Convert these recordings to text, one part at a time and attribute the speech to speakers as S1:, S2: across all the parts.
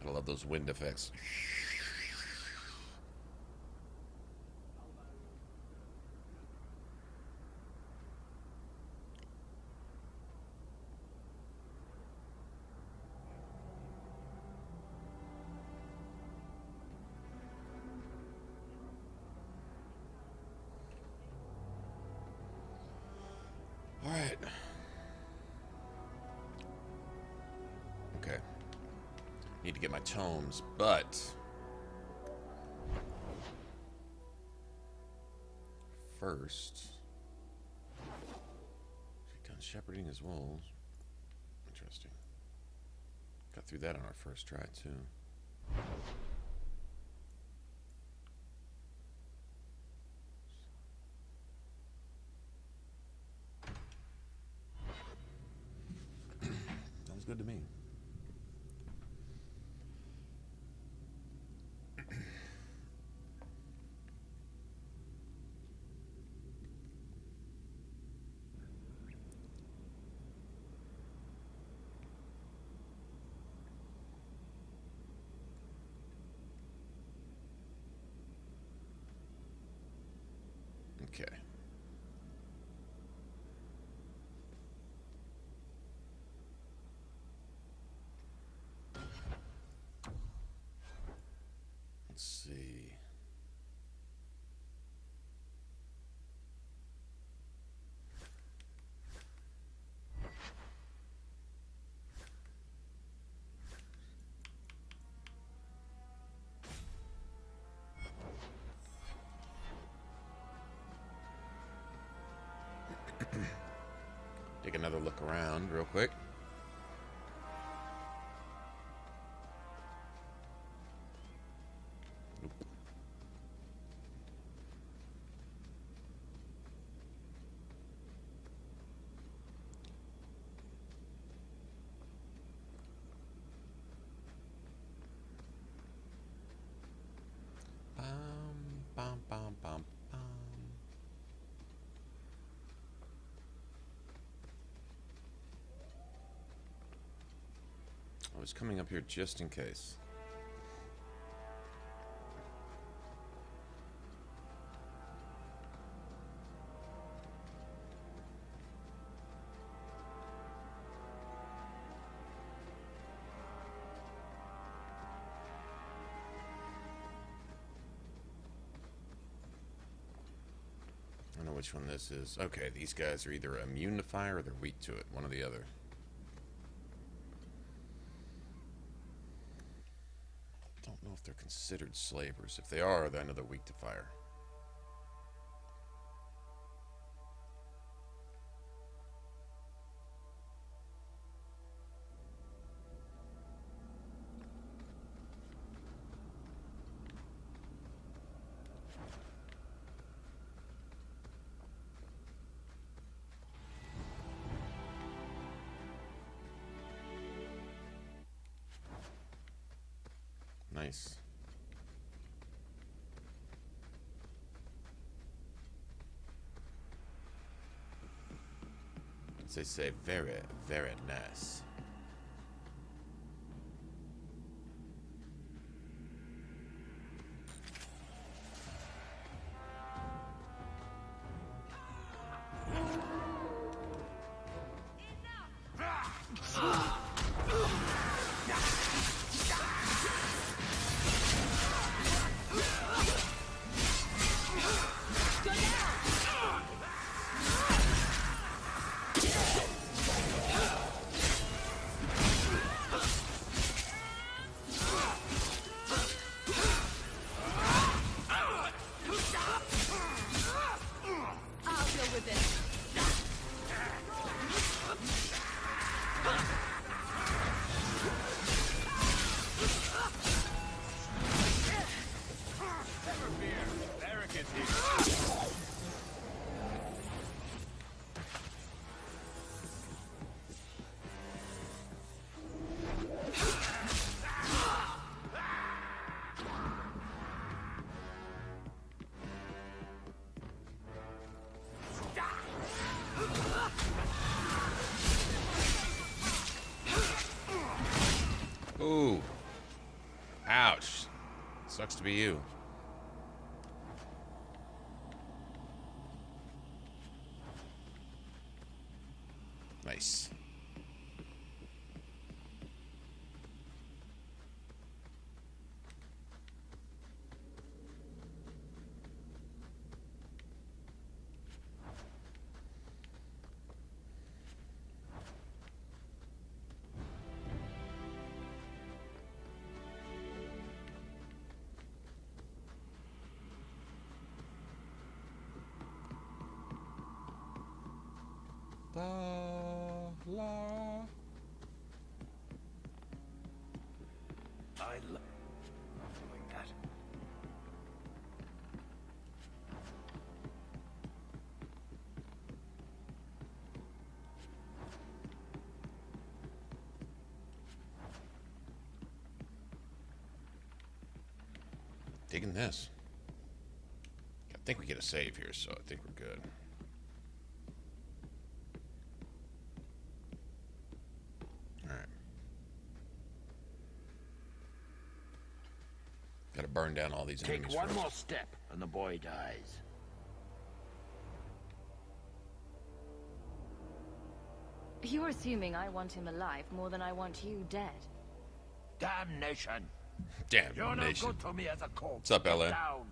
S1: I love those wind effects. All right. Okay. Need to get my tomes, but first, gun shepherding his wolves. Interesting. Got through that on our first try too. Sounds good to me. Okay. Let's see. Take another look around real quick. Nope. Bum, bum, bum, bum. I was coming up here just in case. I know which one this is. Okay, these guys are either immune to fire or they're weak to it. One or the other. Don't know if they're considered slavers. If they are, then I know they're weak to fire. Nice. As they say, very, very nice. Sucks to be you. Nice.
S2: I love doing that.
S1: Digging this. I think we get a save here, so I think we're good. Alright. Gotta burn down all these enemies.
S2: Take one
S1: first.
S2: more step, and the boy dies.
S3: You're assuming I want him alive more than I want you dead.
S2: Damnation!
S1: Damn
S2: You're no
S1: nation.
S2: good to me as a corpse.
S1: What's up, LA?
S2: Down.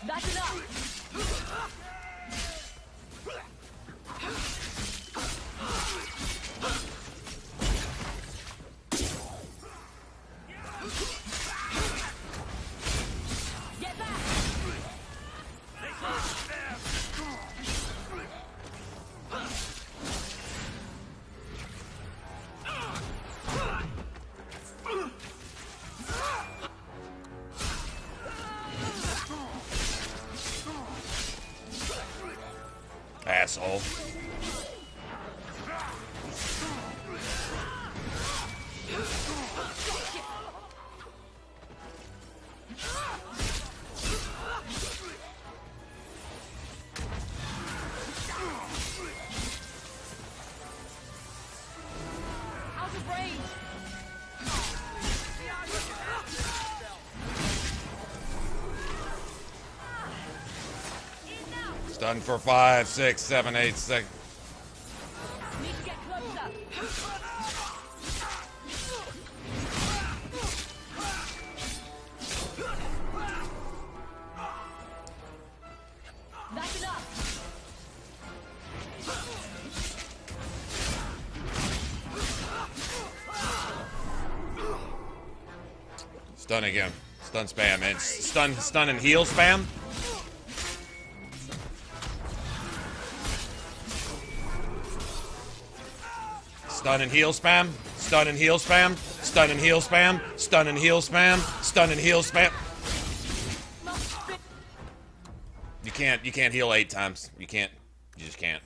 S3: That's enough! Get back!
S1: Asshole.
S3: Out of range!
S1: Stun for 5, 6, 7, 8 seconds.
S3: Need to get closer! That's enough!
S1: Stun again. Stun spam. And stun and heal spam. Stun and heal spam. Stun and heal spam. Stun and heal spam. Stun and heal spam. Stun and heal spam. You can't heal 8 times. You just can't.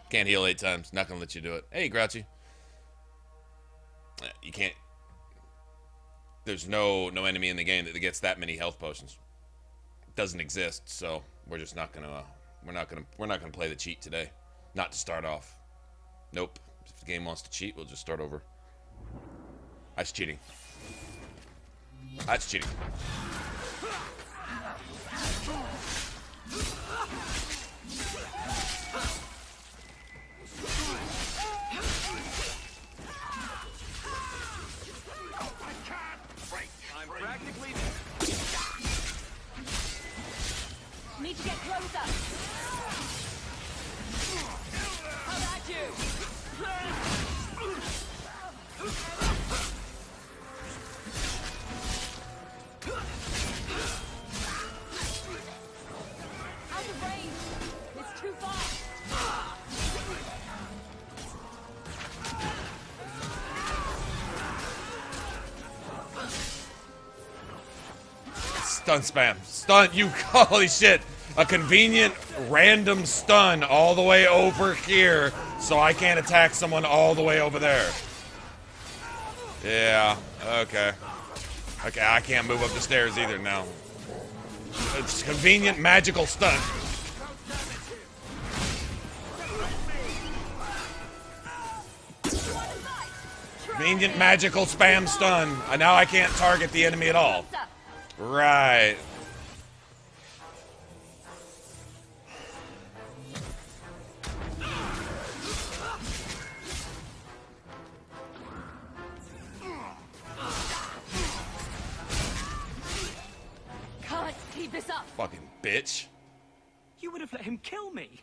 S1: Can't heal 8 times. Not gonna let you do it. Hey, Grouchy. You can't. There's no enemy in the game that gets that many health potions. It doesn't exist, so we're just not gonna we're not gonna play the cheat today. Not to start off. Nope. If the game wants to cheat, we'll just start over. That's cheating. That's cheating.
S3: Need to get closer! How about you? Out of range! It's too far!
S1: Stun spam. Stun, you, holy shit. A convenient random stun all the way over here so I can't attack someone all the way over there. Yeah, okay. Okay, I can't move up the stairs either now. It's convenient magical stun. Convenient magical spam stun. Now I can't target the enemy at all. Right.
S3: Can't keep this up.
S1: Fucking bitch.
S4: You would have let him kill me.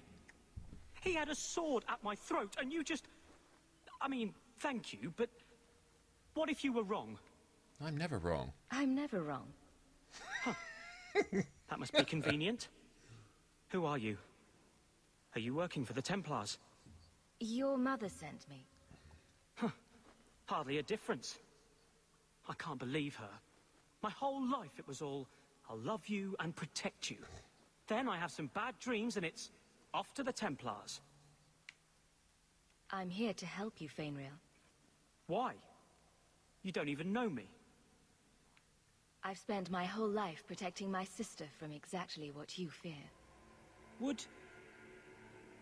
S4: He had a sword at my throat, and you just... I mean, thank you, but what if you were wrong?
S1: I'm never wrong.
S3: I'm never wrong.
S4: That must be convenient. Who are you? Are you working for the Templars?
S3: Your mother sent me.
S4: Hardly a difference. I can't believe her. My whole life it was all, I'll love you and protect you. Then I have some bad dreams and it's off to the Templars.
S3: I'm here to help you, Fenreel.
S4: Why? You don't even know me.
S3: I've spent my whole life protecting my sister from exactly what you fear.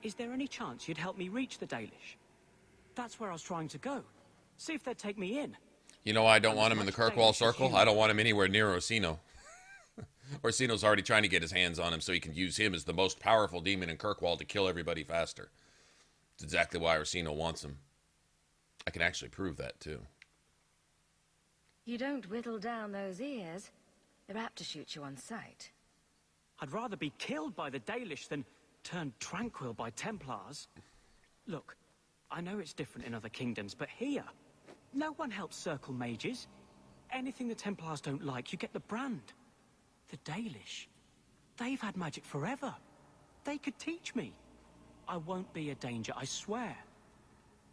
S4: Is there any chance you'd help me reach the Dalish? That's where I was trying to go. See if they'd take me in.
S1: You know why I don't want him in the Kirkwall circle? I don't want him anywhere near Orsino. Orsino's already trying to get his hands on him so he can use him as the most powerful demon in Kirkwall to kill everybody faster. It's exactly why Orsino wants him. I can actually prove that, too.
S3: You don't whittle down those ears. They're apt to shoot you on sight.
S4: I'd rather be killed by the Dalish than turned tranquil by Templars. Look, I know it's different in other kingdoms, but here, no one helps circle mages. Anything the Templars don't like, you get the brand. The Dalish, they've had magic forever. They could teach me. I won't be a danger, I swear.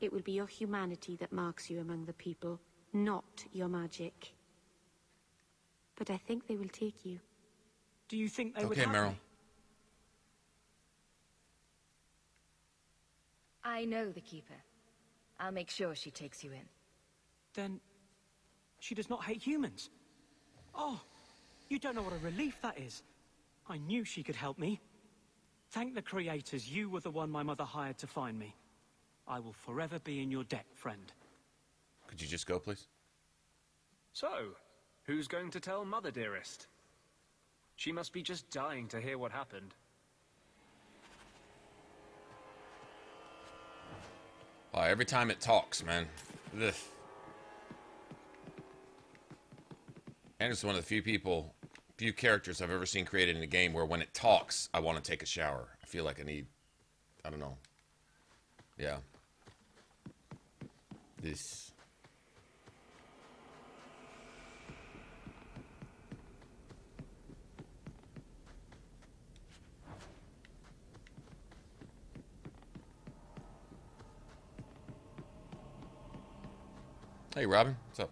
S5: It will be your humanity that marks you among the people, not your magic. But I think they will take you.
S4: Do you think they would
S1: Okay,
S4: have
S1: Meryl.
S4: me?
S3: I know the Keeper. I'll make sure she takes you in.
S4: Then she does not hate humans. Oh, you don't know what a relief that is. I knew she could help me. Thank the creators, you were the one my mother hired to find me. I will forever be in your debt, friend.
S1: Could you just go, please?
S6: So, who's going to tell Mother Dearest? She must be just dying to hear what happened.
S1: Wow, every time it talks, man. Ugh. And it's one of the few characters I've ever seen created in a game where when it talks, I want to take a shower. I feel like I don't know. Yeah. This. Hey, Robin. What's up?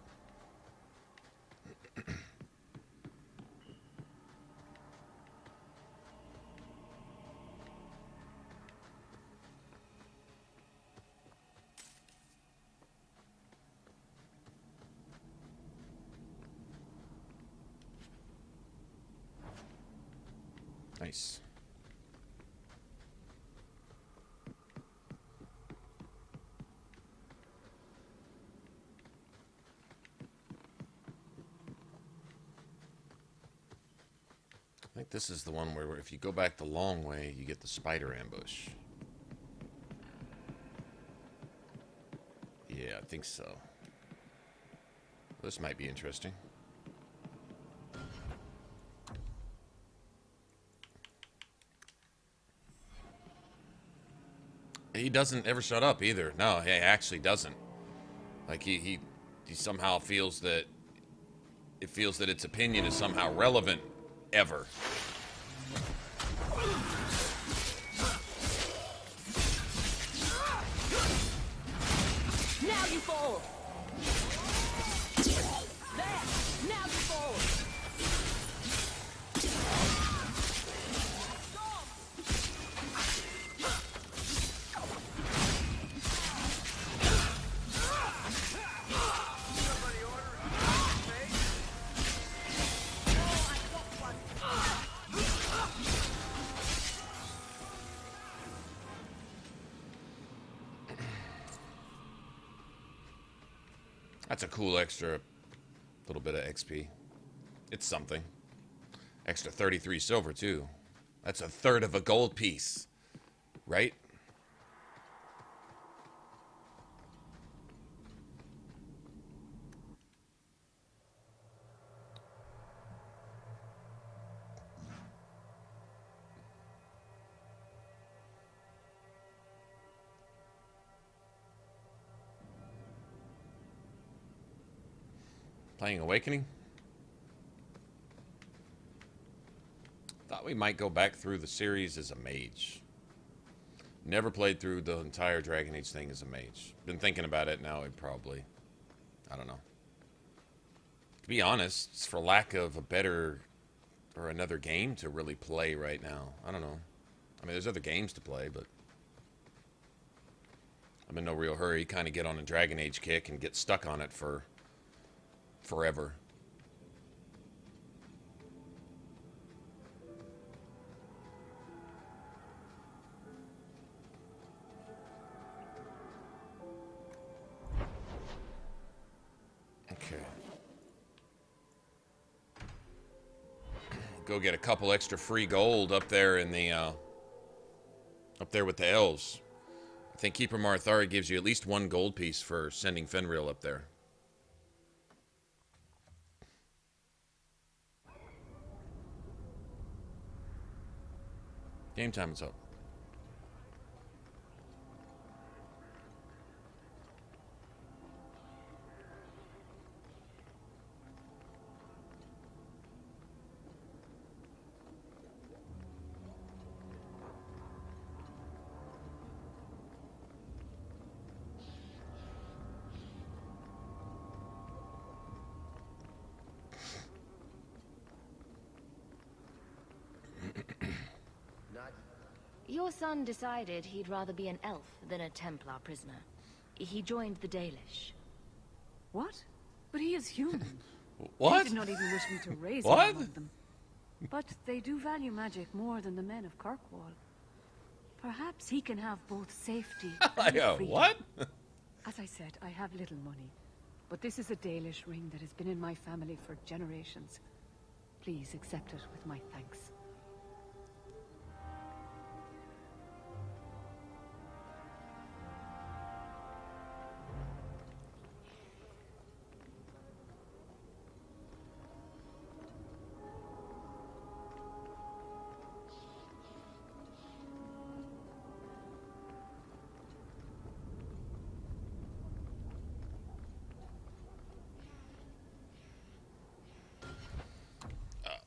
S1: Nice. I think this is the one where if you go back the long way, you get the spider ambush. Yeah, I think so. This might be interesting. He doesn't ever shut up either. No, he actually doesn't. Like he somehow feels that its opinion is somehow relevant ever.
S3: Now you fall! There! Now you fall!
S1: That's a cool extra little bit of XP. It's something. Extra 33 silver, too. That's a third of a gold piece. Right? Playing Awakening? Thought we might go back through the series as a mage. Never played through the entire Dragon Age thing as a mage. Been thinking about it now. I'd probably... I don't know. To be honest, it's for lack of a better... or another game to really play right now. I don't know. I mean, there's other games to play, but... I'm in no real hurry. Kind of get on a Dragon Age kick and get stuck on it for... forever. Okay. Go get a couple extra free gold up there in the up there with the elves. I think Keeper Marthari gives you at least 1 gold piece for sending Fenreel up there. Game time is up.
S3: Your son decided he'd rather be an elf than a Templar prisoner. He joined the Dalish.
S7: What? But he is human.
S1: What?
S7: They did not even wish me to raise
S1: What?
S7: him among them. But they do value magic more than the men of Kirkwall. Perhaps he can have both safety and freedom.
S1: What?
S7: As I said, I have little money. But this is a Dalish ring that has been in my family for generations. Please accept it with my thanks.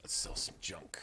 S1: Let's sell some junk.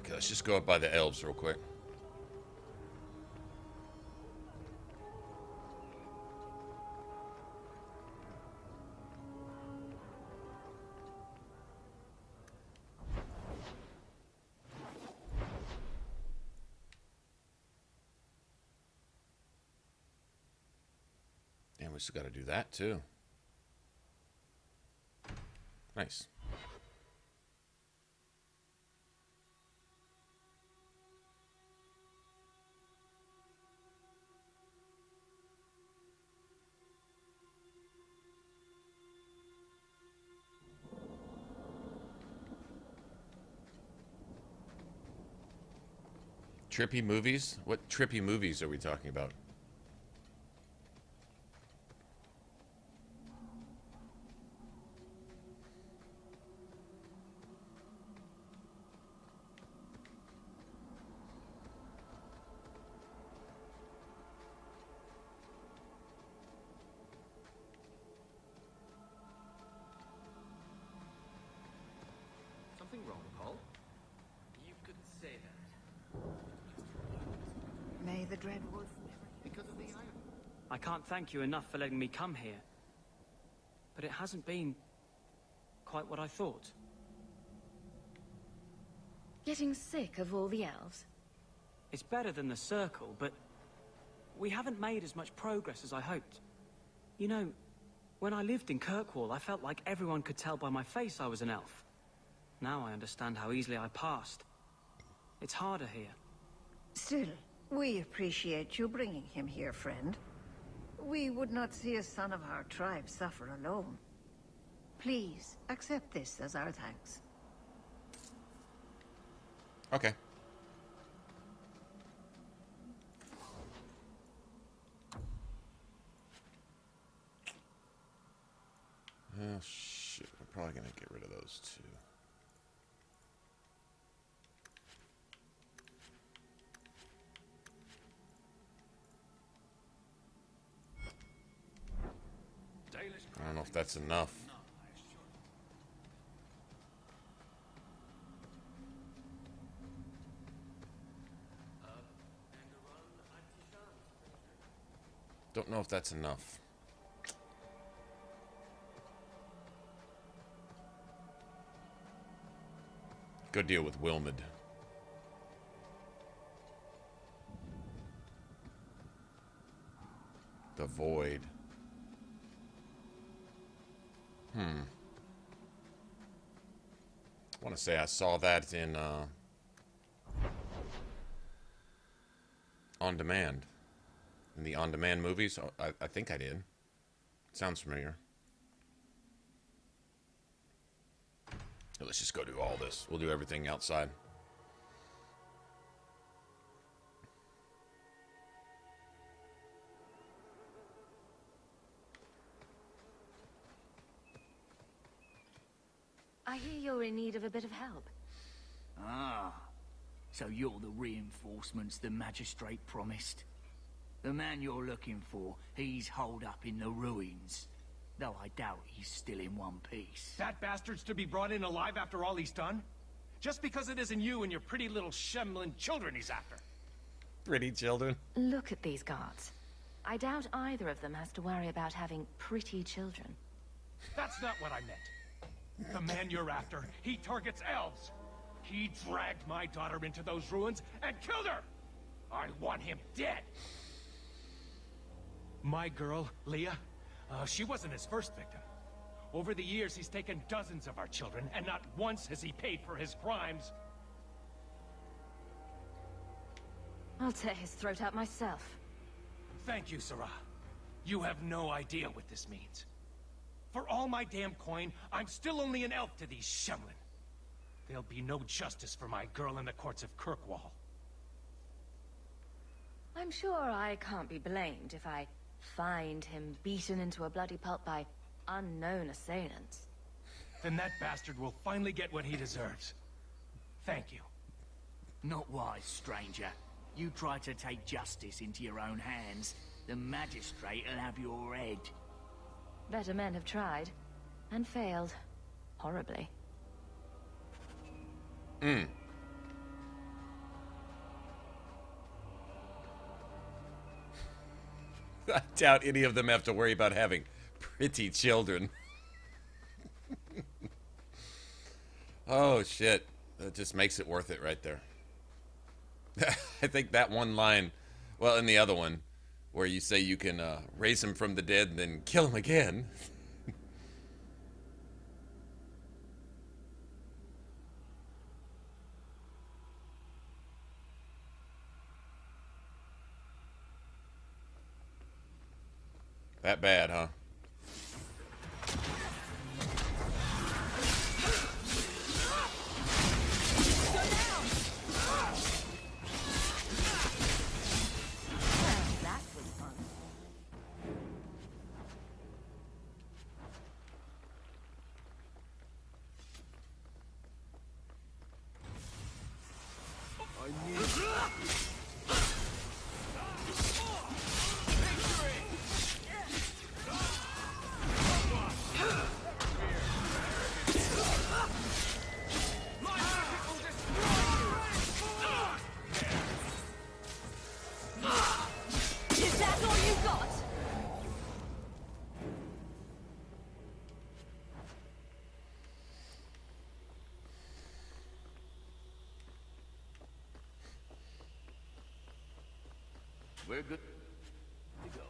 S1: Okay, let's just go up by the elves real quick. Damn, we still got to do that too. Nice. Trippy movies? What trippy movies are we talking about?
S2: Dreadwolf because of the iron.
S4: I can't thank you enough for letting me come here. But it hasn't been quite what I thought.
S3: Getting sick of all the elves?
S4: It's better than the Circle, but we haven't made as much progress as I hoped. You know, when I lived in Kirkwall, I felt like everyone could tell by my face I was an elf. Now I understand how easily I passed. It's harder here.
S8: Still, we appreciate you bringing him here, friend. We would not see a son of our tribe suffer alone. Please, accept this as our thanks.
S1: Okay. Oh, shit. We're probably going to get rid of those two. I don't know if that's enough. Don't know if that's enough. Good deal with Wilmmed. The Void. I want to say I saw that in On Demand. In the On Demand movies. I think I did. Sounds familiar. Let's just go do all this. We'll do everything outside.
S3: I hear you're in need of a bit of help.
S9: Ah, so you're the reinforcements the magistrate promised. The man you're looking for, he's holed up in the ruins. Though I doubt he's still in one piece.
S10: That bastard's to be brought in alive after all he's done? Just because it isn't you and your pretty little Shemlin children he's after.
S1: Pretty children?
S3: Look at these guards. I doubt either of them has to worry about having pretty children.
S10: That's not what I meant. The man you're after, he targets elves. He dragged my daughter into those ruins and killed her! I want him dead! My girl, Leah, she wasn't his first victim. Over the years, he's taken dozens of our children, and not once has he paid for his crimes.
S3: I'll tear his throat out myself.
S10: Thank you, Sarah. You have no idea what this means. For all my damn coin, I'm still only an elf to these Shemlin. There'll be no justice for my girl in the courts of Kirkwall.
S3: I'm sure I can't be blamed if I find him beaten into a bloody pulp by unknown assailants.
S10: Then that bastard will finally get what he deserves. Thank you.
S9: Not wise, stranger. You try to take justice into your own hands, the magistrate'll have your head.
S3: Better men have tried, and failed. Horribly.
S1: I doubt any of them have to worry about having pretty children. Oh, shit. That just makes it worth it right there. I think that one line, well, and the other one, where you say you can raise him from the dead and then kill him again. That bad, huh?
S3: That was fun.
S9: We're good to go.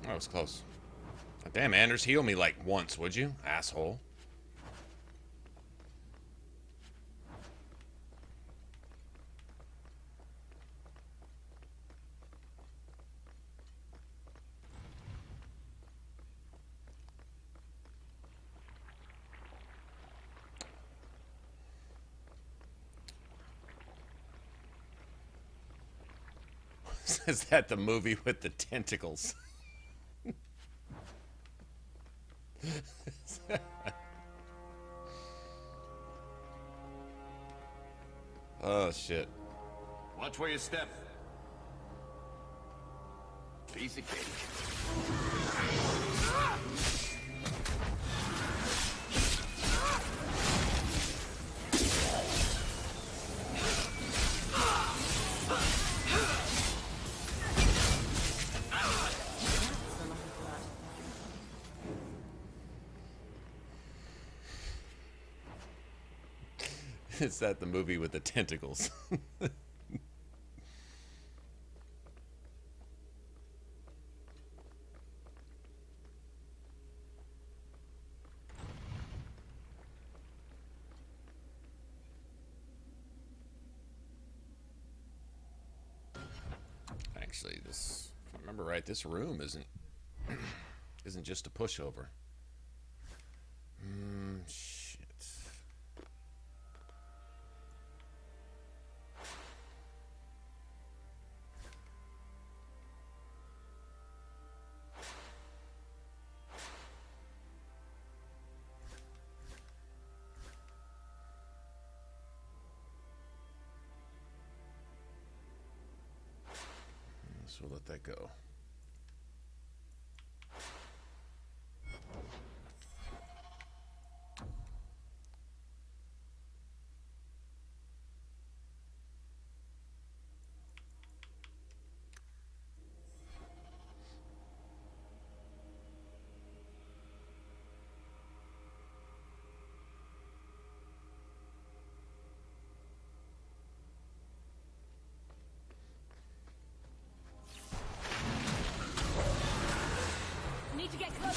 S1: That was close. Damn, Anders, heal me like once, would you? Asshole. Is that the movie with the tentacles? Oh, shit.
S11: Watch where you step. Piece of cake.
S1: Is that the movie with the tentacles? Actually, this, if I remember right, this room isn't just a pushover. Shit. So we'll let that go.
S3: Need to get closer.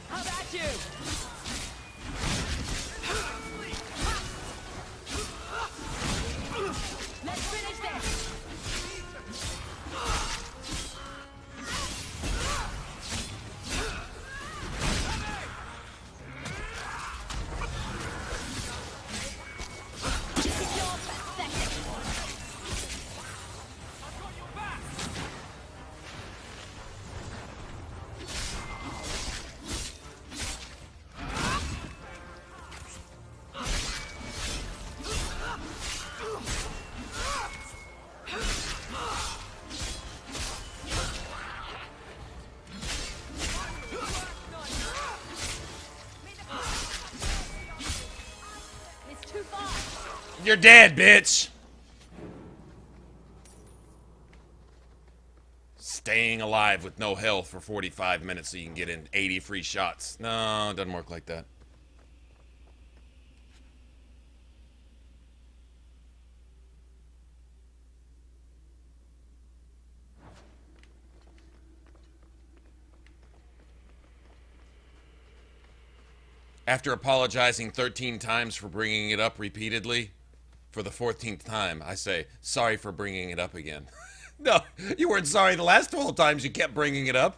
S3: How about you? Let's finish this.
S1: You're dead, bitch. staying alive with no health for 45 minutes so you can get in 80 free shots. No, it doesn't work like that. After apologizing 13 times for bringing it up repeatedly, for the 14th time, I say, sorry for bringing it up again. No, you weren't sorry the last 12 times you kept bringing it up.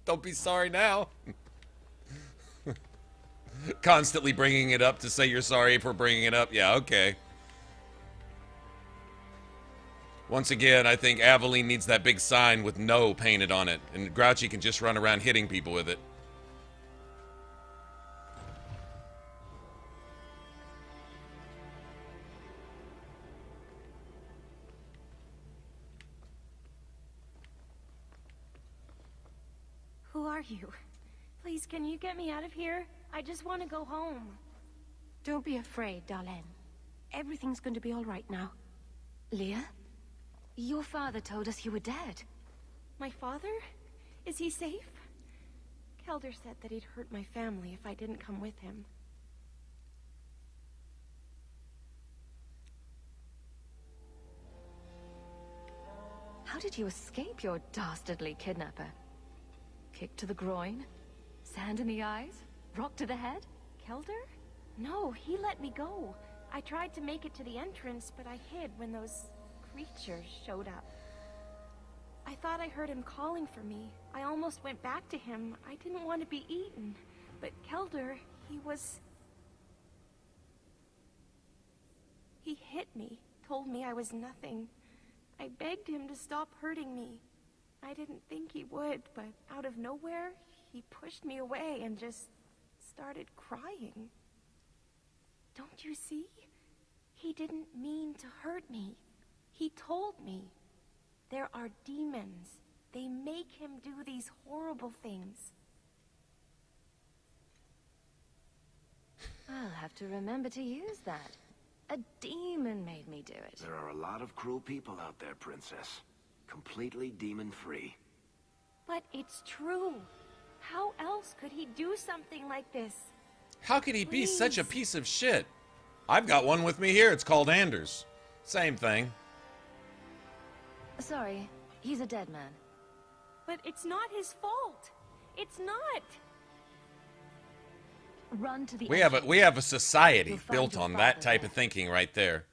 S1: Don't be sorry now. Constantly bringing it up to say you're sorry for bringing it up. Yeah, okay. Once again, I think Aveline needs that big sign with no painted on it, and Grouchy can just run around hitting people with it.
S12: Who are you? Please, can you get me out of here? I just want to go home.
S5: Don't be afraid, darling. Everything's going to be all right now.
S3: Leah? Your father told us you were dead.
S12: My father? Is he safe? Kelder said that he'd hurt my family if I didn't come with him.
S3: How did you escape your dastardly kidnapper? Kick to the groin? Sand in the eyes? Rock to the head?
S12: Kelder? No, he let me go. I tried to make it to the entrance, but I hid when those creatures showed up. I thought I heard him calling for me. I almost went back to him. I didn't want to be eaten. But Kelder, He hit me, told me I was nothing. I begged him to stop hurting me. I didn't think he would, but out of nowhere, he pushed me away and just started crying. Don't you see? He didn't mean to hurt me. He told me. There are demons. They make him do these horrible things.
S3: I'll have to remember to use that. A demon made me do it.
S13: There are a lot of cruel people out there, Princess. Completely demon-free.
S12: But it's true. How else could he do something like this?
S1: How could he be such a piece of shit? I've got one with me here. It's called Anders. Same thing.
S3: Sorry, he's a dead man.
S12: But it's not his fault. It's not.
S3: Run to the
S1: We have a society built on that type of thinking right there.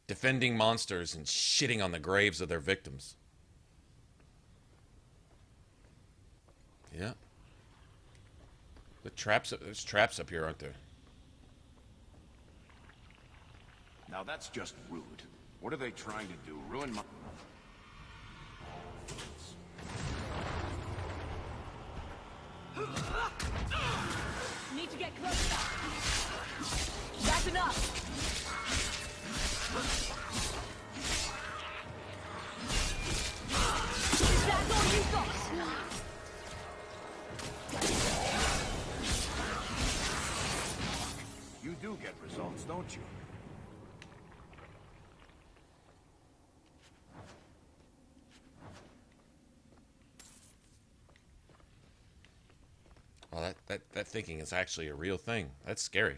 S1: Defending monsters and shitting on the graves of their victims. Yeah. There's traps up here, aren't there?
S11: Now that's just rude. What are they trying to do? Ruin my...
S3: Need to get closer. That's enough. Is that all you got?
S11: You do get results, don't you?
S1: Well, that thinking is actually a real thing. That's scary.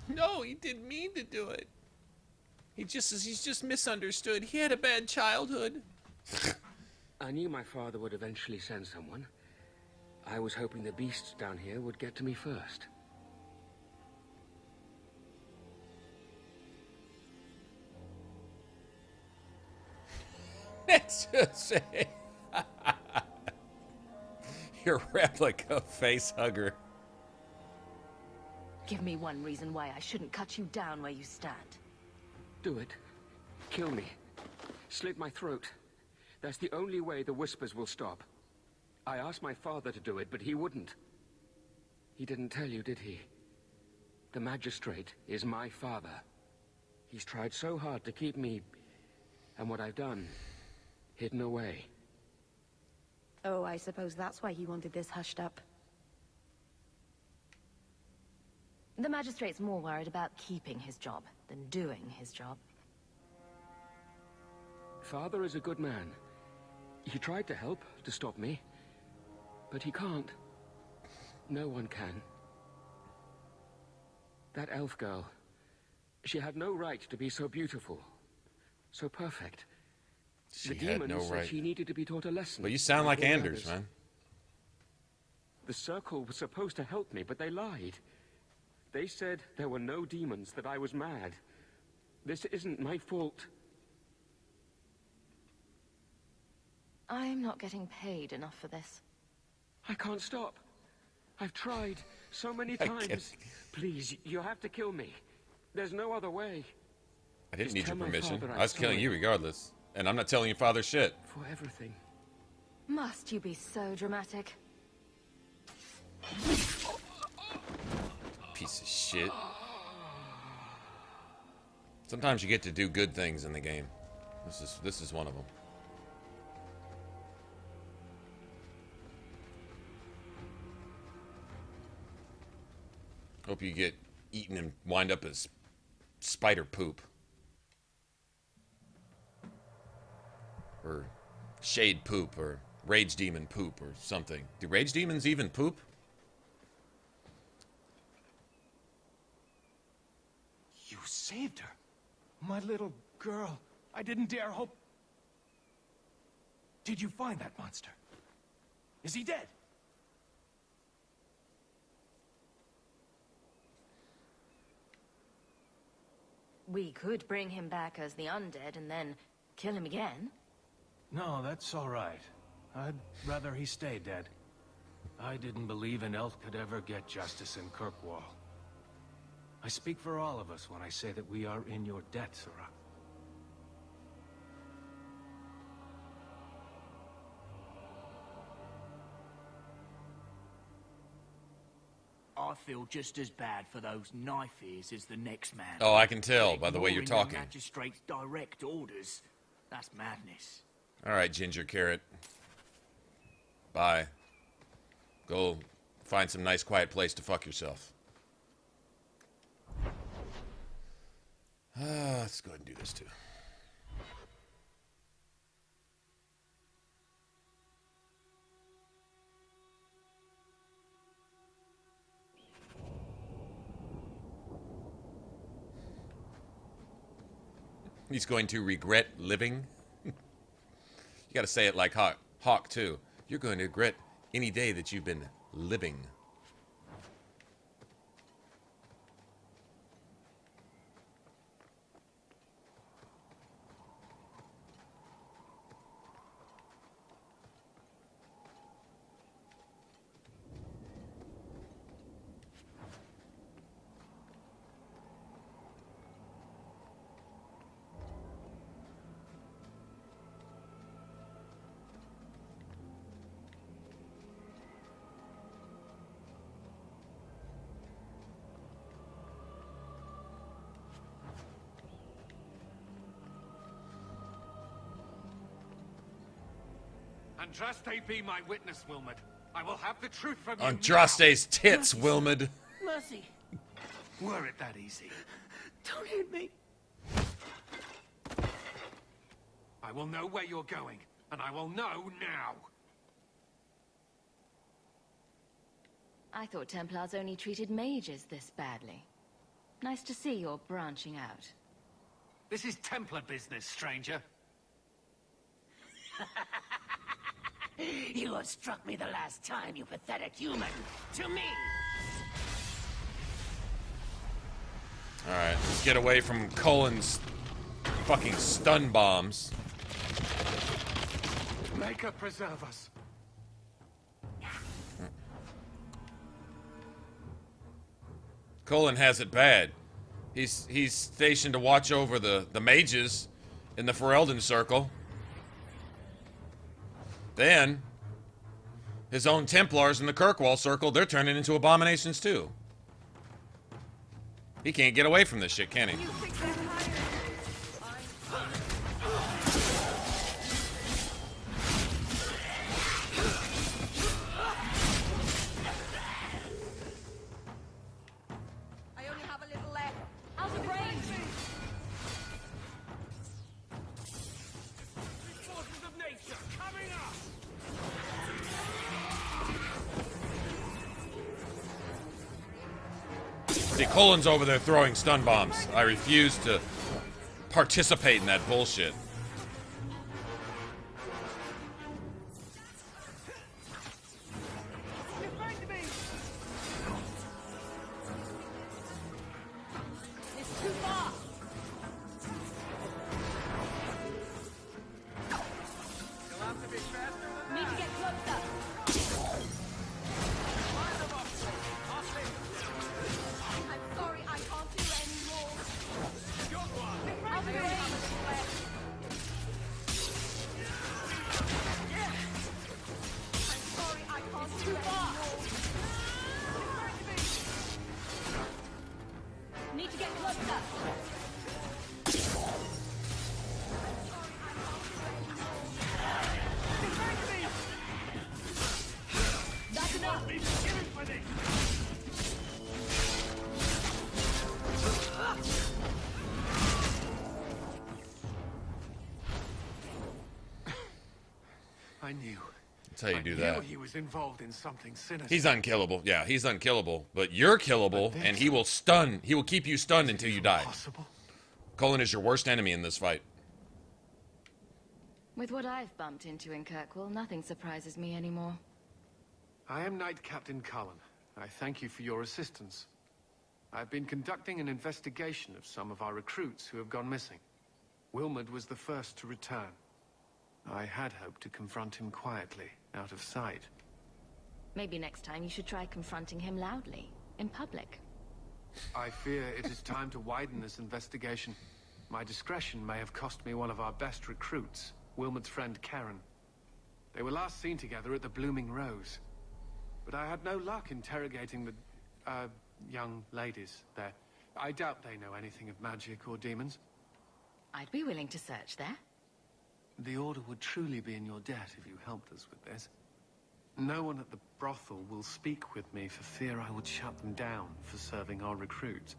S1: No, he didn't mean to do it. He's just misunderstood. He had a bad childhood.
S14: I knew my father would eventually send someone. I was hoping the beasts down here would get to me first.
S1: Let's just say... Your replica face hugger.
S3: Give me one reason why I shouldn't cut you down where you stand.
S14: Do it. Kill me. Slit my throat. That's the only way the whispers will stop. I asked my father to do it, but he wouldn't. He didn't tell you, did he? The magistrate is my father. He's tried so hard to keep me, and what I've done, hidden away.
S5: Oh, I suppose that's why he wanted this hushed up.
S3: The magistrate's more worried about keeping his job than doing his job.
S14: Father is a good man. He tried to help, to stop me. But he can't. No one can. That elf girl, she had no right to be so beautiful, so perfect.
S1: She
S14: the
S1: had
S14: demon
S1: no
S14: said
S1: right.
S14: she needed to be taught a lesson.
S1: But you sound like
S14: all
S1: Anders,
S14: others.
S1: man.
S14: The Circle was supposed to help me, but they lied. They said there were no demons, that I was mad. This isn't my fault.
S3: I'm not getting paid enough for this.
S14: I can't stop. I've tried so many
S1: I
S14: times.
S1: can't-
S14: Please, you have to kill me. There's no other way.
S1: I didn't
S14: Just
S1: need your
S14: tell my
S1: permission.
S14: father
S1: I was
S14: I'm
S1: killing
S14: sorry.
S1: you regardless. And I'm not telling your father shit.
S14: For everything.
S3: Must you be so dramatic?
S1: Piece of shit. Sometimes you get to do good things in the game. This is one of them. Hope you get eaten and wind up as spider poop. Or shade poop, or rage demon poop, or something. Do rage demons even poop?
S10: You saved her. My little girl. I didn't dare hope. Did you find that monster? Is he dead?
S3: We could bring him back as the undead and then kill him again.
S10: No, that's all right. I'd rather he stay dead. I didn't believe an elf could ever get justice in Kirkwall. I speak for all of us when I say that we are in your debt, Sarah.
S9: I feel just as bad for those knife ears as the next man.
S1: Oh, I can tell by the way you're
S9: Ignoring
S1: talking.
S9: The magistrate's direct orders. That's madness.
S1: All right, Ginger Carrot. Bye. Go find some nice quiet place to fuck yourself. Let's go ahead and do this too. He's going to regret living. You got to say it like Hawke too. You're going to regret any day that you've been living.
S10: Andraste be my witness, Wilmmed. I will have the truth from you.
S1: Andraste's tits, Wilmmed.
S9: Mercy.
S10: Were it that easy?
S9: Don't hit me.
S10: I will know where you're going, and I will know now.
S3: I thought Templars only treated mages this badly. Nice to see you're branching out.
S10: This is Templar business, stranger.
S9: You have struck me the last time, you pathetic human. To me!
S1: Alright, let's get away from Cullen's fucking stun bombs.
S10: Maker preserve us.
S1: Cullen has it bad. He's stationed to watch over the mages in the Ferelden Circle. Then, his own Templars in the Kirkwall Circle, they're turning into abominations too. He can't get away from this shit, can he?
S15: I only have a little left. Out of range.
S1: See, Colin's over there throwing stun bombs. I refuse to participate in that bullshit.
S16: I knew.
S1: That's how you do
S16: I
S1: that.
S16: knew he was involved in something sinister.
S1: He's unkillable. Yeah, he's unkillable. But you're killable, and he will stun. He will keep you stunned until you die.
S16: Possible?
S1: Colin is your worst enemy in this fight.
S3: With what I've bumped into in Kirkwall, nothing surprises me anymore.
S16: I am Knight Captain Cullen. I thank you for your assistance. I've been conducting an investigation of some of our recruits who have gone missing. Wilmmed was the first to return. I had hoped to confront him quietly, out of sight.
S3: Maybe next time you should try confronting him loudly, in public.
S16: I fear it is time to widen this investigation. My discretion may have cost me one of our best recruits, Wilmed's friend Karen. They were last seen together at the Blooming Rose. But I had no luck interrogating the, young ladies there. I doubt they know anything of magic or demons.
S3: I'd be willing to search there.
S16: The Order would truly be in your debt if you helped us with this. No one at the brothel will speak with me for fear I would shut them down for serving our recruits.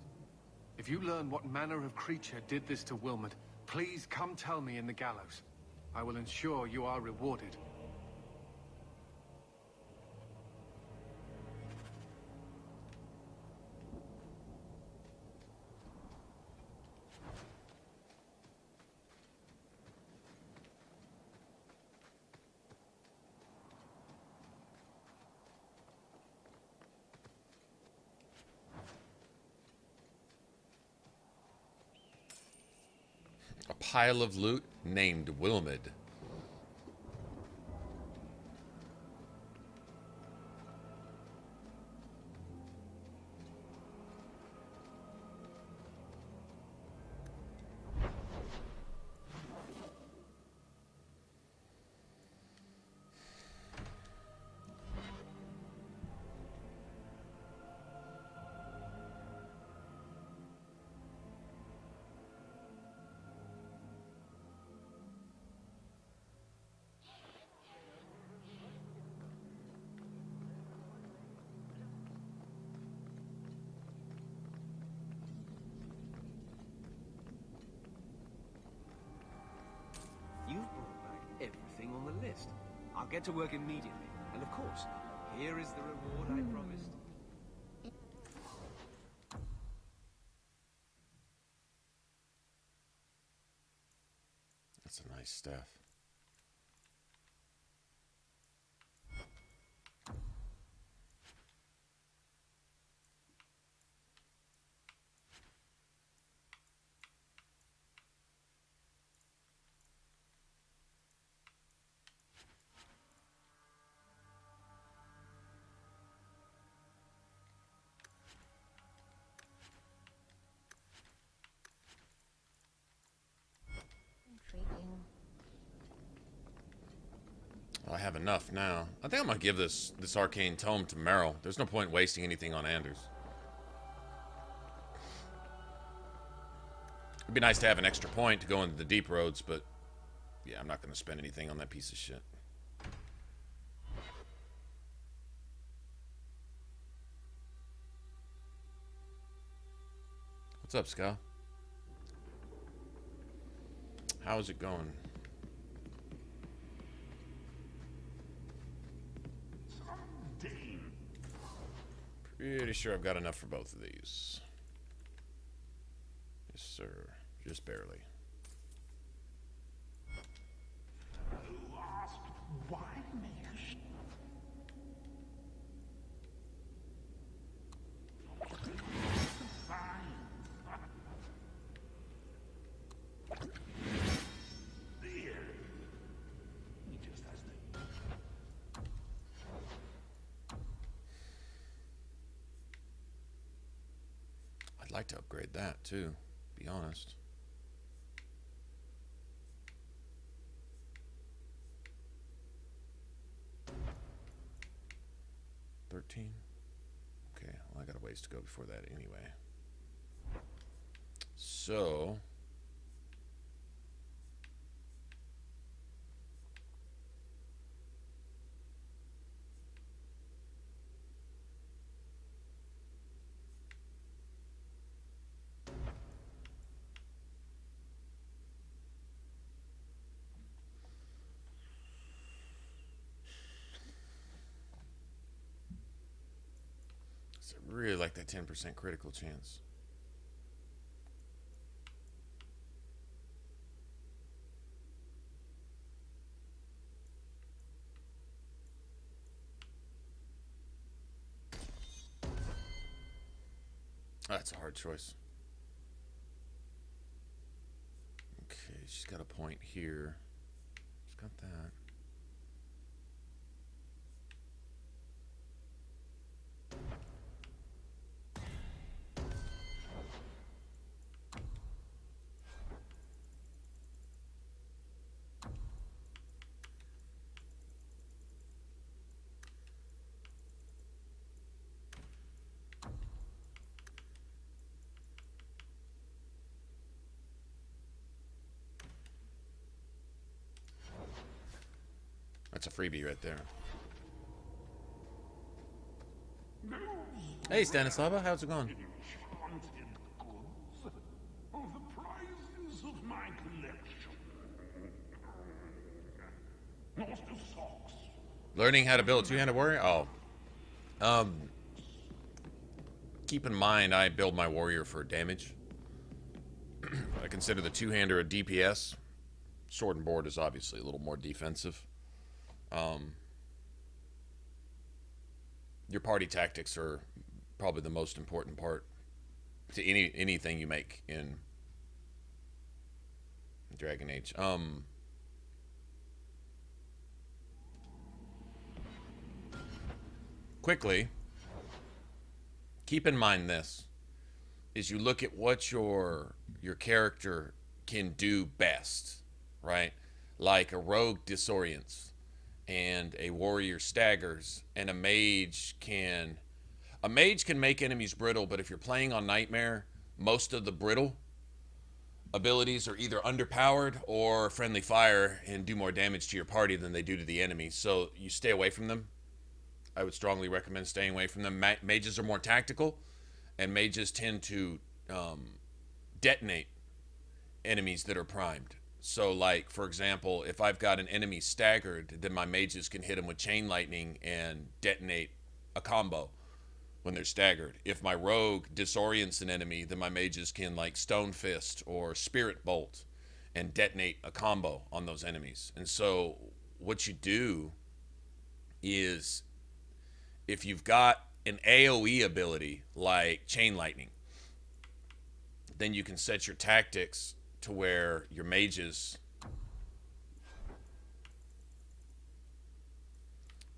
S16: If you learn what manner of creature did this to Wilmmed, please come tell me in the gallows. I will ensure you are rewarded.
S1: A pile of loot named Wilmmed.
S17: You've brought back everything on the list. I'll get to work immediately. And of course, here is the reward I promised.
S1: That's a nice staff. I have enough now. I think I'm gonna give this arcane tome to Meryl. There's no point wasting anything on Anders. It'd be nice to have an extra point to go into the deep roads, but yeah, I'm not gonna spend anything on that piece of shit. What's up, Scal? How's it going? Pretty sure I've got enough for both of these. sir. Just barely.
S11: Who asked why make
S1: I'd like to upgrade that too, be honest. $13. Okay, well, I got a ways to go before that anyway. So I really like that 10% critical chance. That's a hard choice. Okay, she's got a point here. She's got that. That's a freebie right there. Hey, Stanislava, how's it going? Learning how to build a two-handed warrior? Oh. Keep in mind, I build my warrior for damage. I consider the two-hander a DPS. Sword and board is obviously a little more defensive. Your party tactics are probably the most important part to anything you make in Dragon Age. Quickly, keep in mind this, is you look at what your character can do best, right? Like a rogue disorients, and a warrior staggers, and a mage can make enemies brittle, but if you're playing on Nightmare, most of the brittle abilities are either underpowered or friendly fire and do more damage to your party than they do to the enemy. So you stay away from them. I would strongly recommend staying away from them. Mages are more tactical, and mages tend to detonate enemies that are primed. So, like, for example, if I've got an enemy staggered, then my mages can hit them with chain lightning and detonate a combo when they're staggered. If my rogue disorients an enemy, then my mages can, like, stone fist or spirit bolt and detonate a combo on those enemies. And so what you do is, if you've got an AoE ability like chain lightning, then you can set your tactics to where your mages,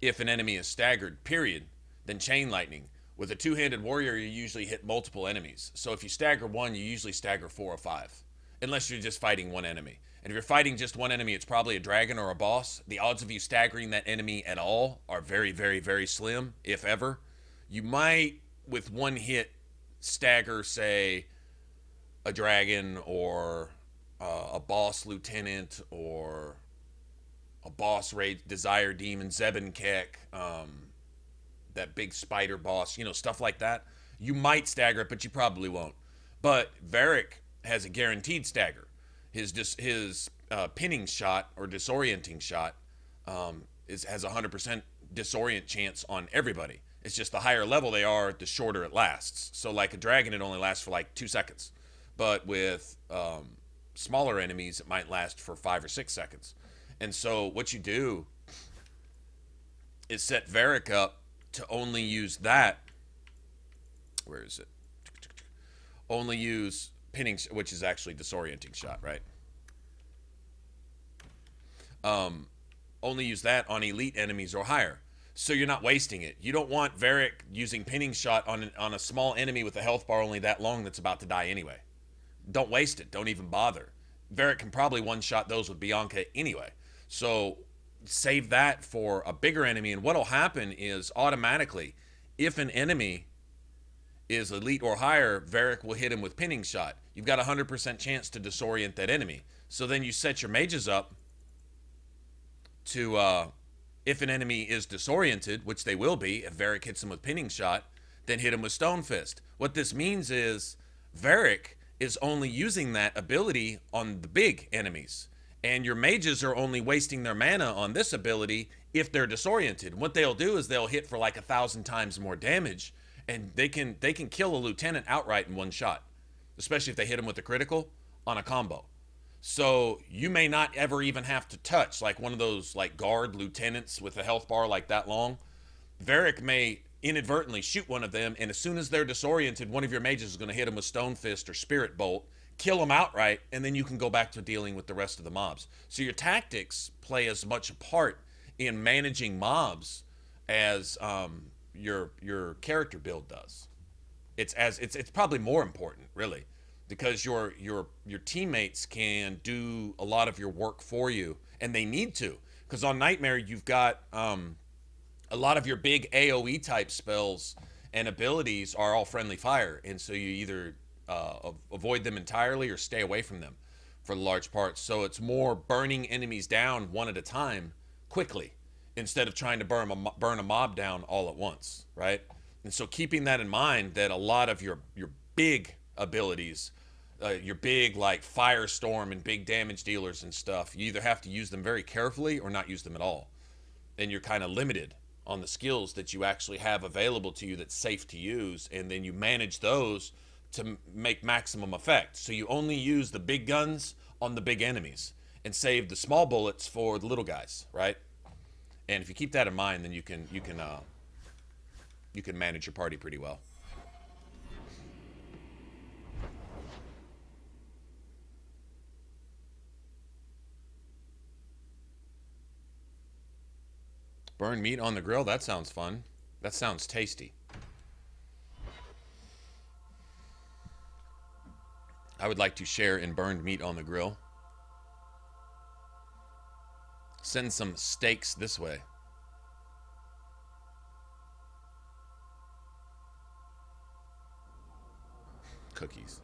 S1: if an enemy is staggered, period, then chain lightning. With a two-handed warrior, you usually hit multiple enemies. So if you stagger one, you usually stagger 4 or 5, unless you're just fighting one enemy. And if you're fighting just one enemy, it's probably a dragon or a boss. The odds of you staggering that enemy at all are very, very, very slim, if ever. You might, with one hit, stagger, say, a dragon or a boss lieutenant or a boss raid desire demon, Zebenkek, that big spider boss, you know, stuff like that. You might stagger it, but you probably won't. But Varric has a guaranteed stagger. His pinning shot or disorienting shot has a 100% disorient chance on everybody. It's just the higher level they are, the shorter it lasts. So like a dragon, it only lasts for like 2 seconds. but with smaller enemies, it might last for 5 or 6 seconds. And so what you do is set Varric up to only use that. Where is it? Only use pinning, which is actually disorienting shot, right? Only use that on elite enemies or higher. So you're not wasting it. You don't want Varric using pinning shot on a small enemy with a health bar only that long that's about to die anyway. Don't waste it. Don't even bother. Varric can probably one-shot those with Bianca anyway. So save that for a bigger enemy. And what'll happen is automatically, if an enemy is elite or higher, Varric will hit him with pinning shot. You've got a 100% chance to disorient that enemy. So then you set your mages up to, if an enemy is disoriented, which they will be if Varric hits him with pinning shot, then hit him with Stone Fist. What this means is Varric is only using that ability on the big enemies. And your mages are only wasting their mana on this ability if they're disoriented. What they'll do is they'll hit for like 1,000 times more damage, and they can kill a lieutenant outright in one shot, especially if they hit him with a critical on a combo. So you may not ever even have to touch like one of those like guard lieutenants with a health bar like that long. Varric may inadvertently shoot one of them, and as soon as they're disoriented, one of your mages is going to hit them with Stone Fist or Spirit Bolt, kill them outright, and then you can go back to dealing with the rest of the mobs. So your tactics play as much a part in managing mobs as your character build does. It's probably more important, really, because your teammates can do a lot of your work for you, and they need to, because on Nightmare you've got a lot of your big AoE type spells and abilities are all friendly fire, and so you either avoid them entirely or stay away from them for the large parts. So it's more burning enemies down one at a time quickly instead of trying to burn a mob down all at once, right? And so keeping that in mind, that a lot of your big abilities, your big like Firestorm and big damage dealers and stuff, you either have to use them very carefully or not use them at all. And you're kind of limited on the skills that you actually have available to you that's safe to use, and then you manage those to make maximum effect. So you only use the big guns on the big enemies and save the small bullets for the little guys, right? And if you keep that in mind, then you can manage your party pretty well. Burn meat on the grill? That sounds fun. That sounds tasty. I would like to share in burned meat on the grill. Send some steaks this way. Cookies.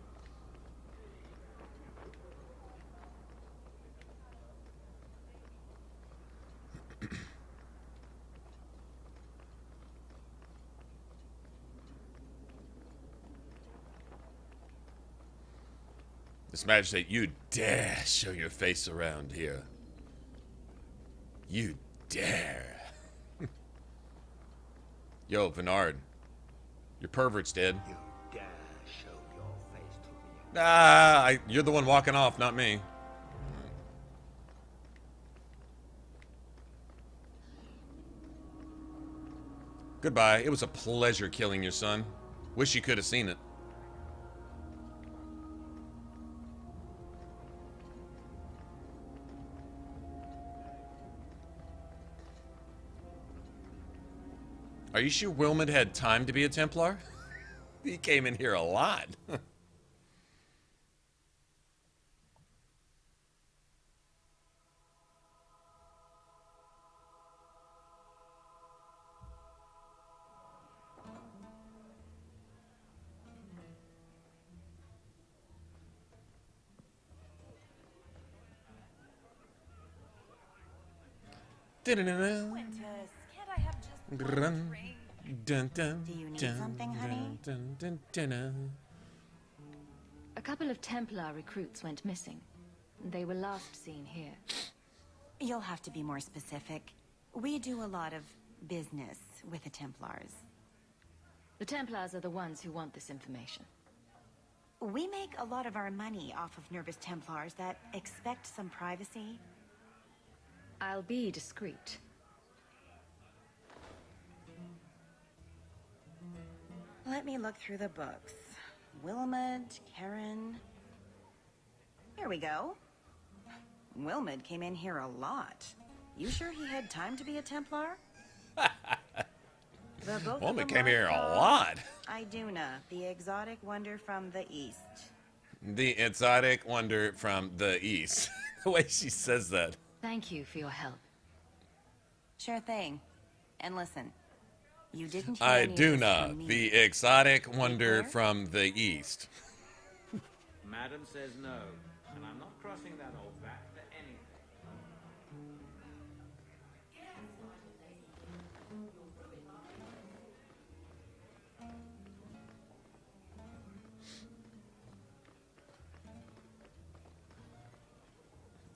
S1: This magistrate, you dare show your face around here. You dare. Yo, Bernard, your pervert's dead.
S9: You dare show your face to me.
S1: You're the one walking off, not me. Goodbye. It was a pleasure killing your son. Wish you could have seen it. Are you sure Wilmmed had time to be a Templar? He came in here a lot.
S18: Wenches, can't I have just one drink?
S3: Do you need something, honey? A couple of Templar recruits went missing. They were last seen here.
S18: You'll have to be more specific. We do a lot of business with the Templars.
S3: The Templars are the ones who want this information.
S18: We make a lot of our money off of nervous Templars that expect some privacy.
S3: I'll be discreet.
S18: Let me look through the books. Wilmmed, Karen... Here we go. Wilmmed came in here a lot. You sure he had time to be a Templar? The book
S1: Wilmmed
S18: of the
S1: came here a
S18: Mark
S1: lot.
S18: Iduna, the exotic wonder from the east.
S1: The exotic wonder from the east. The way she says that.
S3: Thank you for your help.
S18: Sure thing. And listen, you didn't hear any of this
S1: Iduna,
S18: from me.
S1: the exotic wonder from the east.
S19: Madam says no, and I'm not crossing that old back for anything.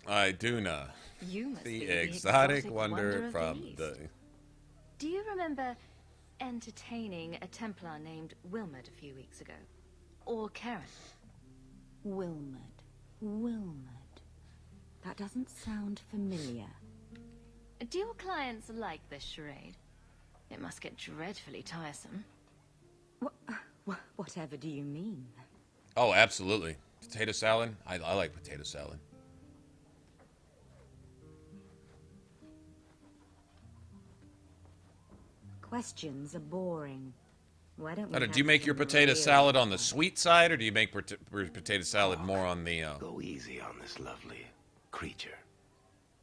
S1: Iduna,
S3: You must
S1: the
S3: be
S1: exotic wonder
S3: of
S1: from
S3: East.
S1: the...
S3: Do you remember entertaining a Templar named Wilmmed a few weeks ago? Or Karen?
S20: Wilmmed. That doesn't sound familiar.
S3: Do your clients like this charade? It must get dreadfully tiresome.
S20: Whatever do you mean?
S1: Oh, absolutely. Potato salad? I like potato salad.
S20: Questions are boring. Why don't we
S1: Do
S20: have
S1: you make your
S20: some
S1: potato
S20: real
S1: salad on the sweet side, or do you make potato salad more on the...
S13: Go easy on this lovely creature.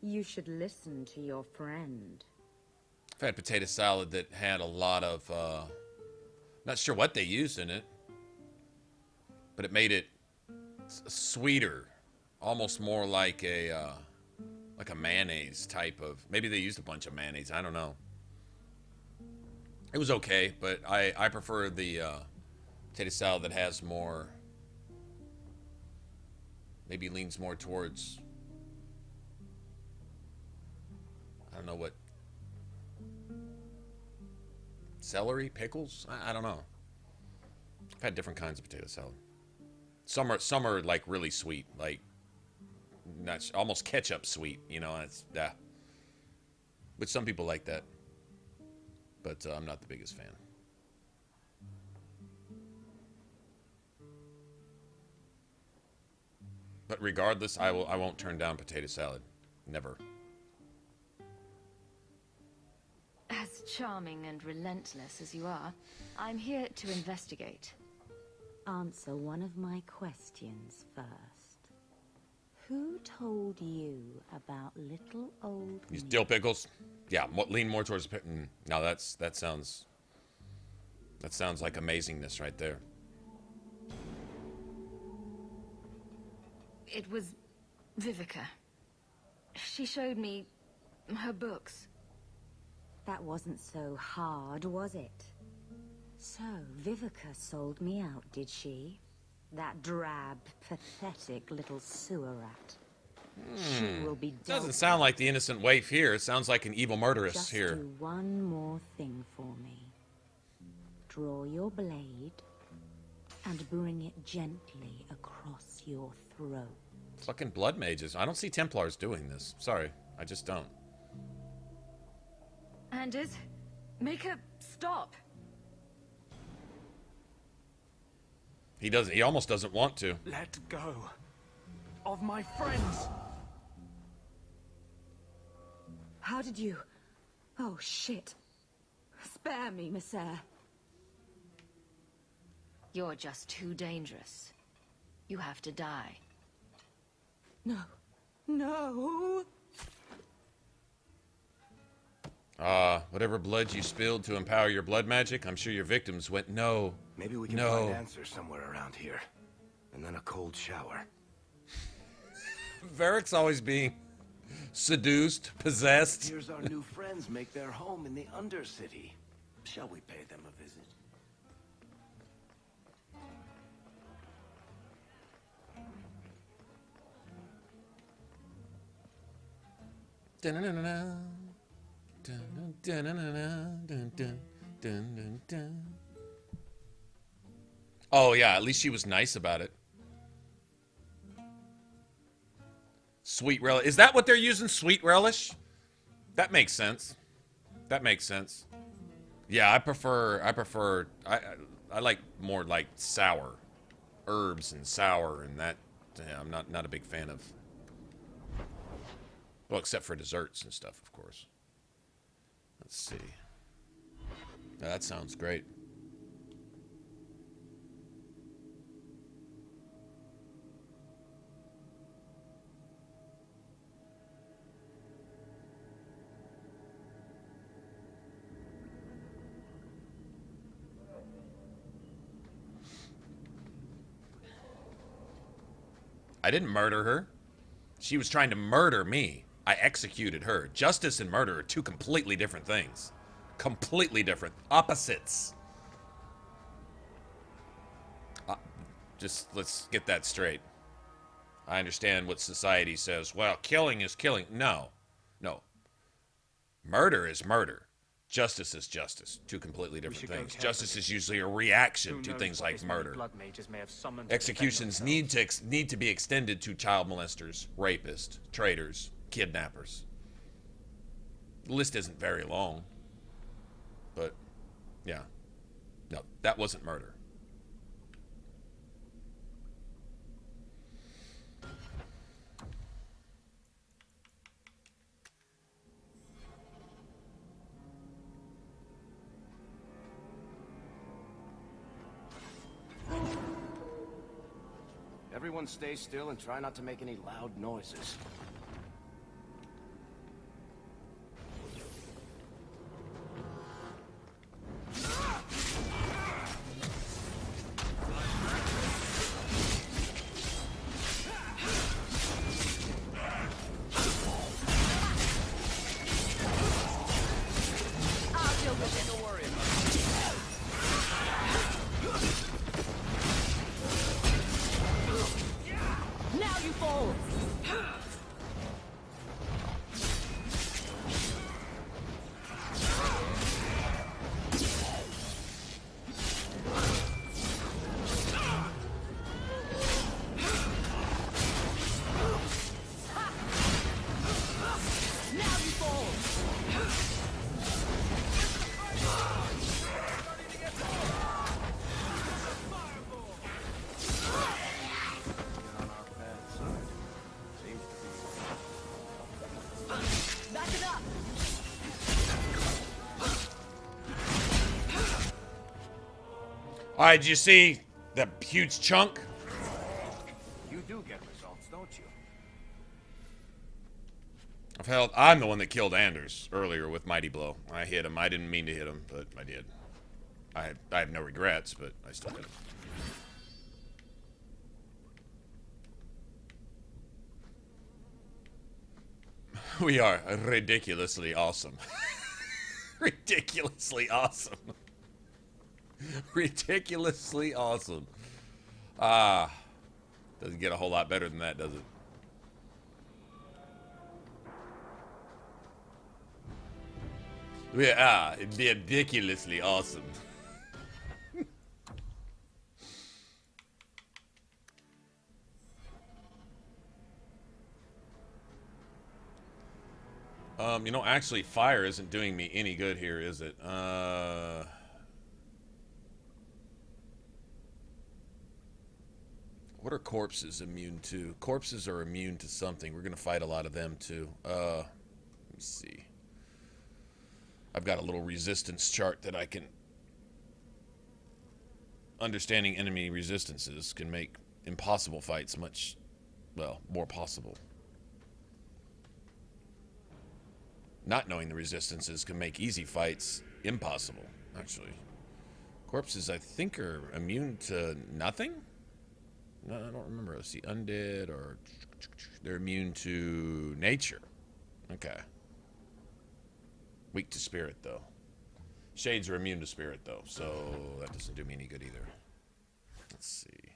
S20: You should listen to your friend.
S1: I've had potato salad that had a lot of... not sure what they used in it, but it made it sweeter. Almost more like a mayonnaise type of... Maybe they used a bunch of mayonnaise. I don't know. It was okay, but I prefer the potato salad that has more... Maybe leans more towards... I don't know what... Celery? Pickles? I don't know. I've had different kinds of potato salad. Some are like really sweet, like not almost ketchup sweet, you know. And it's but some people like that. But I'm not the biggest fan. But regardless, I won't turn down potato salad. Never.
S3: As charming and relentless as you are, I'm here to investigate.
S20: Answer one of my questions first. Who told you about little old
S1: These dill pickles? Yeah, lean more towards the now that sounds like amazingness right there.
S3: It was Vivica. She showed me her books.
S20: That wasn't so hard, was it? So, Vivica sold me out, did she? That drab, pathetic little sewer rat. She will be dealt
S1: Doesn't sound like the innocent waif here. It sounds like an evil murderess
S20: Just
S1: here.
S20: do one more thing for me. Draw your blade and bring it gently across your throat.
S1: Fucking blood mages. I don't see Templars doing this. Sorry, I just don't.
S3: Anders, make her stop.
S1: He doesn't. He almost doesn't want to.
S6: Let go of my friends.
S7: How did you... Oh, shit. Spare me, Messer.
S3: You're just too dangerous. You have to die.
S7: No. No!
S1: Whatever blood you spilled to empower your blood magic, I'm sure your victims went, no.
S13: Maybe we can find answers somewhere around here. And then a cold shower.
S1: Varric's always being seduced, possessed.
S13: Here's our new friends make their home in the Undercity. Shall we pay them a visit?
S1: Oh, yeah, at least she was nice about it. Sweet relish. Is that what they're using? Sweet relish? That makes sense. That makes sense. Yeah, I like more like sour herbs and sour and that. Yeah, I'm not a big fan of. Well, except for desserts and stuff, of course. Let's see. That sounds great. I didn't murder her. She was trying to murder me. I executed her. Justice and murder are two completely different things. Completely different. Opposites. Just let's get that straight. I understand what society says. Well, killing is killing. No. No. Murder is murder. Justice is justice. Two completely different things. Justice is usually a reaction to things like murder. Executions need to be extended to child molesters, rapists, traitors, kidnappers. The list isn't very long. But, yeah. No, that wasn't murder.
S13: Everyone stay still and try not to make any loud noises.
S1: All right, did you see the huge chunk?
S13: You do get results, don't you?
S1: I'm the one that killed Anders earlier with Mighty Blow. I hit him. I didn't mean to hit him, but I did. I have no regrets, but I still hit him. We are ridiculously awesome. Ridiculously awesome. Ridiculously awesome. Doesn't get a whole lot better than that, does it? We are ridiculously awesome. You know, actually, fire isn't doing me any good here, is it? What are corpses immune to? Corpses are immune to something. We're going to fight a lot of them, too. Let me see. I've got a little resistance chart that I can... Understanding enemy resistances can make impossible fights much, well, more possible. Not knowing the resistances can make easy fights impossible, actually. Corpses, I think, are immune to nothing? No, I don't remember. Let's see. Undead or... They're immune to nature. Okay. Weak to spirit, though. Shades are immune to spirit, though, so that doesn't do me any good either. Let's see.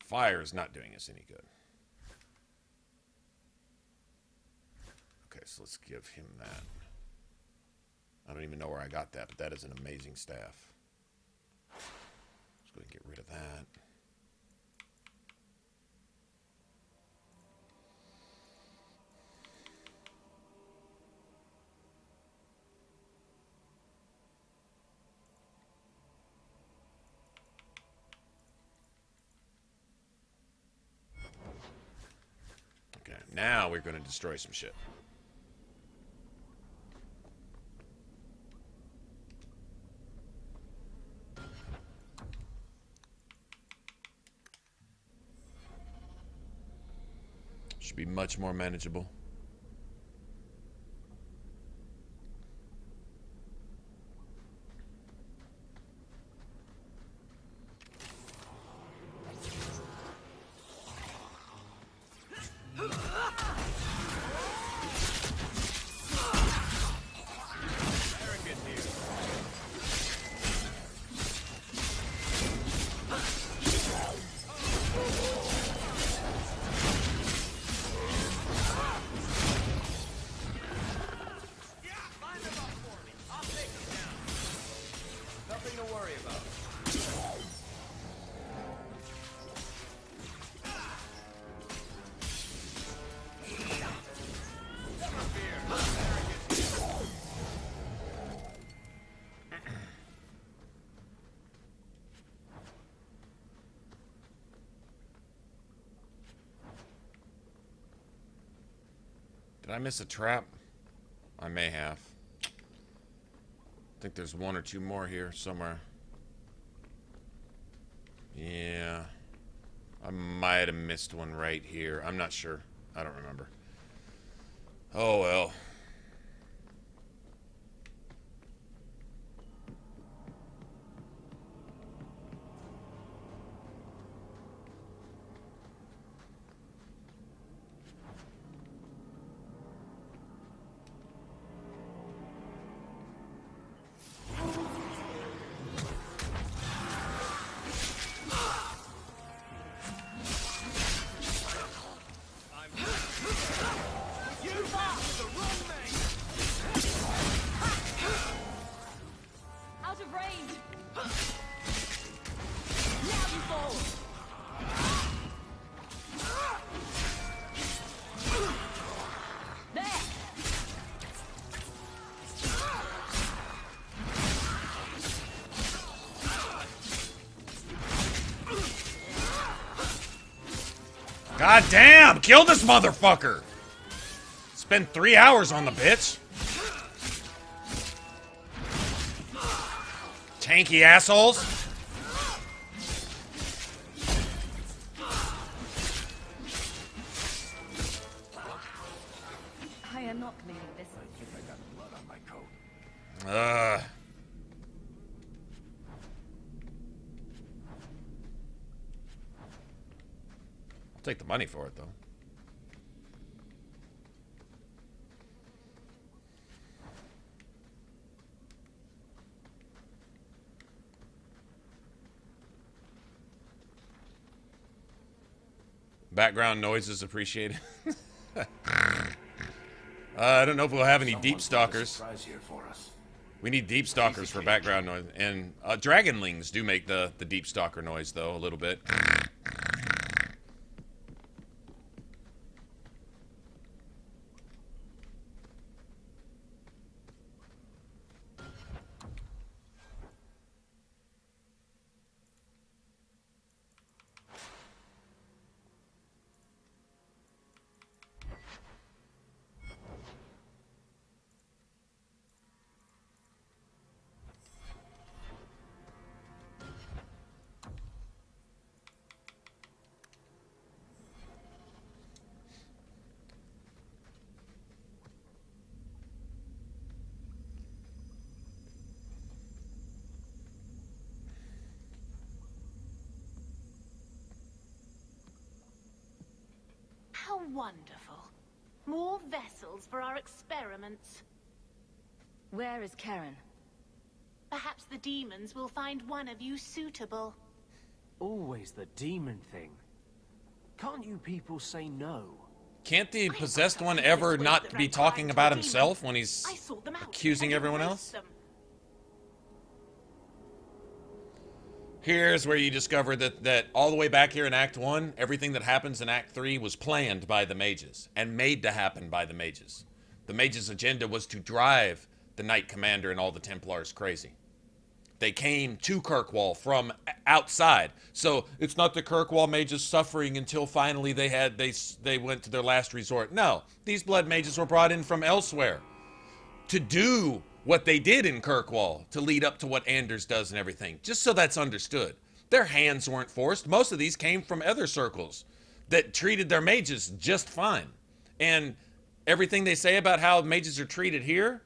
S1: Fire is not doing us any good. Okay, so let's give him that. I don't even know where I got that, but that is an amazing staff. Let's go and get rid of that. Okay, now we're going to destroy some shit. Should be much more manageable. Did I miss a trap? I may have. I think there's one or two more here somewhere. Yeah. I might have missed one right here. I'm not sure. I don't remember. Oh well. God damn! Kill this motherfucker! Spend 3 hours on the bitch. Tanky assholes.
S3: I am not leaving this.
S11: I think I got blood on my coat.
S1: I'll take the money for it, though. Background noise is appreciated. I don't know if we'll have any deep stalkers. We need deep stalkers for background noise. And dragonlings do make the deep stalker noise, though, a little bit.
S21: How wonderful. More vessels for our experiments.
S3: Where is Karen?
S21: Perhaps the demons will find one of you suitable.
S10: Always the demon thing. Can't you people say no?
S1: Can't the possessed one ever not be talking about himself when he's accusing everyone else? Here's where you discover that all the way back here in Act 1, everything that happens in Act 3 was planned by the mages and made to happen by the mages. The mages' agenda was to drive the Knight Commander and all the Templars crazy. They came to Kirkwall from outside. So it's not the Kirkwall mages suffering until finally they went to their last resort. No, these blood mages were brought in from elsewhere to do what they did in Kirkwall to lead up to what Anders does and everything. Just so that's understood. Their hands weren't forced. Most of these came from other circles that treated their mages just fine. And everything they say about how mages are treated here,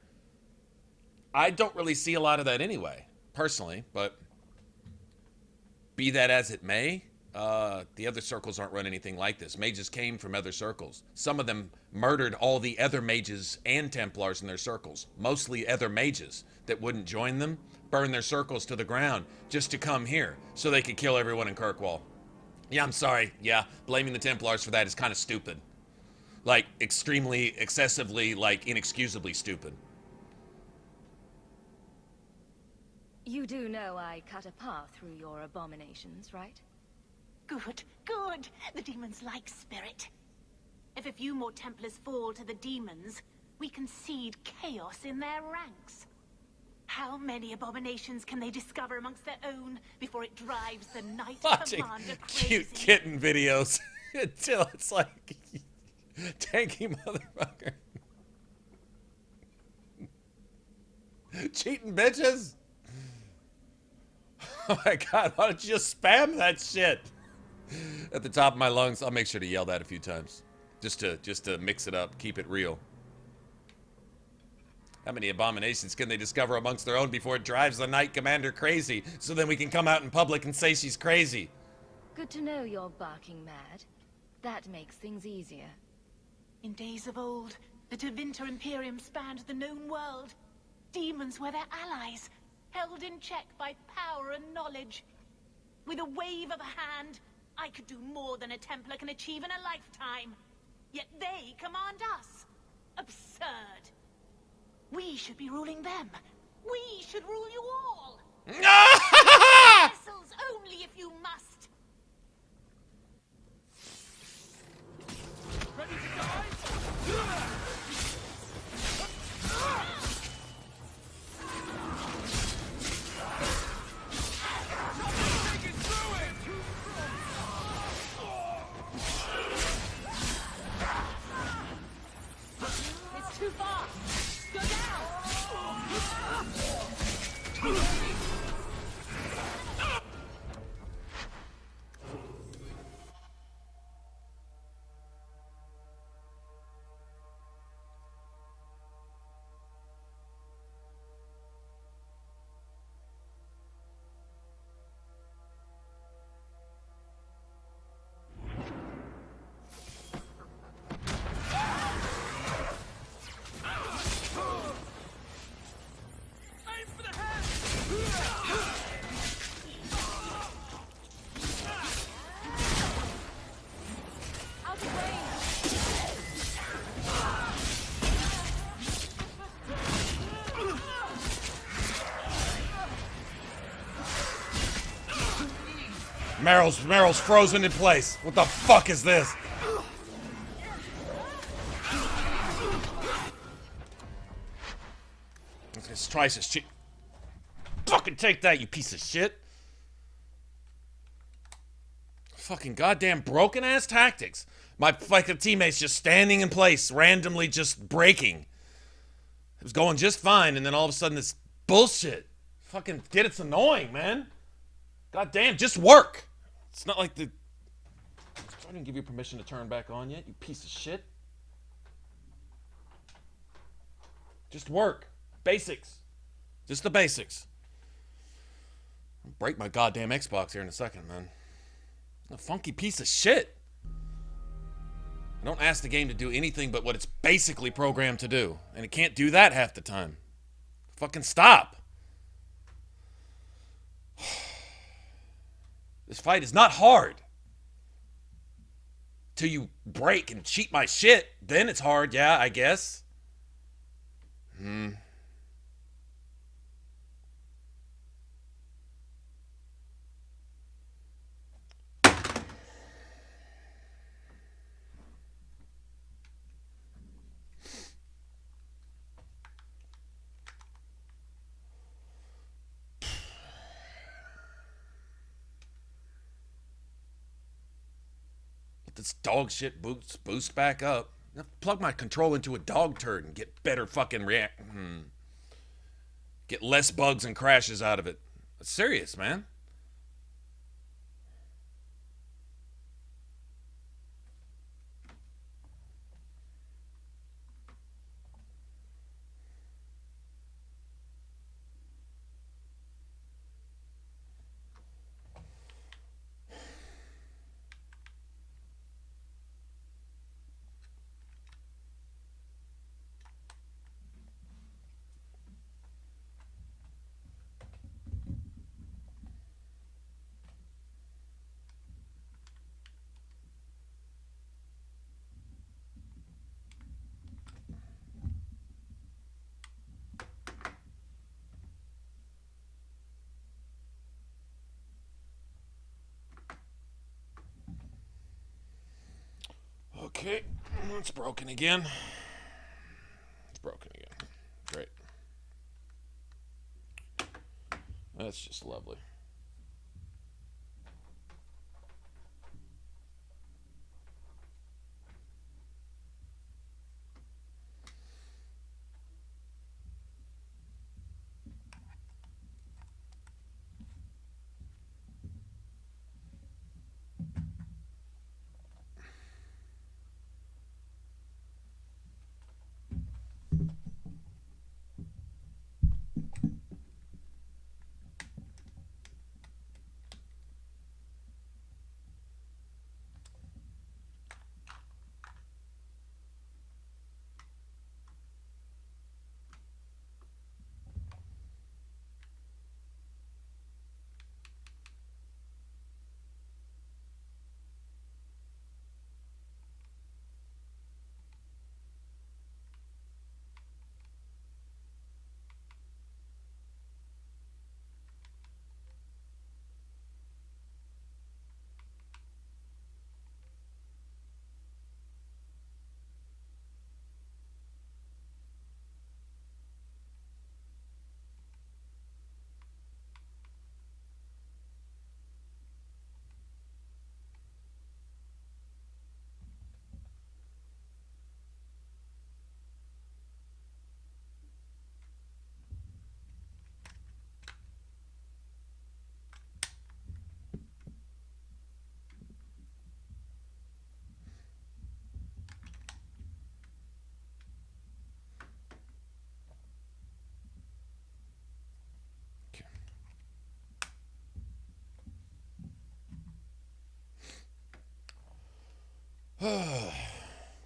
S1: I don't really see a lot of that anyway, personally. But be that as it may, the other circles aren't run anything like this. Mages came from other circles. Some of them murdered all the other mages and Templars in their circles. Mostly other mages that wouldn't join them, burn their circles to the ground just to come here so they could kill everyone in Kirkwall. Yeah, I'm sorry. Yeah, blaming the Templars for that is kind of stupid. Like, extremely, excessively, like, inexcusably stupid.
S3: You do know I cut a path through your abominations, right?
S21: Good, good. The demons like spirit. If a few more Templars fall to the demons, we can seed chaos in their ranks. How many abominations can they discover amongst their own before it drives the Knight Commander crazy?
S1: Cute kitten videos until it's like, tanky motherfucker. Cheating bitches. Oh my god, why don't you just spam that shit at the top of my lungs? I'll make sure to yell that a few times. Just to mix it up, keep it real. How many abominations can they discover amongst their own before it drives the Knight Commander crazy, so then we can come out in public and say she's crazy?
S3: Good to know you're barking mad. That makes things easier.
S21: In days of old, the Tevinter Imperium spanned the known world. Demons were their allies, held in check by power and knowledge. With a wave of a hand, I could do more than a Templar can achieve in a lifetime. Yet they command us. Absurd. We should be ruling them. We should rule you all. Vessels only if you must.
S10: Ready to die?
S21: It's too far. Go down.
S1: Meryl's frozen in place. What the fuck is this? Let's try this shit. Fucking take that, you piece of shit. Fucking goddamn broken ass tactics. My fucking teammates just standing in place, randomly just breaking. It was going just fine, and then all of a sudden this bullshit. Fucking get, it's annoying, man. God damn, just work. It's not like the... I didn't give you permission to turn back on yet, you piece of shit. Just work. Basics. Just the basics. I'll break my goddamn Xbox here in a second, man. A funky piece of shit. I don't ask the game to do anything but what it's basically programmed to do. And it can't do that half the time. Fucking stop. This fight is not hard. Till you break and cheat my shit, then it's hard, yeah, I guess. Hmm. This dog shit boost back up. Now plug my control into a dog turd and get better fucking get less bugs and crashes out of it. It's serious, man. Okay, it's broken again. It's broken again. Great. That's just lovely.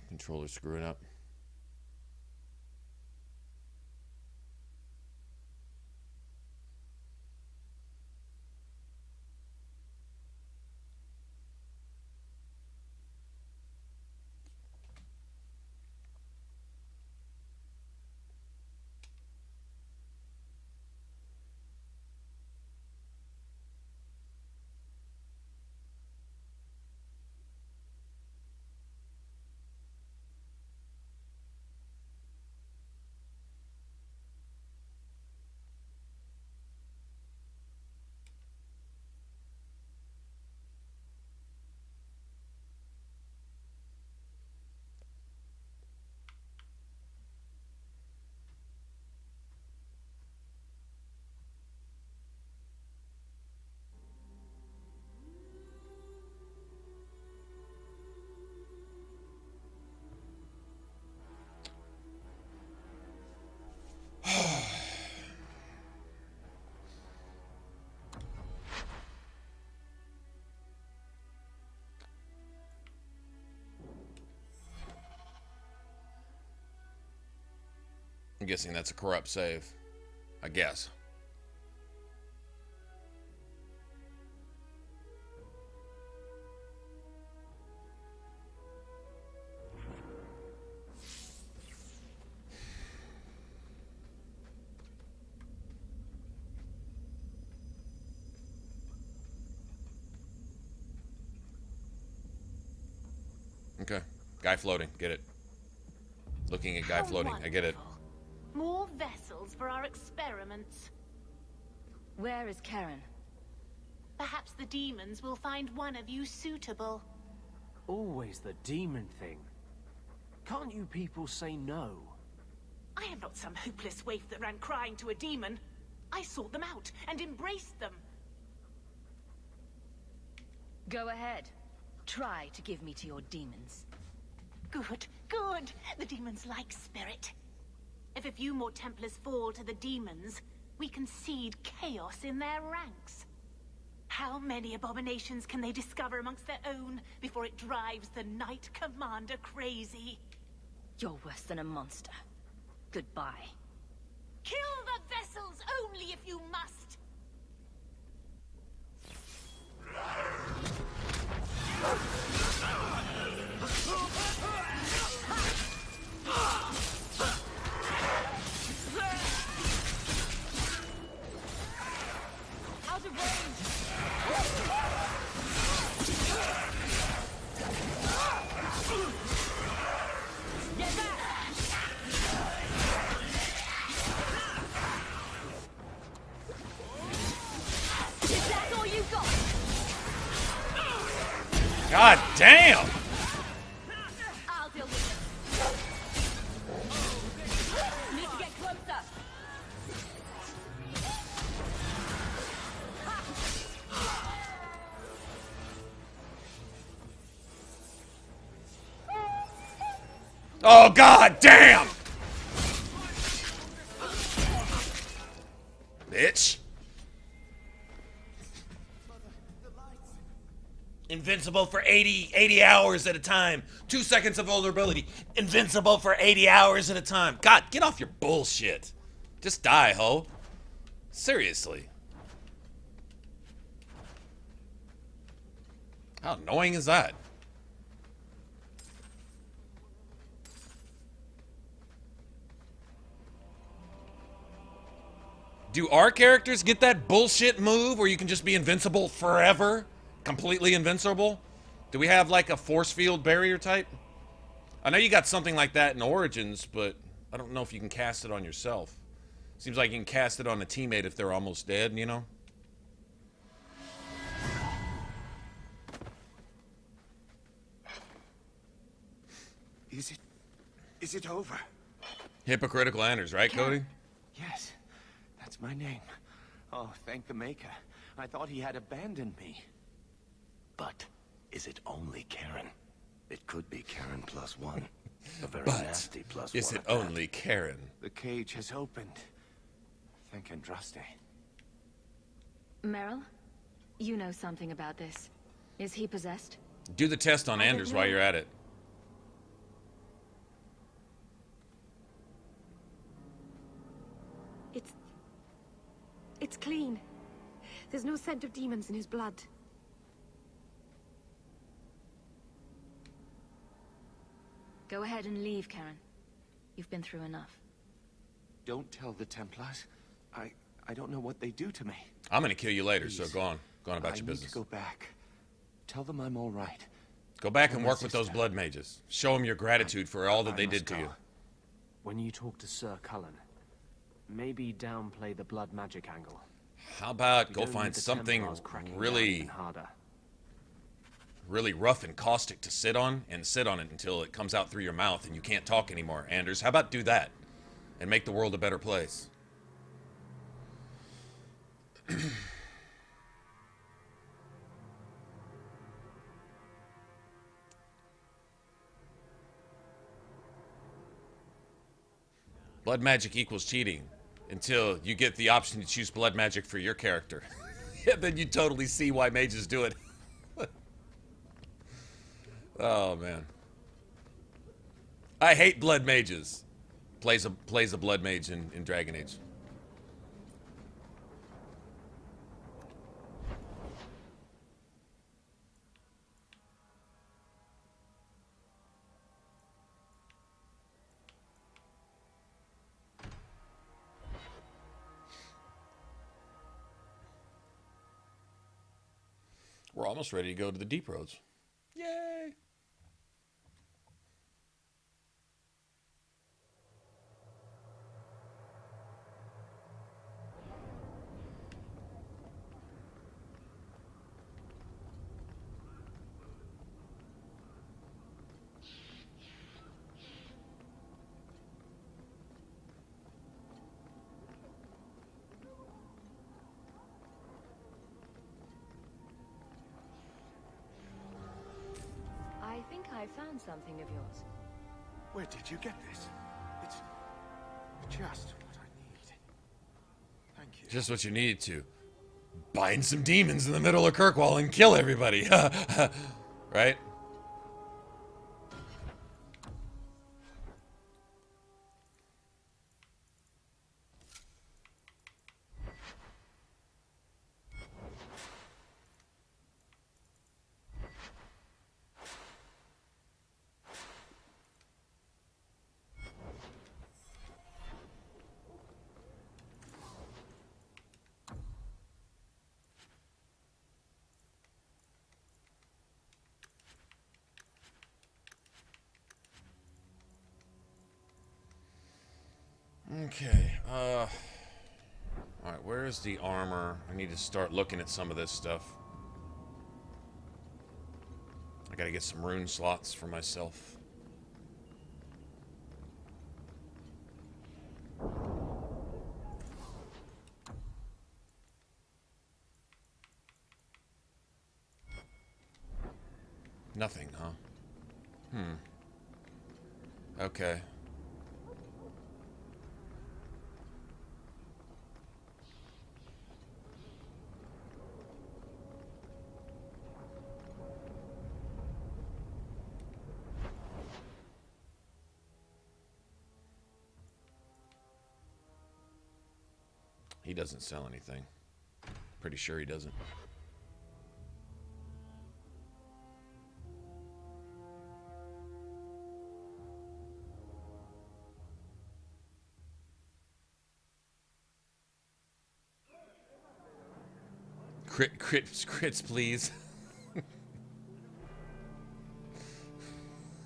S1: Controller's screwing up. I'm guessing that's a corrupt save. I guess. Okay. Guy floating. Get it. Looking at guy floating. I get it.
S21: More vessels for our experiments.
S3: Where is Karen?
S21: Perhaps the demons will find one of you suitable.
S17: always the demon thing? Can't you people say no?
S21: I am not some hopeless waif that ran crying to a demon. I sought them out and embraced them.
S3: Go ahead. Try to give me to your demons.
S21: Good, good. The demons like spirit. If a few more Templars fall to the demons, we can seed chaos in their ranks. How many abominations can they discover amongst their own before it drives the Knight Commander crazy?
S3: You're worse than a monster. Goodbye.
S21: Kill the vessels only if you must!
S3: Out of range! Get back! Is that all you got?
S1: God damn!
S3: I'll deal with it. Need to get closer.
S1: Oh, god damn! Bitch. Invincible for 80 hours at a time. 2 seconds of vulnerability. Invincible for 80 hours at a time. God, get off your bullshit. Just die, ho. Seriously. How annoying is that? Do our characters get that bullshit move where you can just be invincible forever? Completely invincible? Do we have like a force field barrier type? I know you got something like that in Origins, but I don't know if you can cast it on yourself. Seems like you can cast it on a teammate if they're almost dead, you know?
S13: Is it over?
S1: Hypocritical Anders, right, Cody?
S13: Yes, that's my name. Oh, thank the Maker. I thought he had abandoned me. But is it only Karen? It could be Karen +1. A very nasty +1.
S1: Is it only Karen?
S13: The cage has opened. Thank Andraste.
S3: Meryl, you know something about this. Is he possessed?
S1: Do the test on Anders while you're at it.
S5: It's clean. There's no scent of demons in his blood.
S3: Go ahead and leave, Karen. You've been through enough.
S13: Don't tell the Templars. I don't know what they do to me.
S1: I'm gonna kill you later,
S13: Please.
S1: so go on. Go on about your
S13: I
S1: business.
S13: need to go back. Tell them I'm all right.
S1: Go back and
S13: My
S1: work with those
S13: sister.
S1: blood mages. Show them your gratitude for all that they
S17: must
S1: did to
S17: go.
S1: you.
S17: When you talk to Sir Cullen, maybe downplay the blood magic angle.
S1: How about
S17: You
S1: go
S17: don't
S1: find
S17: need the
S1: something
S17: Templars cracking down
S1: really,
S17: even harder.
S1: really rough and caustic to sit on, and sit on it until it comes out through your mouth and you can't talk anymore, Anders. How about do that and make the world a better place? Blood magic equals cheating until you get the option to choose blood magic for your character. Yeah, then you totally see why mages do it. Oh man, I hate blood mages. Plays a blood mage in Dragon Age. We're almost ready to go to the deep roads. Yay!
S3: found something of yours.
S16: Where did you get this? It's just what I need. Thank you.
S1: Just what you need to bind some demons in the middle of Kirkwall and kill everybody. Right? Okay, alright, where's the armor? I need to start looking at some of this stuff. I gotta get some rune slots for myself. Nothing, huh? Okay. He doesn't sell anything. Pretty sure he doesn't. Crits, please.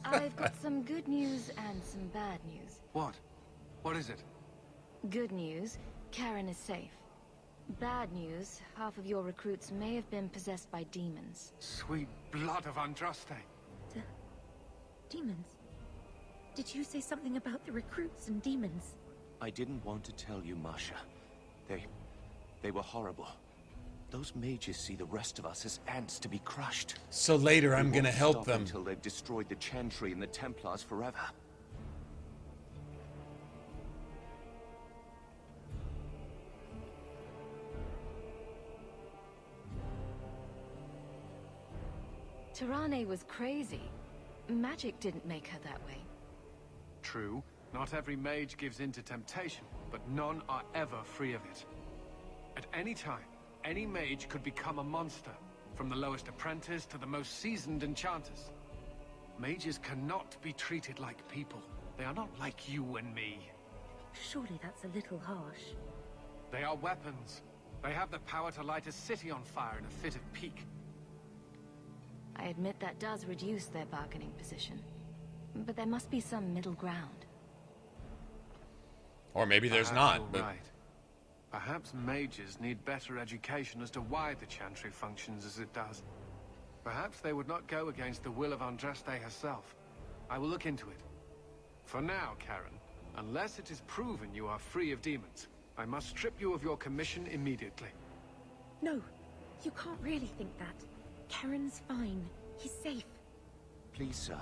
S3: I've got some good news and some bad news.
S16: What? What is it?
S3: Good news, Karen is safe. Bad news, half of your recruits may have been possessed by demons.
S16: Sweet blood of Andraste.
S5: Demons? Did you say something about the recruits and demons?
S13: I didn't want to tell you, Masha. They were horrible. Those mages see the rest of us as ants to be crushed.
S1: So later I'm gonna help
S13: stop
S1: them.
S13: Until they've destroyed the Chantry and the Templars forever.
S3: Tirane was crazy. Magic didn't make her that way.
S16: True. Not every mage gives in to temptation, but none are ever free of it. At any time, any mage could become a monster, from the lowest apprentice to the most seasoned enchanters. Mages cannot be treated like people. They are not like you and me.
S5: Surely that's a little harsh.
S16: They are weapons. They have the power to light a city on fire in a fit of pique.
S3: I admit that does reduce their bargaining position. But there must be some middle ground.
S1: Or maybe there's not, but...
S16: Right. Perhaps mages need better education as to why the Chantry functions as it does. Perhaps they would not go against the will of Andraste herself. I will look into it. For now, Karen, unless it is proven you are free of demons, I must strip you of your commission immediately.
S5: No, you can't really think that. Karen's fine. He's safe.
S13: Please, sir.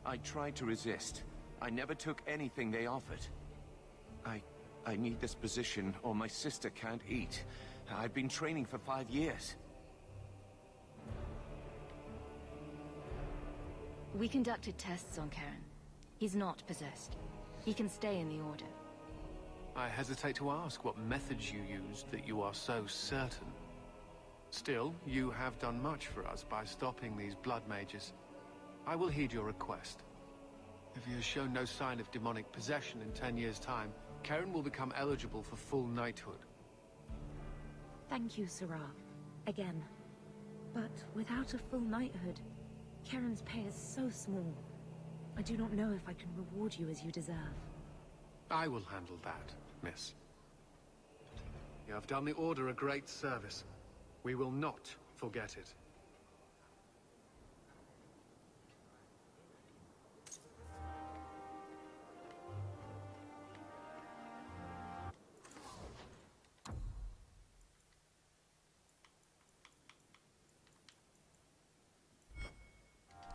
S13: I tried to resist. I never took anything they offered. I need this position, or my sister can't eat. I've been training for 5 years.
S3: We conducted tests on Karen. He's not possessed. He can stay in the Order.
S16: I hesitate to ask what methods you used that you are so certain. Still, you have done much for us by stopping these blood mages. I will heed your request. If he has shown no sign of demonic possession in 10 years' time, Karen will become eligible for full knighthood.
S5: Thank you, Sarah. Again. But without a full knighthood, Karen's pay is so small. I do not know if I can reward you as you deserve.
S16: I will handle that, miss. You have done the Order a great service. We will not forget it.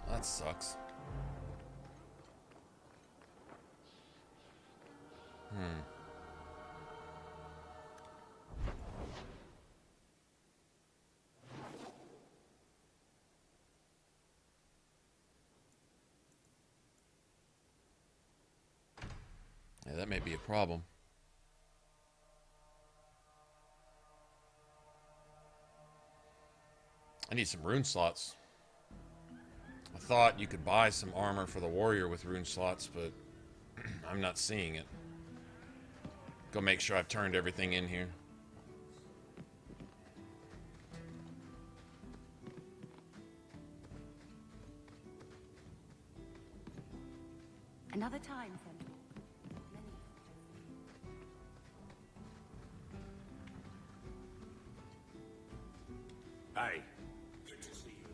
S1: That sucks. Yeah, that may be a problem. I need some rune slots. I thought you could buy some armor for the warrior with rune slots, but I'm not seeing it. Go make sure I've turned everything in here.
S20: Another time, Sentinel.
S11: Hey, good to see you.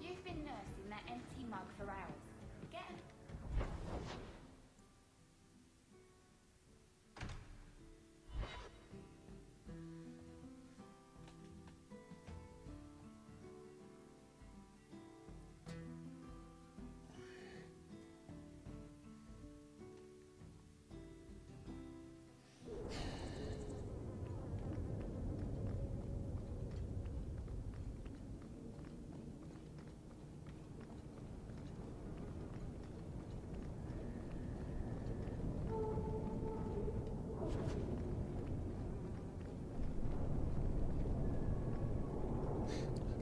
S2: You've been nursing that empty mug for hours. Get him.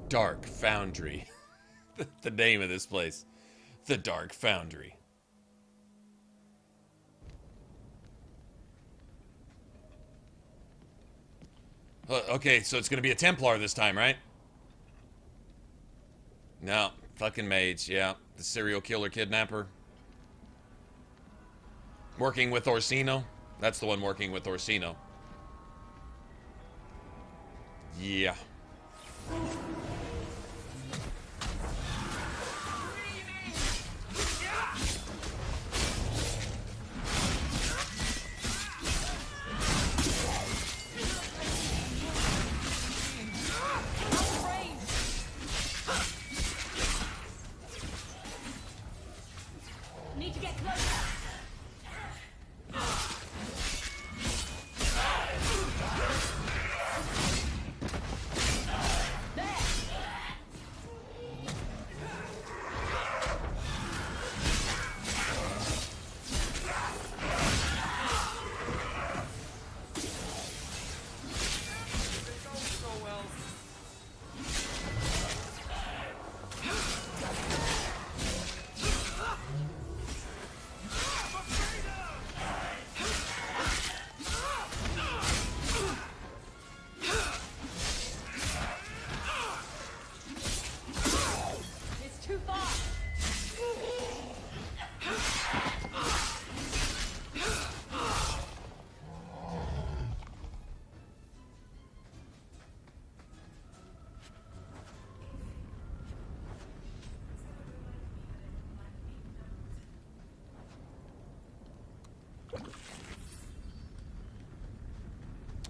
S1: Dark Foundry. The name of this place. The Dark Foundry. Okay, so it's gonna be a Templar this time, right? No, fucking mage, yeah. The serial killer kidnapper. Working with Orsino? That's the one working with Orsino. Yeah.
S2: Need to get closer.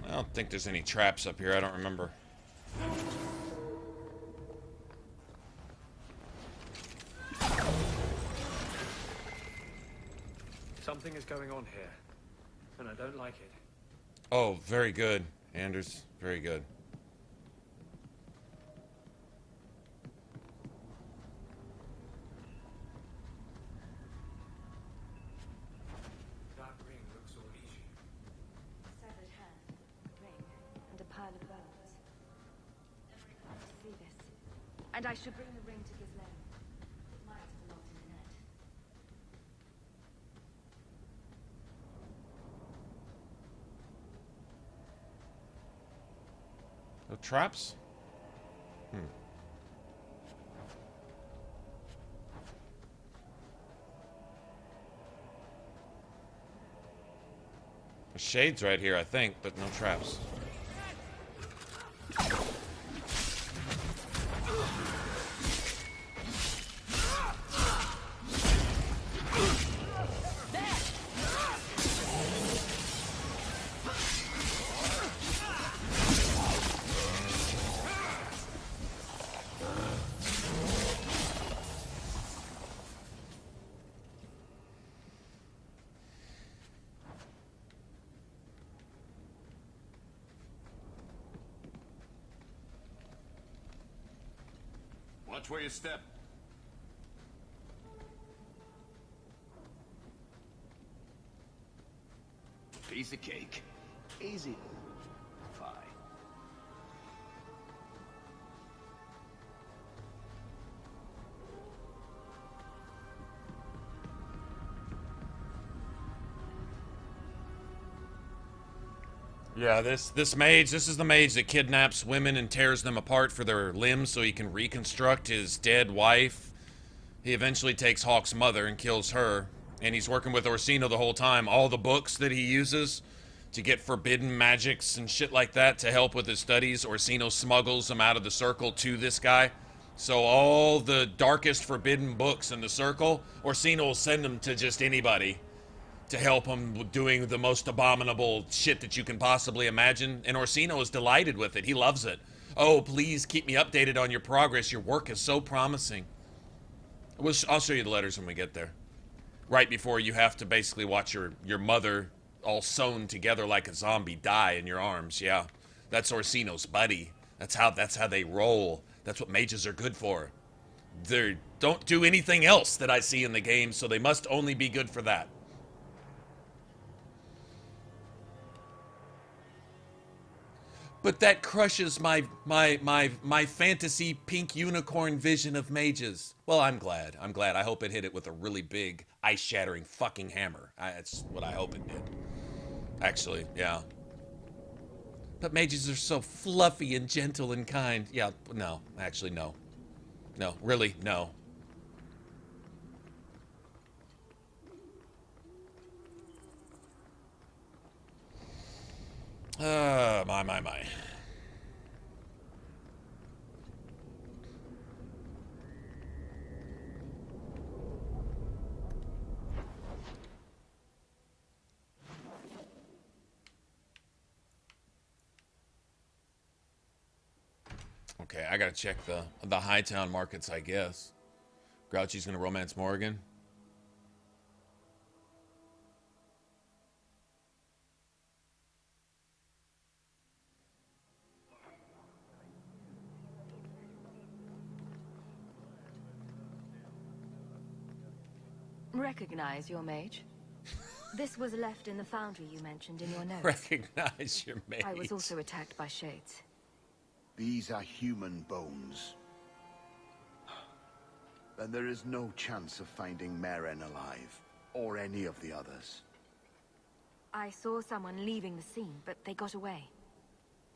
S1: I don't think there's any traps up here. I don't remember.
S16: Something is going on here, and I don't like it.
S1: Oh, very good, Anders. Very good.
S16: That ring looks all easy.
S3: Severed hand, ring, and a pile of bones. See this. And I should bring the ring to Gizmo. It might have belonged in the net.
S1: No traps? There's shades right here, I think, but no traps.
S11: Watch where you step.
S13: Piece of cake. Easy. Fine.
S1: Yeah, this mage, this is the mage that kidnaps women and tears them apart for their limbs so he can reconstruct his dead wife. He eventually takes Hawke's mother and kills her, and he's working with Orsino the whole time. All the books that he uses to get forbidden magics and shit like that to help with his studies, Orsino smuggles them out of the circle to this guy. So all the darkest forbidden books in the circle, Orsino will send them to just anybody to help him doing the most abominable shit that you can possibly imagine. And Orsino is delighted with it. He loves it. Oh, please keep me updated on your progress. Your work is so promising. I'll show you the letters when we get there. Right before you have to basically watch your mother all sewn together like a zombie die in your arms. Yeah, that's Orsino's buddy. That's how they roll. That's what mages are good for. They don't do anything else that I see in the game, so they must only be good for that. But that crushes my fantasy pink unicorn vision of mages. Well, I'm glad. I hope it hit it with a really big, ice-shattering fucking hammer. That's what I hope it did. Actually, yeah. But mages are so fluffy and gentle and kind. Yeah, no. Actually, no. No, really, no. My. Okay, I gotta check the Hightown markets, I guess. Grouchy's gonna romance Morgan.
S3: Recognize your mage? This was left in the foundry you mentioned in your notes.
S1: Recognize your mage.
S3: I was also attacked by shades.
S13: These are human bones. Then there is no chance of finding Meren alive, or any of the others.
S3: I saw someone leaving the scene, but they got away.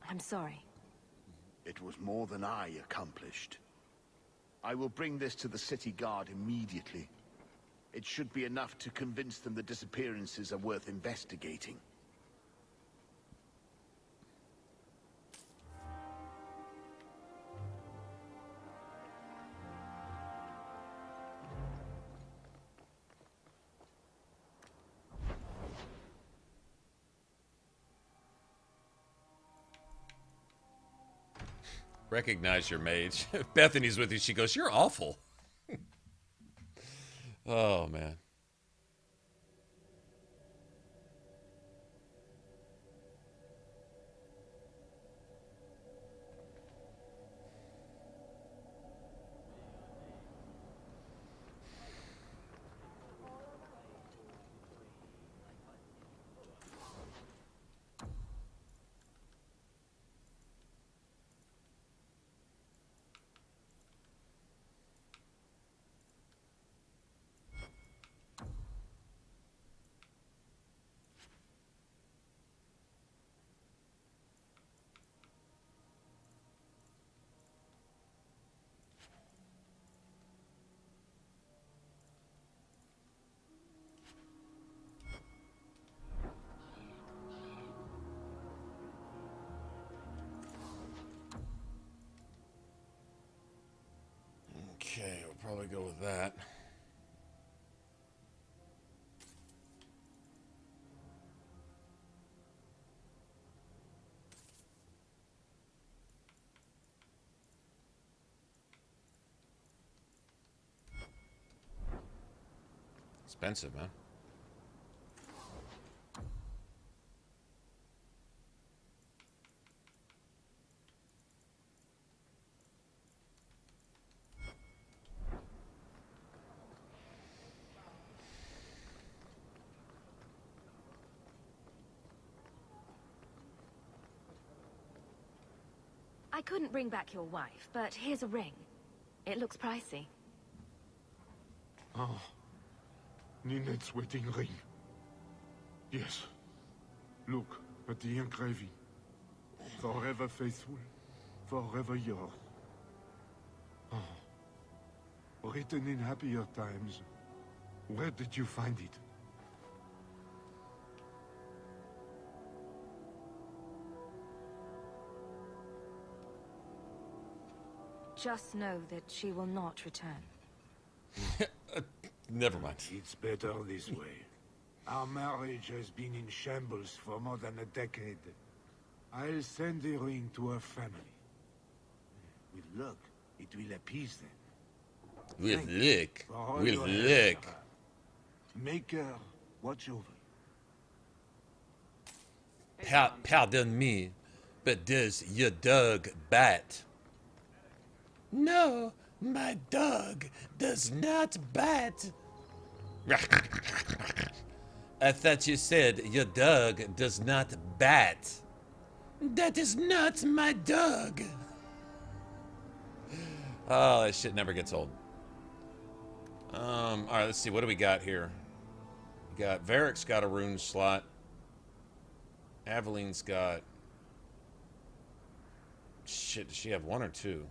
S3: I'm sorry.
S13: It was more than I accomplished. I will bring this to the city guard immediately. It should be enough to convince them the disappearances are worth investigating.
S1: Recognize your mage. Bethany's with you. She goes, "You're awful." Oh, man. Okay, we'll probably go with that. Expensive, man.
S3: I couldn't bring back your wife, but here's a ring. It looks pricey.
S4: Ah, Ninette's wedding ring. Yes. Look at the engraving. Forever faithful, forever yours. Oh. Written in happier times. Where did you find it?
S3: Just know that she will not return.
S1: Never mind.
S4: It's better this way. Our marriage has been in shambles for more than a decade. I'll send the ring to her family. With luck, it will appease them.
S1: With luck.
S4: For
S1: With
S4: all your
S1: luck.
S4: help. Make her watch over you.
S1: Pardon me, but does your dog bite? No, my dog does not bite. I thought you said your dog does not bite. That is not my dog. Oh, that shit never gets old. All right, let's see. What do we got here? We got Varric's got a rune slot. Aveline's got... Shit, does she have one or two?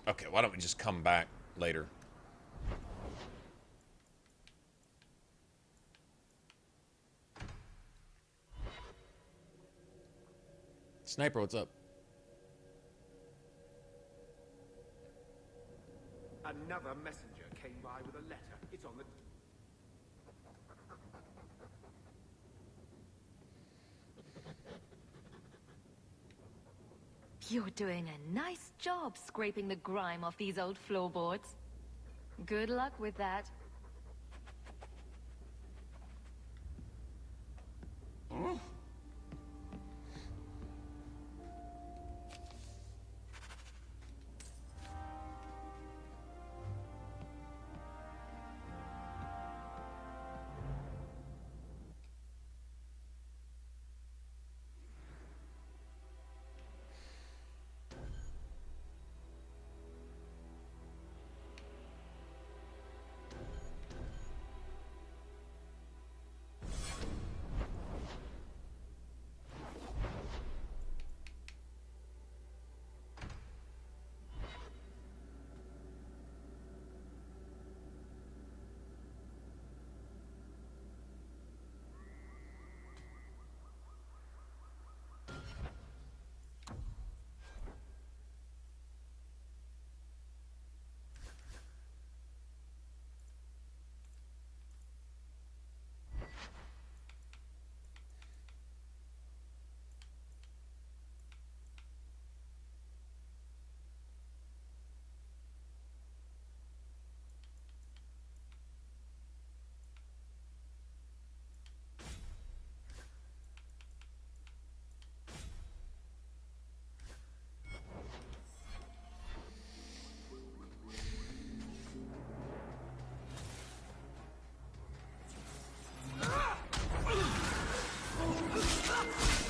S1: Okay, why don't we just come back later? Sniper, what's up?
S17: Another messenger came by with a letter. It's on the...
S3: You're doing a nice job scraping the grime off these old floorboards. Good luck with that.
S1: Huh?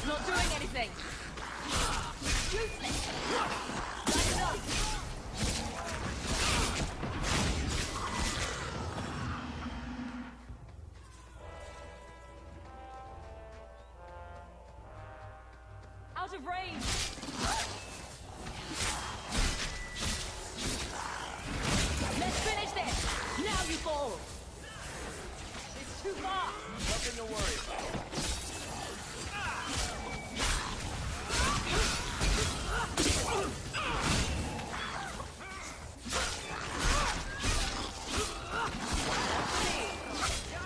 S3: Not doing anything. Useless. Light it up. Out of range. Let's finish this. Now you fall. It's too far.
S19: Nothing to worry about.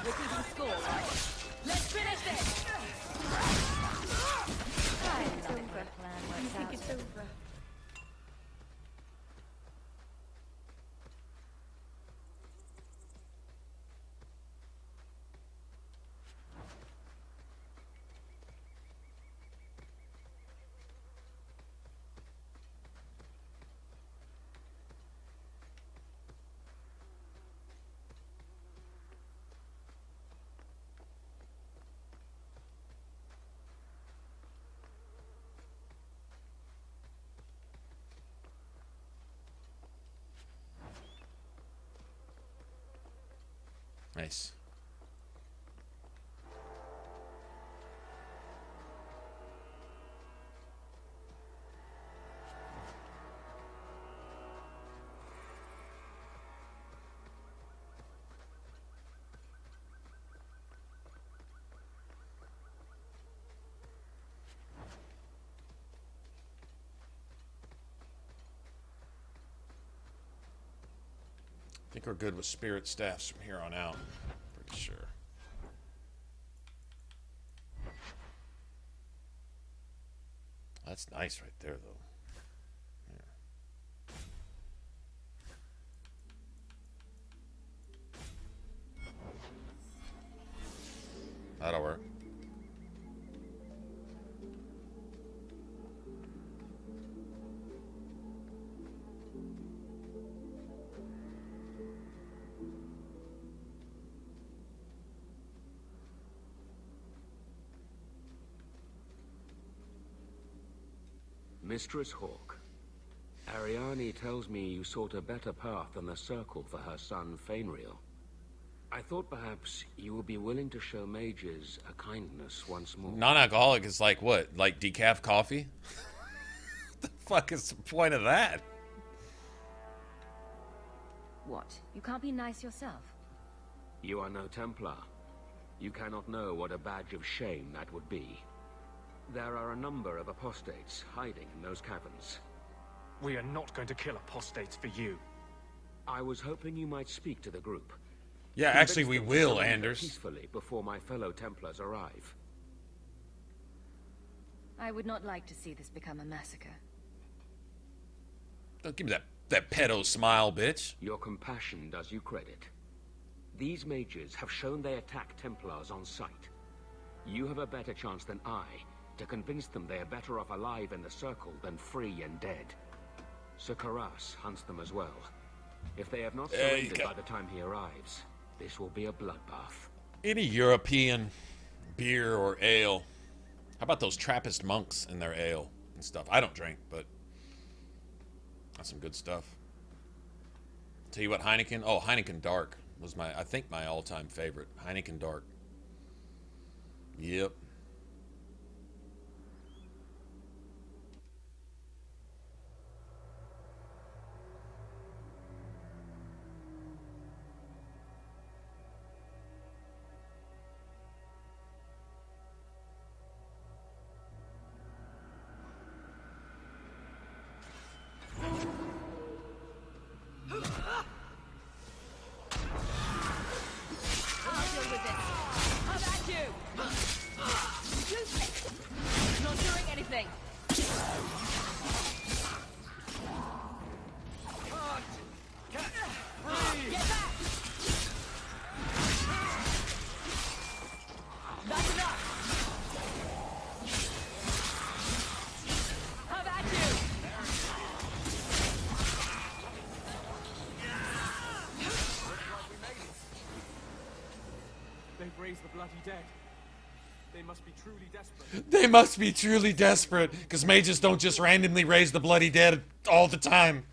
S3: We're keeping score, right? Let's finish this! I love it when a plan works out. It's over.
S1: Nice. I think we're good with spirit staffs from here on out. Pretty sure. That's nice right there, though. Yeah. That'll work.
S14: Mistress Hawke, Ariane tells me you sought a better path than the Circle for her son Fenreel. I thought perhaps you would be willing to show mages a kindness once more.
S1: Non-alcoholic is like what? Like decaf coffee? The fuck is the point of that?
S5: What? You can't be nice yourself?
S14: You are no Templar. You cannot know what a badge of shame that would be. There are a number of apostates hiding in those caverns.
S6: We are not going to kill apostates for you.
S14: I was hoping you might speak to the group.
S1: Yeah, actually we will, Anders.
S14: Peacefully before my fellow Templars arrive.
S5: I would not like to see this become a massacre.
S1: Don't give me that pedo smile, bitch.
S14: Your compassion does you credit. These mages have shown they attack Templars on sight. You have a better chance than I to convince them they are better off alive in the Circle than free and dead. Sakaras hunts them as well. If they have not surrendered by the time he arrives, this will be a bloodbath.
S1: Any European beer or ale. How about those Trappist monks and their ale and stuff? I don't drink, but that's some good stuff. Tell you what, Heineken. Oh, Heineken Dark was I think my all-time favorite. Heineken Dark. Yep.
S6: The bloody dead. They must be truly desperate.
S1: They must be truly desperate, because mages don't just randomly raise the bloody dead all the time.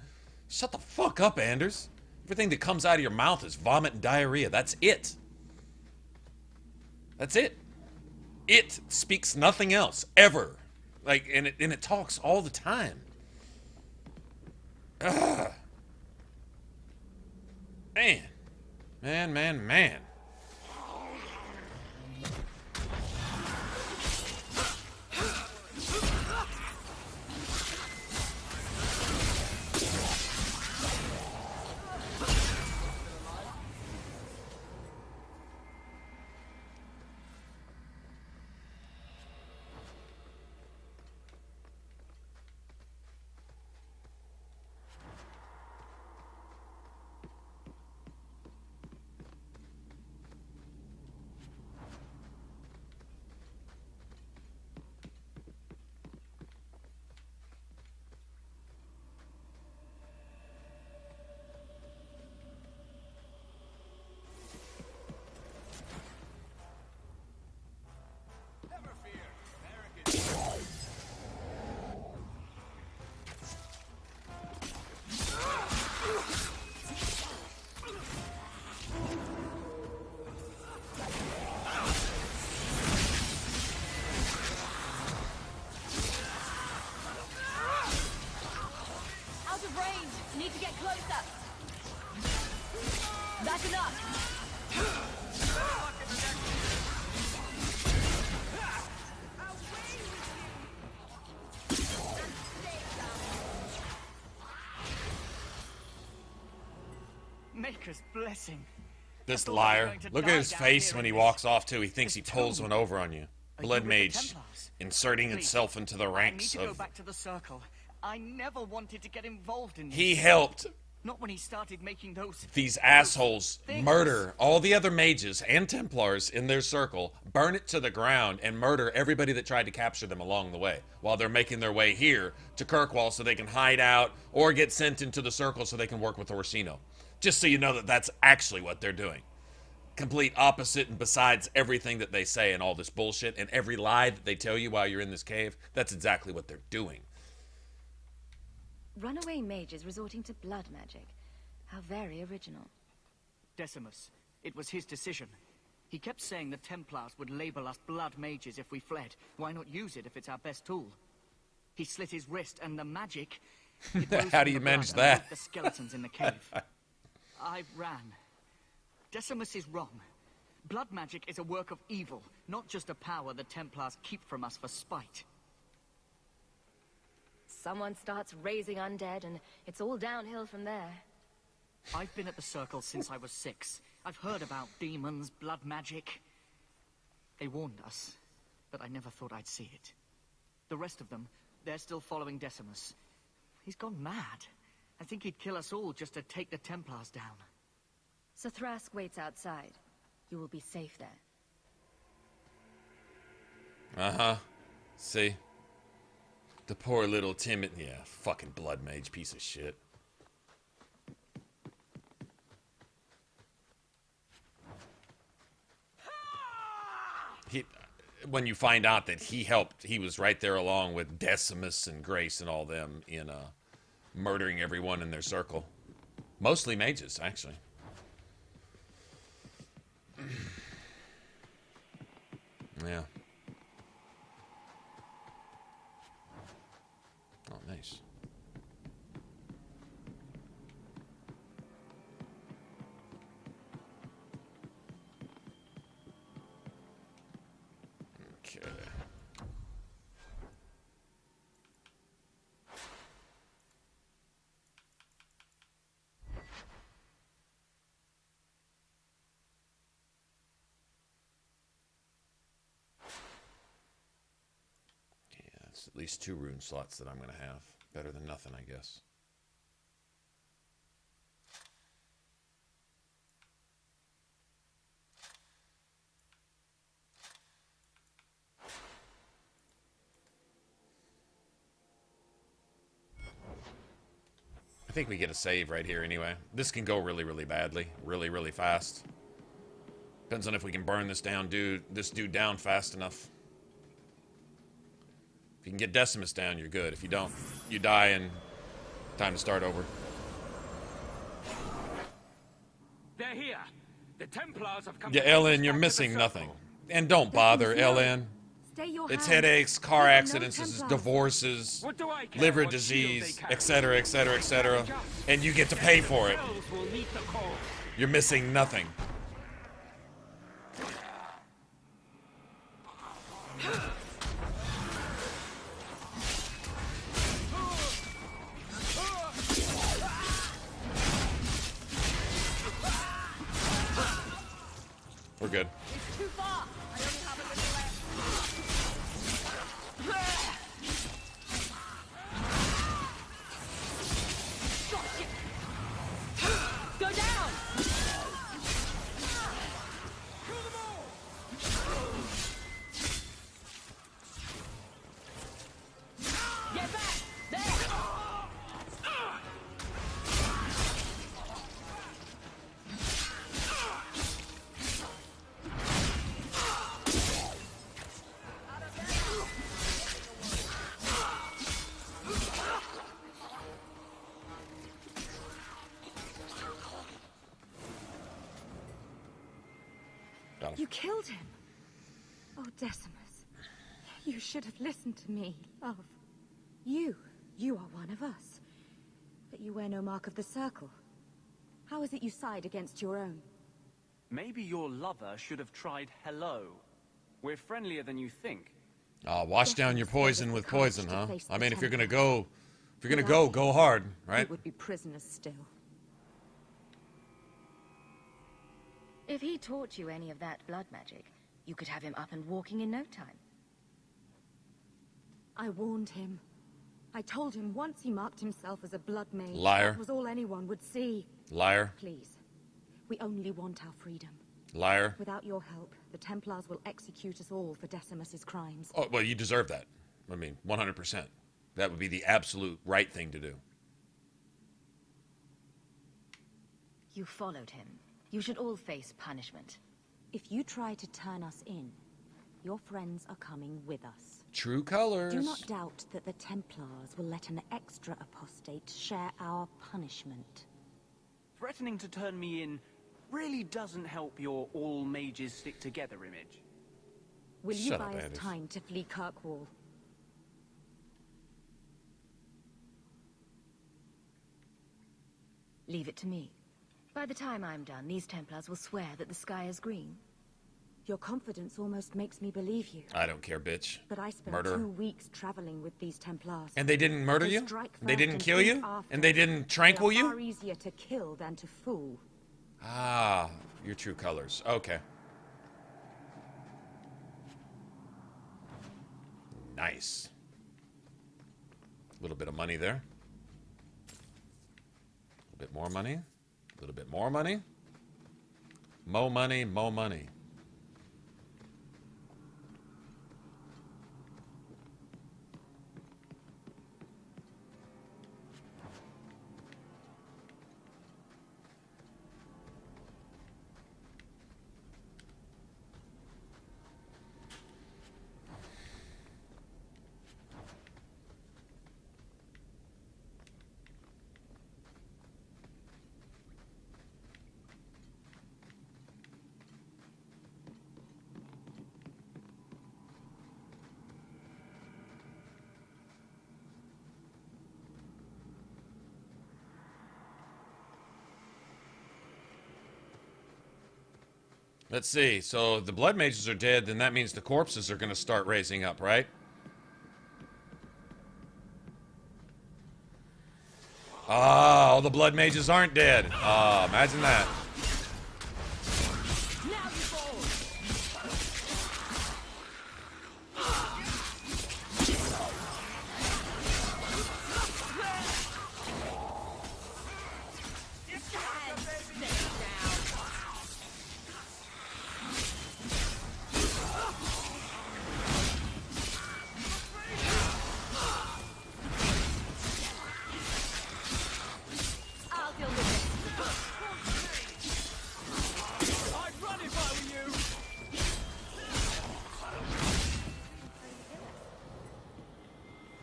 S1: Shut the fuck up, Anders. Everything that comes out of your mouth is vomit and diarrhea. That's it. That's it. It speaks nothing else, ever. Like, and it talks all the time. Ugh. Man.
S9: Maker's blessing.
S1: This liar. Look at his face when he walks off, too. He thinks he pulls one over on you. Blood Mage inserting itself into the ranks
S9: I need to go
S1: of...
S9: back to the Circle. I never wanted to get involved in this.
S1: He helped
S9: Not when he started making
S1: these assholes murder all the other mages and Templars in their circle, burn it to the ground, and murder everybody that tried to capture them along the way while they're making their way here to Kirkwall so they can hide out or get sent into the circle so they can work with Orsino. Just so you know that that's actually what they're doing. Complete opposite and besides everything that they say and all this bullshit and every lie that they tell you while you're in this cave, that's exactly what they're doing.
S3: Runaway mages resorting to blood magic. How very original.
S9: Decimus. It was his decision. He kept saying the Templars would label us blood mages if we fled. Why not use it if it's our best tool? He slit his wrist and the magic...
S1: How do you manage that?
S9: The skeletons in the cave. I ran. Decimus is wrong. Blood magic is a work of evil, not just a power the Templars keep from us for spite.
S3: Someone starts raising undead and it's all downhill from there.
S9: I've been at the Circle since I was 6. I've heard about demons, blood magic. They warned us, but I never thought I'd see it. The rest of them, they're still following Decimus. He's gone mad. I think he'd kill us all just to take the Templars down.
S3: So Thrask waits outside. You will be safe there.
S1: Uh-huh. See? The poor little timid... Yeah, fucking blood mage piece of shit. When you find out that he helped, he was right there along with Decimus and Grace and all them in murdering everyone in their circle. Mostly mages, actually. Yeah. Oh, nice. Okay. At least 2 rune slots that I'm going to have. Better than nothing, I guess. I think we get a save right here anyway. This can go really, really badly. Really, really fast. Depends on if we can burn this dude down fast enough. If you can get Decimus down, you're good. If you don't, you die and time to start over.
S14: They're here. The Templars have come.
S1: Yeah, Ellen, you're missing nothing. And don't bother, Ellen. It's headaches, car accidents, it's divorces, liver disease, etc., etc., etc. And you get to pay for it. You're missing nothing. We're good.
S21: It's too far. I only have a little left. Go down. Kill them all. Get back. There.
S5: You killed him. Oh, Decimus. You should have listened to me, love. You are one of us. But you wear no mark of the Circle. How is it you side against your own?
S6: Maybe your lover should have tried hello. We're friendlier than you think.
S1: Wash down your poison with poison, huh? I mean, if you're gonna go hard, right?
S5: You would be prisoners still.
S3: If he taught you any of that blood magic, you could have him up and walking in no time.
S5: I warned him. I told him once he marked himself as a blood mage,
S1: Liar.
S5: that was all anyone would see.
S1: Liar.
S5: Please. We only want our freedom.
S1: Liar.
S5: Without your help, the Templars will execute us all for Decimus's crimes.
S1: Oh, well, you deserve that. I mean, 100%. That would be the absolute right thing to do.
S3: You followed him. You should all face punishment.
S20: If you try to turn us in, your friends are coming with us.
S1: True colors.
S20: Do not doubt that the Templars will let an extra apostate share our punishment.
S6: Threatening to turn me in really doesn't help your all mages stick together image.
S5: Will you
S1: Shut up,
S5: buy us
S1: Anders.
S5: time to flee Kirkwall?
S3: Leave it to me. By the time I'm done, these Templars will swear that the sky is green.
S5: Your confidence almost makes me believe you.
S1: I don't care, bitch.
S5: But I spent
S1: Murder.
S5: 2 weeks traveling with these Templars.
S1: And they didn't murder
S5: They
S1: you?
S5: strike
S1: They
S5: first
S1: didn't
S5: and
S1: kill
S5: think
S1: you?
S5: after.
S1: And they didn't tranquil
S5: They are
S1: you?
S5: far easier to kill than to fool.
S1: Ah, your true colors. Okay. Nice. A little bit of money there. A little bit more money. A little bit more money. Mo money, mo money. Let's see. So the blood mages are dead, then that means the corpses are going to start raising up, right? Ah, all the blood mages aren't dead. Ah, imagine that.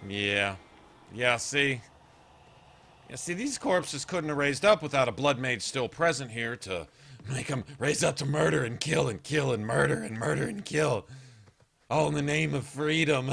S1: Yeah. Yeah, see? Yeah, see, these corpses couldn't have raised up without a blood mage still present here to make them raise up to murder and kill and kill and murder and murder and kill. All in the name of freedom.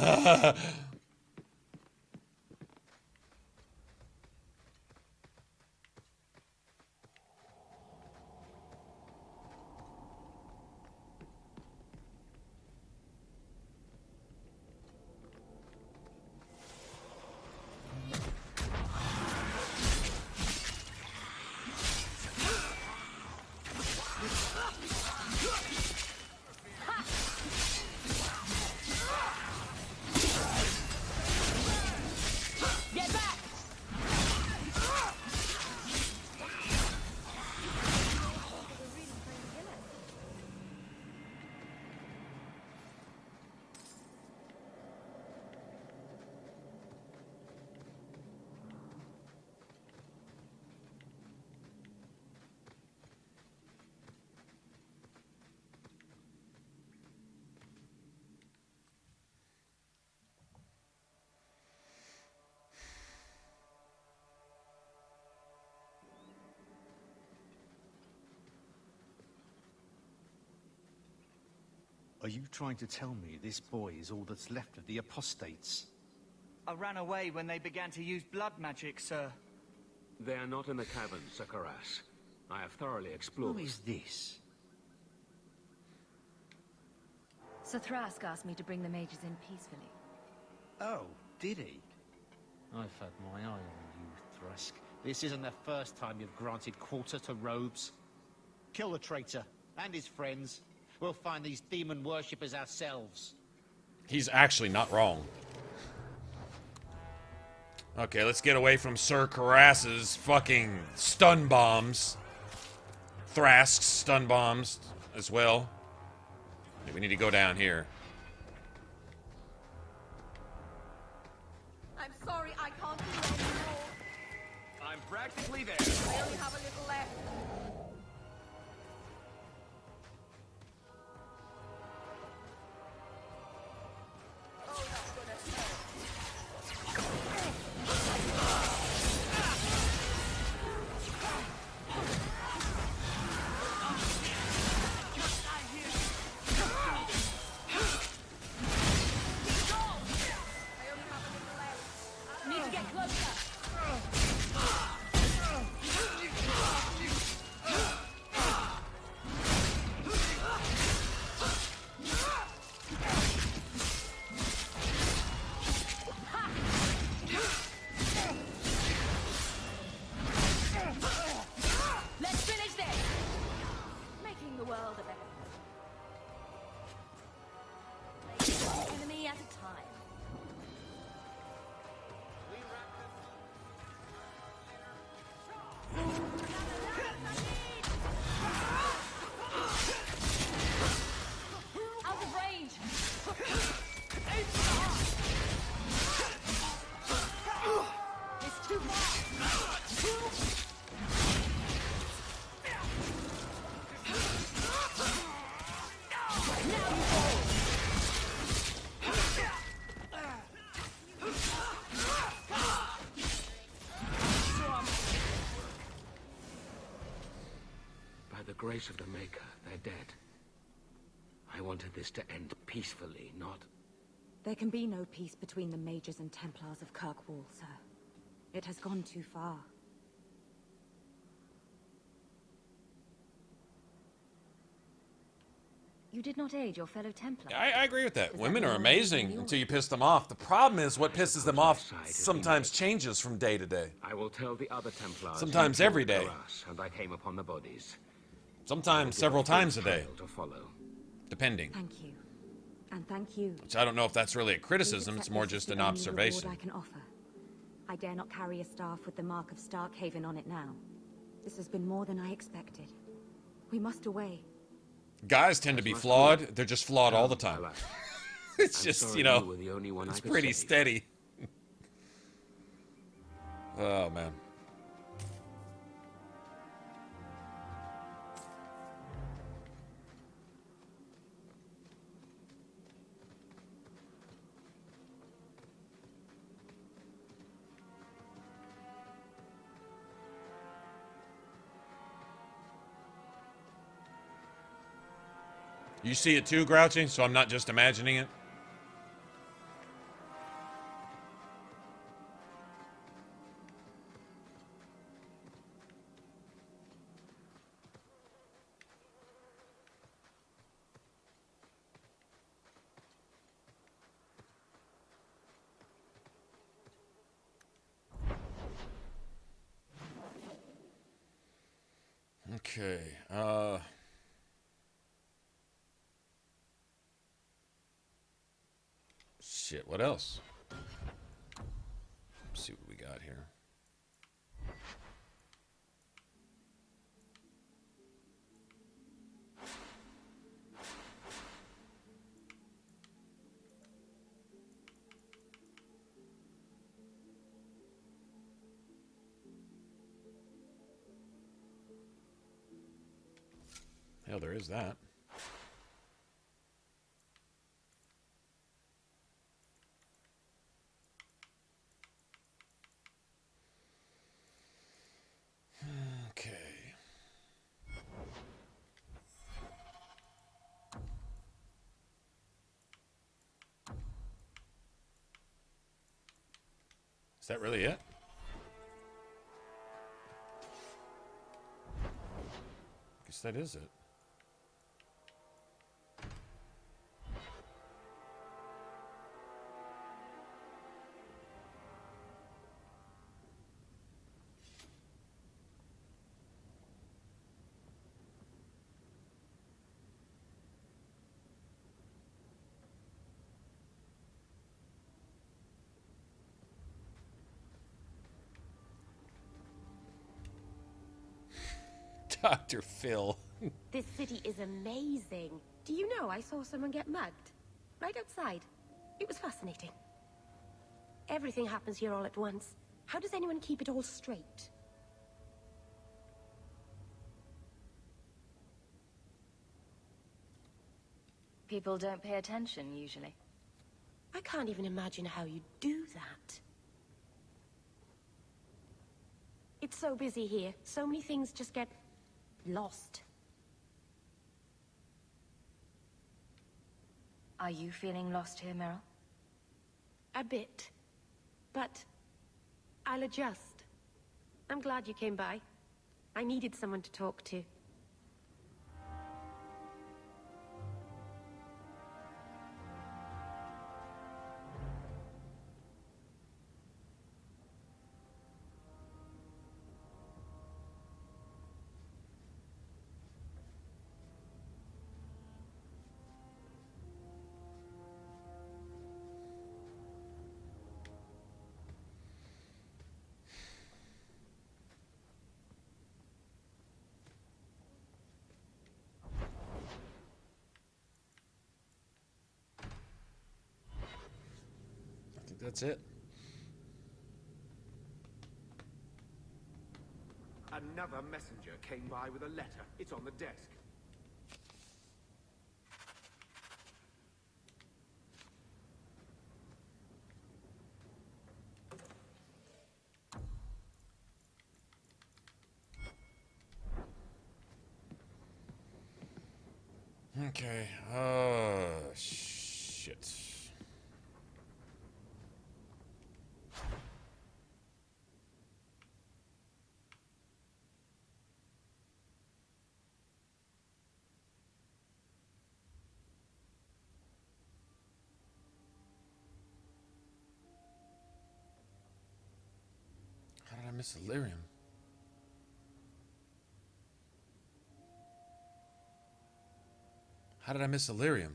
S21: Get back!
S17: Are you trying to tell me this boy is all that's left of the apostates?
S9: I ran away when they began to use blood magic, sir.
S14: They are not in the cavern, Sakaras. I have thoroughly explored.
S17: Who is this?
S3: Sir Thrask asked me to bring the mages in peacefully.
S17: Oh, did he?
S8: I've had my eye on you, Thrask. This isn't the first time you've granted quarter to robes. Kill the traitor,
S12: and his friends. We'll find these demon worshippers ourselves.
S1: He's actually not wrong. Okay, let's get away from Sir Karas's fucking stun bombs. Thrask's stun bombs as well. We need to go down here.
S15: I'm sorry, I can't do it anymore.
S17: I'm practically there.
S15: I only have a little left. Oh, that's gonna hurt.
S21: Need to get closer. Let's finish this. Making the world a better place. One enemy at a time. Out of range. It's too far.
S14: By the grace of the Maker, they're dead. I wanted this to end peacefully, not...
S5: There can be no peace between the mages and Templars of Kirkwall, sir. It has gone too far. You did not aid your fellow Templar.
S1: I agree with that. Women are amazing until you piss them off. The problem is what pisses them off sometimes changes from day to day.
S14: I will tell the other Templars.
S1: Sometimes every day.
S14: And I came upon the bodies.
S1: Sometimes several times a day.
S14: To follow.
S1: Depending.
S5: Thank you. And thank you.
S1: Which I don't know if that's really a criticism, it's more just an observation.
S5: I can offer. I dare not carry a staff with the mark of Starkhaven on it now. This has been more than I expected. We must away.
S1: Guys tend to be flawed. They're just flawed all the time. It's just, you know, it's pretty steady. Oh, man. You see it too, Grouchy, so I'm not just imagining it? Okay, shit, what else? Let's see what we got here. Hell, there is that. Okay. Is that really it? Guess that is it. Dr. Phil.
S18: This city is amazing. Do you know I saw someone get mugged? Right outside. It was fascinating. Everything happens here all at once. How does anyone keep it all straight?
S3: People don't pay attention, usually.
S18: I can't even imagine how you do that. It's so busy here. So many things just get lost.
S3: Are you feeling lost here, Meryl?
S18: A bit. But I'll adjust. I'm glad you came by. I needed someone to talk to.
S1: That's it.
S22: Another messenger came by with a letter. It's on the desk.
S1: Okay. Shit. How did I miss Illyrium? How did I miss Illyrium?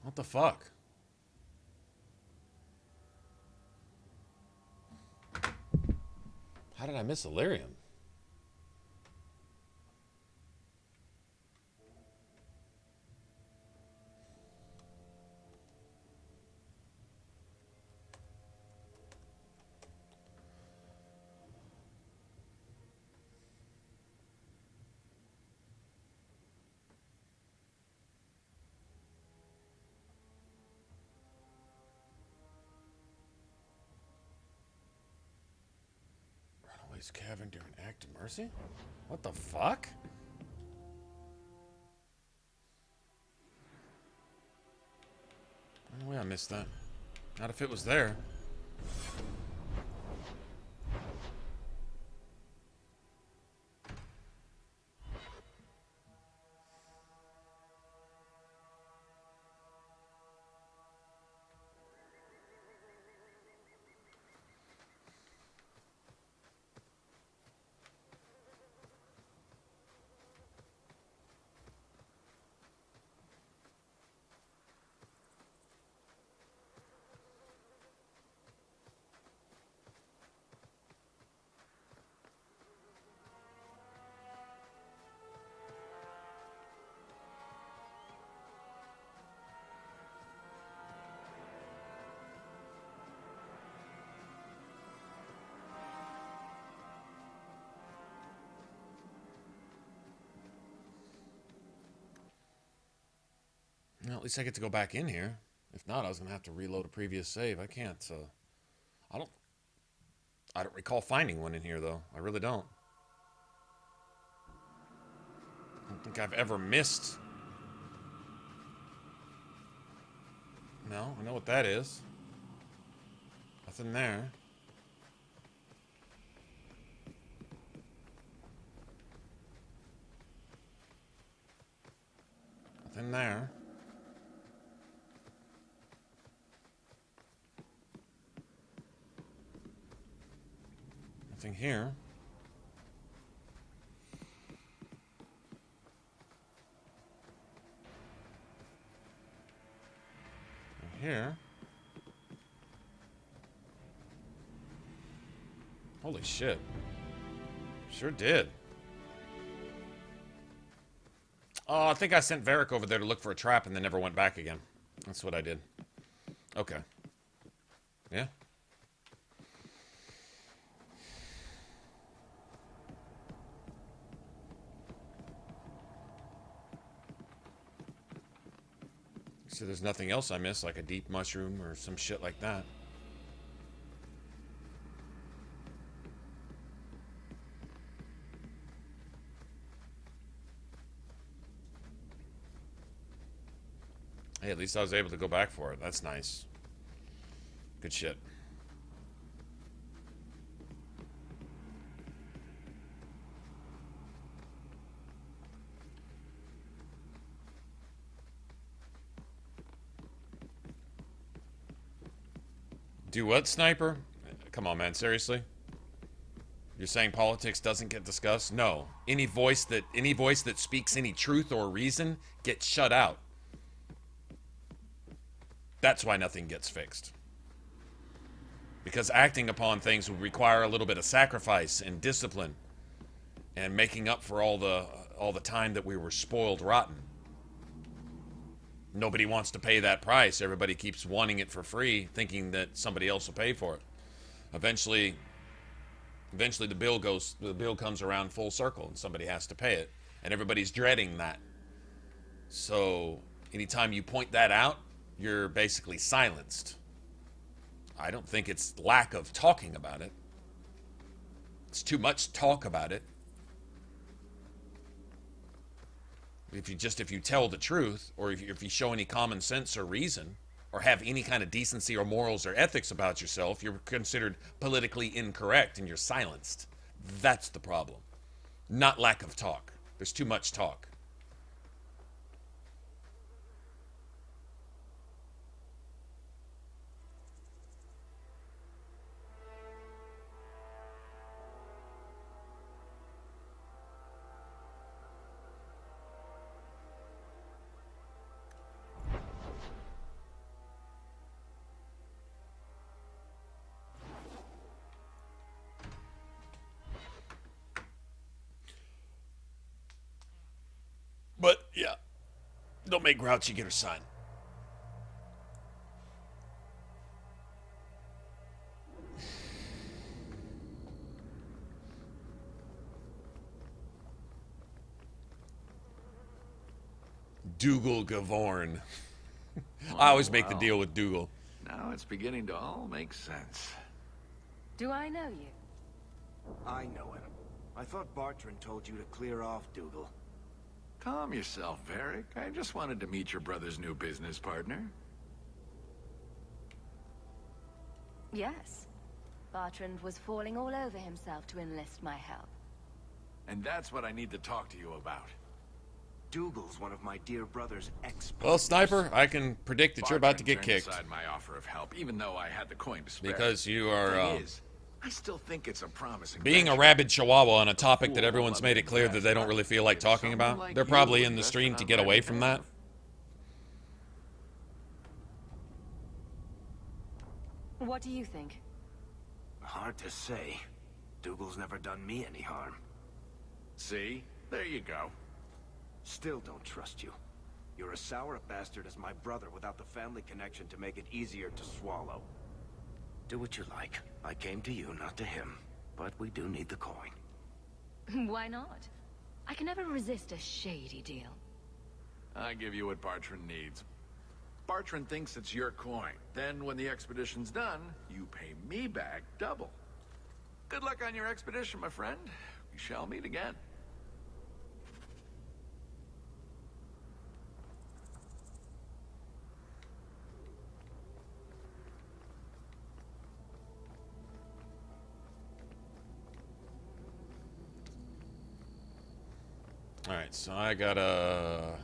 S1: What the fuck? How did I miss Illyrium? Runaways Cavern during Act of Mercy? What the fuck? No way I missed that. Not if it was there. Well, at least I get to go back in here. If not, I was gonna have to reload a previous save. I can't. I don't recall finding one in here though. I really don't. I don't think I've ever missed. No, I know what that is. Nothing there. Nothing there. Nothing here. here. Holy shit. Sure did. Oh, I think I sent Varric over there to look for a trap and then never went back again. That's what I did. Okay. Yeah. So there's nothing else I missed, like a deep mushroom or some shit like that. Hey, at least I was able to go back for it. That's nice. Good shit. Do what, Sniper? Come on, man. Seriously? You're saying politics doesn't get discussed? No. Any voice that speaks any truth or reason gets shut out. That's why nothing gets fixed. Because acting upon things would require a little bit of sacrifice and discipline and making up for all the time that we were spoiled rotten. Nobody wants to pay that price. Everybody keeps wanting it for free, thinking that somebody else will pay for it. Eventually the bill comes around full circle and somebody has to pay it. And everybody's dreading that. So anytime you point that out, you're basically silenced. I don't think it's lack of talking about it. It's too much talk about it. If you tell the truth, or if you show any common sense or reason, or have any kind of decency or morals or ethics about yourself, you're considered politically incorrect and you're silenced. That's the problem. Not lack of talk. There's too much talk. But, yeah. Don't make Grouchy get her sign. Dougal Gavorn. I always make the deal with Dougal.
S11: Now it's beginning to all make sense.
S3: Do I know you?
S17: I know him. I thought Bartrand told you to clear off Dougal.
S11: Calm yourself, Varric. I just wanted to meet your brother's new business partner.
S3: Yes. Bartrand was falling all over himself to enlist my help.
S11: And that's what I need to talk to you about.
S17: Dougal's one of my dear brother's ex-partners.
S1: Well, Sniper, I can predict that you're about to get kicked.
S11: Aside my offer of help, even though I had the coin to spare.
S1: Because you are
S11: I still think it's a promising
S1: being a rabid chihuahua on a topic that everyone's made it clear that they don't really feel like talking about. They're probably in the stream to get away from that.
S3: What do you think?
S17: Hard to say. Dougal's never done me any harm.
S11: See? There you go.
S17: Still don't trust you. You're a sour bastard as my brother without the family connection to make it easier to swallow. Do what you like. I came to you, not to him. But we do need the coin.
S3: Why not? I can never resist a shady deal.
S11: I give you what Bartrand needs. Bartrand thinks it's your coin. Then when the expedition's done, you pay me back double. Good luck on your expedition, my friend. We shall meet again.
S1: Alright, so I gotta...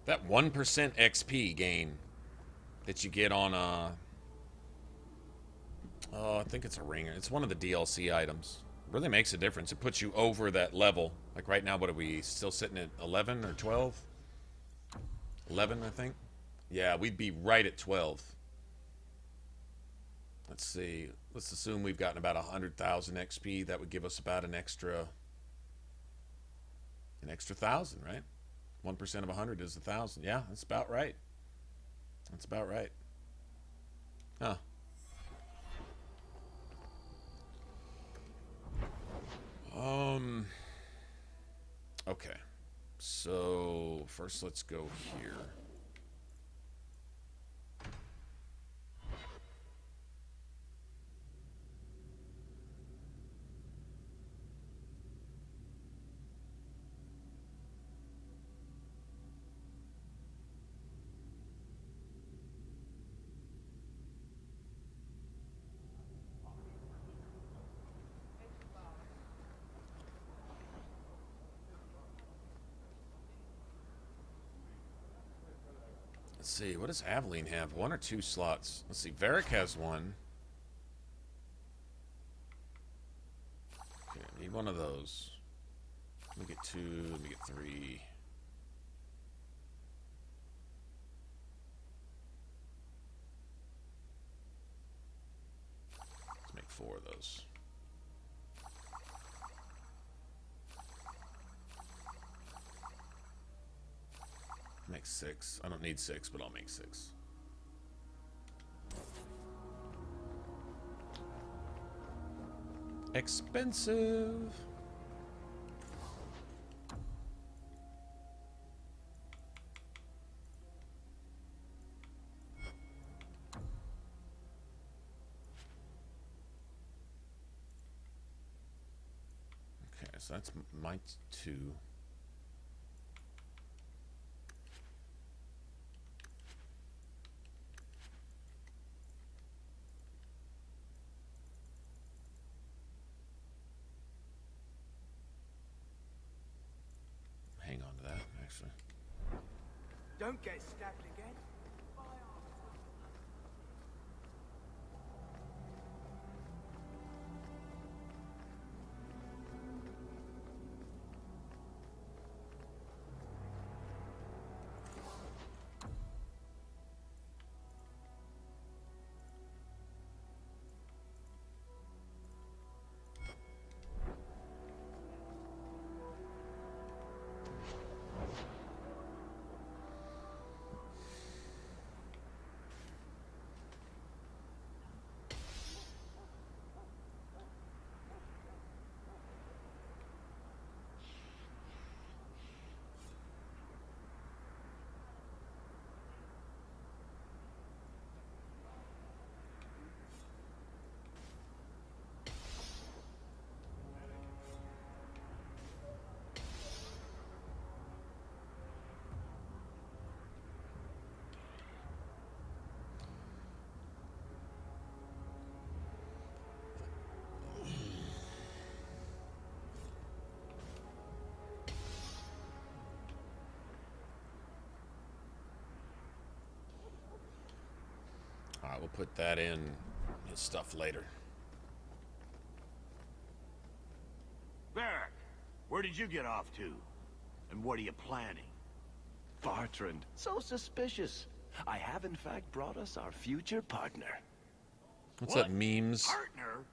S1: That 1% XP gain that you get on oh, I think it's a ringer. It's one of the DLC items. Really makes a difference. It puts you over that level. Like right now, what are we still sitting at 11 or 12? 11, I think. Yeah, we'd be right at 12. Let's see. Let's assume we've gotten about 100,000 XP. That would give us about an extra 1,000, right? 1% of 100 is 1,000. Yeah, that's about right. That's about right. Huh. Okay. So first let's go here. Let's see, what does Aveline have? 1 or 2 slots? Let's see, Varric has 1. Okay, I need one of those. Let me get 2, let me get 3. Let's make 4 of those. Make 6. I don't need 6, but I'll make 6. Expensive. Okay, so that's my 2.
S4: Don't get stabbed again. Alright, we'll put that in his stuff later.
S17: Varric, where did you get off to? And what are you planning?
S13: Bartrand, so suspicious. I have in fact brought us our future partner.
S1: What's that, memes?
S17: Partner?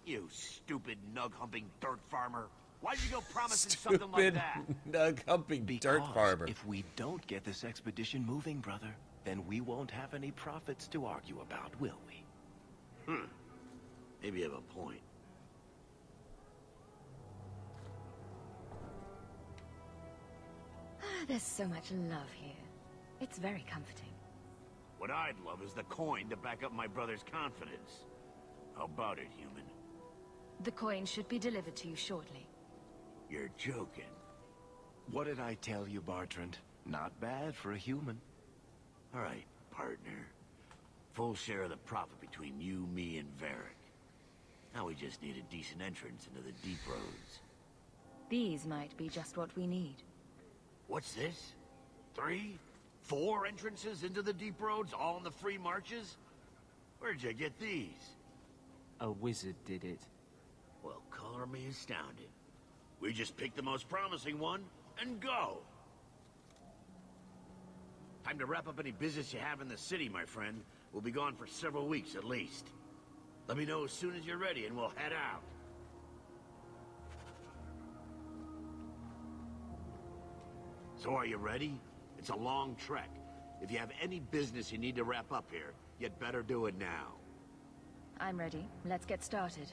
S17: You stupid nug-humping dirt farmer. Why'd you go promising something like that?
S1: Nug-humping dirt farmer.
S13: If we don't get this expedition moving, brother, then we won't have any profits to argue about, will we?
S17: Maybe you have a point.
S3: There's so much love here. It's very comforting.
S17: What I'd love is the coin to back up my brother's confidence. How about it, human?
S3: The coin should be delivered to you shortly.
S17: You're joking.
S13: What did I tell you, Bartrand? Not bad for a human.
S17: All right, partner. Full share of the profit between you, me, and Varric. Now we just need a decent entrance into the deep roads.
S3: These might be just what we need.
S17: What's this? 3? 4 entrances into the deep roads, all in the free marches? Where'd you get these?
S6: A wizard did it.
S7: Well, color me astounded. We just pick the most promising one and go. Time to wrap up any business you have in the city, my friend. We'll be gone for several weeks at least. Let me know as soon as you're ready and we'll head out. So are you ready? It's a long trek. If you have any business you need to wrap up here, you'd better do it now.
S3: I'm ready. Let's get started.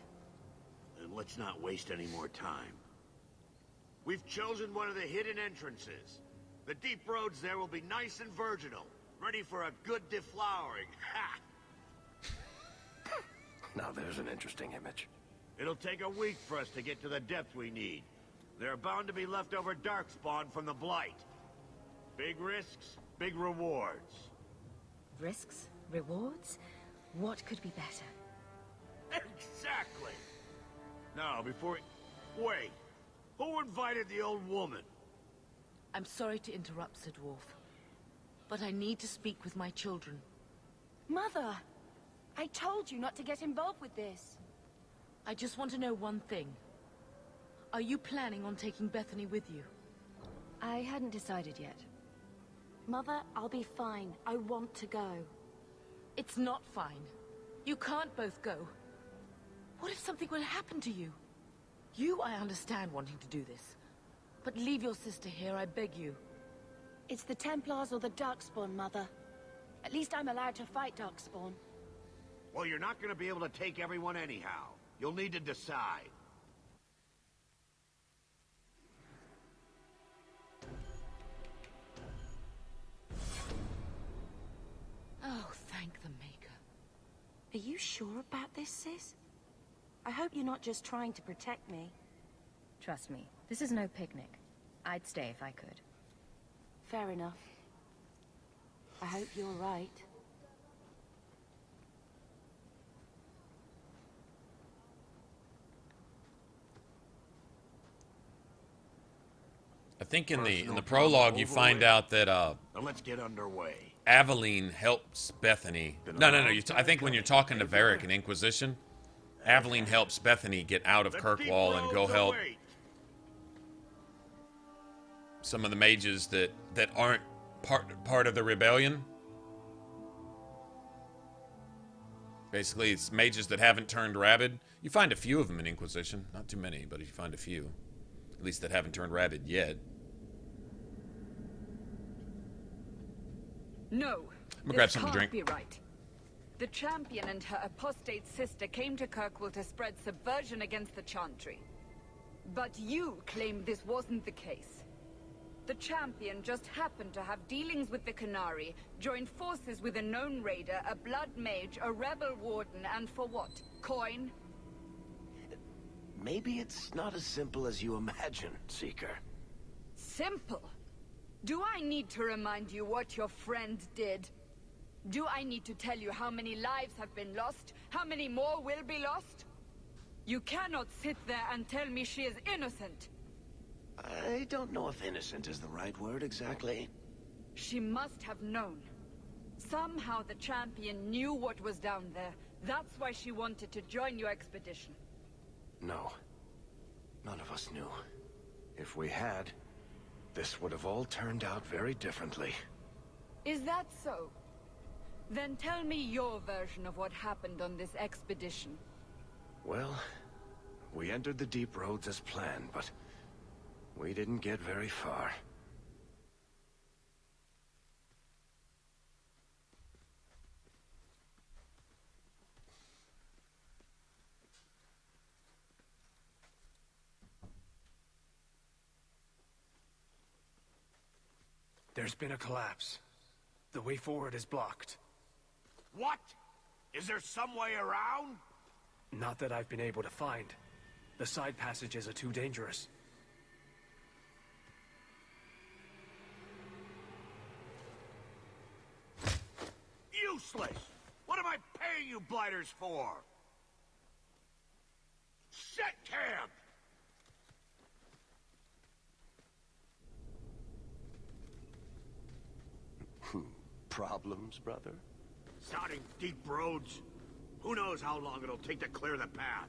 S7: And let's not waste any more time. We've chosen one of the hidden entrances. The deep roads there will be nice and virginal, ready for a good deflowering. Ha!
S17: Now there's an interesting image.
S7: It'll take a week for us to get to the depth we need. There are bound to be leftover darkspawn from the Blight. Big risks, big rewards.
S3: Risks? Rewards? What could be better?
S7: Exactly! Now, before... Wait! Who invited the old woman?
S10: I'm sorry to interrupt, Sir Dwarf, but I need to speak with my children.
S21: Mother! I told you not to get involved with this.
S10: I just want to know one thing. Are you planning on taking Bethany with you?
S3: I hadn't decided yet.
S21: Mother, I'll be fine. I want to go.
S10: It's not fine. You can't both go. What if something will happen to you? You, I understand wanting to do this. But leave your sister here, I beg you.
S21: It's the Templars or the Darkspawn, Mother. At least I'm allowed to fight Darkspawn.
S7: Well, you're not going to be able to take everyone anyhow. You'll need to decide.
S10: Oh, thank the Maker.
S21: Are you sure about this, sis? I hope you're not just trying to protect me.
S3: Trust me, this is no picnic. I'd stay if I could.
S21: Fair enough. I hope you're right.
S1: I think in the prologue you find out that
S7: Now let's get underway.
S1: Aveline helps Bethany. No. I think when you're talking to Varric in Inquisition, Aveline helps Bethany get out of Kirkwall and go help some of the mages that aren't part of the rebellion. Basically, it's mages that haven't turned rabid. You find a few of them in Inquisition, not too many, but you find a few, at least that haven't turned rabid yet.
S23: No,
S1: I'm gonna grab
S23: this
S1: something to
S23: can't
S1: drink.
S23: be right. The champion and her apostate sister came to Kirkwall to spread subversion against the Chantry. But you claim this wasn't the case. The champion just happened to have dealings with the Canary, joined forces with a known raider, a blood mage, a rebel warden, and for what? Coin?
S17: Maybe it's not as simple as you imagine, Seeker.
S23: Simple? Do I need to remind you what your friend did? Do I need to tell you how many lives have been lost? How many more will be lost? You cannot sit there and tell me she is innocent.
S17: I don't know if innocent is the right word exactly.
S23: She must have known. Somehow the champion knew what was down there. That's why she wanted to join your expedition.
S17: No. None of us knew. If we had, this would have all turned out very differently.
S23: Is that so? Then tell me your version of what happened on this expedition.
S17: Well, we entered the deep roads as planned, but we didn't get very far.
S16: There's been a collapse. The way forward is blocked.
S7: What? Is there some way around?
S16: Not that I've been able to find. The side passages are too dangerous.
S7: Useless! What am I paying you blighters for? Set camp!
S17: Problems, brother?
S7: Sounding deep roads. Who knows how long it'll take to clear the path?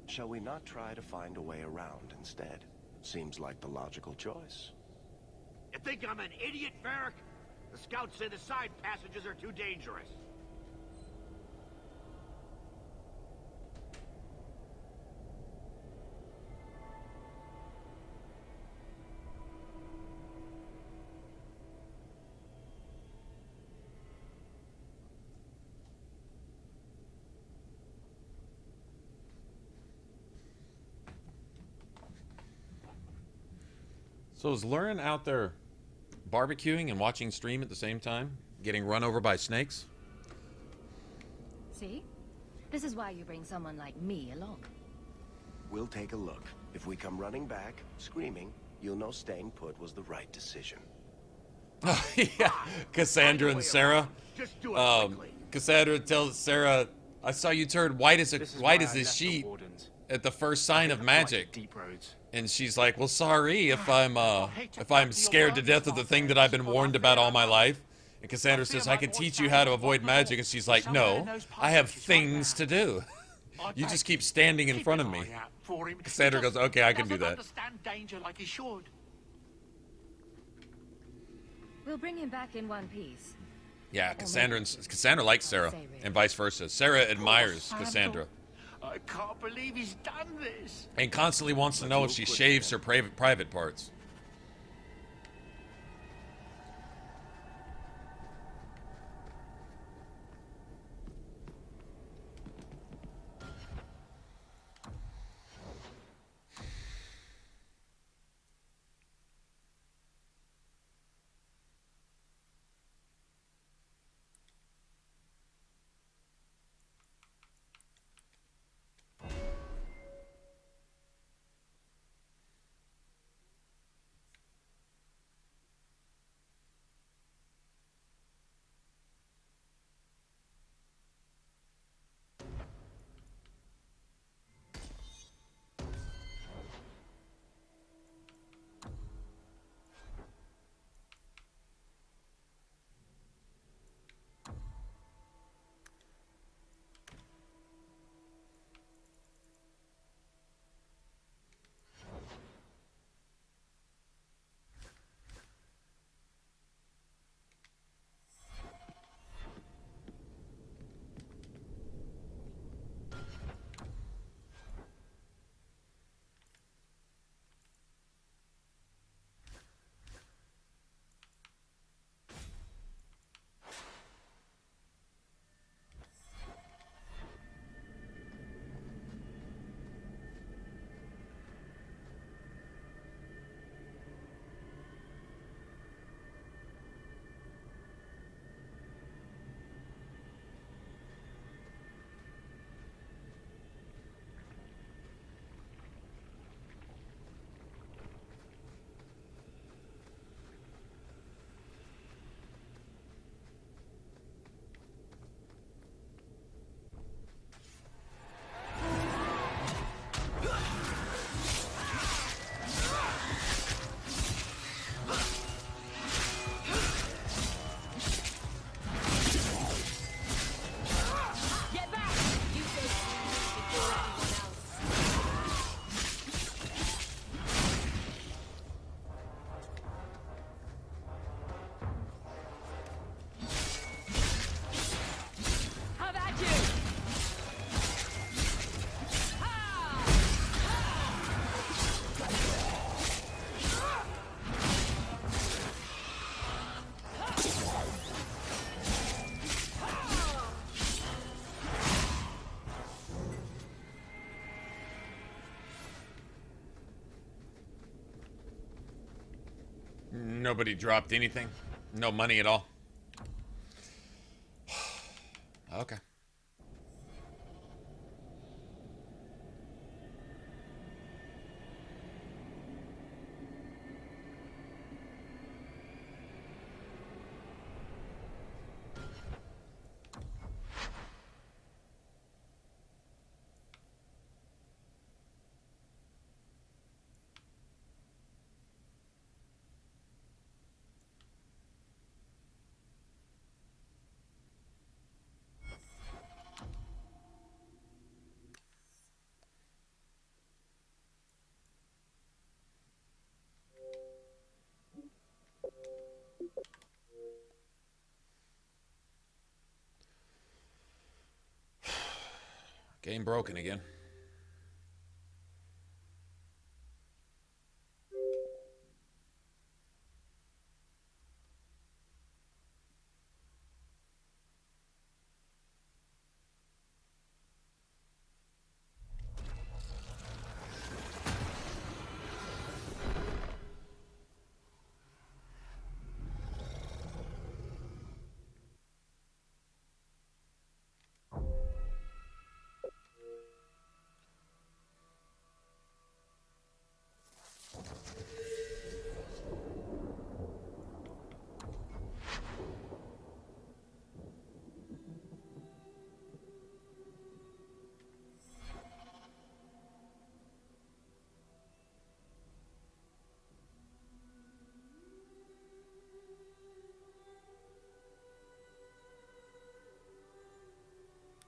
S13: Shall we not try to find a way around instead? Seems like the logical choice.
S7: You think I'm an idiot, Varric? The scouts say the side passages are too dangerous.
S1: So is Lurin out there barbecuing and watching stream at the same time? Getting run over by snakes?
S3: See? This is why you bring someone like me along.
S13: We'll take a look. If we come running back, screaming, you'll know staying put was the right decision.
S1: Yeah, Cassandra and Sarah.
S7: Just do it quickly.
S1: Cassandra tells Sarah, "I saw you turn white as a sheet at the first sign of magic."
S22: Deep roads.
S1: And she's like, "Well, sorry if I'm scared to death of the thing that I've been warned about all my life." And Cassandra says, "I can teach you how to avoid magic." And she's like, "No, I have things to do. You just keep standing in front of me." Cassandra goes, "Okay, I can do that."
S9: Understand danger like he should.
S3: We'll bring him back in one piece.
S1: Yeah, Cassandra likes Sarah, and vice versa. Sarah admires Cassandra.
S9: I can't believe he's done this.
S1: And constantly wants to know if she shaves her private parts. Nobody dropped anything? No money at all? Okay. Game broken again.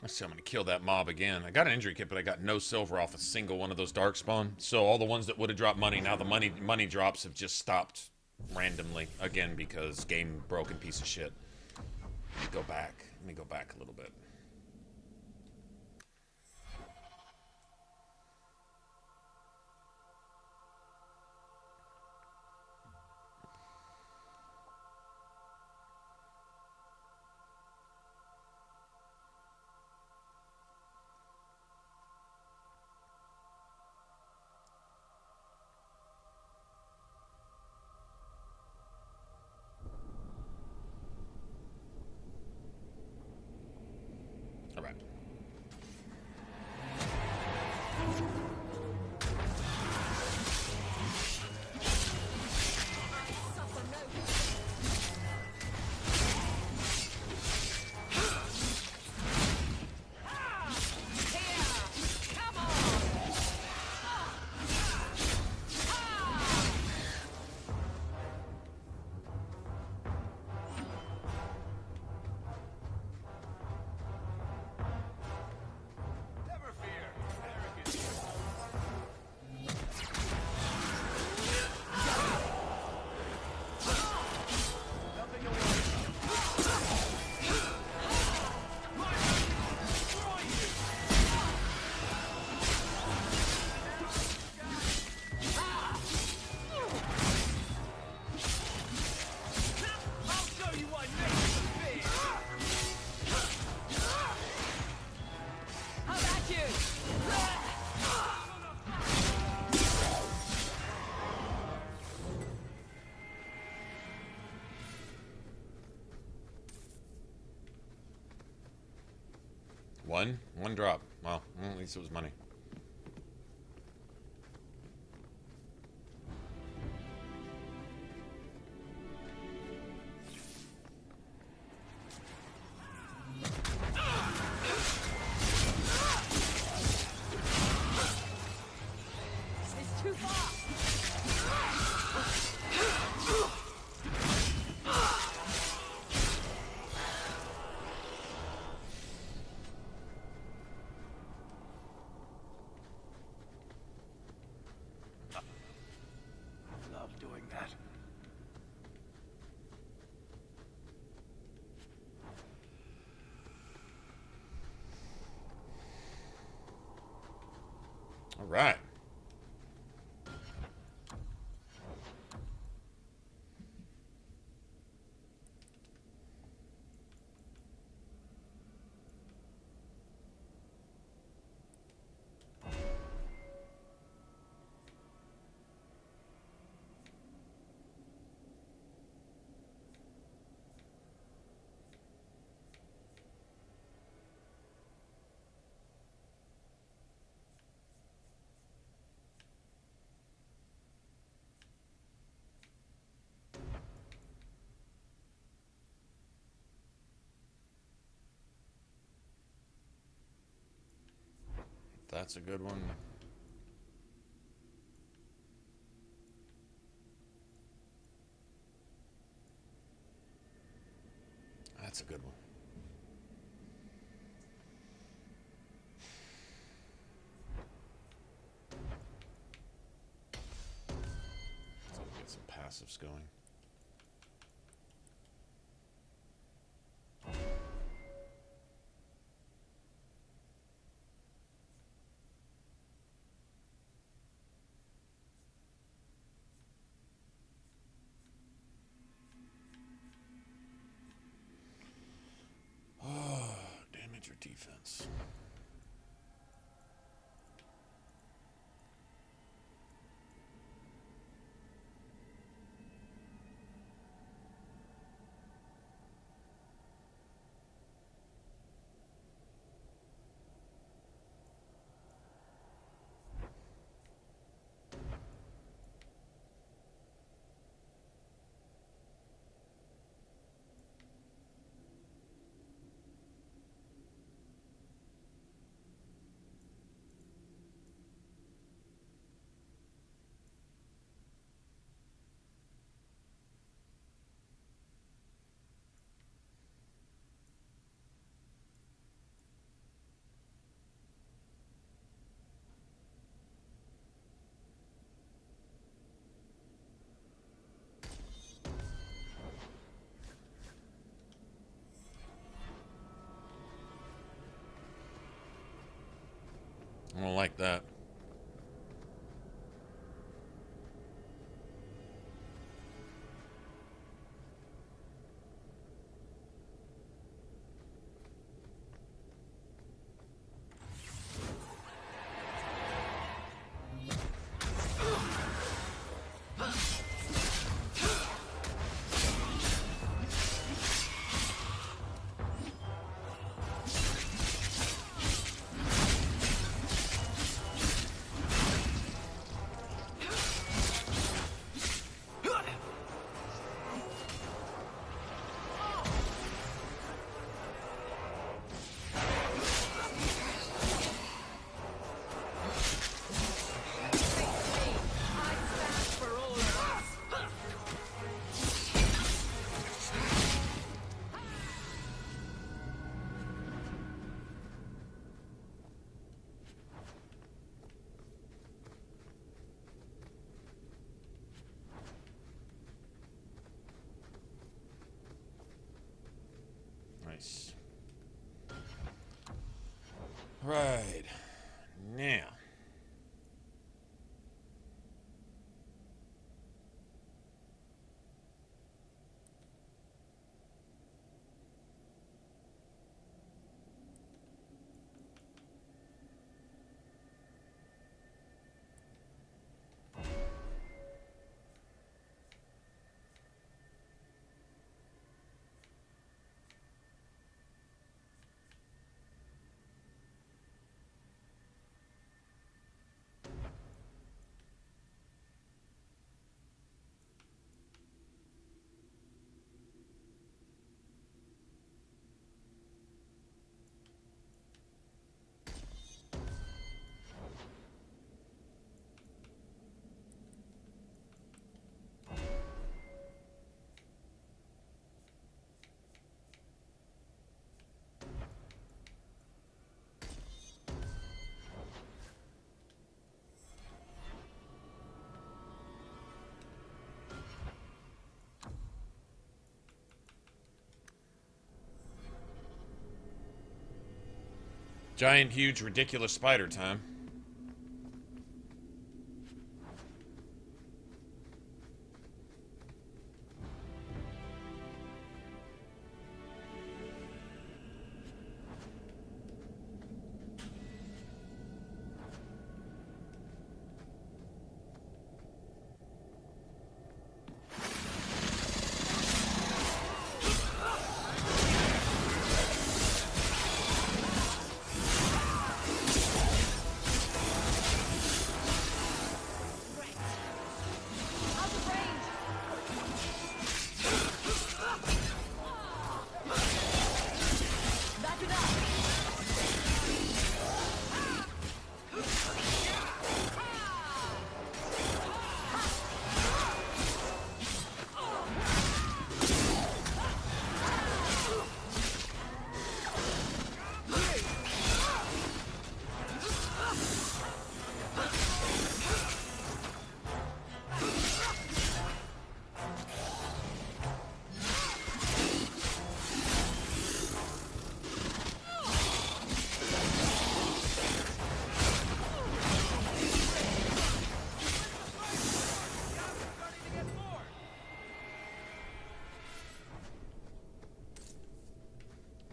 S1: Let's see, I'm going to kill that mob again. I got an injury kit, but I got no silver off a single one of those darkspawn. So all the ones that would have dropped money, now the money drops have just stopped randomly. Again, because game broken piece of shit. Let me go back. Let me go back a little bit. One drop. Well, at least it was money.
S15: It's too far.
S1: All right. That's a good one. That's a good one. Let's get some passives going. defense. I don't like that. Nice. Right. Now. Giant, huge, ridiculous spider time.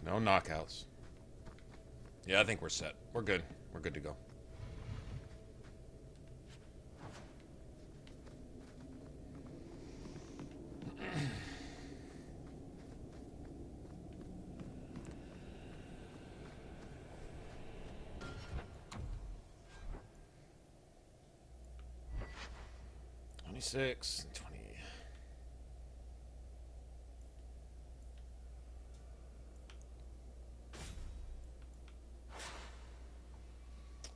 S1: No knockouts. Yeah, I think we're set. We're good. We're good to go. $26, $20.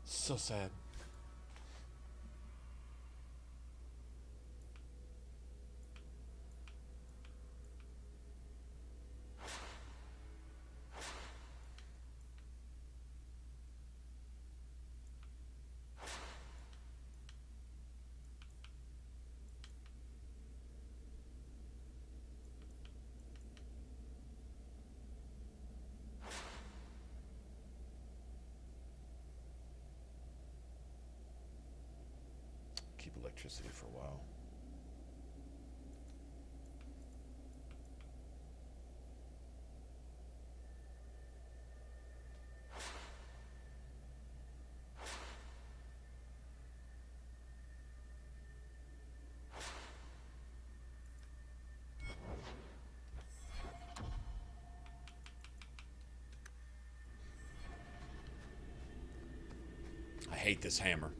S1: So sad. Keep electricity for a while. I hate this hammer.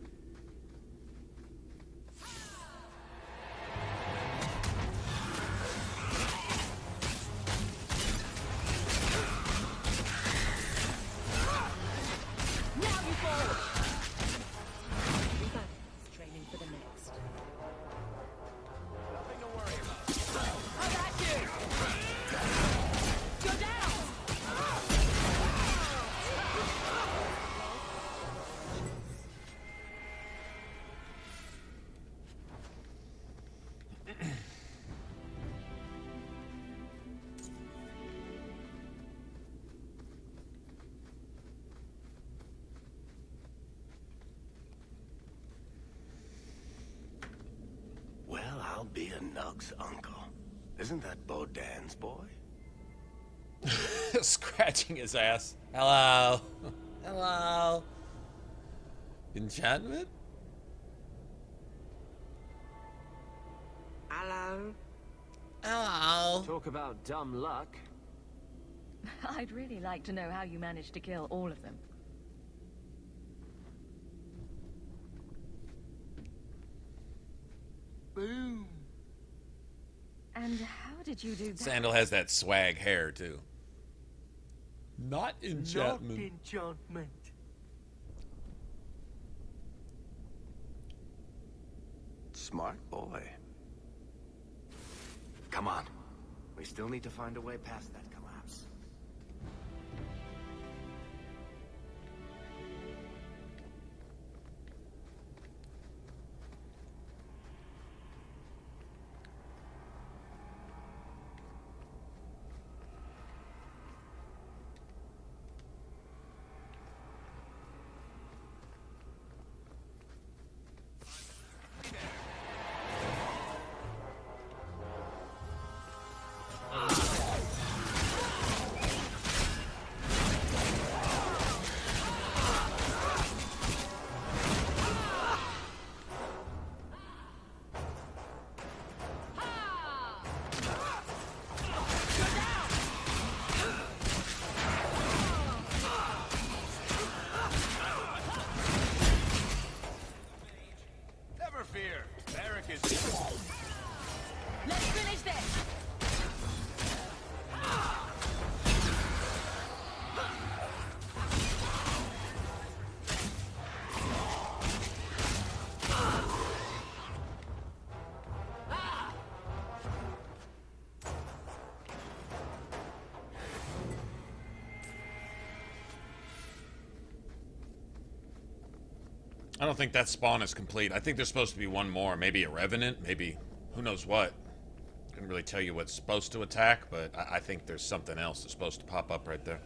S13: I'll be a Nug's uncle. Isn't that Bodan's boy?
S1: Scratching his ass. Hello. Hello. Enchantment?
S10: Hello.
S1: Hello.
S6: Talk about dumb luck.
S3: I'd really like to know how you managed to kill all of them.
S9: Boom.
S3: And how did you do that?
S1: Sandal has that swag hair, too. Not enchantment.
S9: Not enchantment.
S13: Smart boy. Come on. We still need to find a way past that collapse.
S3: Let's finish this!
S1: I don't think that spawn is complete. I think there's supposed to be one more. Maybe a Revenant, maybe who knows what. Couldn't really tell you what's supposed to attack, but I think there's something else that's supposed to pop up right there.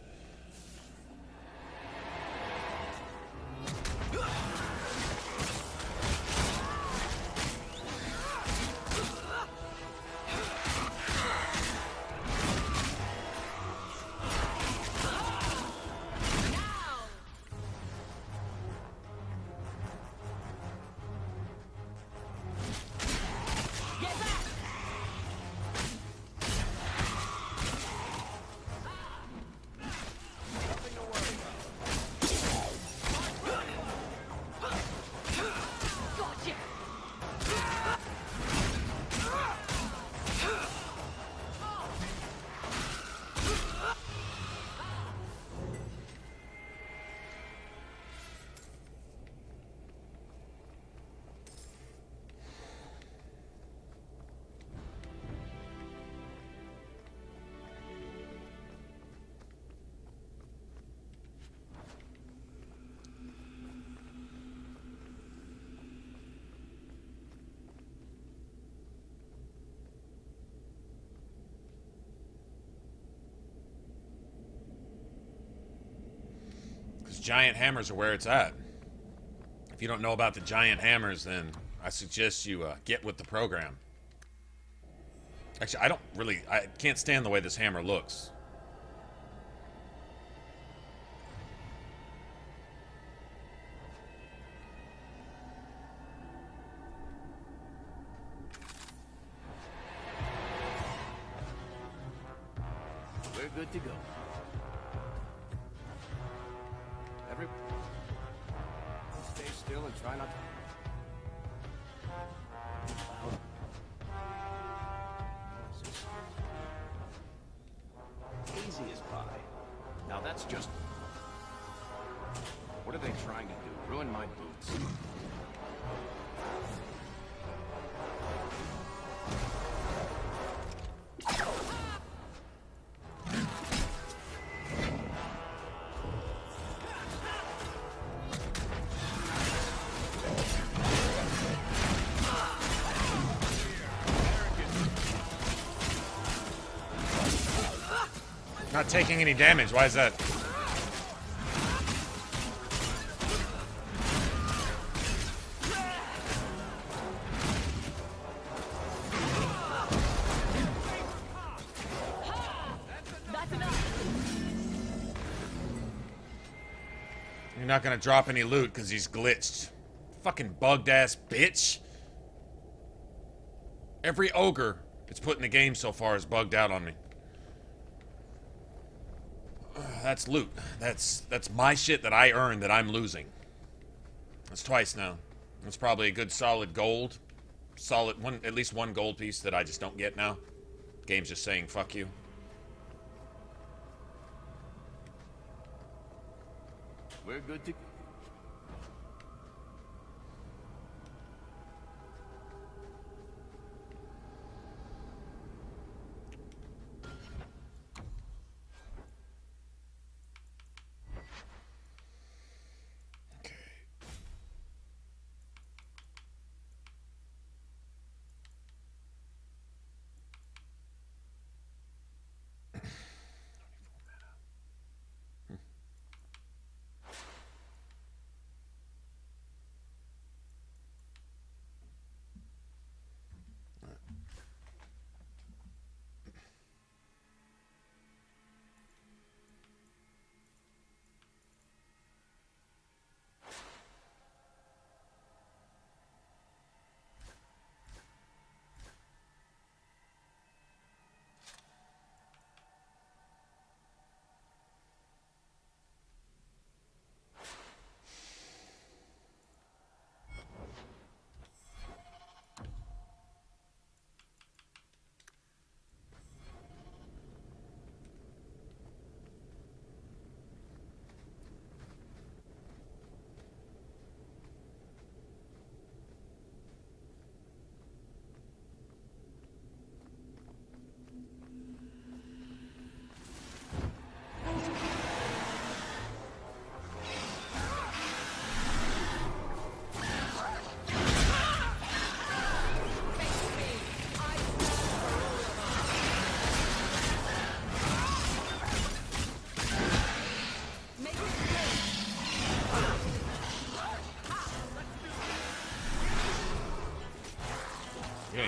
S1: giant hammers are where it's at. If you don't know about the giant hammers, then I suggest you get with the program. Actually, I can't stand the way this hammer looks.
S17: We're good to go. Stay still and try not to... Easy as pie. Now that's just... What are they trying to do? Ruin my boots?
S1: Not taking any damage. Why is that? You're not gonna drop any loot because he's glitched. Fucking bugged ass bitch. Every ogre that's put in the game so far is bugged out on me. That's loot. That's my shit that I earned that I'm losing. That's twice now. That's probably a good solid gold. Solid one, at least one gold piece that I just don't get now. Game's just saying fuck you.
S17: We're good to...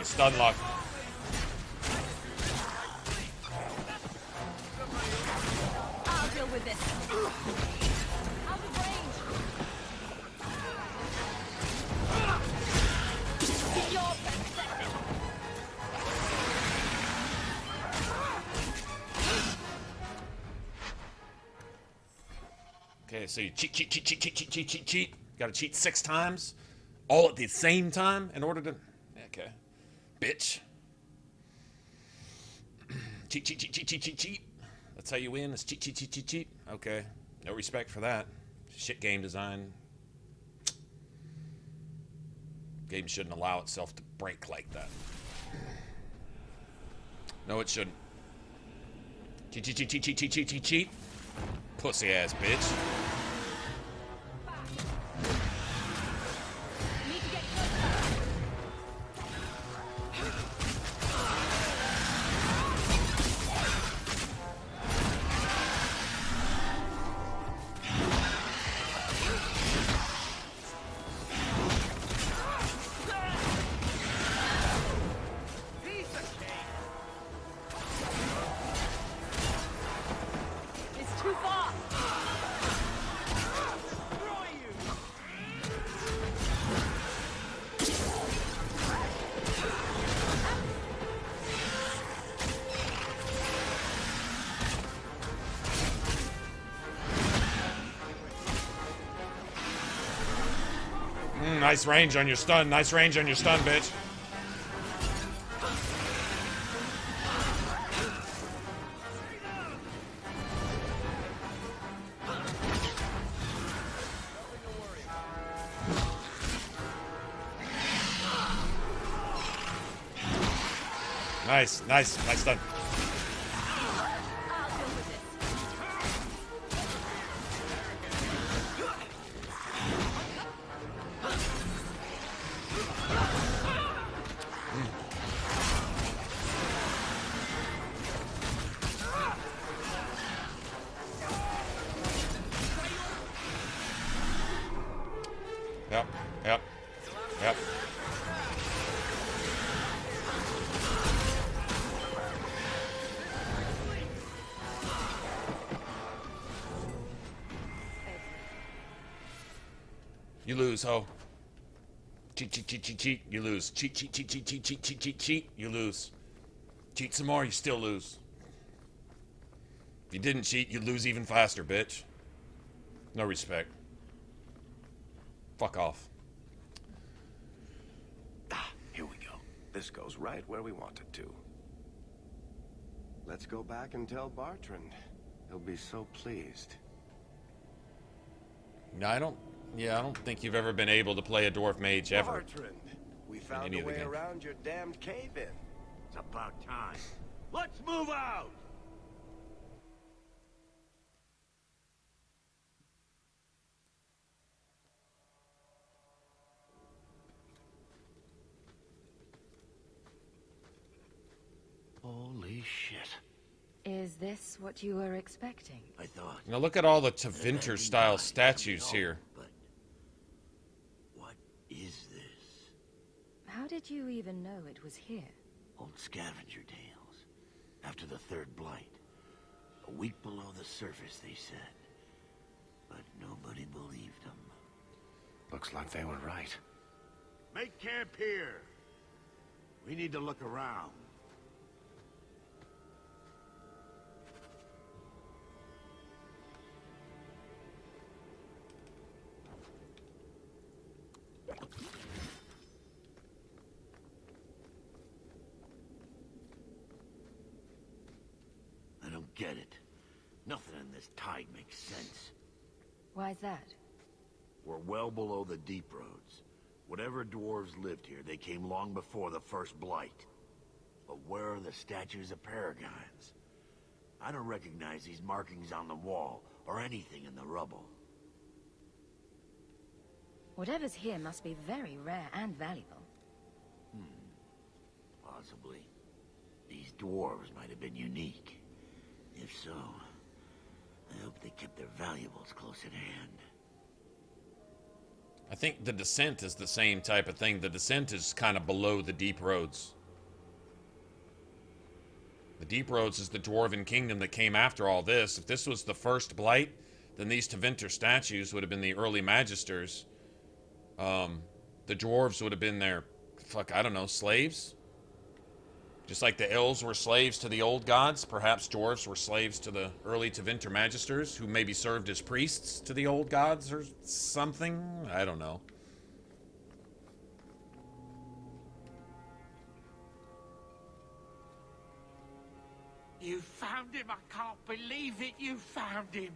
S1: Stun lock.
S15: I'll deal with this. Out of range. You're pathetic.
S1: Okay, so you cheat. Gotta cheat 6 times, all at the same time in order to. Okay. Bitch. Cheat. That's how you win, is cheat. Okay. No respect for that. Shit game design. Game shouldn't allow itself to break like that. No, it shouldn't. Cheat. Pussy ass bitch. Nice range on your stun. Nice range on your stun, bitch. Nice, nice, nice stun. Yep, yep, yep. You lose, ho. Cheat, cheat, cheat, cheat, cheat. You lose. Cheat, cheat, cheat, cheat, cheat, cheat, cheat, cheat, cheat. You lose. Cheat some more, you still lose. If you didn't cheat, you'd lose even faster, bitch. No respect. Fuck off.
S17: Ah, here we go. This goes right where we want it to.
S13: Let's go back and tell Bartrand. He'll be so pleased.
S1: No, I don't think you've ever been able to play a dwarf mage ever.
S17: Bartrand, we found a way around your damned cave-in.
S7: It's about time. Let's move out!
S17: Holy shit.
S3: Is this what you were expecting?
S7: I thought.
S1: Now look at all the Tevinter style statues here.
S7: But what is this?
S3: How did you even know it was here?
S7: Old scavenger tales. After the third blight. A week below the surface, they said. But nobody believed them.
S17: Looks like they were right.
S7: Make camp here. We need to look around. I don't get it. Nothing in this tide makes sense.
S3: Why's that?
S7: We're well below the deep roads. Whatever dwarves lived here, they came long before the first blight. But where are the statues of paragons? I don't recognize these markings on the wall, or anything in the rubble.
S3: Whatever's here must be very rare and valuable.
S7: Possibly. These dwarves might have been unique. If so, I hope they kept their valuables close at hand.
S1: I think the Descent is the same type of thing. The Descent is kind of below the Deep Roads. The Deep Roads is the Dwarven Kingdom that came after all this. If this was the first Blight, then these Tevinter statues would have been the early Magisters. The dwarves would have been their, I don't know, slaves? Just like the elves were slaves to the old gods, perhaps dwarves were slaves to the early Tevinter Magisters, who maybe served as priests to the old gods or something? I don't know.
S9: You found him! I can't believe it! You found him!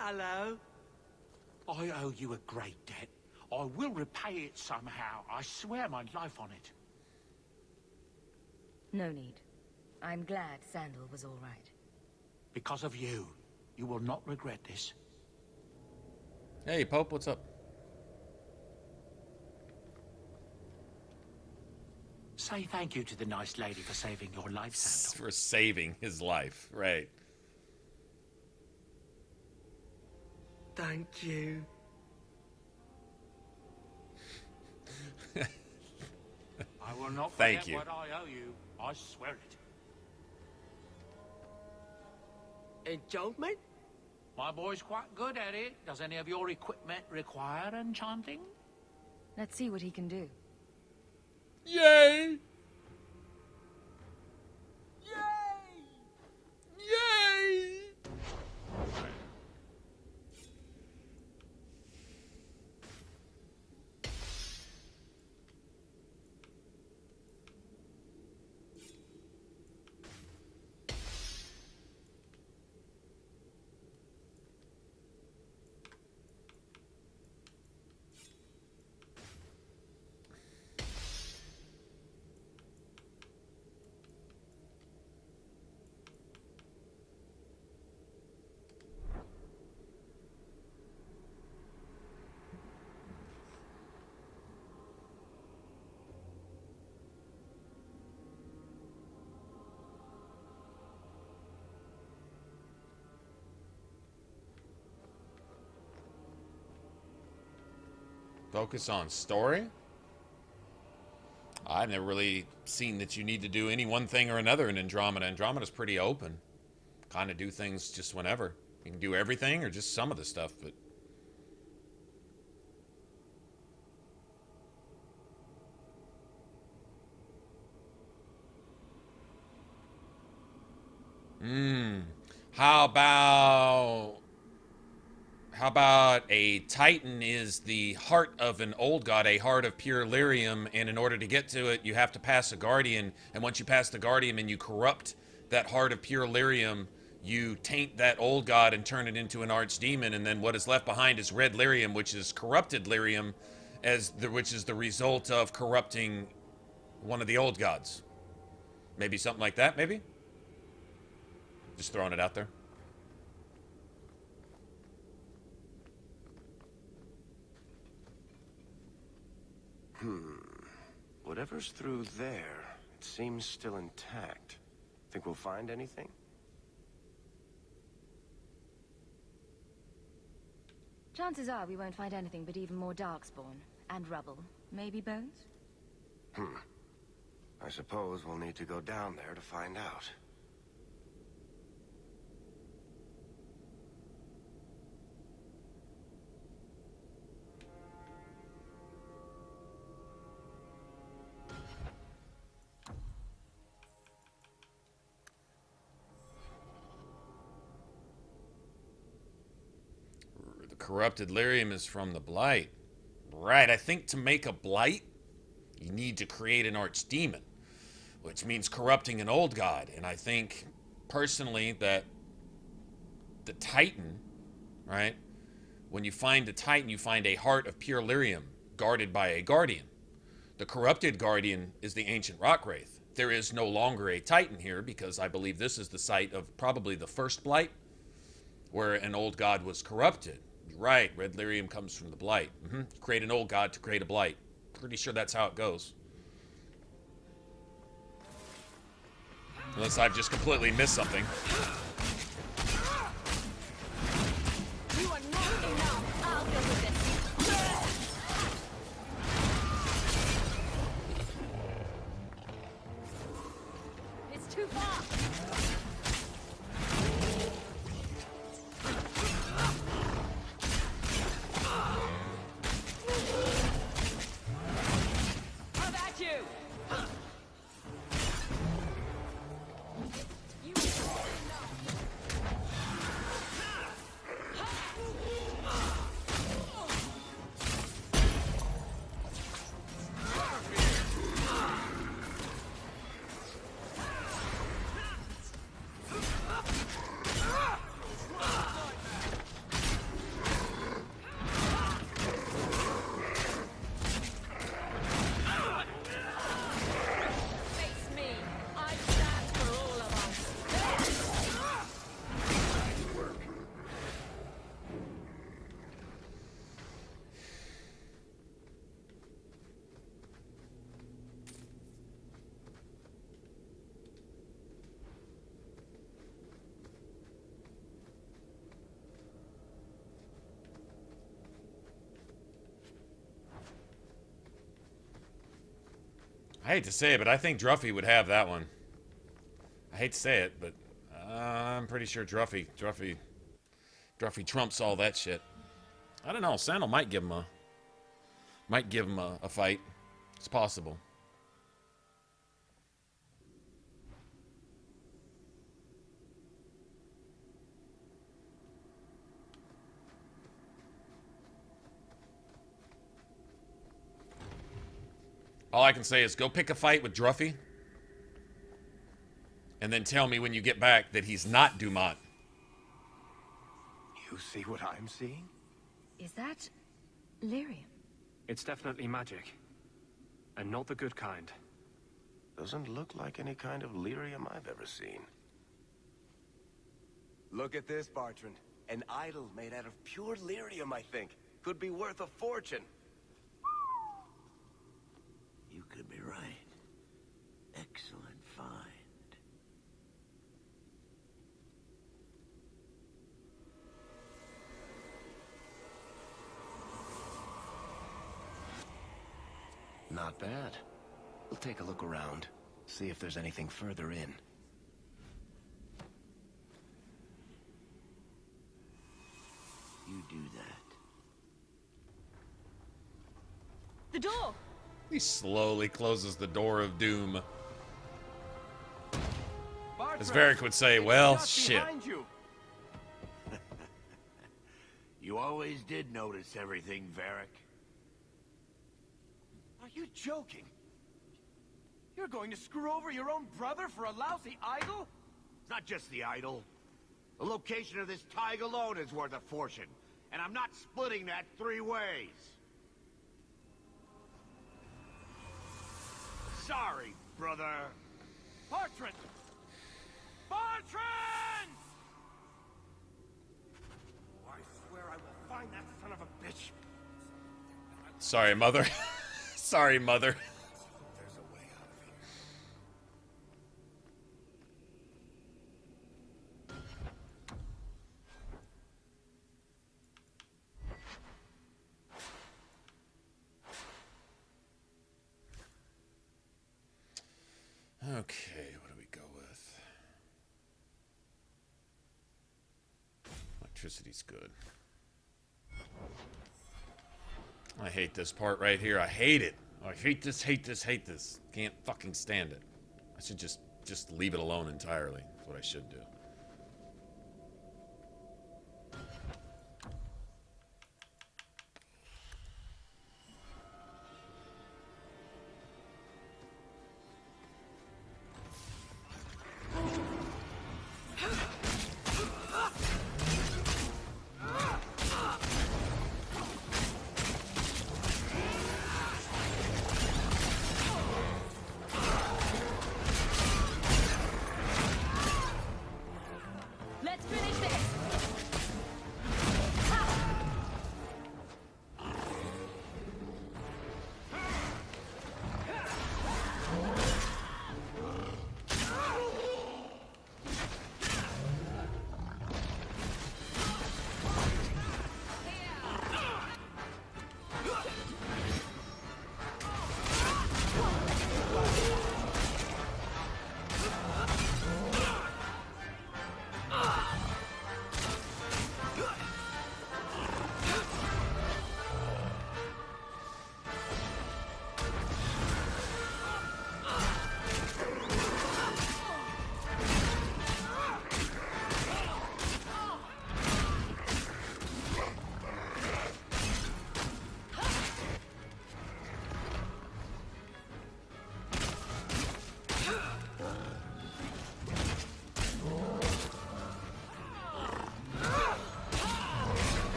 S9: Hello? I owe you a great debt. I will repay it somehow. I swear my life on it.
S3: No need. I'm glad Sandal was all right.
S9: Because of you. You will not regret this.
S1: Hey, Pope, what's up?
S9: Say thank you to the nice lady for saving your life, Sandal.
S1: For saving his life, right.
S9: Thank you. I will not forget what I owe you. I swear it. Enchantment? My boy's quite good at it. Does any of your equipment require enchanting?
S3: Let's see what he can do.
S1: Yay! Yay! Yay! Focus on story? I've never really seen that you need to do any one thing or another in Andromeda. Andromeda's pretty open. Kind of do things just whenever. You can do everything or just some of the stuff, but... How about a Titan is the heart of an old god, a heart of pure lyrium, and in order to get to it, you have to pass a guardian, and once you pass the guardian and you corrupt that heart of pure lyrium, you taint that old god and turn it into an archdemon, and then what is left behind is red lyrium, which is corrupted lyrium, which is the result of corrupting one of the old gods. Maybe something like that, maybe? Just throwing it out there.
S13: Whatever's through there, it seems still intact. Think we'll find anything?
S3: Chances are we won't find anything but even more darkspawn. And rubble. Maybe bones?
S13: I suppose we'll need to go down there to find out.
S1: Corrupted lyrium is from the Blight. Right, I think to make a Blight, you need to create an archdemon, which means corrupting an old god. And I think, personally, that the Titan, right, when you find a Titan, you find a heart of pure lyrium guarded by a guardian. The corrupted guardian is the ancient rock wraith. There is no longer a Titan here because I believe this is the site of probably the first Blight, where an old god was corrupted. Right, red lyrium comes from the Blight. Create an old god to create a Blight. Pretty sure that's how it goes. Unless I've just completely missed something.
S15: You are not enough. I'll deal with this. It's too far.
S1: I hate to say it, but I think Druffy would have that one. I hate to say it, but I'm pretty sure Druffy trumps all that shit. I don't know. Sentinel might give him a fight. It's possible. All I can say is go pick a fight with Druffy, and then tell me when you get back that he's not Dumont.
S13: You see what I'm seeing?
S3: Is that lyrium?
S6: It's definitely magic. And not the good kind.
S13: Doesn't look like any kind of lyrium I've ever seen. Look at this, Bartrand. An idol made out of pure lyrium, I think. Could be worth a fortune.
S7: You could be right. Excellent find.
S13: Not bad. We'll take a look around, see if there's anything further in.
S7: You do that.
S10: The door!
S1: He slowly closes the door of doom. As Varric would say, well, shit.
S7: You. You always did notice everything, Varric.
S17: Are you joking? You're going to screw over your own brother for a lousy idol?
S7: It's not just the idol. The location of this tag alone is worth a fortune, and I'm not splitting that 3 ways. Sorry, brother.
S17: Bartrand! Bartrand! I swear I will find that son of a bitch.
S1: Sorry, mother. Sorry, mother.
S17: There's a way out of here.
S1: Okay, what do we go with? Electricity's good. I hate this part right here. I hate it. I hate this, hate this, hate this. Can't fucking stand it. I should just leave it alone entirely. That's what I should do.
S10: Let's finish this!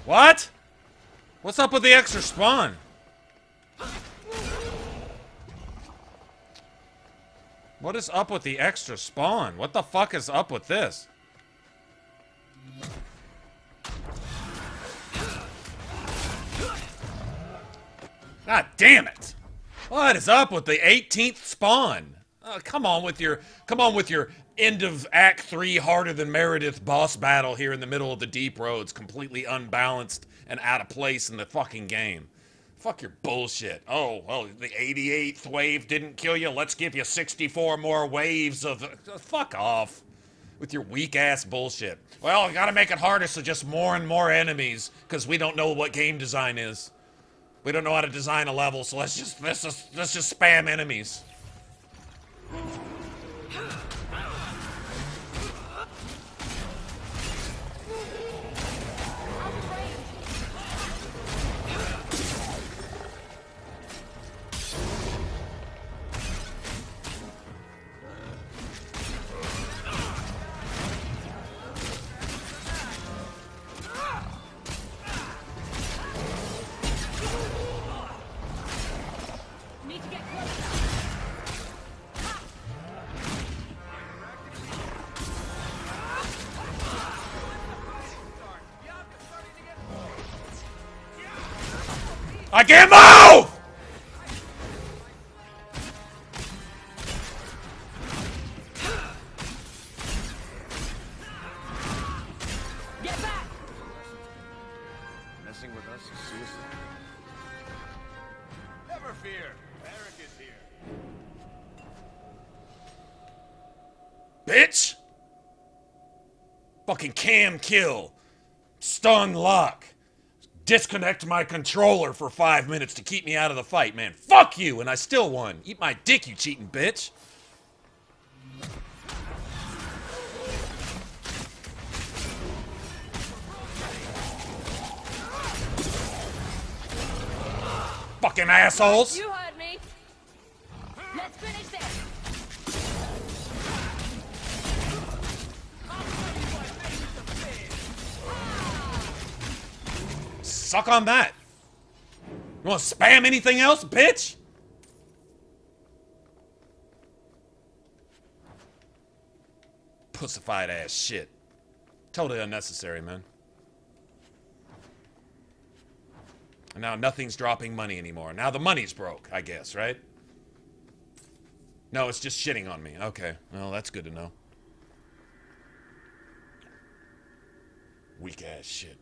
S1: What? What's up with the extra spawn? What is up with the extra spawn? What the fuck is up with this? God damn it! What is up with the 18th spawn? Come on with your end of Act 3 harder than Meredith boss battle here in the middle of the deep roads, completely unbalanced and out of place in the fucking game. Fuck your bullshit. Oh, well, the 88th wave didn't kill you. Let's give you 64 more waves of... Fuck off with your weak-ass bullshit. Well, I gotta make it harder so just more and more enemies, because we don't know what game design is. We don't know how to design a level, so let's just spam enemies. I can't move!
S16: messing with us is suicide.
S7: Never fear. Eric is here.
S1: Bitch! Fucking cam kill. Stun lock. Disconnect my controller for 5 minutes to keep me out of the fight, man. Fuck you, and I still won. Eat my dick, you cheating bitch. Fucking assholes.
S15: You heard me. Let's finish this.
S1: Suck on that. You want to spam anything else, bitch? Pussified ass shit. Totally unnecessary, man. And now nothing's dropping money anymore. Now the money's broke, I guess, right? No, it's just shitting on me. Okay, well, that's good to know. Weak ass shit.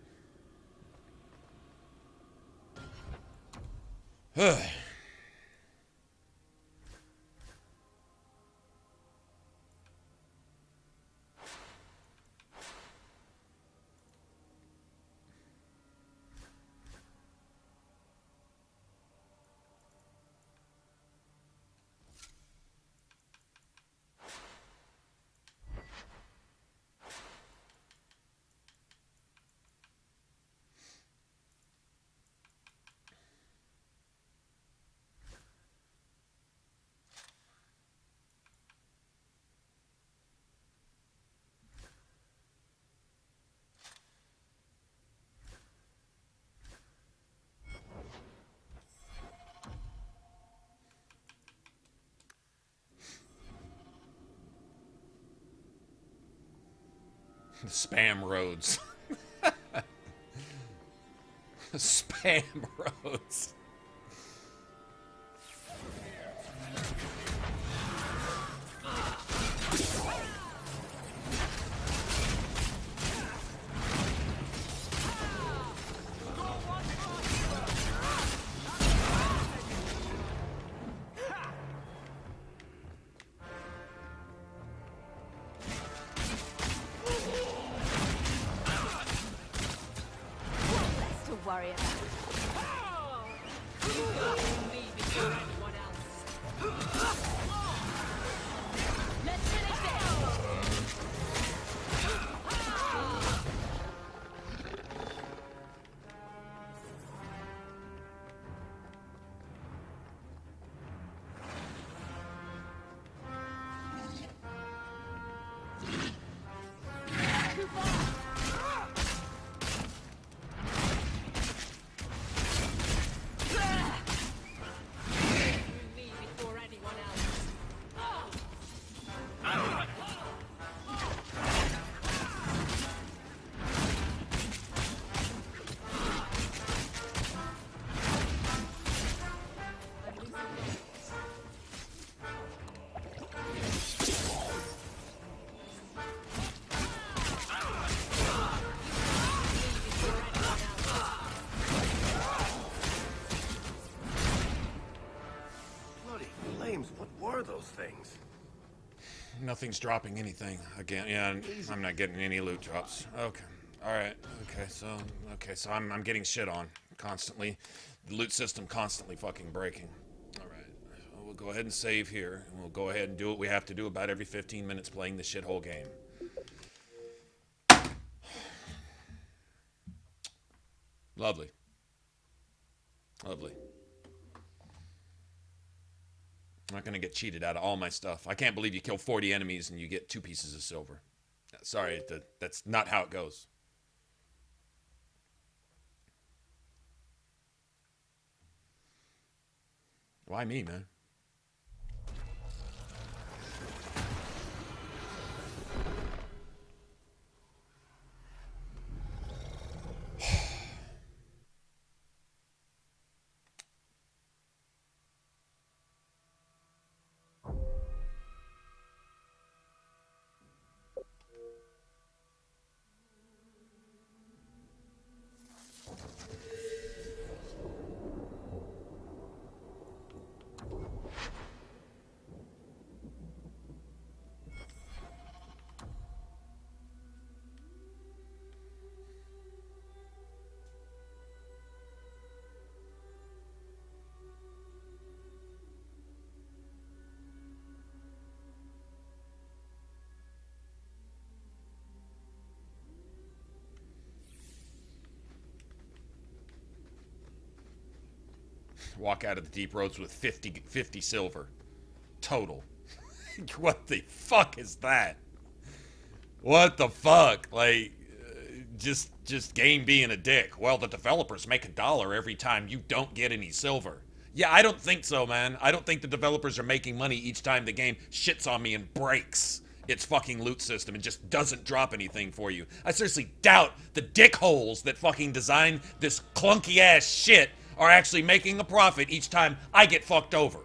S1: Spam roads. Spam roads.
S15: Worry about Let's finish
S7: What were those things?
S1: Nothing's dropping anything again. Yeah, I'm not getting any loot drops. Okay. All right. Okay, so I'm getting shit on constantly. The loot system constantly fucking breaking. All right. Well, we'll go ahead and save here, and we'll go ahead and do what we have to do about every 15 minutes playing this shithole game. Lovely. Lovely. I'm not going to get cheated out of all my stuff. I can't believe you kill 40 enemies and you get 2 pieces of silver. Sorry, that's not how it goes. Why me, man? walk out of the deep roads with 50 silver. Total. What the fuck is that? What the fuck? Like, just game being a dick. Well, the developers make $1 every time you don't get any silver. Yeah, I don't think so, man. I don't think the developers are making money each time the game shits on me and breaks its fucking loot system and just doesn't drop anything for you. I seriously doubt the dickholes that fucking design this clunky ass shit are actually making a profit each time I get fucked over.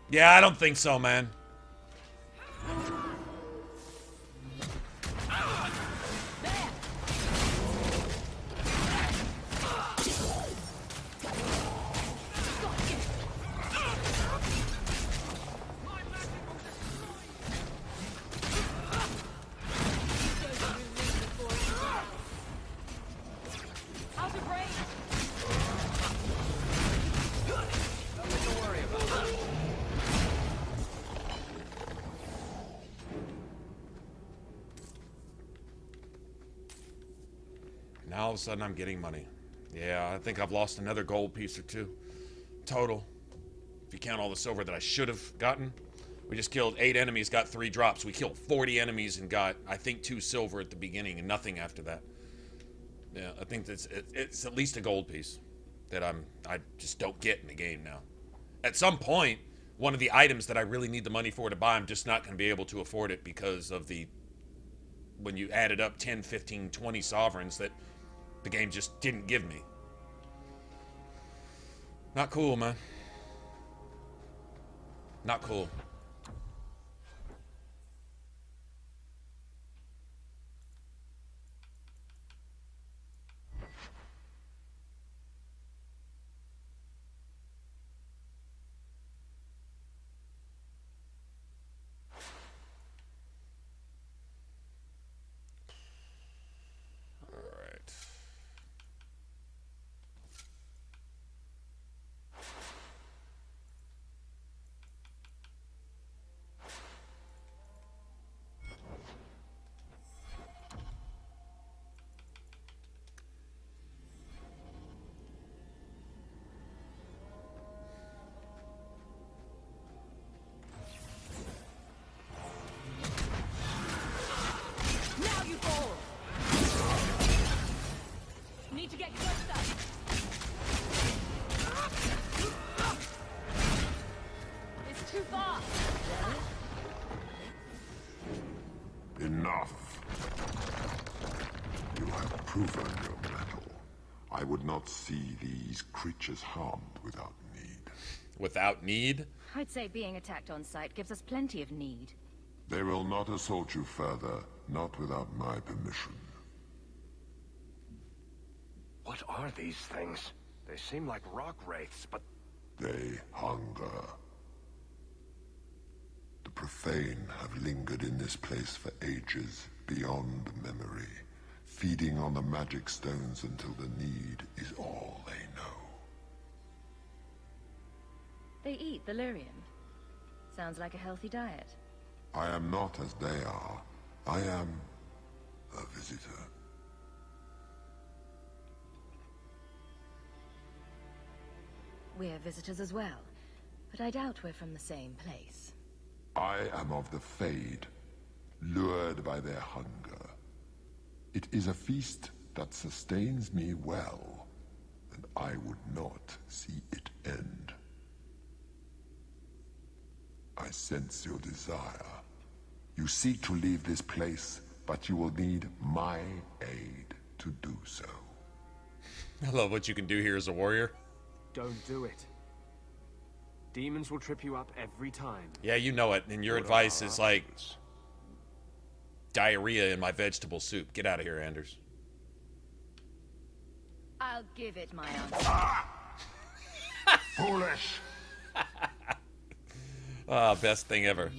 S1: Yeah, I don't think so, man. Now all of a sudden I'm getting money. Yeah, I think I've lost another gold piece or two. Total. If you count all the silver that I should have gotten. We just killed 8 enemies, got 3 drops. We killed 40 enemies and got, I think, 2 silver at the beginning and nothing after that. Yeah, I think it's at least a gold piece that I just don't get in the game now. At some point, one of the items that I really need the money for to buy, I'm just not going to be able to afford it because of the, when you added up 10, 15, 20 sovereigns that the game just didn't give me. Not cool, man. Not cool.
S2: Proven your mettle. I would not see these creatures harmed without need.
S1: Without need?
S15: I'd say being attacked on sight gives us plenty of need.
S2: They will not assault you further, not without my permission.
S17: What are these things? They seem like rock wraiths, but...
S2: They hunger. The profane have lingered in this place for ages, beyond memory. Feeding on the magic stones until the need is all they know.
S15: They eat the lyrium. Sounds like a healthy diet.
S2: I am not as they are. I am a visitor.
S15: We're visitors as well, but I doubt we're from the same place.
S2: I am of the Fade, lured by their hunger. It is a feast that sustains me well, and I would not see it end. I sense your desire. You seek to leave this place, but you will need my aid to do so.
S1: I love what you can do here as a warrior.
S6: Don't do it. Demons will trip you up every time.
S1: Yeah, you know it, and your advice is like... diarrhea in my vegetable soup. Get out of here, Anders.
S15: I'll give it my answer.
S2: Foolish!
S1: Ah, best thing ever.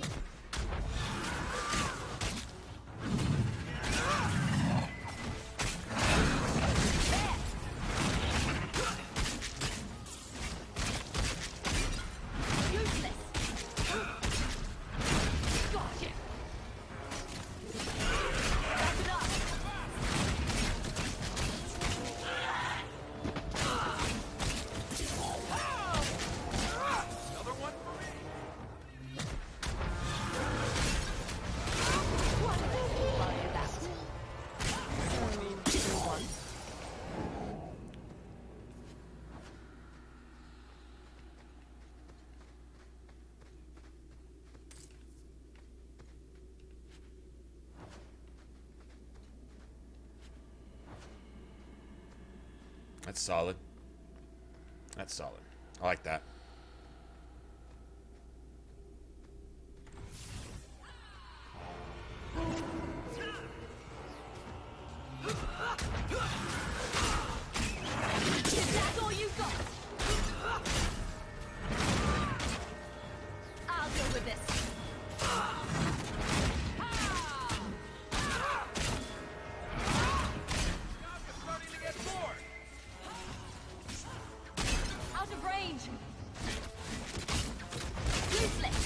S1: That's solid. That's solid. I like that.
S15: Is that all you got? I'll deal with this. Out of range. Useless.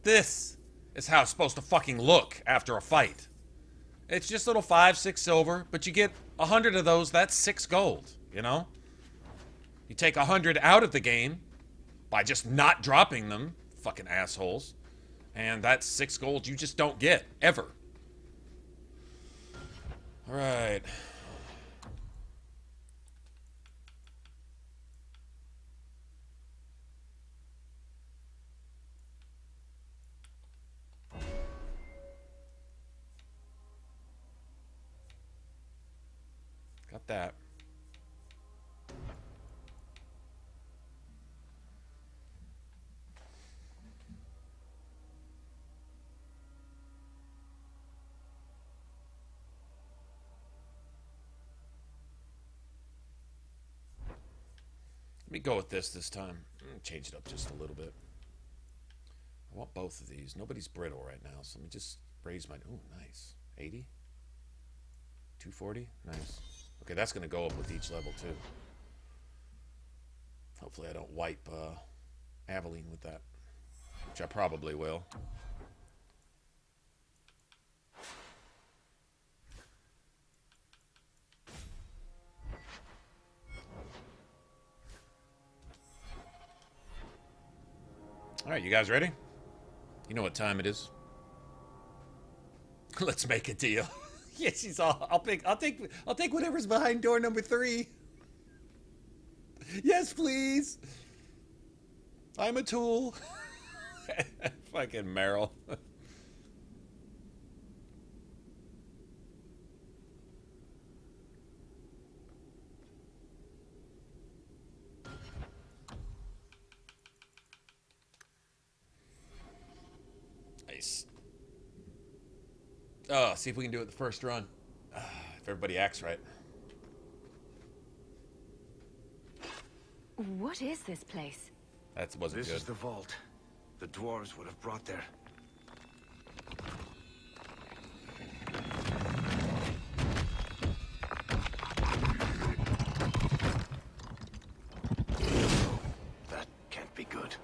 S1: This is how it's supposed to fucking look after a fight. It's just little 5, 6 silver, but you get 100 of those, that's 6 gold, you know? You take 100 out of the game by just not dropping them, fucking assholes, and that's 6 gold you just don't get, ever. Alright. Got that. Let me go with this time. Change it up just a little bit. I want both of these. Nobody's brittle right now, so let me just raise my... Ooh, nice. 80? 240? Nice. Okay, that's going to go up with each level, too. Hopefully I don't wipe Aveline with that, which I probably will. All right, you guys ready? You know what time it is. Let's make a deal. Yes, he's all. I'll take whatever's behind door number 3. Yes, please. I'm a tool. Fucking Meryl. Nice. Oh, see if we can do it the first run. If everybody acts right.
S5: What is this place?
S1: That wasn't good.
S17: This is the vault. The dwarves would have brought there. That can't be good.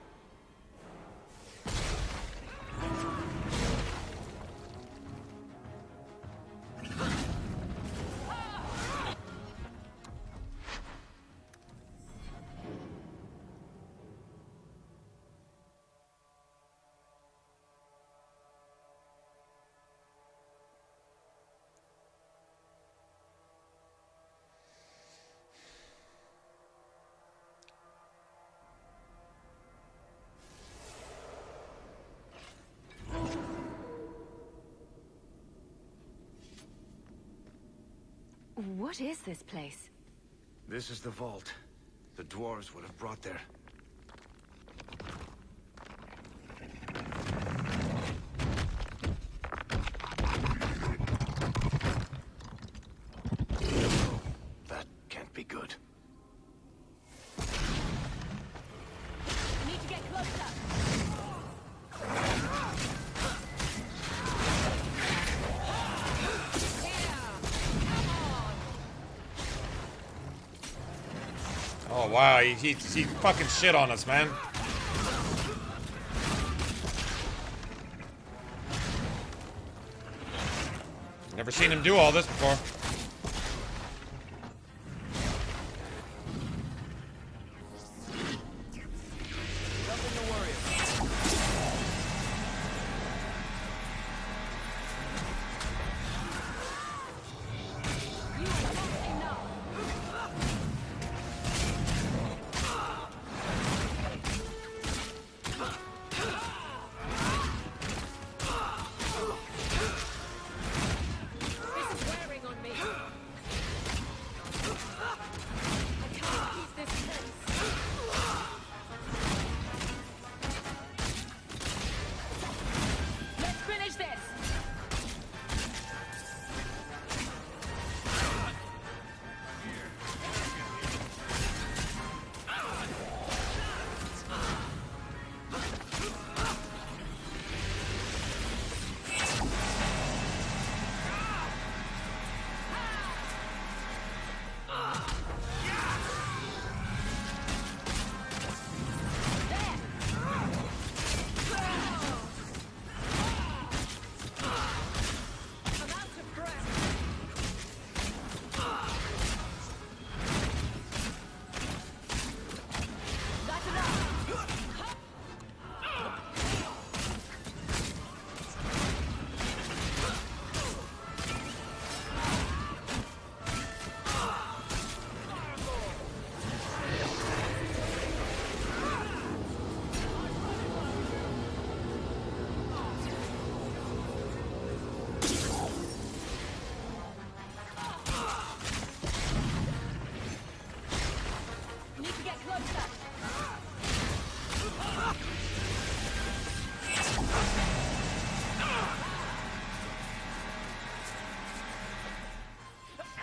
S5: What is this place?
S17: This is the vault. The dwarves would have brought there. That can't be good.
S15: We need to get closer.
S1: Oh wow, he fucking shit on us, man. Never seen him do all this before.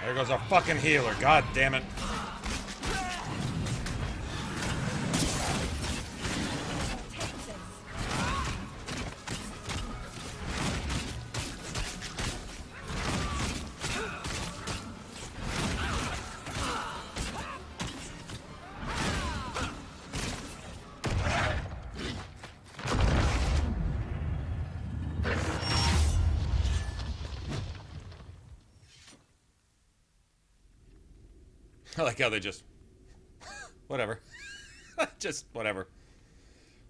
S1: There goes our fucking healer. God damn it. I like how they just... whatever. Just whatever.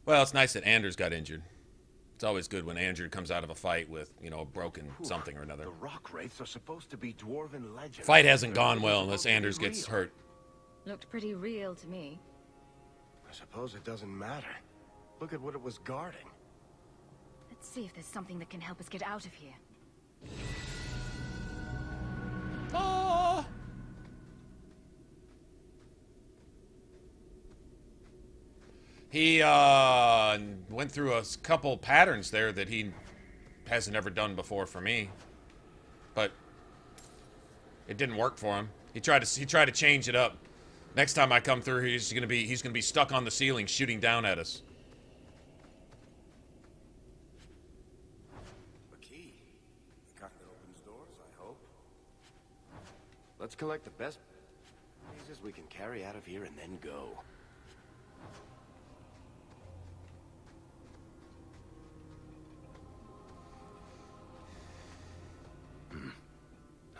S1: Well, it's nice that Anders got injured. It's always good when Anders comes out of a fight with, you know, a broken something or another.
S17: The rock wraiths are supposed to be dwarven legends.
S1: Fight hasn't gone well unless Anders gets hurt.
S3: Looked pretty real to me.
S17: I suppose it doesn't matter. Look at what it was guarding.
S3: Let's see if there's something that can help us get out of here.
S1: Oh! He went through a couple patterns there that he hasn't ever done before for me, but it didn't work for him. He tried to change it up. Next time I come through, he's gonna be stuck on the ceiling shooting down at us.
S17: A key. The kind that opens doors, I hope. Let's collect the best pieces we can carry out of here and then go.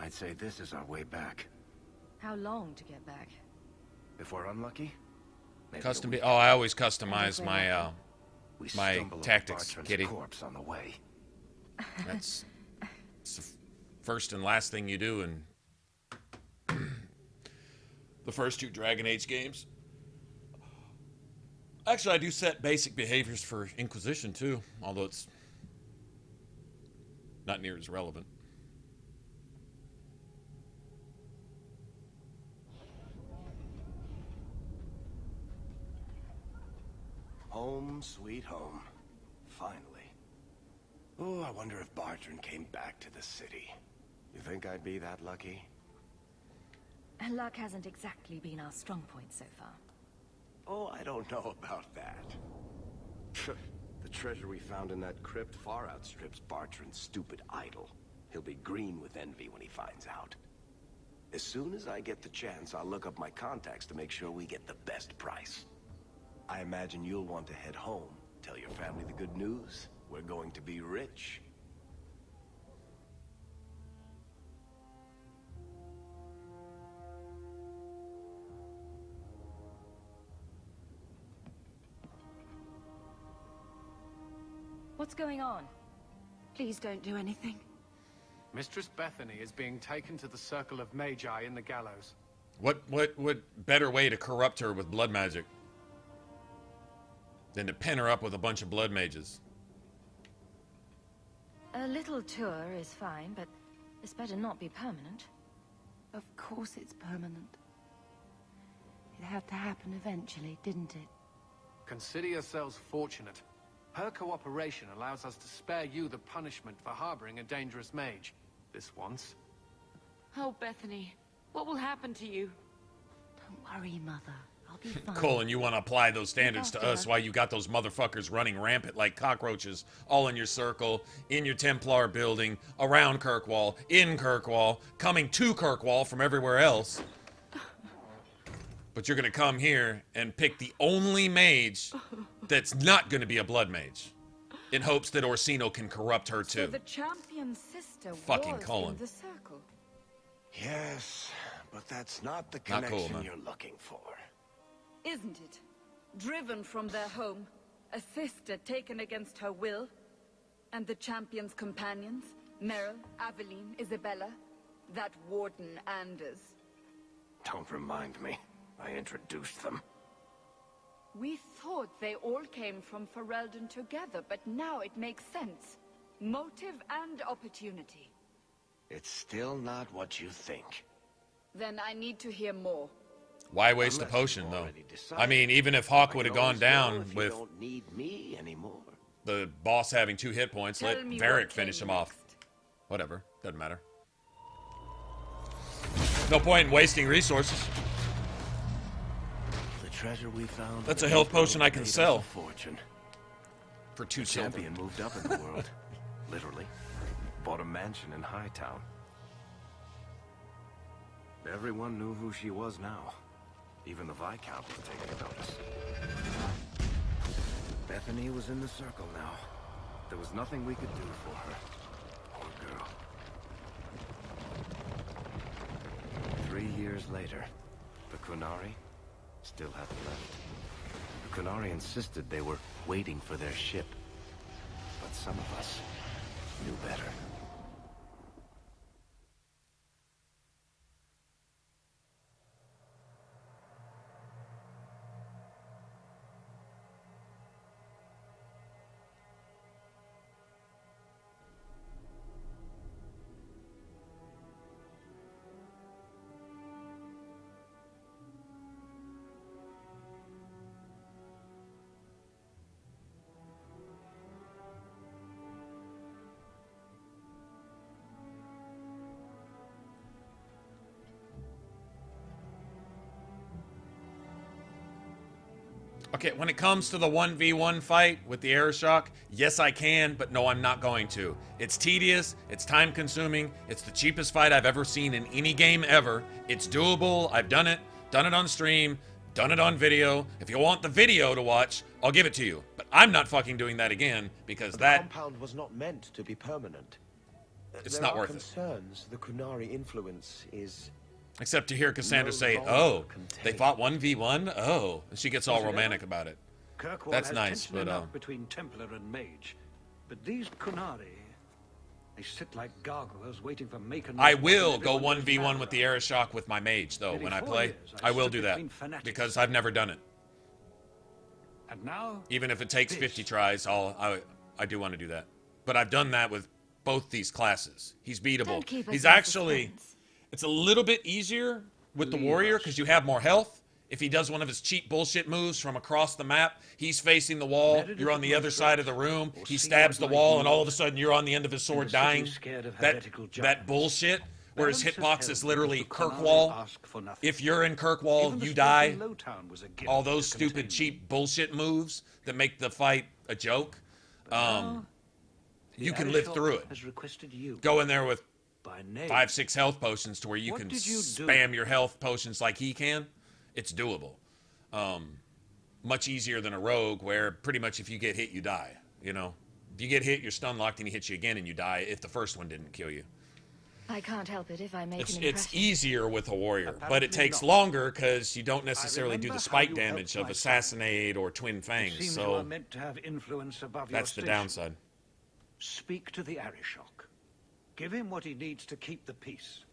S17: I'd say this is our way back.
S3: How long to get back?
S17: If we're unlucky,
S1: Custom. Oh, I always customize my my tactics, kitty.
S17: Corpse on the way.
S1: That's the first and last thing you do in the first two Dragon Age games. Actually, I do set basic behaviors for Inquisition too, although it's not near as relevant.
S17: Home, sweet home. Finally. Oh, I wonder if Bartran came back to the city. You think I'd be that lucky?
S3: Luck hasn't exactly been our strong point so far.
S17: Oh, I don't know about that. The treasure we found in that crypt far outstrips Bartran's stupid idol. He'll be green with envy when he finds out. As soon as I get the chance, I'll look up my contacts to make sure we get the best price. I imagine you'll want to head home, tell your family the good news. We're going to be rich.
S3: What's going on?
S5: Please don't do anything.
S16: Mistress Bethany is being taken to the Circle of Magi in the gallows.
S1: What better way to corrupt her with blood magic than to pin her up with a bunch of blood mages?
S3: A little tour is fine, but this better not be permanent.
S5: Of course it's permanent. It had to happen eventually, didn't it?
S16: Consider yourselves fortunate. Her cooperation allows us to spare you the punishment for harboring a dangerous mage. This once.
S10: Oh, Bethany, what will happen to you?
S5: Don't worry, Mother. I'll be fine.
S1: Colin, you want to apply those standards to us while you got those motherfuckers running rampant like cockroaches all in your circle, in your Templar building, around Kirkwall, in Kirkwall, coming to Kirkwall from everywhere else. But you're going to come here and pick the only mage that's not going to be a blood mage in hopes that Orsino can corrupt her too.
S23: So the champion's sister
S1: Fucking
S23: was
S1: Colin.
S23: in the circle.
S7: Yes, but that's not the
S1: Not cool,
S7: connection
S1: man.
S7: you're looking for.
S23: Isn't it? Driven from their home, a sister taken against her will, and the champion's companions, Meryl, Aveline, Isabella, that warden Anders.
S17: Don't remind me. I introduced them.
S23: We thought they all came from Ferelden together, but now it makes sense. Motive and opportunity.
S7: It's still not what you think.
S23: Then I need to hear more.
S1: Why waste a potion, though? I mean, even if Hawke would have gone down
S7: You
S1: with
S7: don't need me anymore.
S1: the boss having 2 hit points,
S23: Tell
S1: let
S23: me
S1: Varric
S23: what
S1: finish
S23: came
S1: him off. Whatever. Doesn't matter. No point in wasting resources.
S7: The treasure we found.
S1: That's a health potion I can
S7: made us
S1: sell.
S7: a fortune.
S1: For 2
S7: The
S1: silver.
S7: champion moved up in the world, literally. Bought a mansion in Hightown. Everyone knew who she was now. Even the Viscount was taking notice. Bethany was in the circle now. There was nothing we could do for her. Poor girl. 3 years later, the Qunari still hadn't left. The Qunari insisted they were waiting for their ship. But some of us knew better.
S1: Okay, when it comes to the 1v1 fight with the air shock, yes I can, but no I'm not going to. It's tedious, it's time consuming, it's the cheapest fight I've ever seen in any game ever. It's doable, I've done it on stream, done it on video. If you want the video to watch, I'll give it to you. But I'm not fucking doing that again, because
S17: The
S1: that...
S17: compound was not meant to be permanent.
S1: It's
S17: There
S1: not
S17: are
S1: worth it.
S17: concerns the Qunari influence is...
S1: Except to hear Cassandra
S17: no
S1: say,
S17: longer
S1: oh,
S17: contained.
S1: they fought 1v1? Oh. And she gets all
S8: Was it
S1: romantic
S8: ever?
S1: about it.
S8: Kirkwall
S1: That's
S8: has
S1: nice,
S8: tension
S1: but...
S8: enough between Templar and Mage. But these Qunari, they sit like gargoyles waiting for Maker.
S1: I will go 1v1 with the air shock with my mage, though, when I play. I will do that, because I've never done it.
S8: And now,
S1: Even if it takes 50 tries, I do want to do that. But I've done that with both these classes. He's beatable.
S3: Don't keep us
S1: He's
S3: in
S1: actually...
S3: suspense.
S1: It's a little bit easier with the warrior, because you have more health. If he does one of his cheap bullshit moves from across the map, he's facing the wall, you're on the other side of the room, he stabs the wall, and all of a sudden you're on the end of his sword dying. That bullshit, where his hitbox is literally Kirkwall. If you're in Kirkwall, you die. All those stupid, cheap bullshit moves that make the fight a joke. You can live through it. Go in there with 5-6 health potions to where you can spam your health potions like he can. It's doable. Much easier than a rogue where pretty much if you get hit, you die. You know, if you get hit, you're stun locked and he hits you again and you die if the first one didn't kill you.
S3: I can't help it if I make an
S1: It's
S3: impression.
S1: easier with a warrior, but it
S8: Apparently
S1: takes
S8: not.
S1: longer because you don't necessarily do
S8: remember
S1: the
S8: how
S1: spike
S8: you
S1: damage
S8: helped
S1: of
S8: my son.
S1: assassinate or twin
S8: It
S1: fangs.
S8: seems you are
S1: So
S8: meant to have influence above
S1: that's the
S8: your station.
S1: downside.
S8: Speak to the Arishok. Give him what he needs to keep the peace.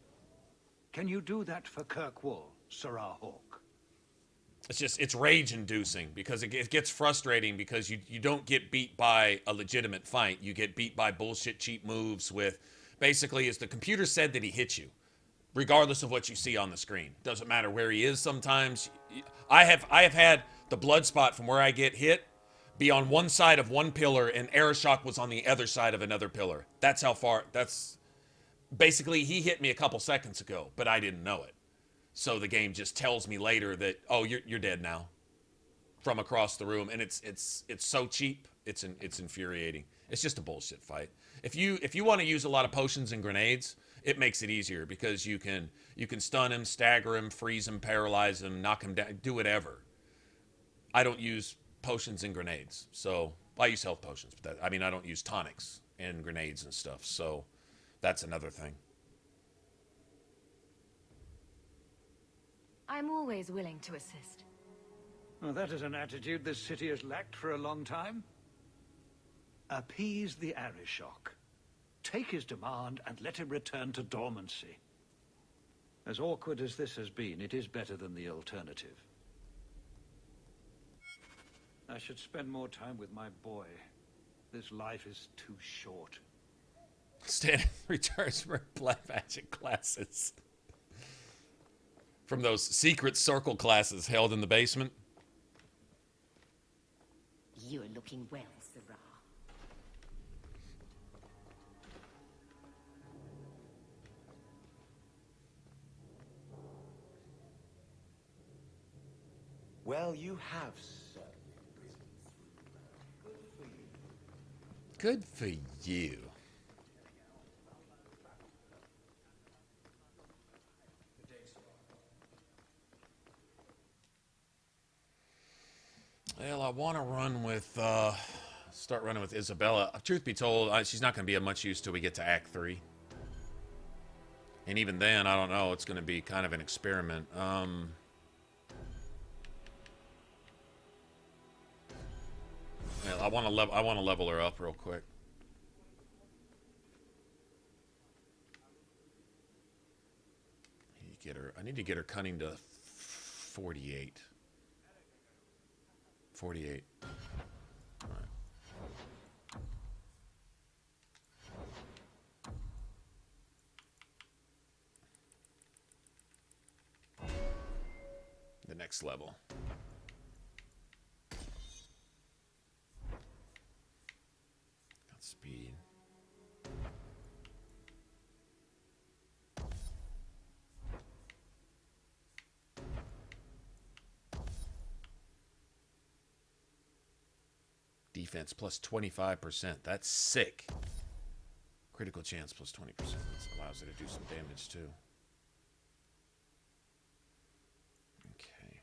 S8: Can you do that for Kirkwall, Sirrah Hawke?
S1: It's rage-inducing because it gets frustrating because you don't get beat by a legitimate fight. You get beat by bullshit cheap moves with, basically, as the computer said that he hit you, regardless of what you see on the screen. Doesn't matter where he is sometimes. I have had the blood spot from where I get hit be on one side of one pillar and Arishok was on the other side of another pillar. That's how far, that's, basically he hit me a couple seconds ago, but I didn't know it. So the game just tells me later that, oh, you're dead now from across the room. And it's so cheap. It's infuriating. It's just a bullshit fight. If you want to use a lot of potions and grenades, it makes it easier because you can stun him, stagger him, freeze him, paralyze him, knock him down, do whatever. I don't use potions and grenades. So I use health potions, but I don't use tonics and grenades and stuff. So that's another thing.
S5: I'm always willing to assist.
S8: Well, that is an attitude this city has lacked for a long time. Appease the Arishok. Take his demand and let him return to dormancy. As awkward as this has been, it is better than the alternative. I should spend more time with my boy. This life is too short.
S1: Stan returns for black magic classes. From those secret circle classes held in the basement.
S18: You're looking well, Sirrah.
S13: Well, you have, sir.
S1: Good for you. Well, I want to run with, start running with Isabella. Truth be told, she's not going to be of much use till we get to Act 3. And even then, I don't know. It's going to be kind of an experiment. Well, I want to level her up real quick. I need to get her cunning to 48. 48. All right. The next level. Got speed. Defense plus 25%. That's sick. Critical chance plus 20%. This allows her to do some damage too. Okay.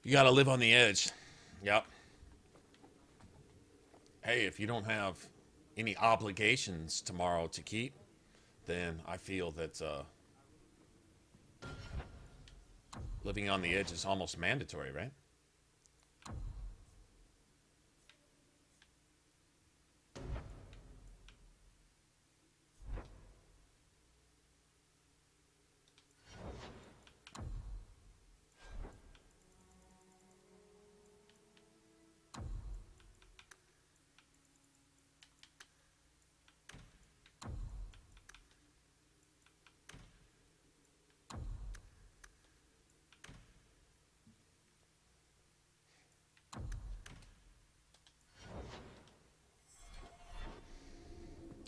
S1: You gotta live on the edge. Yep. Hey, if you don't have any obligations tomorrow to keep, then I feel that living on the edge is almost mandatory, right?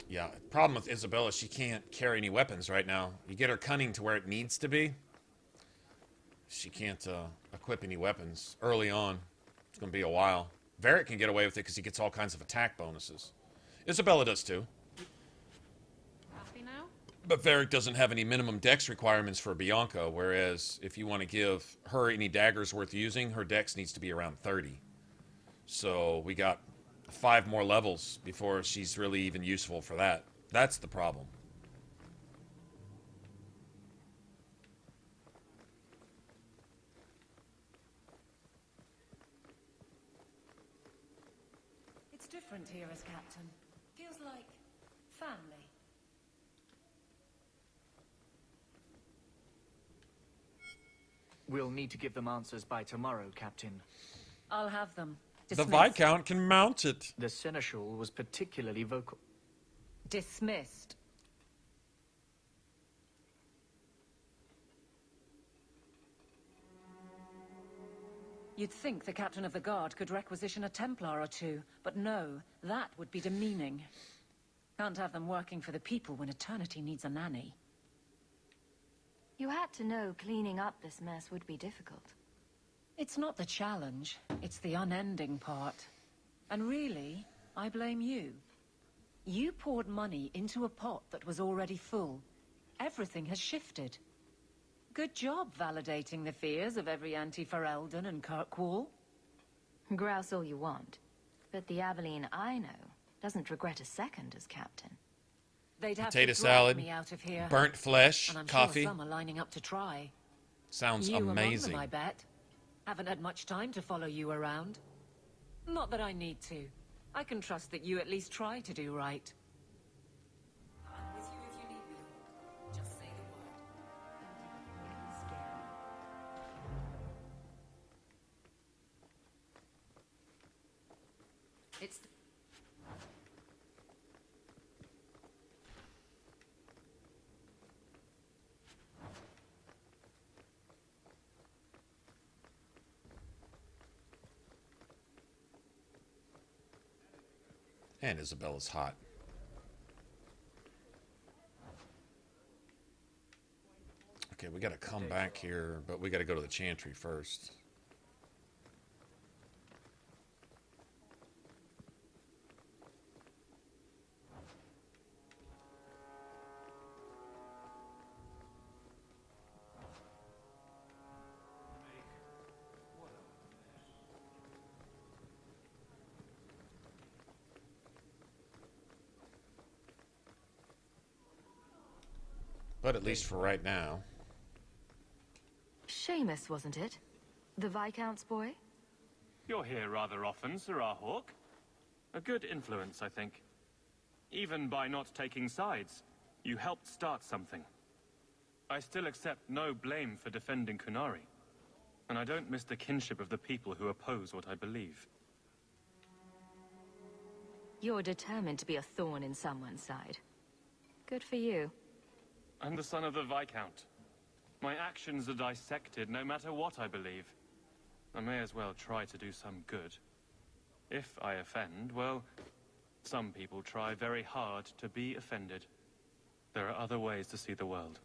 S1: Yeah, the problem with Isabella, she can't carry any weapons right now. You get her cunning to where it needs to be. She can't equip any weapons early on. It's going to be a while. Varric can get away with it because he gets all kinds of attack bonuses. Isabella does too.
S15: Happy now?
S1: But Varric doesn't have any minimum dex requirements for Bianca, whereas if you want to give her any daggers worth using, her dex needs to be around 30. So we got 5 more levels before she's really even useful for that. That's the problem.
S12: It's different here as captain. Feels like family.
S6: We'll need to give them answers by tomorrow, Captain.
S12: I'll have them.
S1: The Viscount can mount it.
S6: The Seneschal was particularly vocal.
S12: Dismissed. You'd think the captain of the guard could requisition a Templar or two, but no, that would be demeaning. Can't have them working for the people when eternity needs a nanny.
S3: You had to know cleaning up this mess would be difficult.
S12: It's not the challenge, it's the unending part. And really, I blame you. You poured money into a pot that was already full. Everything has shifted. Good job validating the fears of every anti-Ferelden and Kirkwall.
S3: Grouse all you want, but the Aveline I know doesn't regret a second as captain.
S12: They'd have
S1: Potato
S12: to drag
S1: salad,
S12: me out of here.
S1: burnt flesh,
S12: and I'm
S1: coffee.
S12: Sure some are lining up to try.
S1: Sounds
S12: you
S1: amazing.
S12: Among them, I bet. Haven't had much time to follow you around. Not that I need to. I can trust that you at least try to do right. I'm with you if you need me. Just say the word. It's
S1: And Isabella's hot. Okay, we gotta come back here, but we gotta go to the Chantry first. But at least for right now.
S3: Seamus, wasn't it? The Viscount's boy?
S19: You're here rather often, Sirrah Hawke. A good influence, I think. Even by not taking sides, you helped start something. I still accept no blame for defending Kunari. And I don't miss the kinship of the people who oppose what I believe.
S3: You're determined to be a thorn in someone's side. Good for you.
S19: I'm the son of the Viscount. My actions are dissected no matter what I believe. I may as well try to do some good. If I offend, well, some people try very hard to be offended. There are other ways to see the world.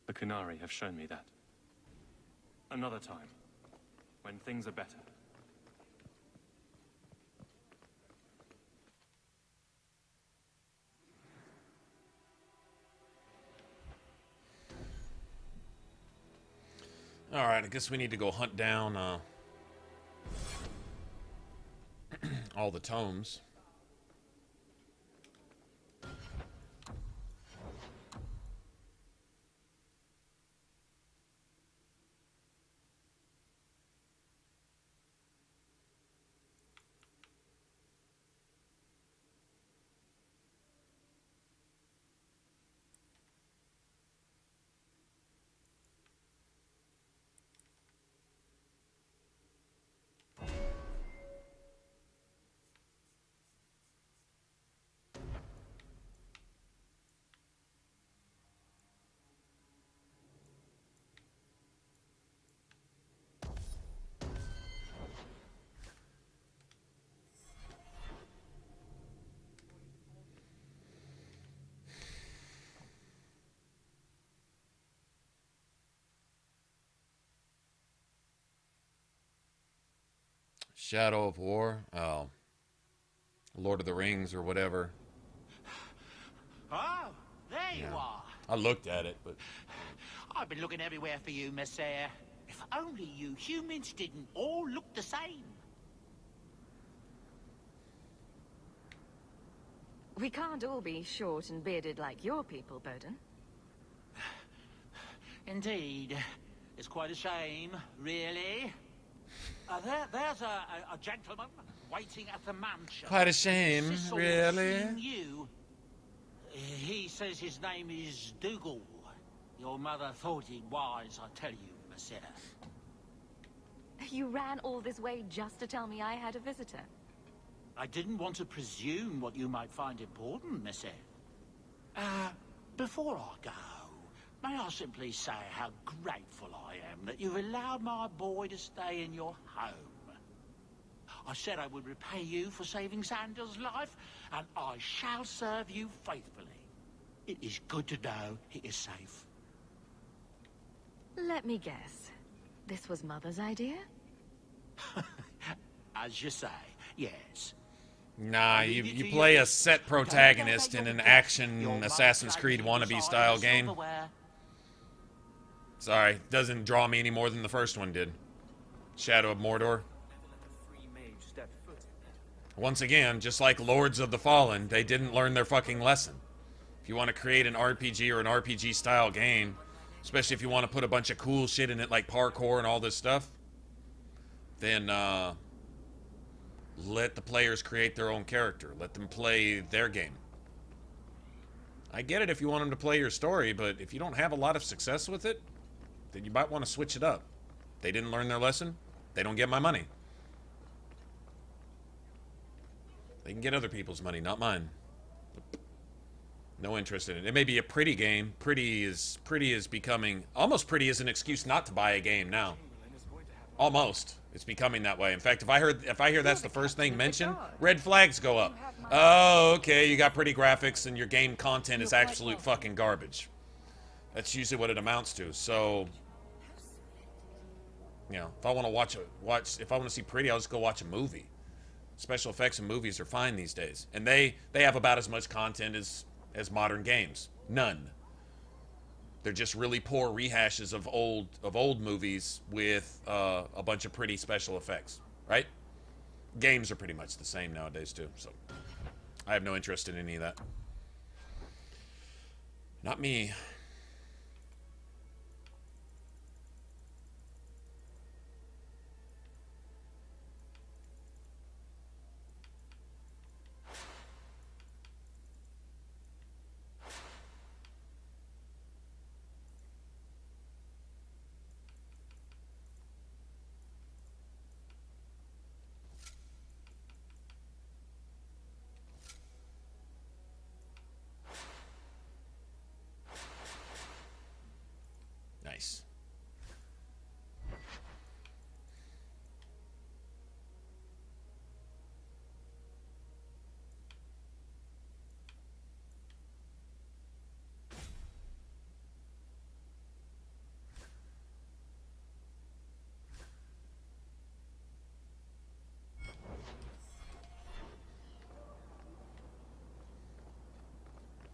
S19: The Kunari have shown me that. Another time, when things are better.
S1: Alright, I guess we need to go hunt down all the tomes. Shadow of War? Oh. Lord of the Rings or whatever.
S11: Oh, there you are.
S1: I looked at it, but...
S11: I've been looking everywhere for you, Messiah. If only you humans didn't all look the same.
S3: We can't all be short and bearded like your people, Bowden.
S11: Indeed. It's quite a shame, really. There's a gentleman waiting at the mansion.
S1: Quite a shame,
S11: Sissel
S1: really.
S11: seen you. He says his name is Dougal. Your mother thought it was, I tell you, Messiah.
S3: You ran all this way just to tell me I had a visitor.
S11: I didn't want to presume what you might find important, Messiah. Before I go, may I simply say how grateful I am that you've allowed my boy to stay in your home. I said I would repay you for saving Xander's life, and I shall serve you faithfully. It is good to know he is safe.
S3: Let me guess. This was Mother's idea?
S11: As you say, yes.
S1: Nah, you play a set protagonist in an action Assassin's Creed wannabe style game. Sorry, doesn't draw me any more than the first one did. Shadow of Mordor. Once again, just like Lords of the Fallen, they didn't learn their fucking lesson. If you want to create an RPG or an RPG style game, especially if you want to put a bunch of cool shit in it like parkour and all this stuff, then let the players create their own character. Let them play their game. I get it if you want them to play your story, but if you don't have a lot of success with it, then you might want to switch it up. They didn't learn their lesson, they don't get my money. They can get other people's money, not mine. No interest in it. It may be a pretty game. Pretty is becoming... Almost pretty is an excuse not to buy a game now. Almost. It's becoming that way. In fact, if I hear that's the first thing mentioned, red flags go up. Oh, okay, you got pretty graphics and your game content is absolute fucking garbage. That's usually what it amounts to. So, you know, if I want to if I want to see pretty, I'll just go watch a movie. Special effects in movies are fine these days, and they have about as much content as modern games. None. They're just really poor rehashes of old movies with a bunch of pretty special effects, right? Games are pretty much the same nowadays too, so I have no interest in any of that. Not me. Nice.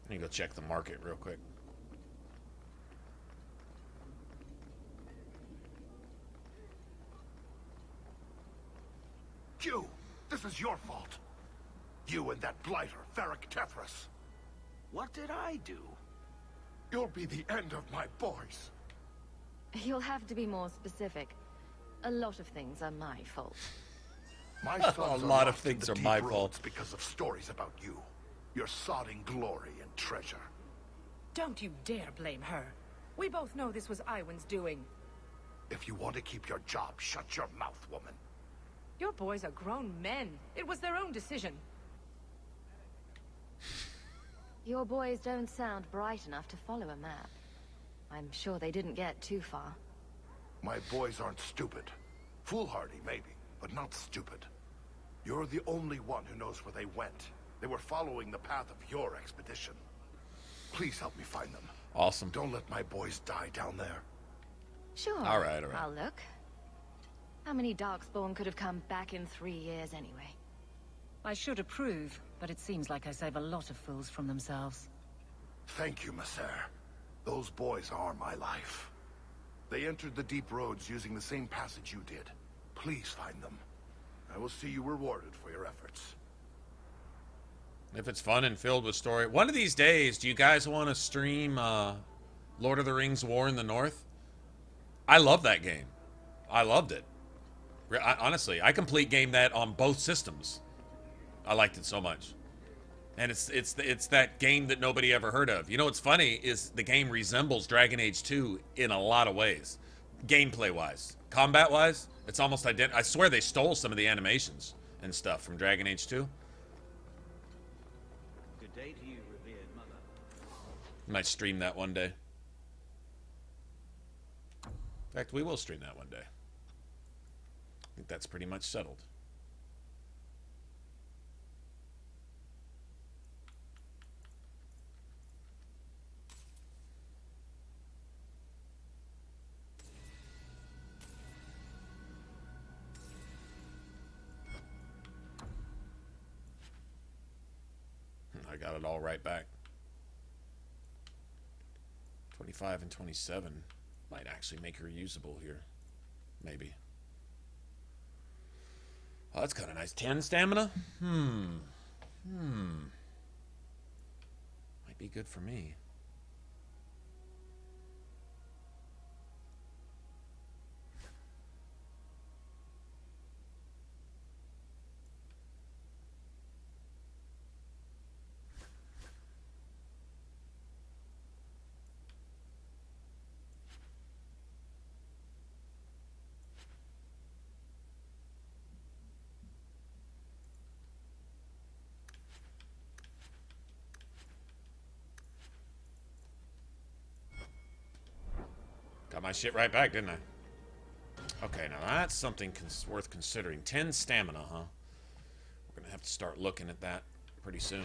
S1: I need to go check the market real quick.
S7: You! This is your fault. You and that blighter, Varric Tethras.
S11: What did I do?
S7: You'll be the end of my boys.
S3: You'll have to be more specific. A lot of things are my fault.
S7: My sons
S1: A
S7: are
S1: lot of
S7: lost in
S1: things
S7: the
S1: are
S7: deep
S1: my
S7: roads
S1: fault.
S7: because of stories about you. Your sodding glory and treasure.
S14: Don't you dare blame her. We both know this was Iwan's doing.
S7: If you want to keep your job, shut your mouth, woman.
S14: Your boys are grown men. It was their own decision.
S3: Your boys don't sound bright enough to follow a map. I'm sure they didn't get too far.
S7: My boys aren't stupid. Foolhardy, maybe, but not stupid. You're the only one who knows where they went. They were following the path of your expedition. Please help me find them.
S1: Awesome.
S7: Don't let my boys die down there.
S3: Sure.
S1: All right.
S3: I'll look.
S5: How many Darkspawn could have come back in 3 years anyway?
S12: I should approve, but it seems like I save a lot of fools from themselves.
S4: Thank you, Messer. Those boys are my life. They entered the deep roads using the same passage you did. Please find them. I will see you rewarded for your efforts.
S1: If it's fun and filled with story. One of these days, do you guys want to stream Lord of the Rings War in the North? I love that game. I loved it. Honestly, I complete game that on both systems. I liked it so much. And it's that game that nobody ever heard of. You know what's funny is the game resembles Dragon Age 2 in a lot of ways. Gameplay-wise. Combat-wise, it's almost identical. I swear they stole some of the animations and stuff from Dragon Age 2.
S8: Good day to you, revered mother.
S1: Might stream that one day. In fact, we will stream that one day. I think that's pretty much settled. I got it all right back. 25 and 27 might actually make her usable here. Maybe. Oh, that's kind of nice. 10 stamina? Might be good for me. Got my shit right back, didn't I? Okay, now that's something worth considering. 10 stamina, huh? We're gonna have to start looking at that pretty soon.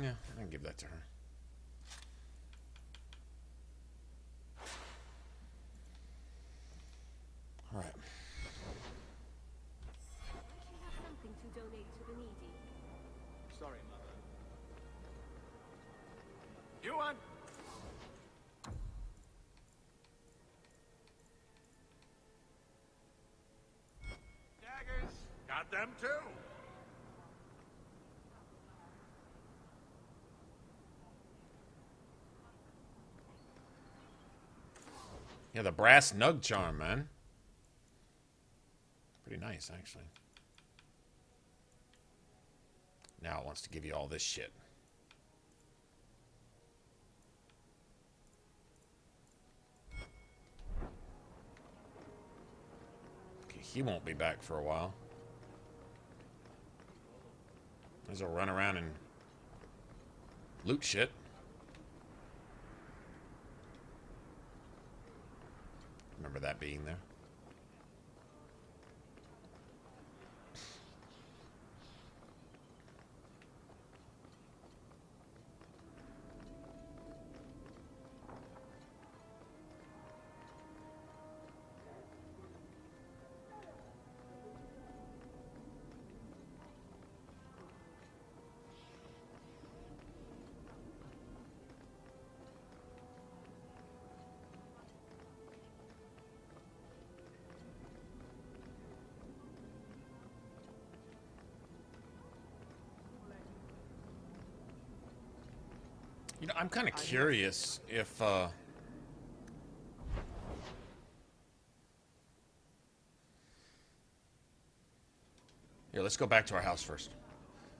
S1: Yeah, I can give that to her. All right.
S18: You have something to donate to the needy.
S17: Sorry, Mother.
S7: You want? Daggers. Got them too.
S1: Yeah, the brass nug charm, man. Pretty nice, actually. Now it wants to give you all this shit. Okay, he won't be back for a while. Might as well run around and loot shit. Remember that being there. You know, I'm kind of curious if, Here, let's go back to our house first.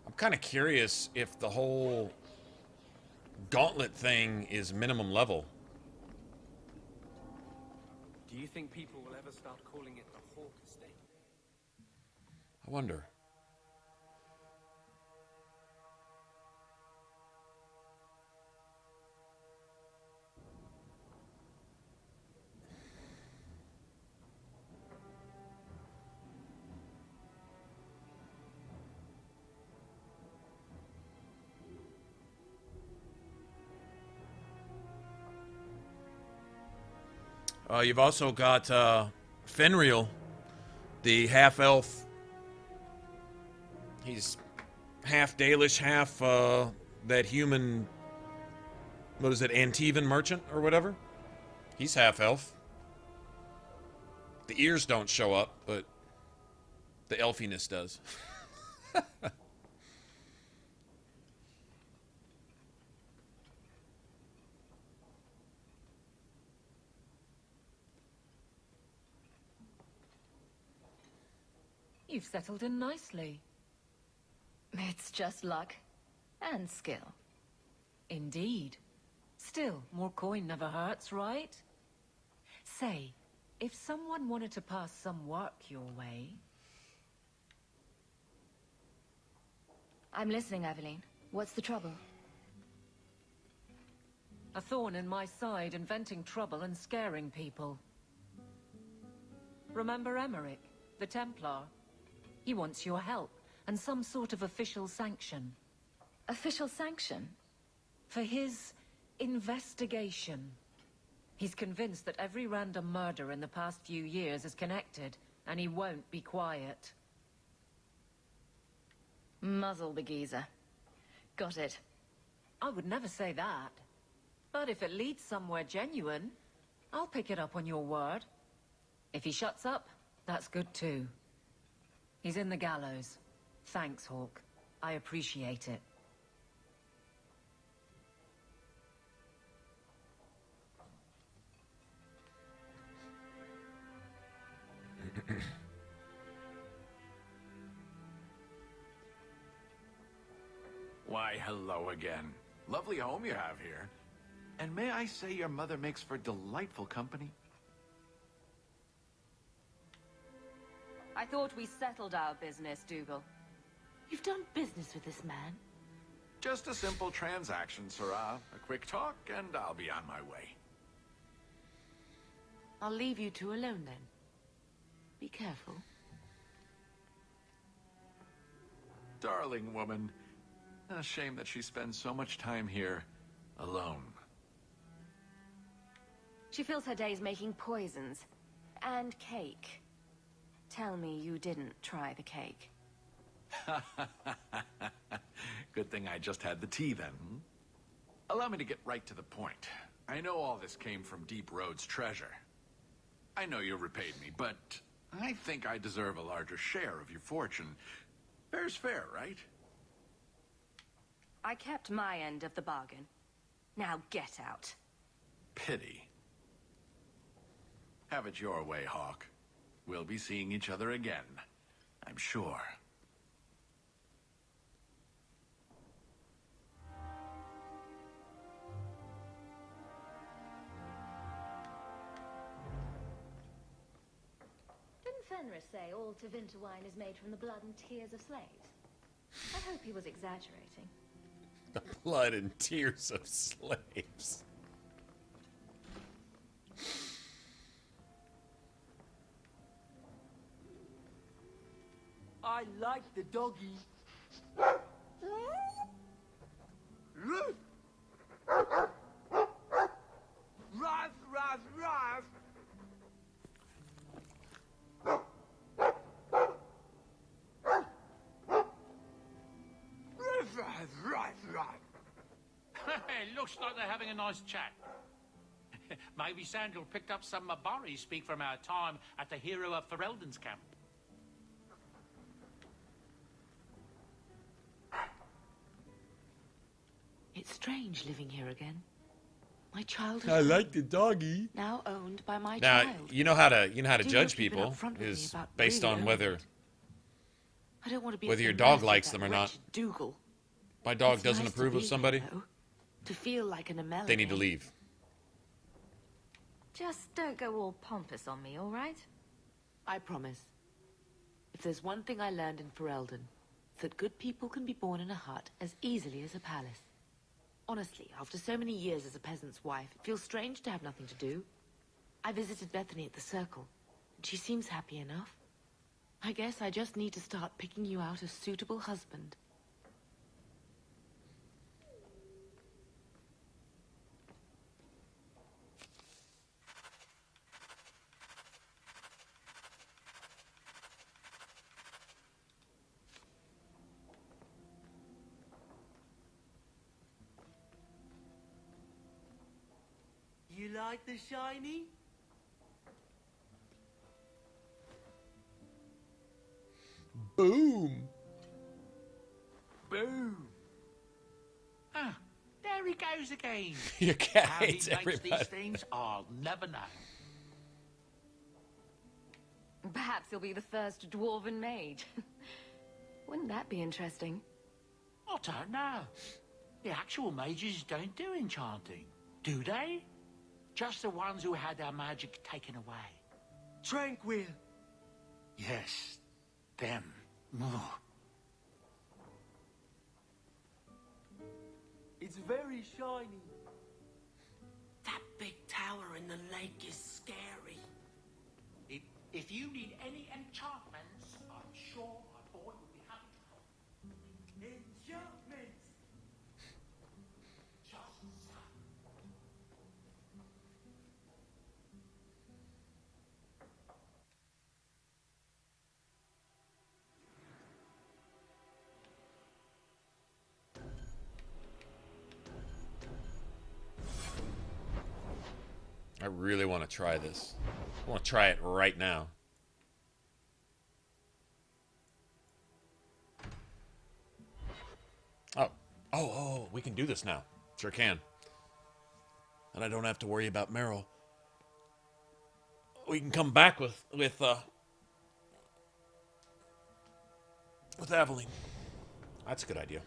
S1: I'm kind of curious if the whole gauntlet thing is minimum level.
S6: Do you think people will ever start calling it the Hawke estate?
S1: I wonder. You've also got Fenreel, the half-elf. He's half Dalish, half that human, what is it, Antivan merchant or whatever? He's half-elf. The ears don't show up, but the elfiness does.
S12: You've settled in nicely.
S10: It's just luck and skill.
S12: Indeed. Still, more coin never hurts, right? Say, if someone wanted to pass some work your way...
S10: I'm listening, Aveline. What's the trouble?
S12: A thorn in my side, inventing trouble and scaring people. Remember Emmerich, the Templar? He wants your help, and some sort of official sanction.
S10: Official sanction?
S12: For his investigation. He's convinced that every random murder in the past few years is connected, and he won't be quiet.
S10: Muzzle the geezer. Got it.
S12: I would never say that. But if it leads somewhere genuine, I'll pick it up on your word. If he shuts up, that's good too. He's in the gallows. Thanks, Hawke. I appreciate it.
S20: Why, hello again. Lovely home you have here. And may I say your mother makes for delightful company?
S10: I thought we settled our business, Dougal. You've done business with this man?
S20: Just a simple transaction, Sarah. A quick talk, and I'll be on my way.
S10: I'll leave you two alone then. Be careful.
S20: Darling woman. A shame that she spends so much time here, alone.
S3: She fills her days making poisons. And cake. Tell me you didn't try the cake.
S20: Good thing I just had the tea then. Allow me to get right to the point. I know all this came from Deep Road's treasure. I know you repaid me, but I think I deserve a larger share of your fortune. Fair's fair, right?
S3: I kept my end of the bargain. Now get out.
S20: Pity. Have it your way, Hawke. We'll be seeing each other again, I'm sure.
S3: Didn't Fenris say all Tevinter wine is made from the blood and tears of slaves? I hope he was exaggerating.
S1: The blood and tears of slaves.
S9: I like the doggy. Rise, rise, rise.
S11: It looks like they're having a nice chat. Maybe Sandal picked up some Mabari speak from our time at the hero of Ferelden's camp.
S10: It's strange living here again. My childhood.
S1: I like the doggy.
S10: Now owned by my
S1: Now,
S10: child.
S1: you know how to
S10: Do
S1: judge
S10: keep it
S1: people
S10: upfront with me
S1: is
S10: about
S1: based
S10: really
S1: on
S10: owning
S1: whether
S10: it. I don't want to be
S1: whether
S10: at
S1: your
S10: the
S1: dog
S10: mercy
S1: likes
S10: of that
S1: them or not.
S10: wretched Dougal.
S1: My dog
S10: It's
S1: doesn't
S10: nice to
S1: approve
S10: be
S1: of
S10: here,
S1: somebody.
S10: though, to feel like an Amela.
S1: They need to leave.
S3: Just don't go all pompous on me, all right?
S10: I promise. If there's one thing I learned in Ferelden, it's that good people can be born in a hut as easily as a palace. Honestly, after so many years as a peasant's wife, it feels strange to have nothing to do. I visited Bethany at the Circle, and she seems happy enough. I guess I just need to start picking you out a suitable husband.
S9: You like the shiny?
S1: Boom.
S11: Boom. Ah, there he goes again.
S1: Your cat
S11: How he
S1: hates
S11: makes
S1: everybody.
S11: these things, I'll never know.
S3: Perhaps you'll be the first dwarven mage. Wouldn't that be interesting?
S11: I don't know. The actual mages don't do enchanting, do they? Just the ones who had their magic taken away.
S9: Tranquil.
S11: Yes, them. Ugh.
S9: It's very shiny.
S2: That big tower in the lake is scary.
S11: If you need any enchantments, I'm sure my boy will be happy to help.
S9: Enchantments!
S11: Just so.
S1: I really want to try this. I want to try it right now. Oh, we can do this now. Sure can. And I don't have to worry about Meryl. We can come back with Aveline. That's a good idea.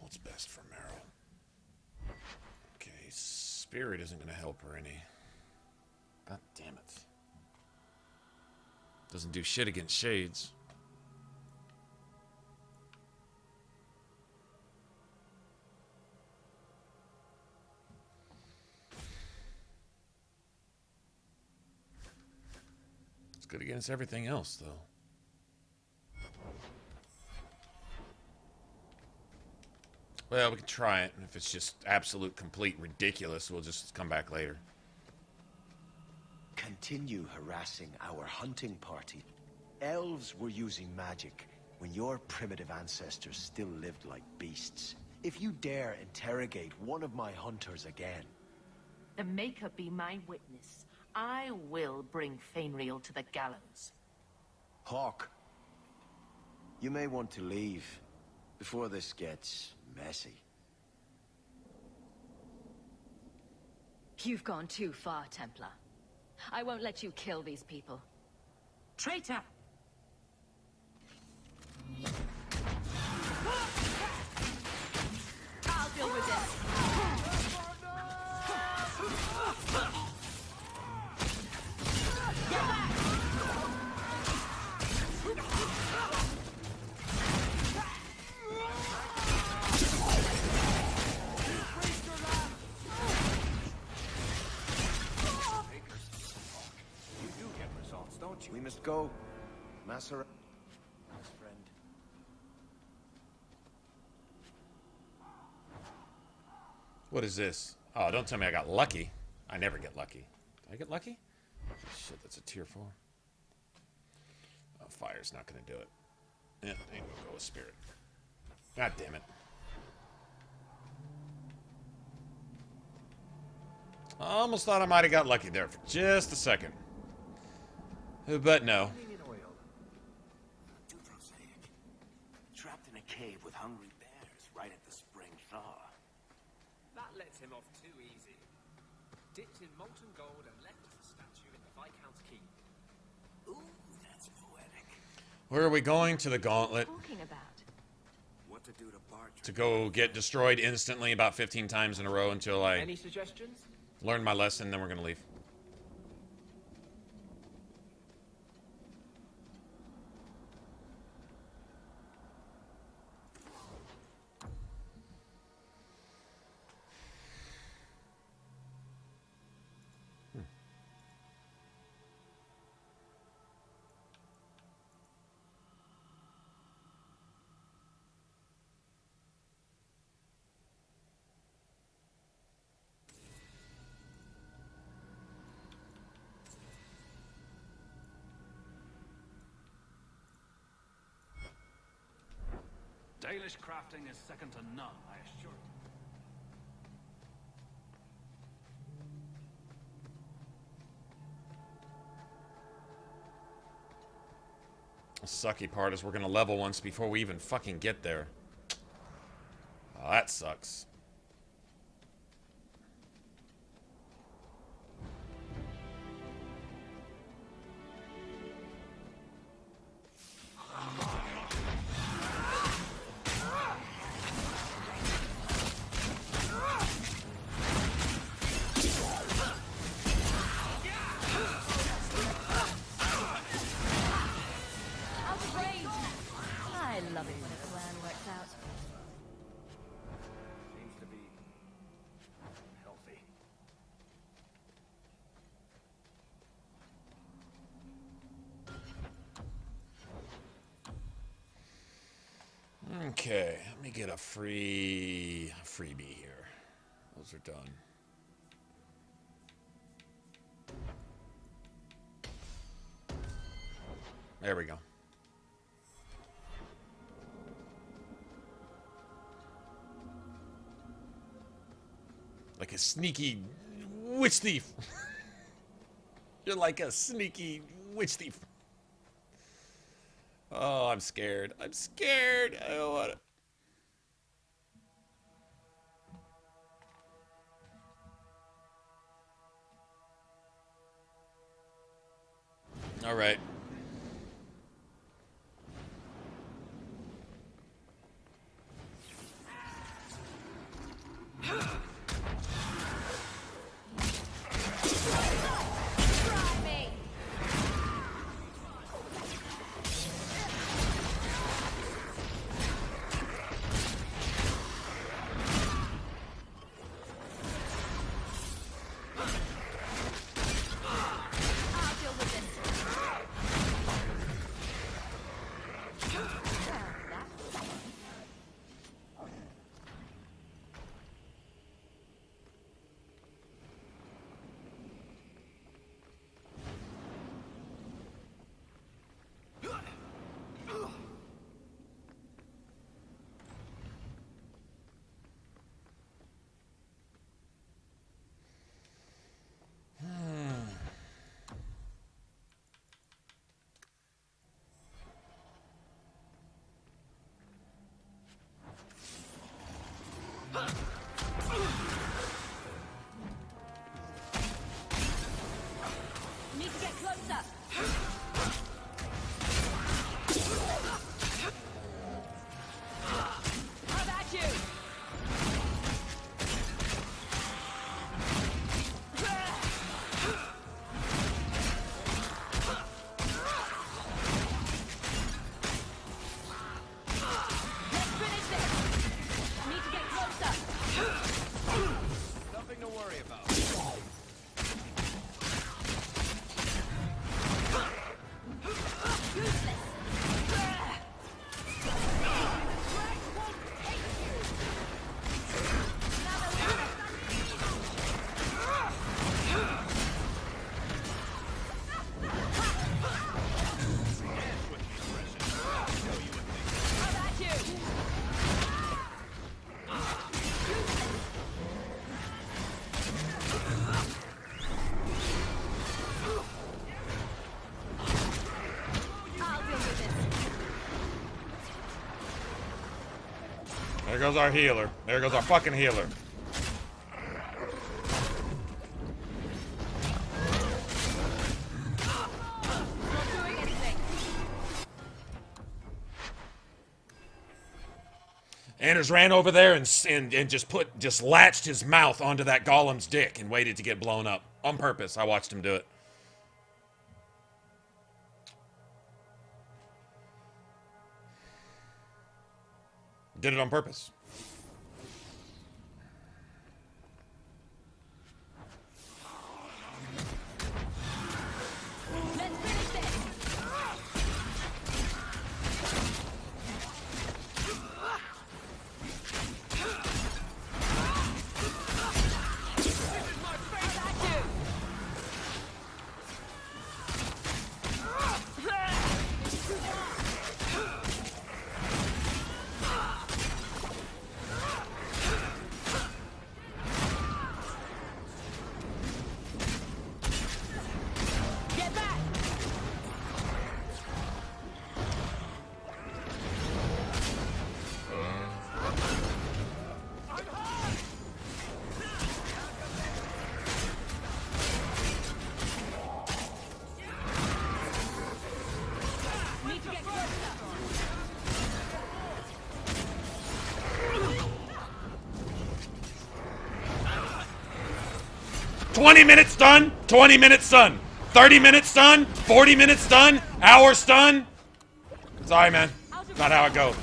S1: What's best for Meryl? Okay, Spirit isn't going to help her any. God damn it. Doesn't do shit against shades. It's good against everything else, though. Well, we can try it, and if it's just absolute, complete ridiculous, we'll just come back later.
S17: Continue harassing our hunting party. Elves were using magic when your primitive ancestors still lived like beasts. If you dare interrogate one of my hunters again...
S18: The Maker be my witness.
S15: I will bring Fenreel to the gallows.
S13: Hawke, you may want to leave before this gets messy.
S10: You've gone too far, Templar. I won't let you kill these people.
S15: Traitor!
S10: I'll deal with this. Get back!
S17: You do get results, don't you?
S13: We must go. Master, my friend.
S1: What is this? Oh, don't tell me I got lucky. I never get lucky. Did I get lucky? Shit, that's a tier 4. Oh, fire's not gonna do it. Yeah, ain't gonna go with spirit. God damn it. I almost thought I might have got lucky there for just a second. But no.
S11: Too prosaic. Trapped in a cave with hungry bears right at the spring thaw.
S6: That lets him off too easy. Dipped in molten gold and left as a statue in the Viscount's keep.
S11: Ooh, that's poetic.
S1: Where are we going? To the gauntlet.
S15: Talking about.
S17: What to do to barge?
S1: To go get destroyed instantly about 15 times in a row until I
S6: Any suggestions?
S1: learn my lesson, then we're gonna leave.
S8: Dalish crafting is second to none, I assure you.
S1: The sucky part is we're gonna level once before we even fucking get there. Oh, that sucks. Okay, let me get a freebie here. Those are done. There we go. Like a sneaky witch thief. You're like a sneaky witch thief. Oh, I'm scared. I'm scared. I don't want to. All right.
S15: closer. How about you? Let's finish this. Need to get closer.
S17: Nothing to worry about.
S1: There goes our healer. There goes our fucking healer. Anders ran over there and just latched his mouth onto that golem's dick and waited to get blown up on purpose. I watched him do it. Did it on purpose.
S15: Need to get closer.
S1: 20 minutes done, 20 minutes done, 30 minutes done, 40 minutes done, hours done. Sorry, man. Not how it goes.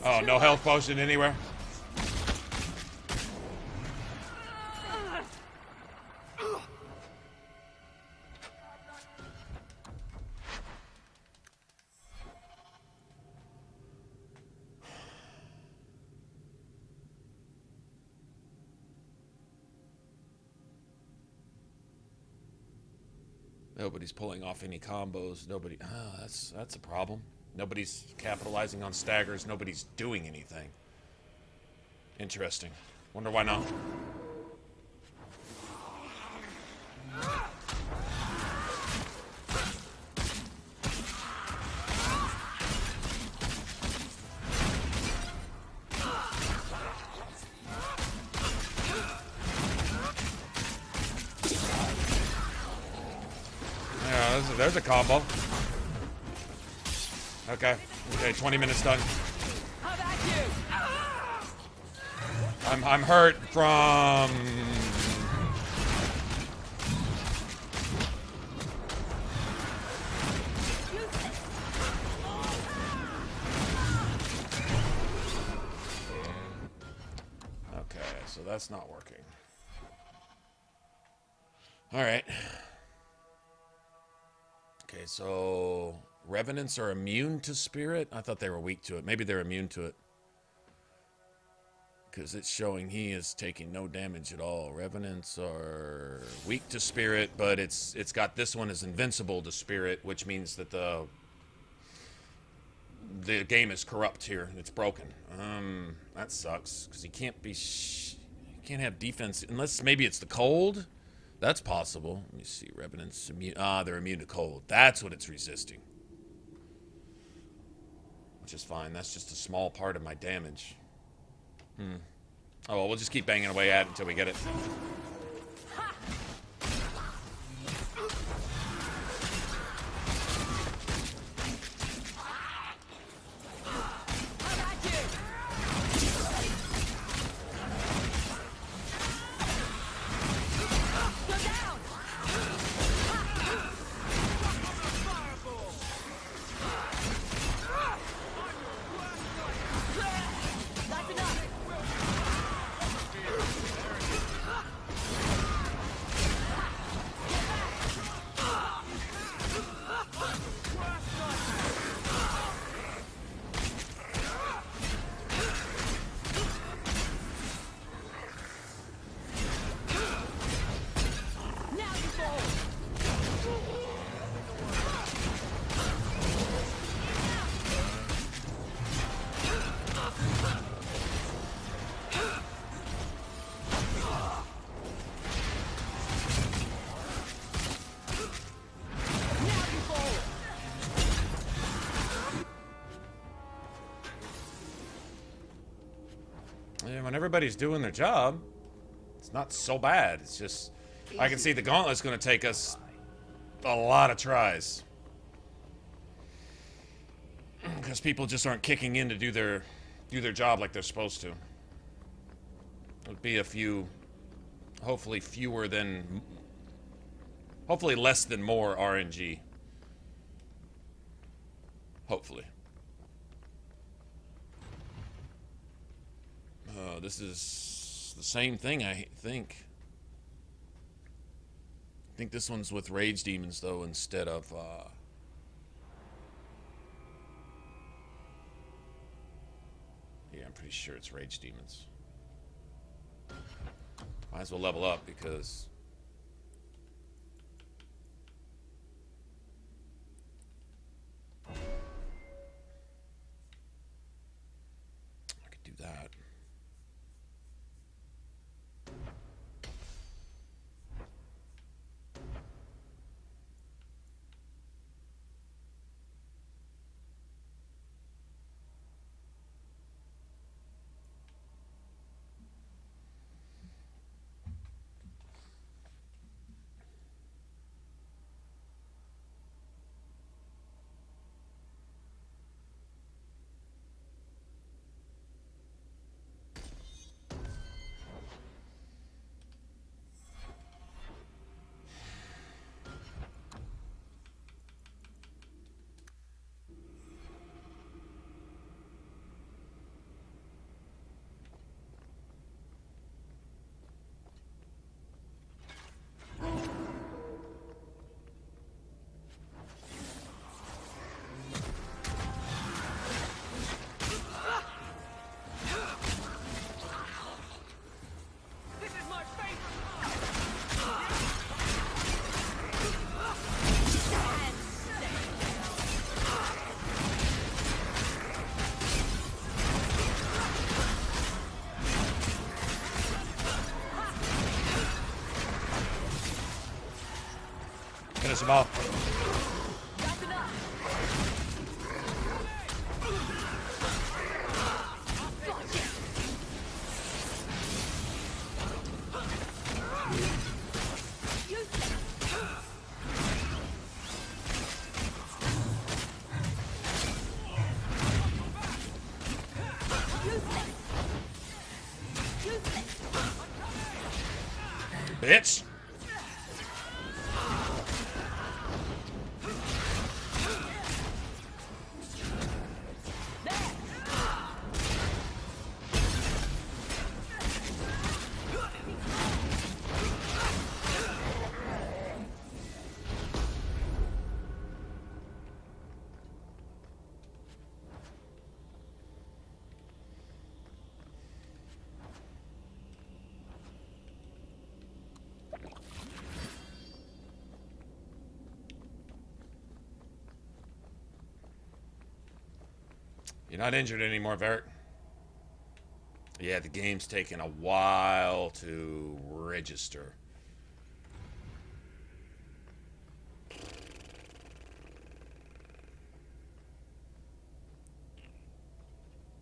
S1: Oh, no health potion anywhere? Nobody's pulling off any combos. Nobody. Oh, that's a problem. Nobody's capitalizing on staggers. Nobody's doing anything. Interesting. Wonder why not. Yeah, there's a combo. Okay, 20 minutes done. I'm hurt from... Okay, so that's not working. All right. Okay, so Revenants are immune to spirit? I thought they were weak to it. Maybe they're immune to it. Because it's showing he is taking no damage at all. Revenants are weak to spirit, but it's got this one is invincible to spirit, which means that the game is corrupt here. It's broken. That sucks because he can't be. He can't have defense unless maybe it's the cold. That's possible. Let me see. Revenants immune. They're immune to cold. That's what it's resisting. Which is fine. That's just a small part of my damage. Oh, well, we'll just keep banging away at it until we get it. When everybody's doing their job, it's not so bad. It's just, I can see the gauntlet's going to take us a lot of tries. Because people just aren't kicking in to do their job like they're supposed to. It'll be a few, hopefully less than more RNG. Hopefully. This is the same thing, I think. I think this one's with Rage Demons, though, instead of... Yeah, I'm pretty sure it's Rage Demons. Might as well level up, because... I could do that. Finish him off. Bitch. You're not injured anymore, Varric. Yeah, the game's taking a while to register.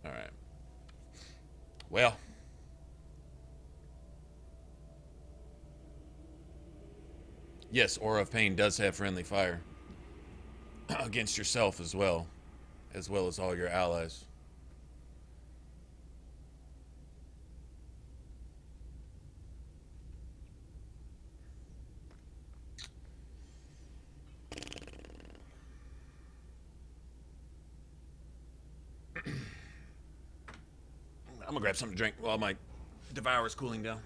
S1: Alright. Well. Yes, Aura of Pain does have friendly fire. Against yourself as well as all your allies. I'm gonna grab something to drink while my Devour's cooling down.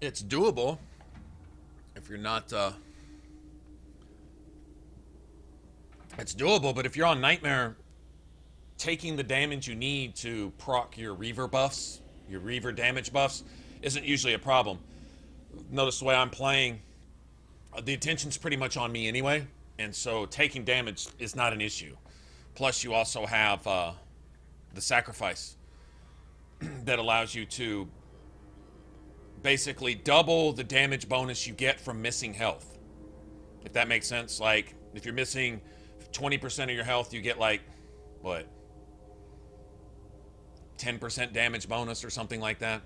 S1: It's doable if you're not, it's doable, but if you're on Nightmare, taking the damage you need to proc your Reaver buffs, your Reaver damage buffs, isn't usually a problem. Notice the way I'm playing, the attention's pretty much on me anyway, and so taking damage is not an issue. Plus, you also have the sacrifice that allows you to basically double the damage bonus you get from missing health. If that makes sense. Like, if you're missing 20% of your health, you get like, what? 10% damage bonus or something like that.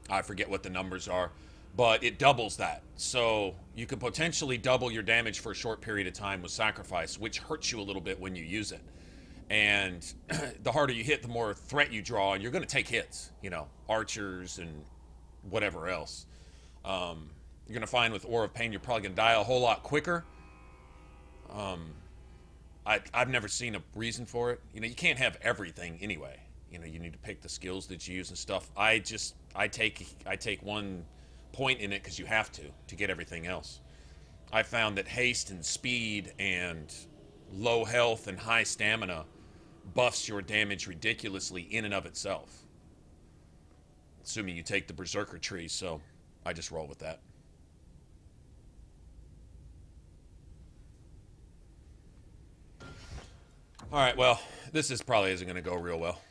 S1: I forget what the numbers are, but it doubles that. So you could potentially double your damage for a short period of time with sacrifice, which hurts you a little bit when you use it. And the harder you hit, the more threat you draw, and you're going to take hits, you know, archers and whatever else. You're going to find with Aura of Pain, you're probably going to die a whole lot quicker. I've never seen a reason for it. You know, you can't have everything anyway. You know, you need to pick the skills that you use and stuff. I take 1 point in it because you have to get everything else. I found that haste and speed and low health and high stamina buffs your damage ridiculously in and of itself. Assuming you take the Berserker tree, so I just roll with that. Alright, well, this probably isn't going to go real well.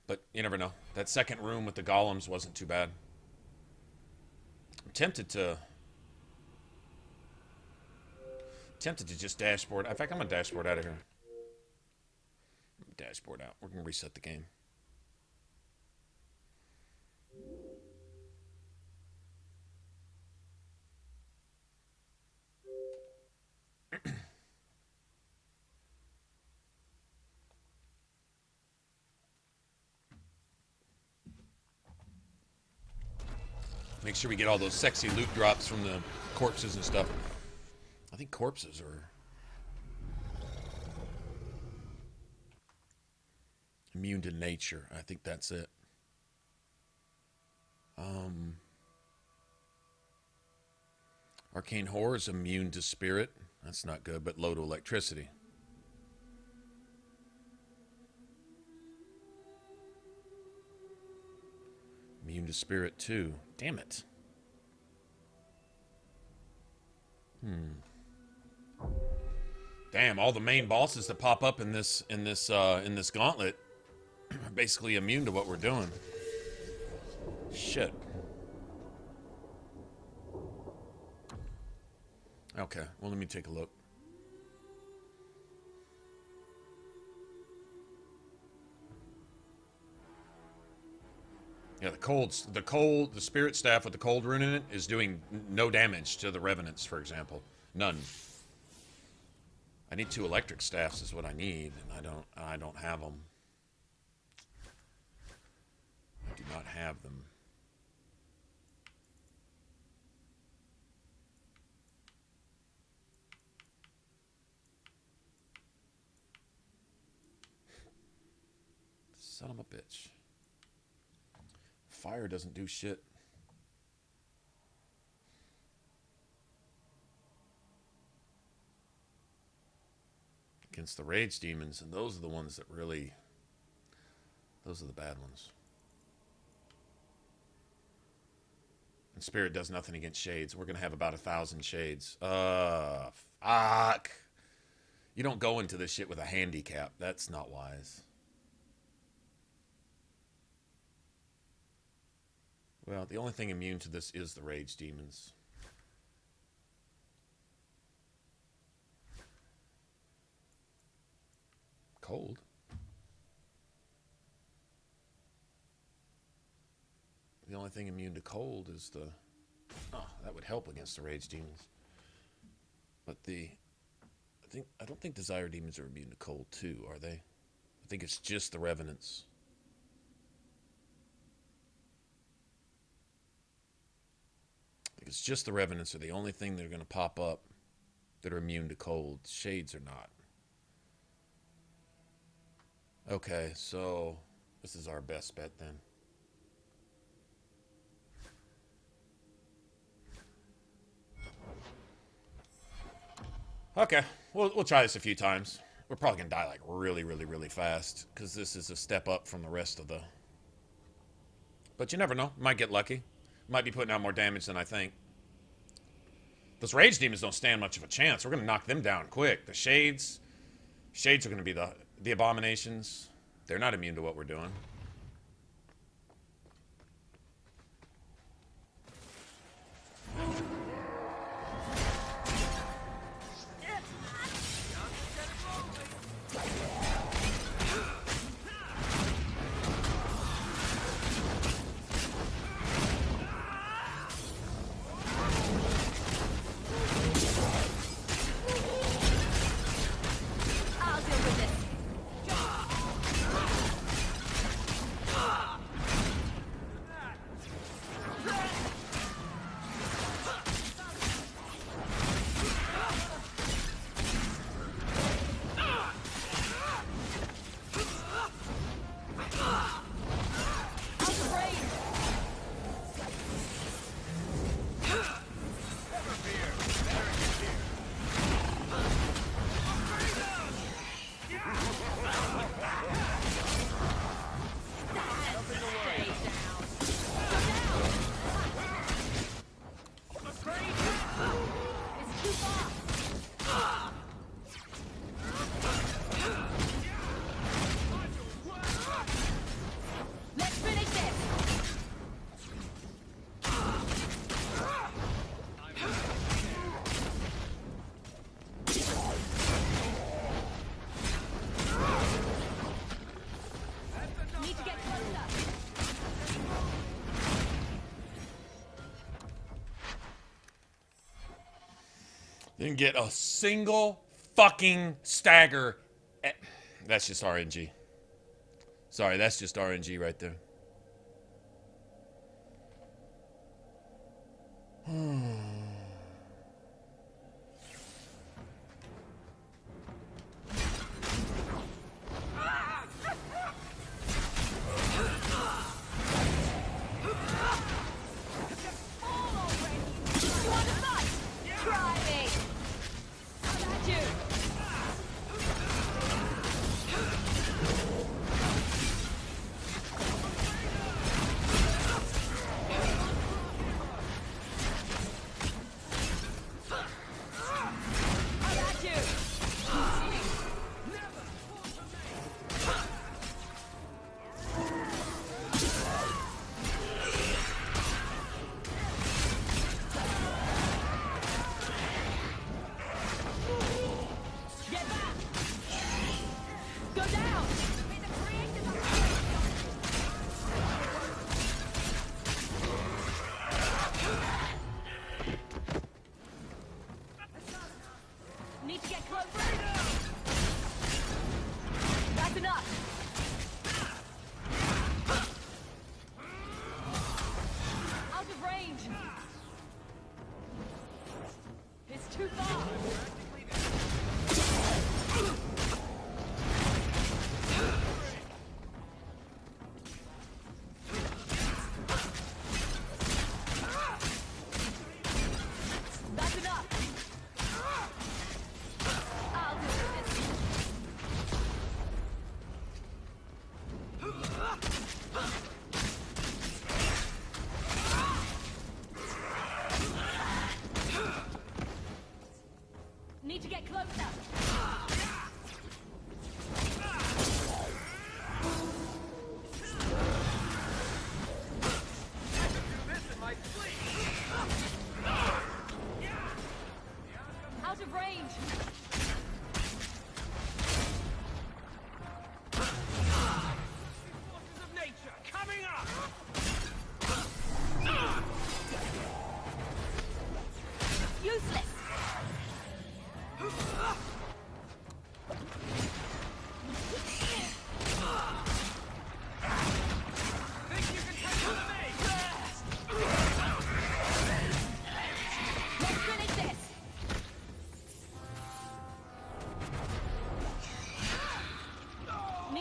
S1: But you never know. That second room with the golems wasn't too bad. I'm tempted to just dashboard. In fact, I'm going to dashboard out of here. Dashboard out. We're going to reset the game. Make sure we get all those sexy loot drops from the corpses and stuff. I think corpses are immune to nature. I think that's it. Arcane Horror is immune to spirit. That's not good, but low to electricity. Immune to spirit too. Damn it. Damn, all the main bosses that pop up in this gauntlet are basically immune to what we're doing. Shit. Okay, well, let me take a look. Yeah, the spirit staff with the cold rune in it is doing no damage to the revenants, for example. None. I need 2 electric staffs is what I need, and I don't have them. I do not have them. Son of a bitch. Fire doesn't do shit. Against the rage demons, and those are the ones that really... Those are the bad ones. And Spirit does nothing against shades. We're going to have about 1,000 shades. Fuck. You don't go into this shit with a handicap. That's not wise. Well, the only thing immune to this is the rage demons. Cold. The only thing immune to cold is the... Oh, that would help against the rage demons. But I don't think desire demons are immune to cold too, are they? I think it's just the revenants. It's just the revenants are the only thing that are going to pop up that are immune to cold. Shades are not. Okay, so this is our best bet then. Okay, we'll try this a few times. We're probably going to die like really, really, really fast because this is a step up from the rest of the... But you never know. Might get lucky. Might be putting out more damage than I think. Those rage demons don't stand much of a chance. We're going to knock them down quick. The shades are going to be the abominations. They're not immune to what we're doing. Didn't get a single fucking stagger. That's just RNG. Sorry, that's just RNG right there.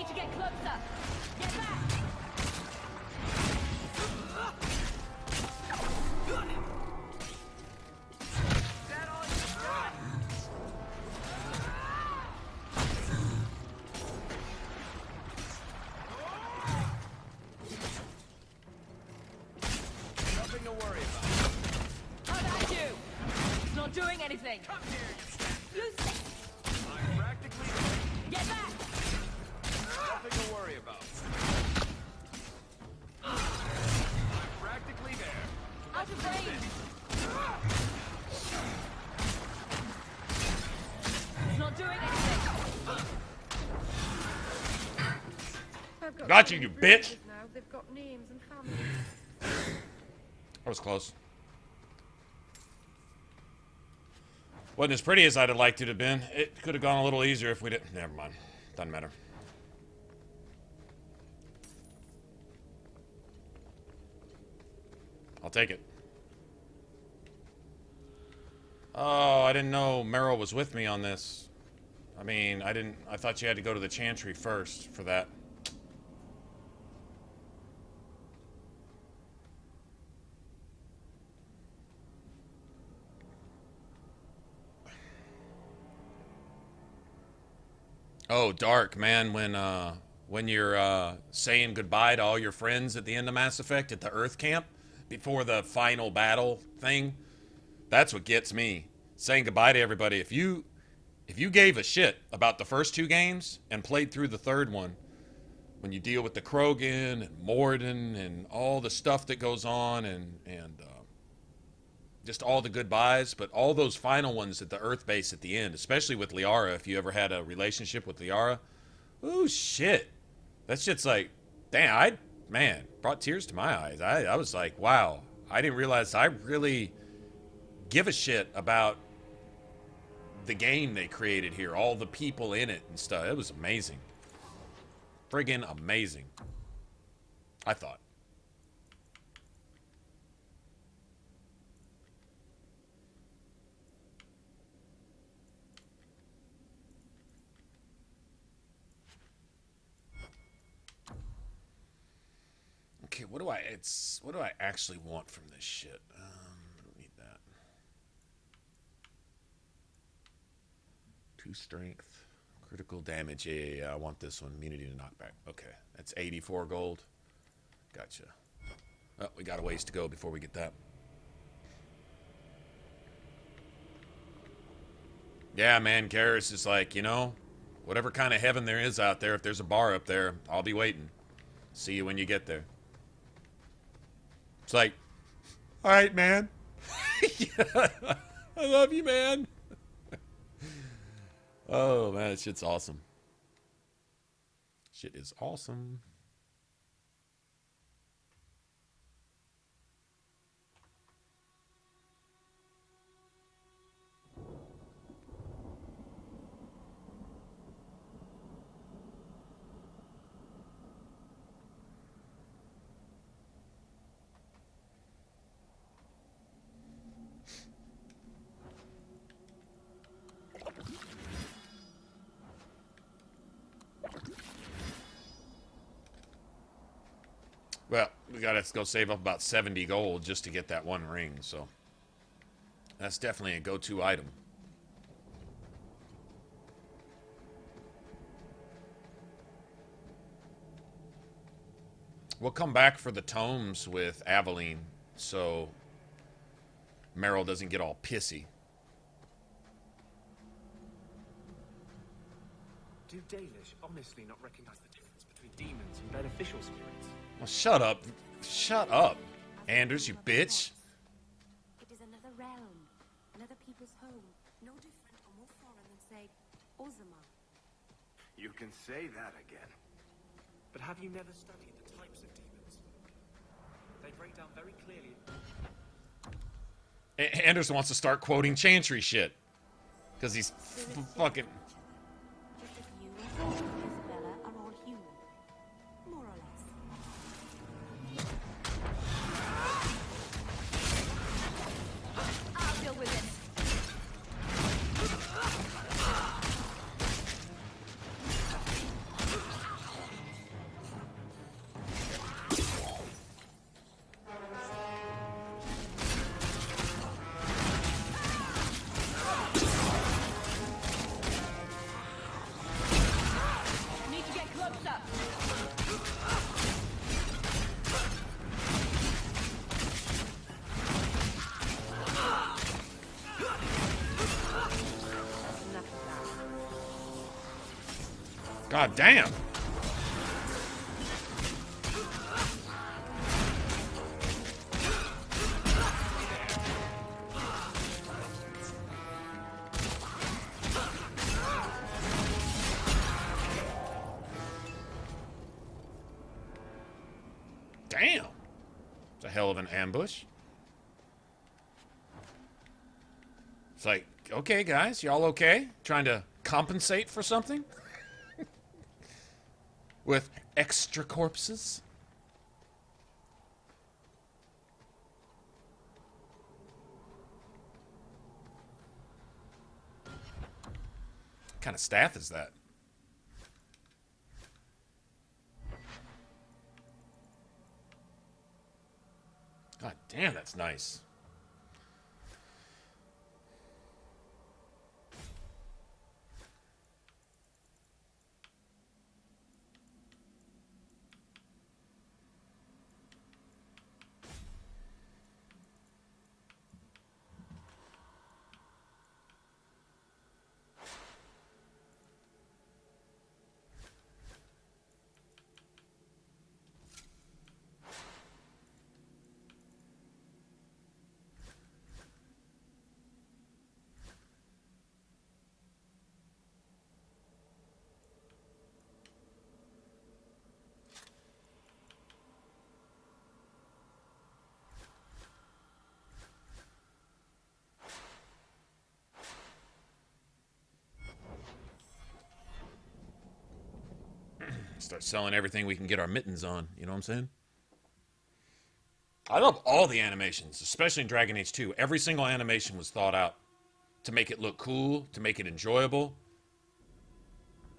S15: to get closer. Get back.
S17: Nothing to worry about.
S15: How about you? It's not doing anything.
S17: Come here, you
S15: You
S17: bastard. I'm practically there.
S15: get back.
S17: Nothing to worry about. I'm practically there.
S15: Out of range. It's not doing anything.
S1: Got you, you bitch.
S14: Now they've got names and families.
S1: That was close. Wasn't as pretty as I'd have liked it to have been. It could have gone a little easier if we didn't. Never mind. Doesn't matter. I'll take it. Oh, I didn't know Meryl was with me on this. I mean, I thought you had to go to the Chantry first for that. Oh, Dark, man, when you're saying goodbye to all your friends at the end of Mass Effect at the Earth camp before the final battle thing, that's what gets me. Saying goodbye to everybody. If you gave a shit about the first two games and played through the third one, when you deal with the Krogan and Morden and all the stuff that goes on and just all the goodbyes, but all those final ones at the Earth base at the end, especially with Liara, if you ever had a relationship with Liara, oh shit, that shit's like, damn, brought tears to my eyes. I was like, wow, I didn't realize I really give a shit about the game they created here, all the people in it and stuff. It was amazing. Friggin' amazing, I thought. Okay, what do I actually want from this shit? I don't need that. 2 strength, critical damage. Yeah, I want this one. Immunity to knockback. Okay, that's 84 gold. Gotcha. Oh, we got a ways to go before we get that. Yeah, man, Garrus is like, you know, whatever kind of heaven there is out there, if there's a bar up there, I'll be waiting. See you when you get there. It's like, all right, man. Yeah, I love you, man. Oh, man, that shit's awesome. Shit is awesome. Well, we gotta go save up about 70 gold just to get that one ring, so that's definitely a go-to item. We'll come back for the tomes with Aveline, so Meryl doesn't get all pissy.
S6: Do Dalish honestly not recognize the difference between demons and beneficial spirits?
S1: Well, shut up. Shut up, Anders, you bitch.
S18: It is another realm, another people's home, no different or more foreign than, say, Ozama.
S17: You can say that again.
S6: But have you never studied the types of demons? They break down very clearly.
S1: Anders wants to start quoting Chantry shit. Because he's fucking...
S18: Just as you and Isabella are all human. More or less.
S15: I'll deal with it.
S1: God damn. Damn. It's a hell of an ambush. It's like, okay, guys, y'all okay? Trying to compensate for something? With extra corpses? What kind of staff is that? God damn, that's nice. Start selling everything we can get our mittens on. You know what I'm saying? I love all the animations, especially in Dragon Age 2. Every single animation was thought out to make it look cool, to make it enjoyable.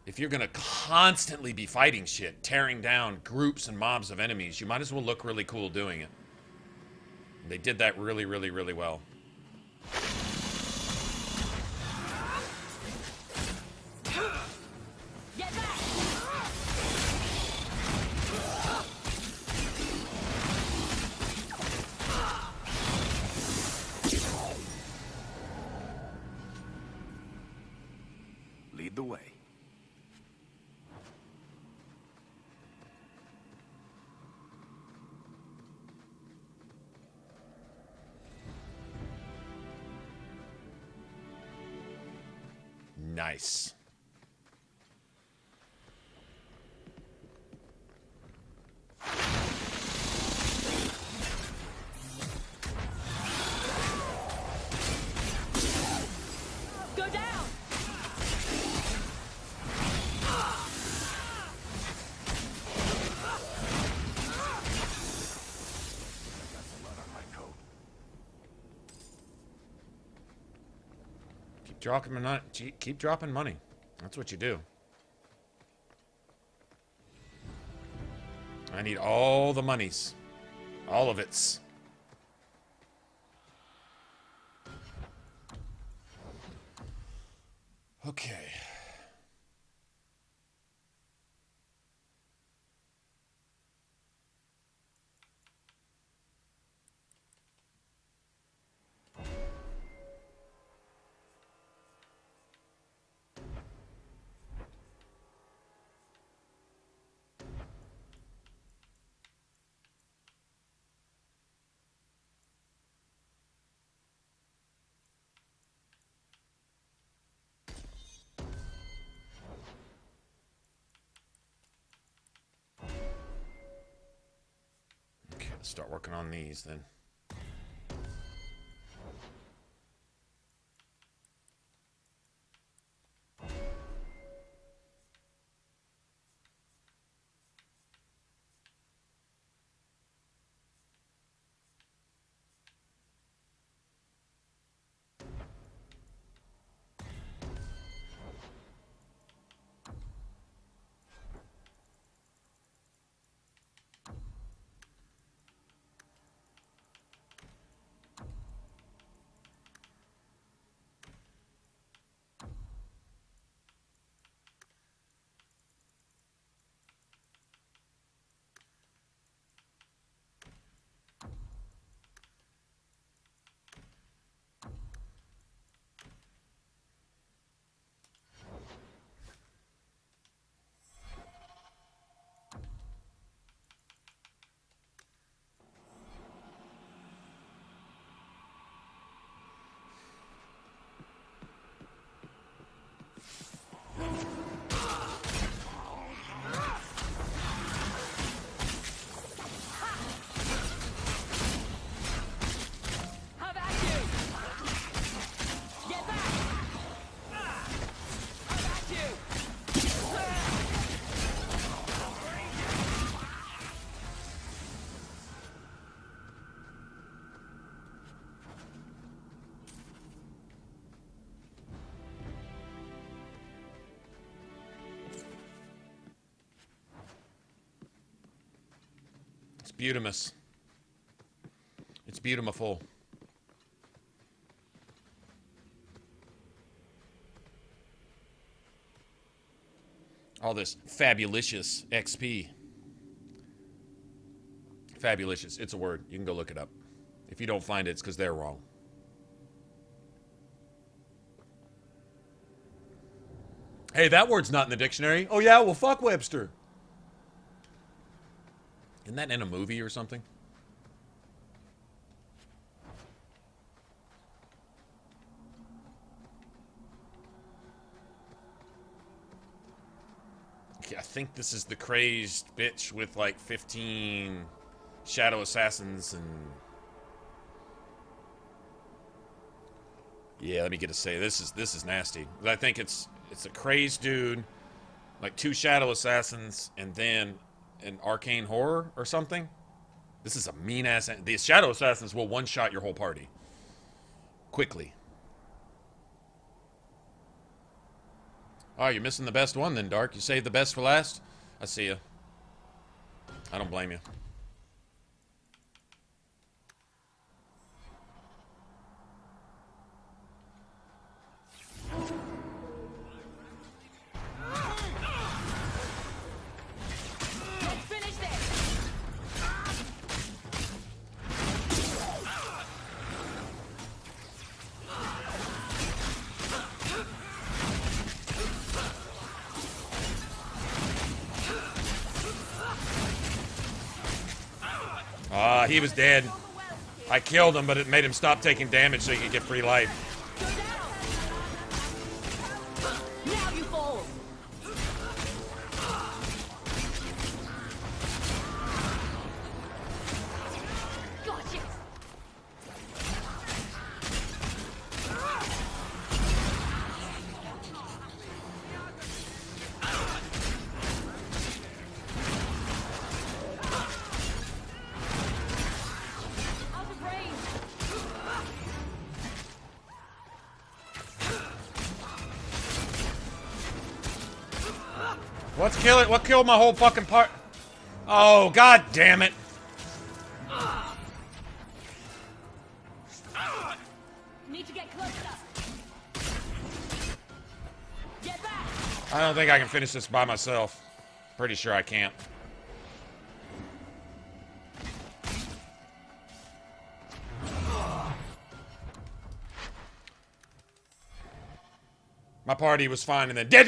S1: If you're going to constantly be fighting shit, tearing down groups and mobs of enemies, you might as well look really cool doing it. They did that really, really, really well.
S17: Lead the way.
S1: Nice.
S15: Go down.
S1: Keep dropping money. That's what you do. I need all the monies. All of it. Okay. Okay, let's start working on these then. beautimous. It's beautiful. All this fabulicious XP. Fabulicious. It's a word. You can go look it up. If you don't find it, it's because they're wrong. Hey, that word's not in the dictionary. Oh, yeah? Well, fuck Webster. Isn't that in a movie or something? I think this is the crazed bitch with like 15 shadow assassins and... Yeah, let me get to say this is nasty. I think it's a crazed dude, like 2 shadow assassins, and then an arcane horror or something. This is a mean ass. These shadow assassins will one-shot your whole party quickly. Oh, you're missing the best one then, Dark. You saved the best for last? I see you. I don't blame you. He was dead. I killed him, but it made him stop taking damage so he could get free life.
S15: Now you fall. Gotcha.
S1: What's kill it? What killed my whole fucking part? Oh, god damn it.
S15: Need to get closer. Get back.
S1: I don't think I can finish this by myself. Pretty sure I can't. My party was fine, and then dead.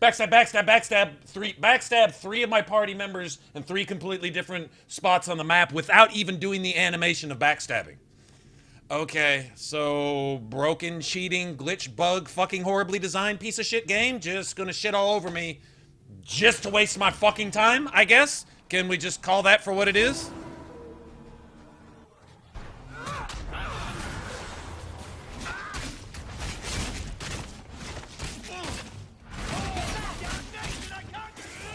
S1: Backstab 3 of my party members in 3 completely different spots on the map without even doing the animation of backstabbing. Okay, so broken, cheating, glitch, bug, fucking horribly designed piece of shit game, just gonna shit all over me just to waste my fucking time, I guess? Can we just call that for what it is?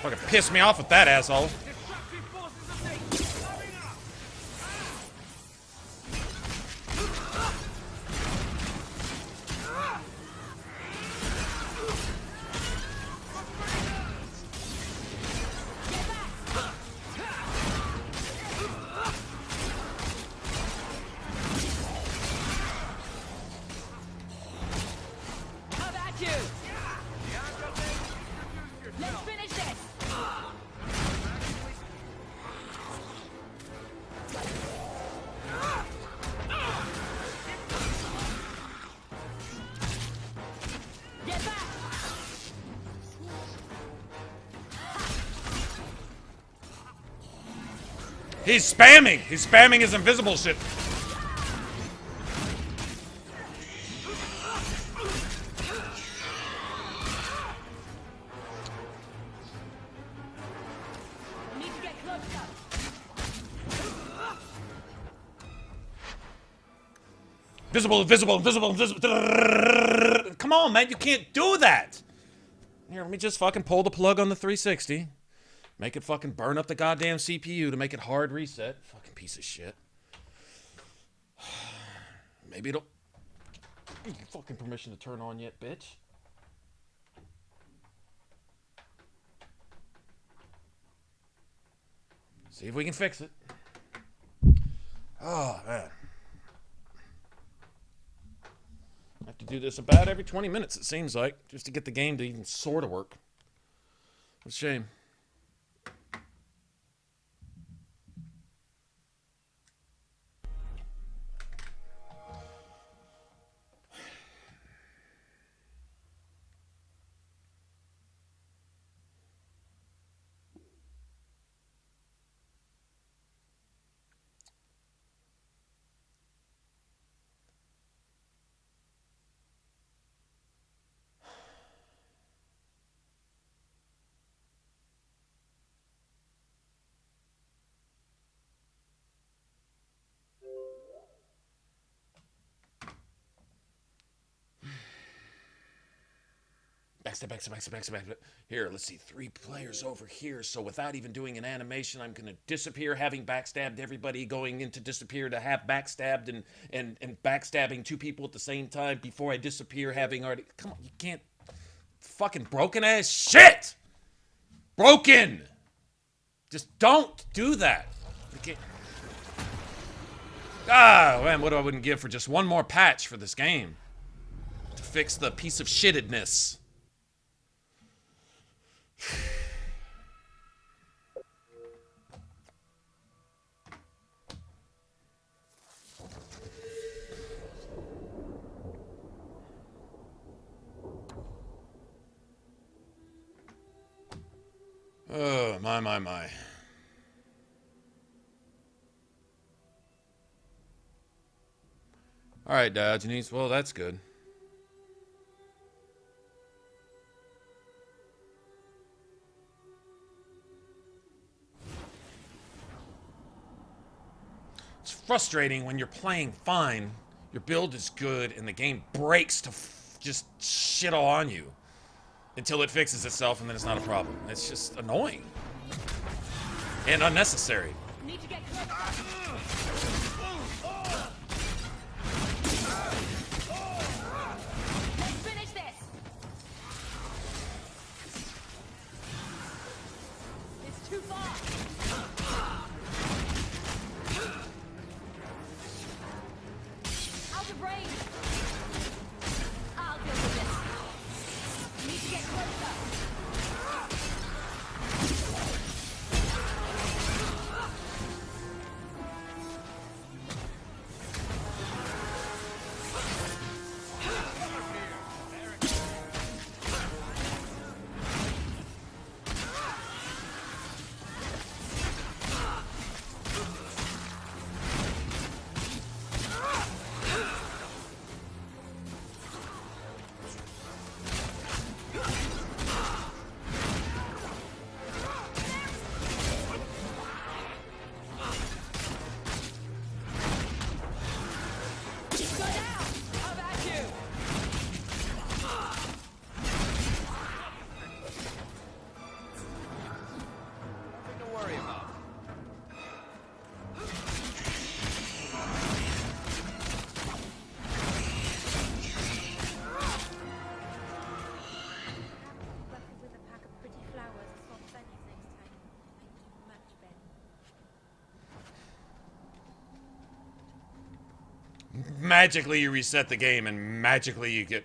S1: Fucking piss me off with that asshole.
S15: How about you? Let's finish this. Get back.
S1: He's spamming! He's spamming his invisible shit.
S15: Need to get closer.
S1: Invisible. Come on, man, you can't do that. Here, let me just fucking pull the plug on the 360. Make it fucking burn up the goddamn CPU to make it hard reset. Fucking piece of shit. Maybe it'll... Fucking permission to turn on yet, bitch. See if we can fix it. Oh, man. I have to do this about every 20 minutes, it seems like, just to get the game to even sort of work. What a shame. Backstab. Here, let's see. 3 players over here. So without even doing an animation, I'm going to disappear, having backstabbed everybody, going into disappear to have backstabbed and backstabbing 2 people at the same time before I disappear, having already... Come on, you can't... Fucking broken ass shit! Broken! Just don't do that. You can't... Ah, man, what I wouldn't give for just one more patch for this game. To fix the piece of shittedness. Oh, my. Alright, Diogenes, well, that's good. It's frustrating when you're playing fine, your build is good, and the game breaks to just shit all on you. Until it fixes itself, and then it's not a problem. It's just annoying. And unnecessary.
S15: Need to get Let's finish this. It's too far. Out of range. I'll deal with this. Need to get closer.
S1: Magically you reset the game and magically you get...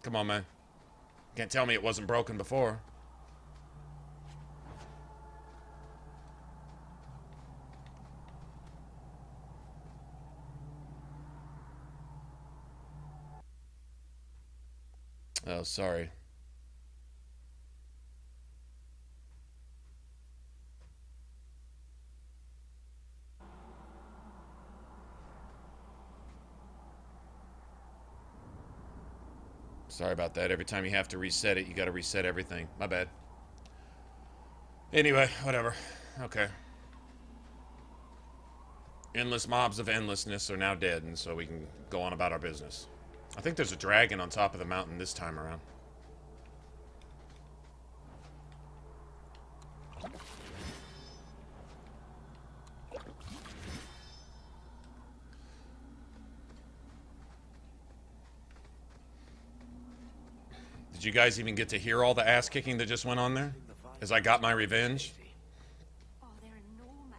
S1: Come on, man. Can't tell me it wasn't broken before. Oh, sorry. Sorry about that. Every time you have to reset it, you gotta reset everything. My bad. Anyway, whatever. Okay. Endless mobs of endlessness are now dead, and so we can go on about our business. I think there's a dragon on top of the mountain this time around. Did you guys even get to hear all the ass kicking that just went on there? As I got my revenge?
S18: Oh, they're enormous.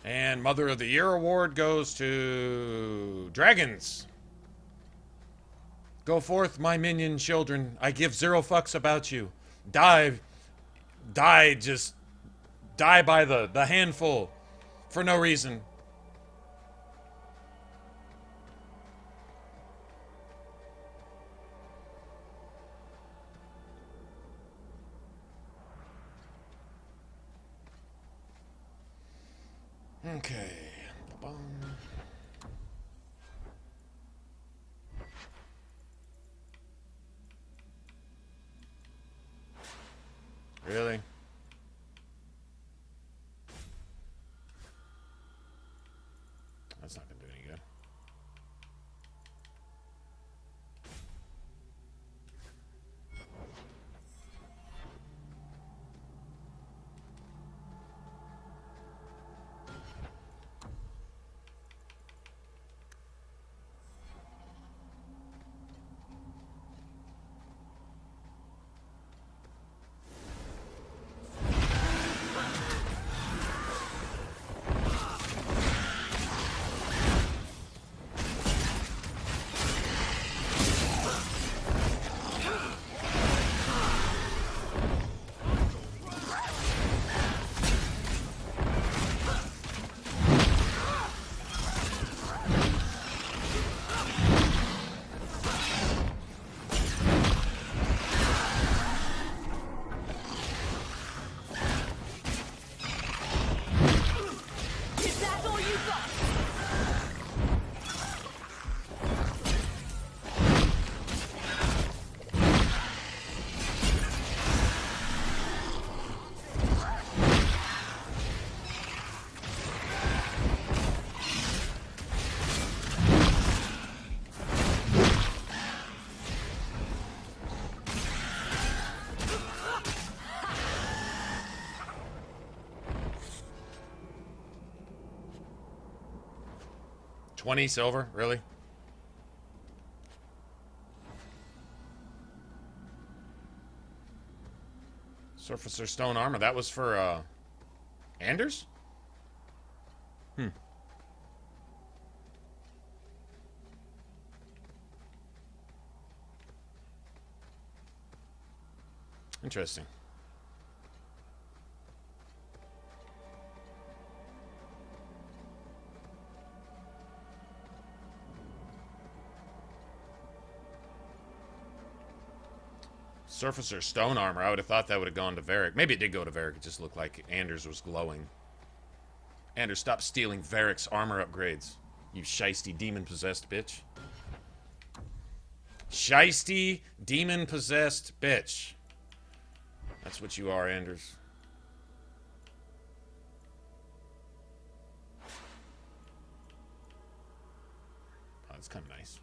S1: And Mother of the Year award goes to dragons. Go forth, my minion children. I give 0 fucks about you. Die, just die by the handful for no reason. Okay. Really? That's not gonna do any good. $20 silver, really? Surfacer stone armor. That was for Anders? Hmm. Interesting. Surfacer stone armor. I would have thought that would have gone to Varric. Maybe it did go to Varric. It just looked like Anders was glowing. Anders, stop stealing Varric's armor upgrades. You shiesty demon-possessed bitch. Shiesty demon-possessed bitch. That's what you are, Anders. Oh, that's kind of nice.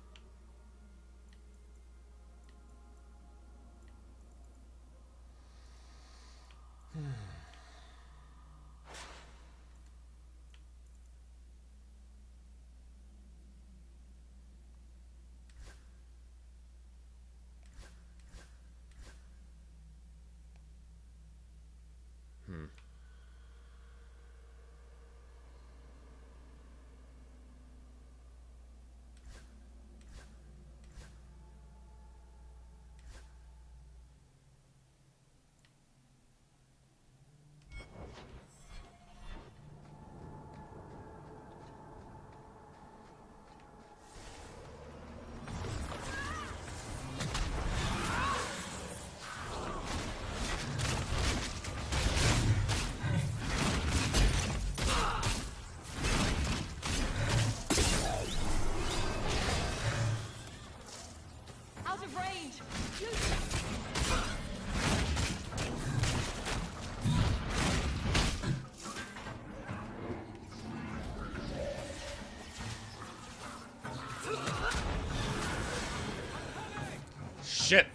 S1: Shit.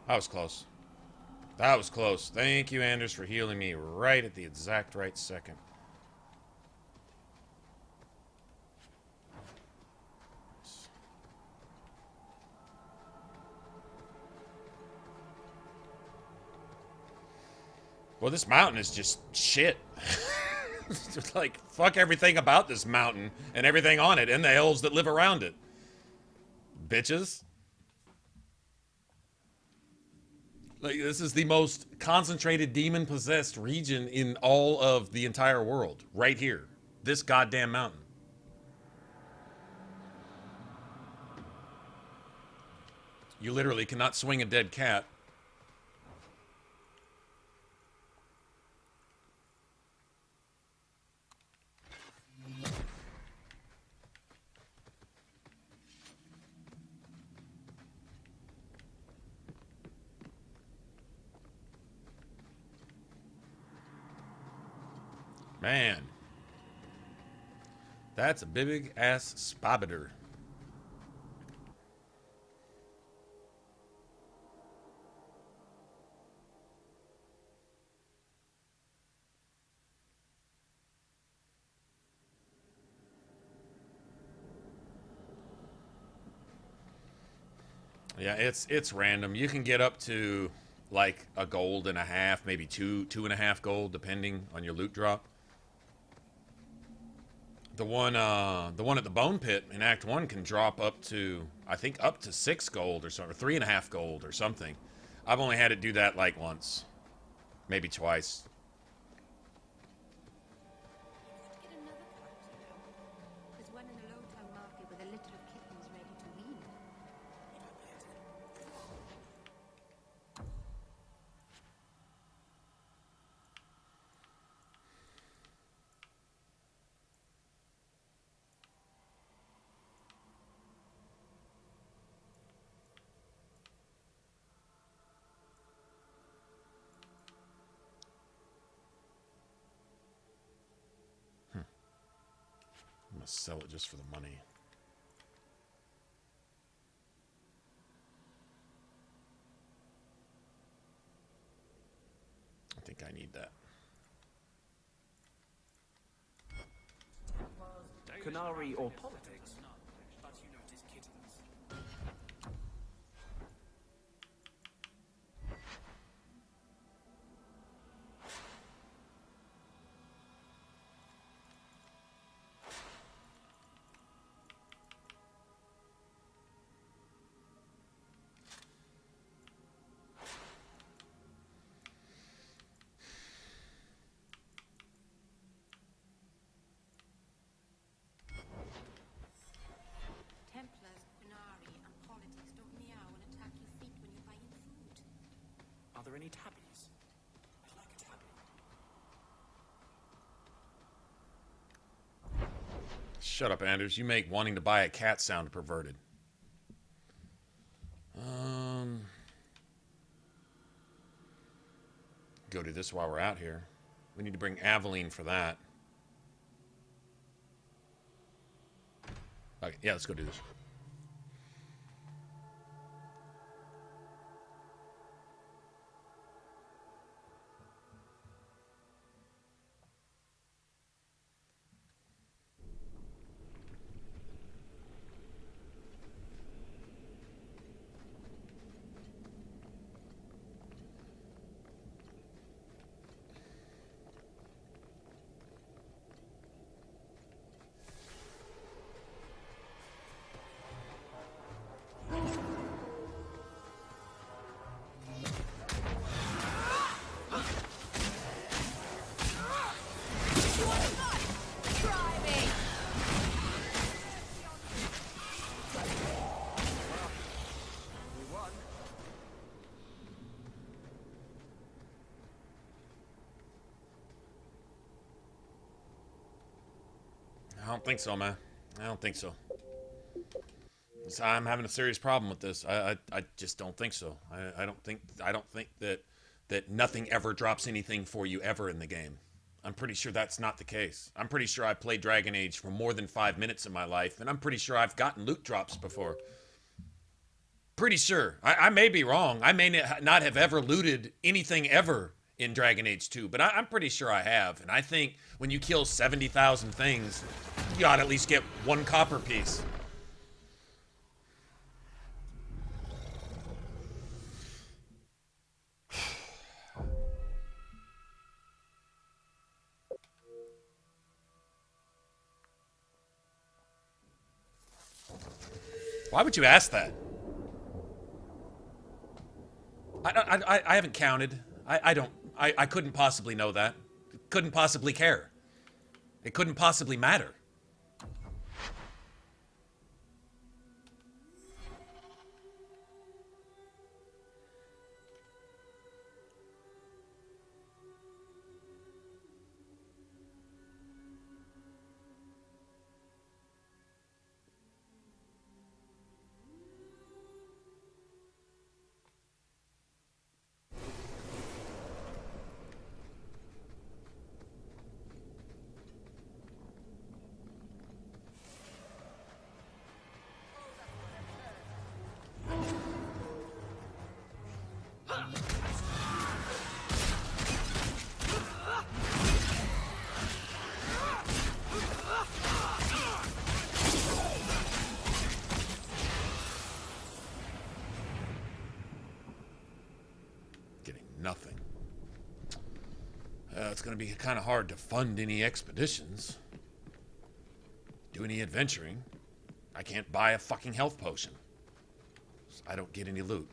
S1: That was close. That was close. Thank you, Anders, for healing me right at the exact right second. Well, this mountain is just shit. Just like, fuck everything about this mountain and everything on it and the elves that live around it. Bitches. Like, this is the most concentrated demon-possessed region in all of the entire world. Right here. This goddamn mountain. You literally cannot swing a dead cat. Man. That's a big ass spobiter. Yeah, it's random. You can get up to like a gold and a half, maybe two and a half gold, depending on your loot drop. The one at the Bone Pit in Act 1 can drop up to, I think, up to 6 gold or something, or 3.5 gold or something. I've only had it do that like once, maybe twice.
S3: There's one in the Lowtown market with a litter of kittens ready to wean.
S1: I'm gonna sell it just for the money. I think I need that.
S17: Canary or politics?
S3: Templars, Qunari, and politics don't meow and attack your feet when you're buying food.
S17: Are there any tabbies? I'd like a tabby.
S1: Shut up, Anders. You make wanting to buy a cat sound perverted. Go do this while we're out here. We need to bring Aveline for that. Okay, yeah, let's go do this. I don't think so, man. I don't think so. I'm having a serious problem with this. I just don't think so. I don't think that nothing ever drops anything for you ever in the game. I'm pretty sure that's not the case. I'm pretty sure I've played Dragon Age for more than 5 minutes in my life, and I'm pretty sure I've gotten loot drops before. Pretty sure. I may be wrong. I may not have ever looted anything ever in Dragon Age 2, but I'm pretty sure I have. And I think when you kill 70,000 things, you ought to at least get 1 copper piece. Why would you ask that? I haven't counted. I couldn't possibly know that. Couldn't possibly care. It couldn't possibly matter. Nothing. It's going to be kind of hard to fund any expeditions. Do any adventuring. I can't buy a fucking health potion. So I don't get any loot.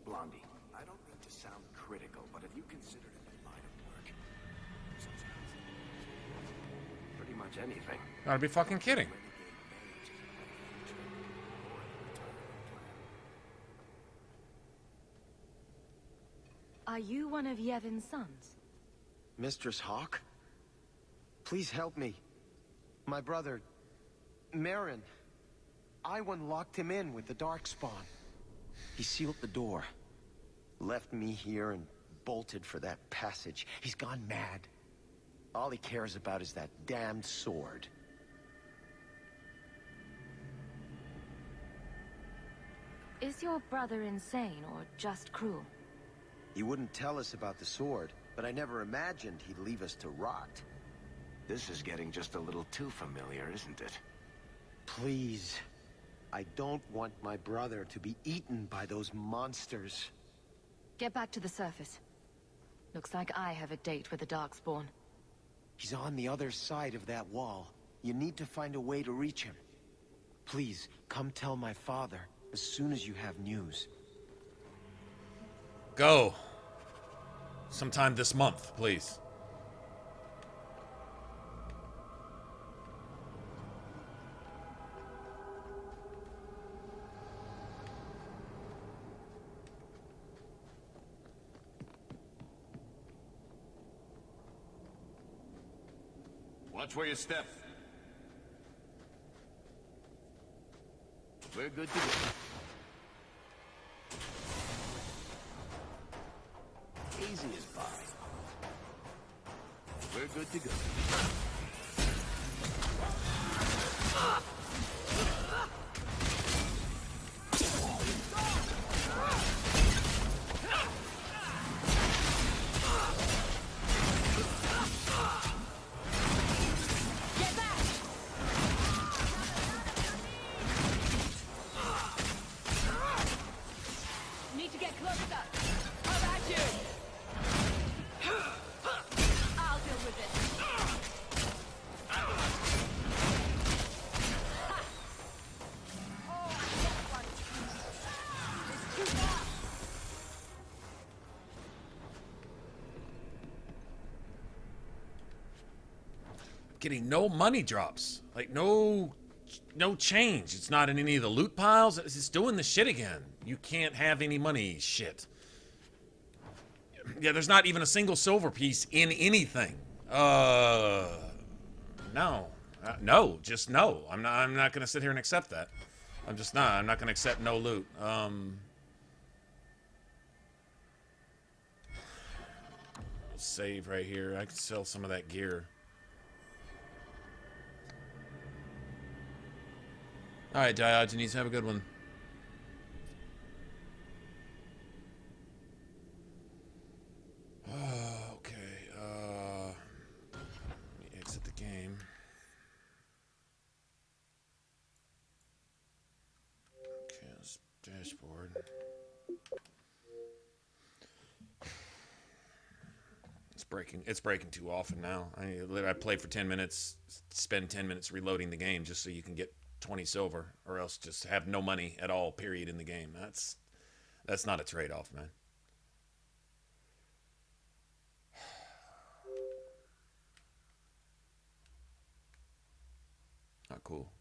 S17: Blondie, I don't mean to sound critical, but have you considered a new line of work? Pretty much anything.
S1: Gotta be fucking kidding.
S5: Are you one of Yevon's sons?
S13: Mistress Hawke? Please help me. My brother, Marin. Iwan locked him in with the Darkspawn. He sealed the door. Left me here and bolted for that passage. He's gone mad. All he cares about is that damned sword.
S5: Is your brother insane or just cruel?
S13: He wouldn't tell us about the sword, but I never imagined he'd leave us to rot.
S17: This is getting just a little too familiar, isn't it?
S13: Please. I don't want my brother to be eaten by those monsters.
S5: Get back to the surface. Looks like I have a date with the Darkspawn.
S13: He's on the other side of that wall. You need to find a way to reach him. Please, come tell my father as soon as you have news.
S1: Go. Sometime this month, please.
S7: Watch where you step.
S17: We're good to go. Easy as pie. We're good to go.
S1: Getting no money drops. Like, no change. It's not in any of the loot piles. It's just doing the shit again. You can't have any money shit. Yeah, there's not even a single silver piece in anything. No. No, just no. I'm not gonna sit here and accept that. I'm just not. I'm not gonna accept no loot. Save right here. I can sell some of that gear. Alright, Diogenes, have a good one. Okay, let me exit the game. Okay, let's dashboard. It's breaking too often now. I play for 10 minutes, spend 10 minutes reloading the game just so you can get 20 silver, or else just have no money at all, period, in the game. That's not a trade-off, man. Not cool.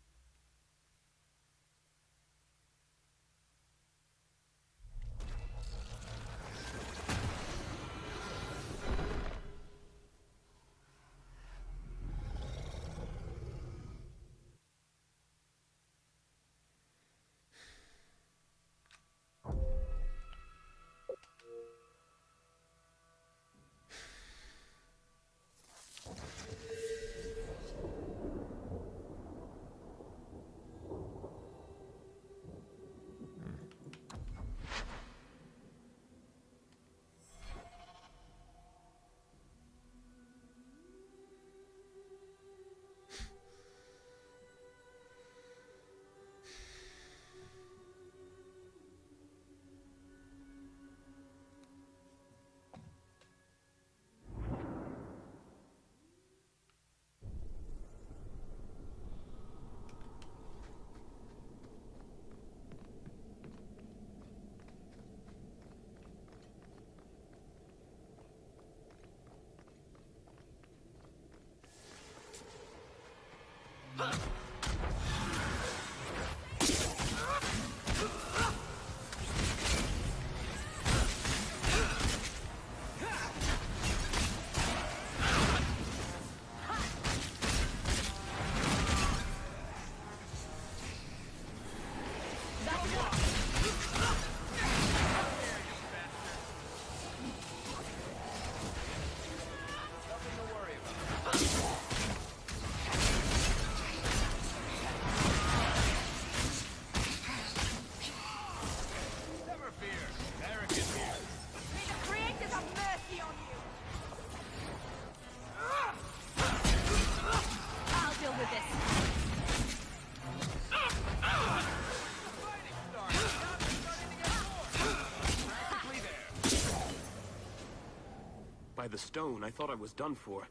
S17: By the stone, I thought I was done for.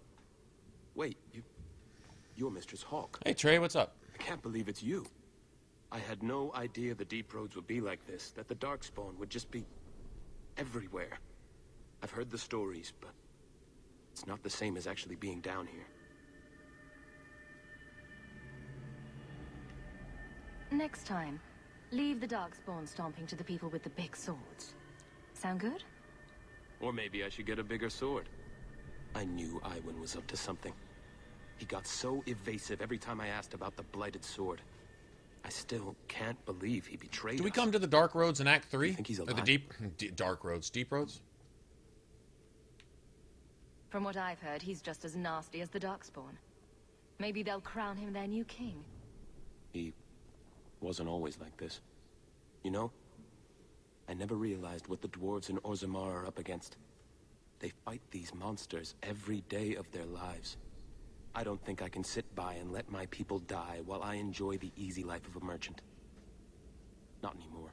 S17: Wait, you're Mistress Hawke.
S1: Hey, Trey, what's up?
S17: I can't believe it's you. I had no idea the deep roads would be like this, that the Darkspawn would just be everywhere. I've heard the stories, but it's not the same as actually being down here.
S5: Next time, leave the Darkspawn stomping to the people with the big swords. Sound good?
S17: Or maybe I should get a bigger sword. I knew Iwan was up to something. He got so evasive every time I asked about the blighted sword. I still can't believe he betrayed us.
S1: Do we come to the Dark Roads in Act 3?
S17: You think he's alive?
S1: Or the Dark Roads, Deep Roads?
S5: From what I've heard, he's just as nasty as the Darkspawn. Maybe they'll crown him their new king.
S17: He wasn't always like this. You know, I never realized what the dwarves in Orzammar are up against. They fight these monsters every day of their lives. I don't think I can sit by and let my people die while I enjoy the easy life of a merchant. Not anymore.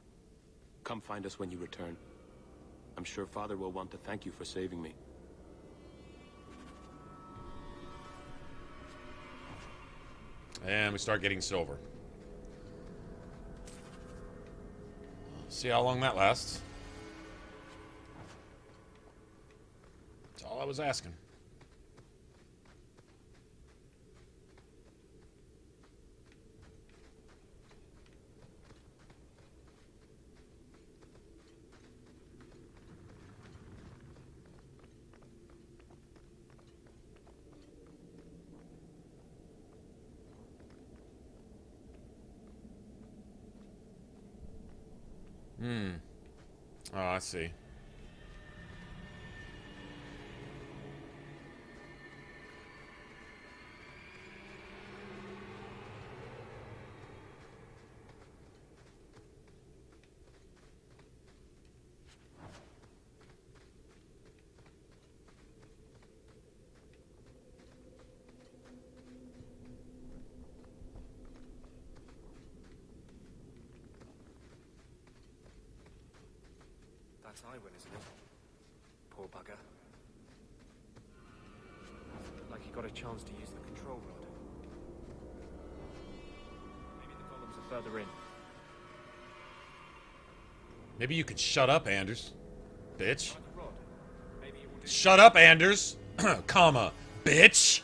S17: Come find us when you return. I'm sure Father will want to thank you for saving me.
S1: And we start getting silver. See how long that lasts. That's all I was asking. Oh, I see.
S17: That's Iwan, isn't it? Poor bugger.
S6: Looked like he got a chance to use the control rod. Maybe the columns are further in.
S1: Maybe you could shut up, Anders. Bitch. Shut up, Anders. Comma. Bitch.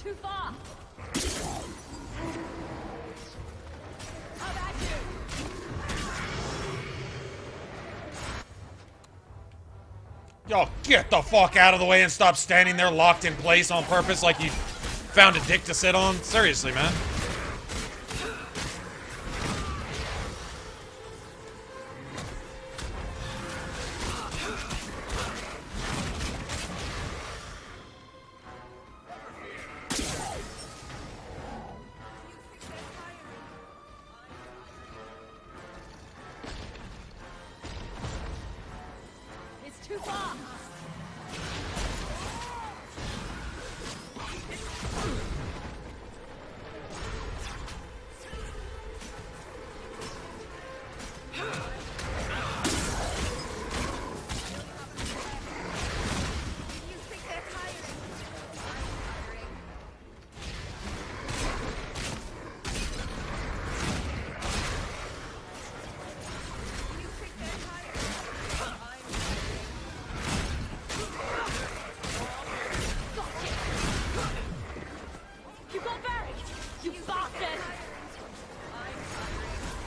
S15: Too far. How about you?
S1: Y'all get the fuck out of the way and stop standing there locked in place on purpose like you found a dick to sit on. Seriously, man.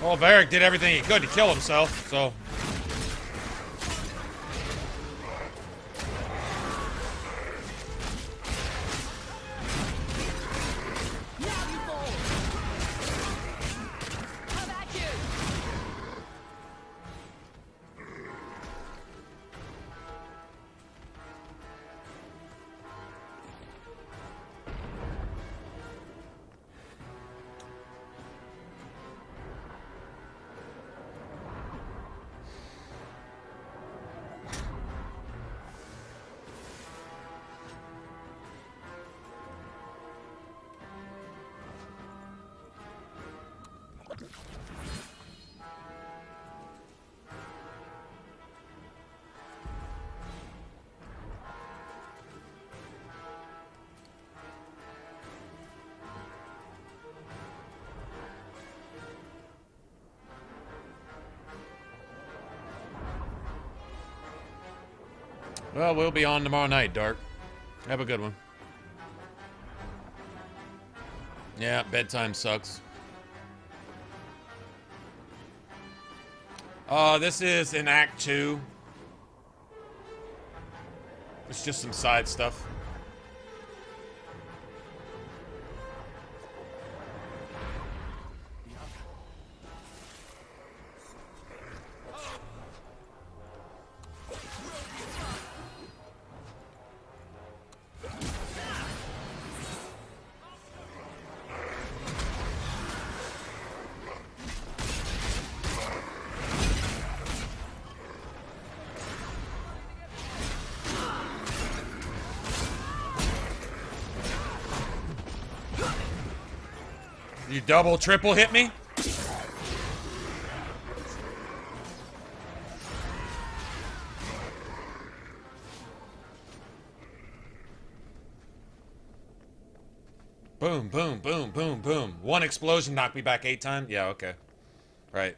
S1: Well, Varric did everything he could to kill himself, so... Well, we'll be on tomorrow night, Dark. Have a good one. Yeah, bedtime sucks. This is in Act 2. It's just some side stuff. You double, triple hit me? Boom, boom, boom, boom, boom. One explosion knocked me back 8 times? Yeah, okay. Right.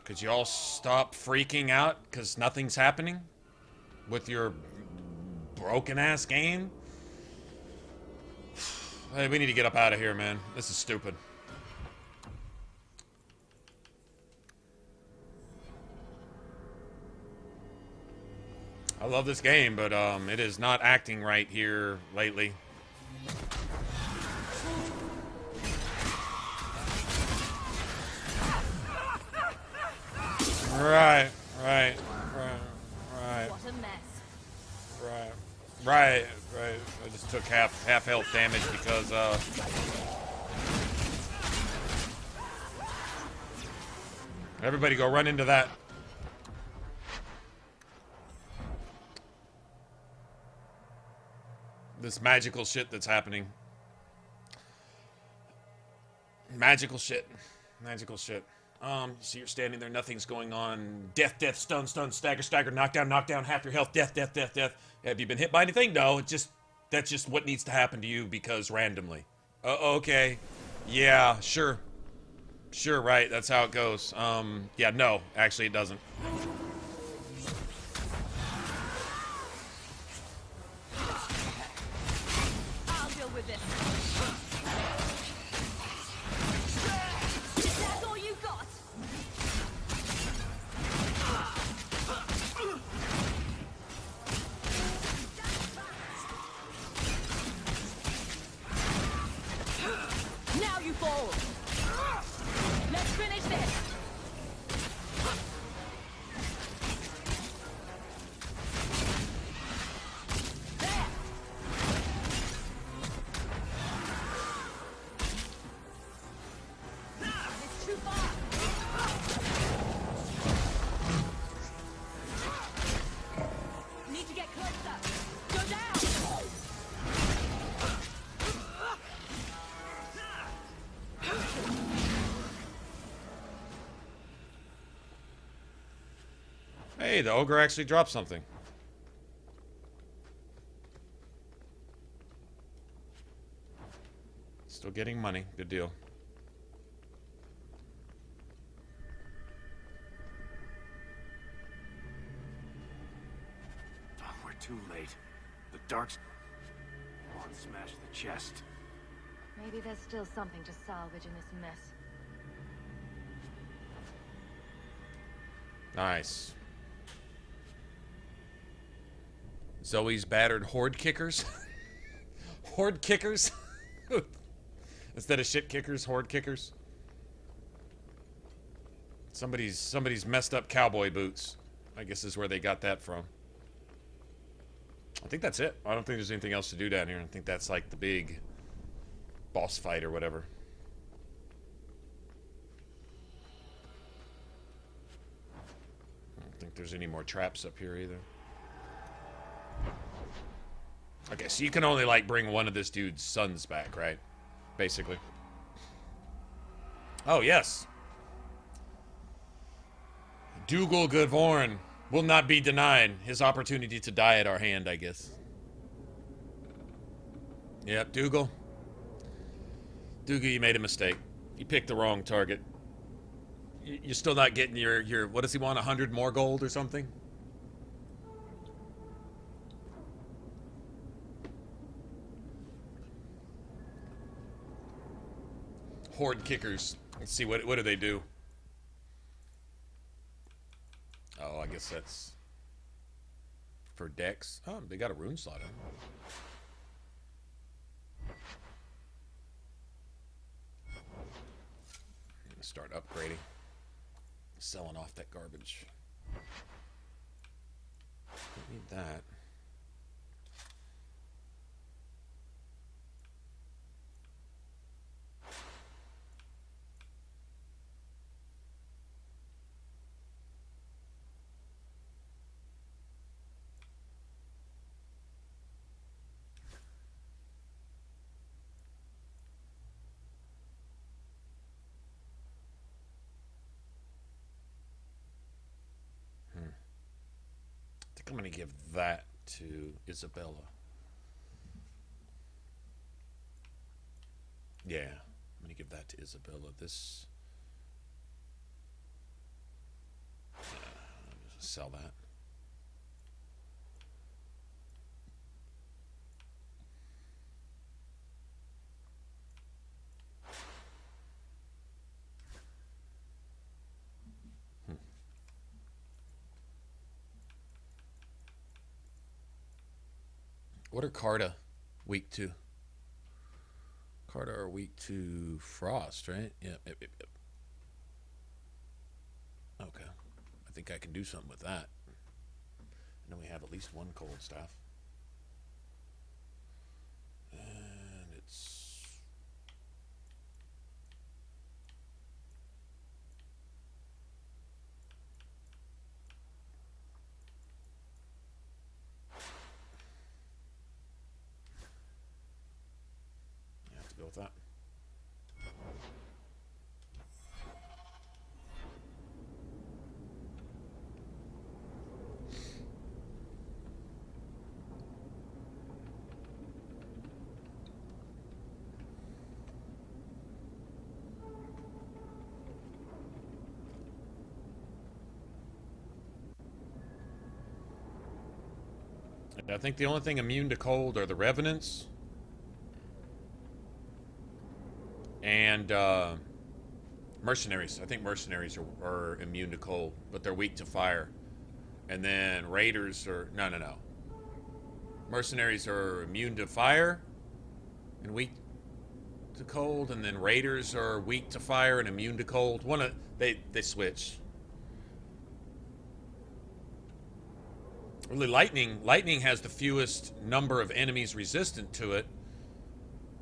S1: Could you all stop freaking out because nothing's happening with your broken-ass game? Hey, we need to get up out of here, man. This is stupid. I love this game, but it is not acting right here lately. Right.
S15: What a mess.
S1: Right. I just took half health damage because everybody go run into that. This magical shit that's happening. Magical shit. So you're standing there, nothing's going on. Death, stun, stagger, knockdown, half your health, death. Have you been hit by anything? No, that's just what needs to happen to you because randomly. Okay. Yeah, sure. Sure, right, that's how it goes. Yeah, no, actually it doesn't.
S15: I'll deal with this. Is that all you got? Now you fall. Let's finish this. There. It's too far. Need to get closer. Go down.
S1: Hey, the ogre actually dropped something. Still getting money. Good deal.
S17: Oh, we're too late. The Darks... Come on, smash the chest.
S3: Maybe there's still something to salvage in this mess.
S1: Nice. Zoe's battered horde kickers. Horde kickers? Instead of shit kickers, horde kickers. Somebody's messed up cowboy boots, I guess is where they got that from. I think that's it. I don't think there's anything else to do down here. I think that's like the big boss fight or whatever. I don't think there's any more traps up here either. Okay, so you can only, like, bring one of this dude's sons back, right? Basically. Oh, yes. Dougal Goodvorn will not be denied his opportunity to die at our hand, I guess. Yep, Dougal. Dougal, you made a mistake. You picked the wrong target. You're still not getting your what does he want, 100 more gold or something? Horde kickers. Let's see, what do they do? Oh, I guess that's for decks. Oh, they got a rune slot in. I'm gonna start upgrading. Selling off that garbage. Don't need that. I'm going to give that to Isabella. Yeah, I'm going to give that to Isabella. This... sell that. What are Carta weak to? Carta are weak to frost, right? Yep. Okay. I think I can do something with that. And then we have at least one cold staff. And it's... You have to go with that. I think the only thing immune to cold are the Revenants and Mercenaries. I think Mercenaries are immune to cold, but they're weak to fire. And then Raiders are... No. Mercenaries are immune to fire and weak to cold, and then Raiders are weak to fire and immune to cold. They switch. Really, lightning has the fewest number of enemies resistant to it,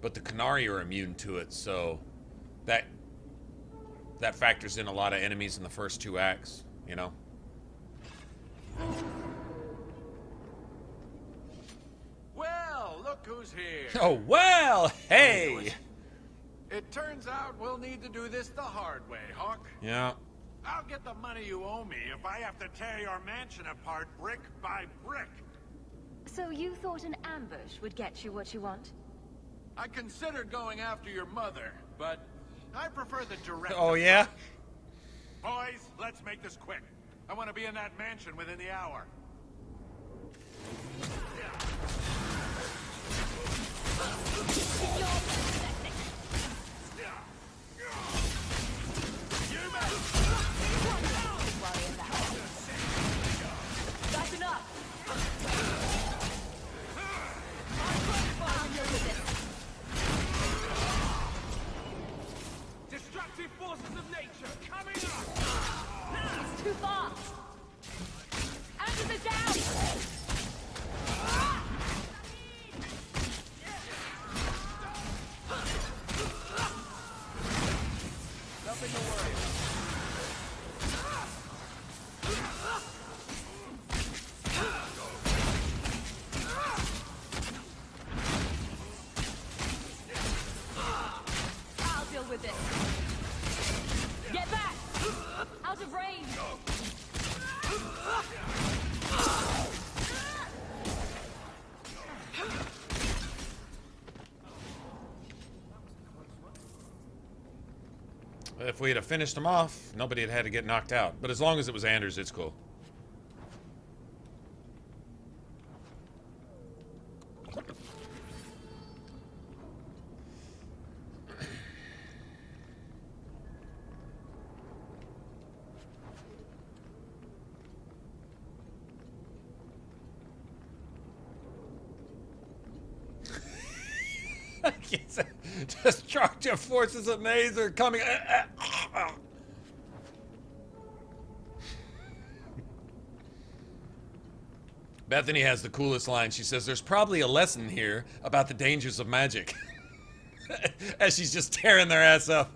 S1: but the Canary are immune to it, so that factors in a lot of enemies in the first 2 acts, you know.
S20: Well, look who's here.
S1: Oh, well, hey!
S20: It turns out we'll need to do this the hard way, Hawke.
S1: Yeah.
S7: I'll get the money you owe me if I have to tear your mansion apart brick by brick.
S3: So you thought an ambush would get you what you want?
S20: I considered going after your mother, but I prefer the direct
S1: Oh, yeah?
S7: Boys, let's make this quick. I want to be in that mansion within the hour.
S10: That's enough!
S6: Destructive forces of nature coming up!
S10: It's too far! Anders is down!
S6: Nothing to worry about.
S10: I'll deal with this. Get back! Out of range!
S1: If we had finished them off, nobody had had to get knocked out. But as long as it was Anders, it's cool. Destructive forces of Maze are coming. Bethany has the coolest line. She says, "There's probably a lesson here about the dangers of magic." As she's just tearing their ass up.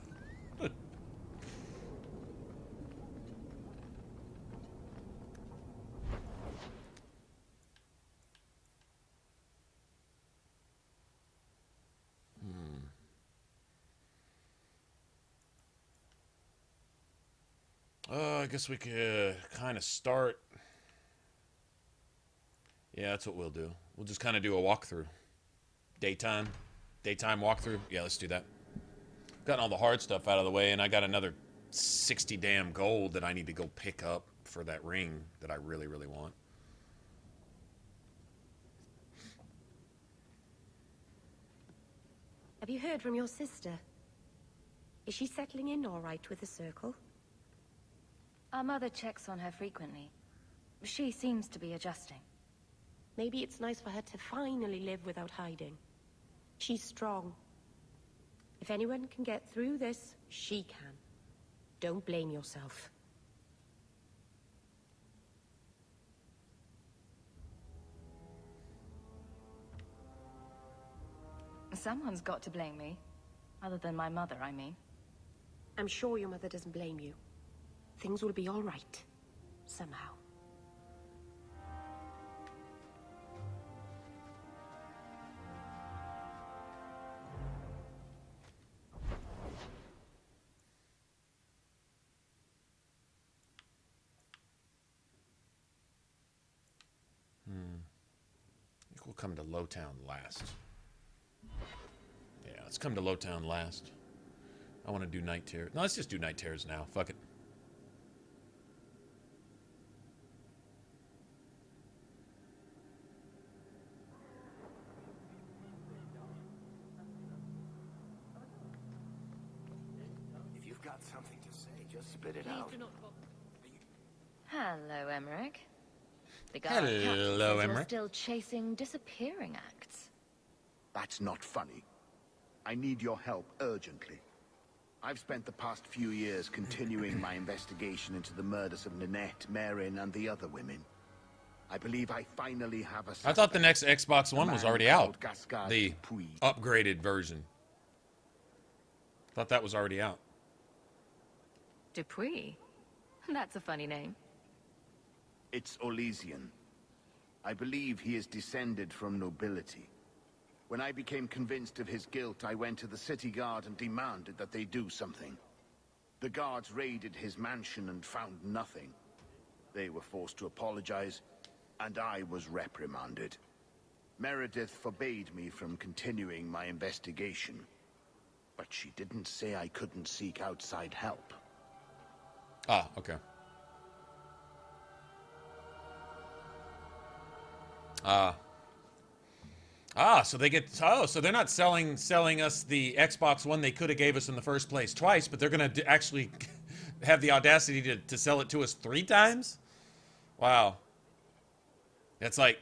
S1: I guess we could kind of start. Yeah, that's what we'll do. We'll just kind of do a walkthrough. Daytime walkthrough. Yeah, let's do that. Gotten all the hard stuff out of the way, and I got another 60 damn gold that I need to go pick up for that ring that I really, really want.
S18: Have you heard from your sister? Is she settling in all right with the circle?
S3: Our mother checks on her frequently. She seems to be adjusting.
S18: Maybe it's nice for her to finally live without hiding. She's strong. If anyone can get through this, she can. Don't blame yourself.
S3: Someone's got to blame me. Other than my mother, I mean.
S18: I'm sure your mother doesn't blame you. Things will be all right. Somehow.
S1: I think we'll come to Lowtown last. Yeah, let's come to Lowtown last. I want to do night terror. No, let's just do night terrors now. Fuck it.
S4: If you've got something to say, just spit it out.
S3: Hello, Emmerich. The guy
S1: Hello,
S3: says you're
S1: Emmerich.
S3: still chasing disappearing acts.
S7: That's not funny. I need your help urgently. I've spent the past few years continuing my investigation into the murders of Ninette, Marin, and the other women. I believe I finally have a
S1: I thought the next Xbox One
S7: A
S1: was
S7: man
S1: already out.
S7: called Gascard
S1: The
S7: Dupuis.
S1: upgraded version. Thought that was already out.
S3: Dupuis? That's a funny name.
S7: It's Orlesian. I believe he is descended from nobility. When I became convinced of his guilt, I went to the city guard and demanded that they do something. The guards raided his mansion and found nothing. They were forced to apologize, and I was reprimanded. Meredith forbade me from continuing my investigation. But she didn't say I couldn't seek outside help.
S1: Ah, okay. So they get. Oh, so they're not selling us the Xbox One they could have gave us in the first place twice, but they're gonna actually have the audacity to sell it to us 3 times. Wow. It's like,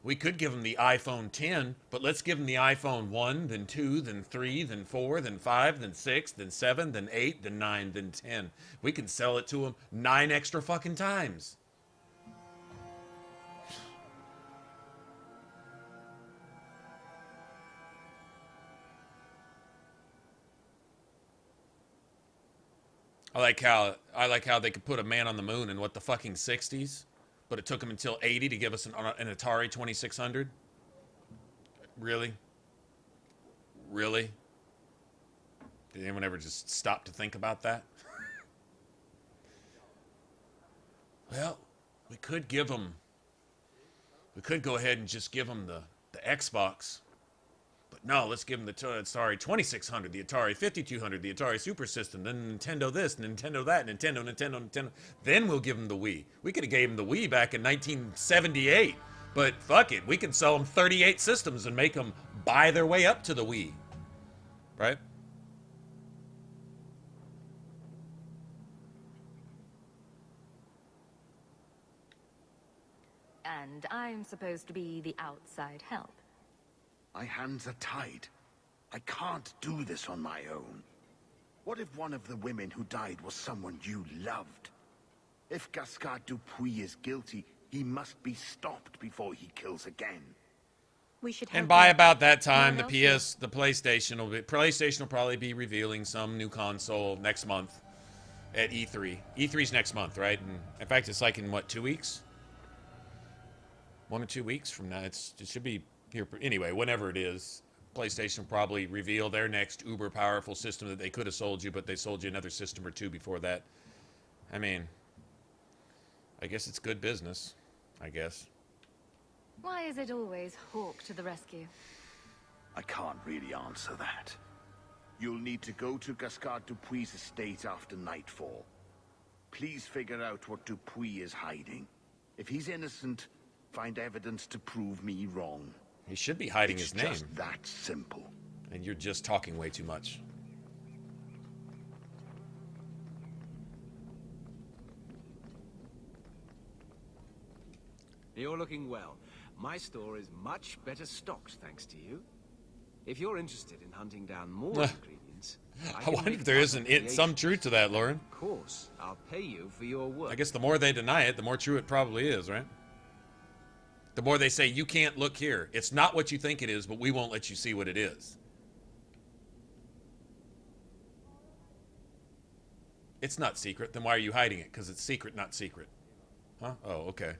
S1: we could give them the iPhone 10, but let's give them the iPhone 1, then 2, then 3, then 4, then 5, then 6, then 7, then 8, then 9, then 10. We can sell it to them 9 extra fucking times. I like how they could put a man on the moon in what, the fucking 60s, but it took them until 80 to give us an Atari 2600. Really? Really? Did anyone ever just stop to think about that? Well, we could give them. We could go ahead and just give them the Xbox. But no, let's give them the Atari 2600, the Atari 5200, the Atari Super System, then Nintendo this, Nintendo that, Nintendo. Then we'll give them the Wii. We could have gave them the Wii back in 1978. But fuck it, we can sell them 38 systems and make them buy their way up to the Wii. Right?
S3: And I'm supposed to be the outside help.
S7: My hands are tied. I can't do this on my own. What if one of the women who died was someone you loved? If Gascard Dupuis is guilty, he must be stopped before he kills again.
S18: We should.
S1: And by about that time, the PlayStation will probably be revealing some new console next month at E3. E3's next month, right? And in fact, it's like in what, 2 weeks? 1 or 2 weeks from now. It should be here anyway. Whenever it is, PlayStation will probably reveal their next uber powerful system that they could have sold you, but they sold you another system or 2 before that. I mean, I guess it's good business. I guess.
S3: Why is it always Hawke to the rescue?
S7: I can't really answer that. You'll need to go to Gascard Dupuis' estate after nightfall. Please figure out what Dupuis is hiding. If he's innocent, find evidence to prove me wrong.
S1: He should be hiding his name.
S7: It's just that simple.
S1: And you're just talking way too much.
S17: You're looking well. My store is much better stocked, thanks to you. If you're interested in hunting down more ingredients,
S1: I wonder if there isn't some truth to that, Lauren.
S17: Of course, I'll pay you for your work.
S1: I guess the more they deny it, the more true it probably is, right? The more they say, you can't look here. It's not what you think it is, but we won't let you see what it is. It's not secret. Then why are you hiding it? Because it's secret, not secret. Huh? Oh, okay.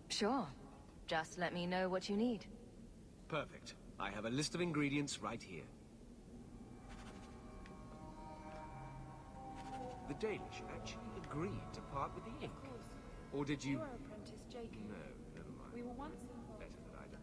S3: Sure. Just let me know what you need.
S17: Perfect. I have a list of ingredients right here. The Danish actually agreed to part with the ink. Or did you...
S3: Your apprentice, Jacob.
S17: No, never mind.
S3: We were once
S17: Better that I don't.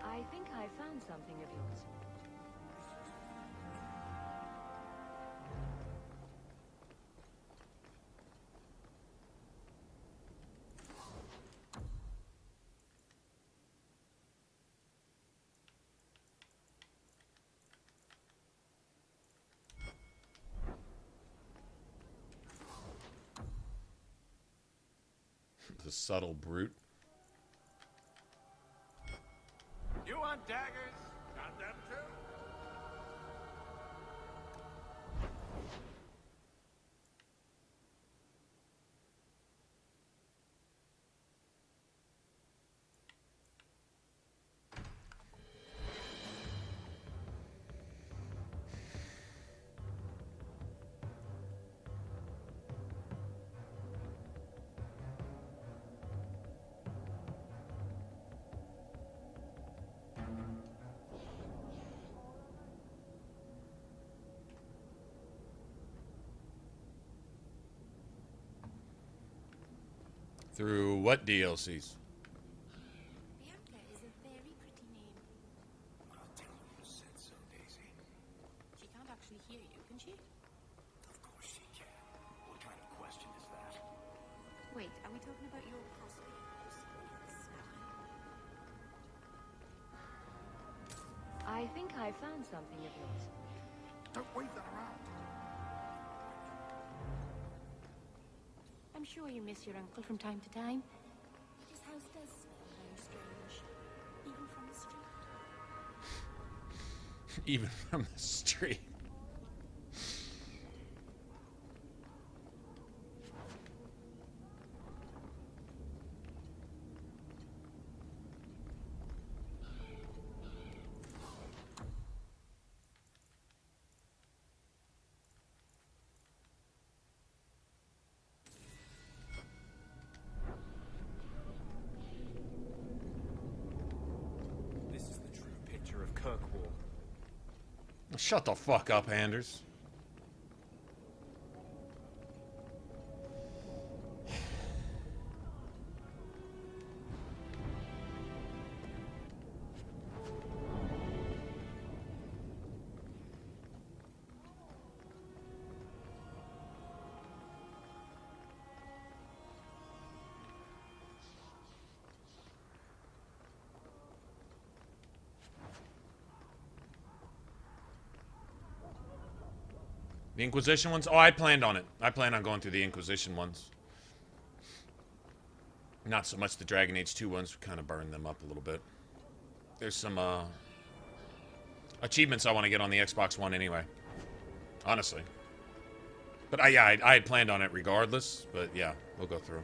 S3: I think I found something of yours.
S1: The subtle brute.
S7: You want daggers? Got them too?
S1: Through what DLCs?
S18: Bianca is a very pretty name.
S17: I'll tell you who said so, Daisy.
S18: She can't actually hear you, can she?
S17: Of course she can. What kind of question is that?
S18: Wait, are we talking about your crossbows?
S3: I think I found something of yours.
S4: Don't wave that around.
S18: I'm sure you miss your uncle from time to time. But his house does smell very strange. Even from the street.
S1: Even from the street.
S17: This is the true picture of Kirkwall.
S1: Shut the fuck up, Anders. The Inquisition ones? Oh, I planned on it. I plan on going through the Inquisition ones. Not so much the Dragon Age 2 ones, we kind of burned them up a little bit. There's some achievements I want to get on the Xbox One anyway. Honestly. But I had planned on it regardless, but yeah, we'll go through.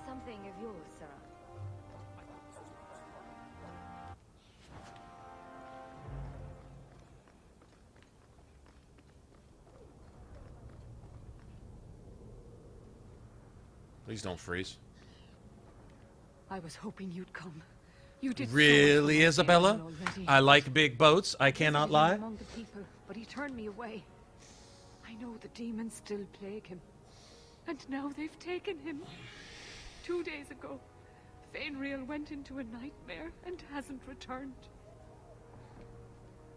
S3: Something of yours, Sarah.
S1: Please don't freeze.
S14: I was hoping you'd come. You did
S16: Really,
S14: so
S16: Isabella? I like big boats. I cannot
S14: Visited
S16: lie.
S14: him among the people, but he turned me away. I know the demons still plague him. And now they've taken him. 2 days ago, Fenreel went into a nightmare and hasn't returned.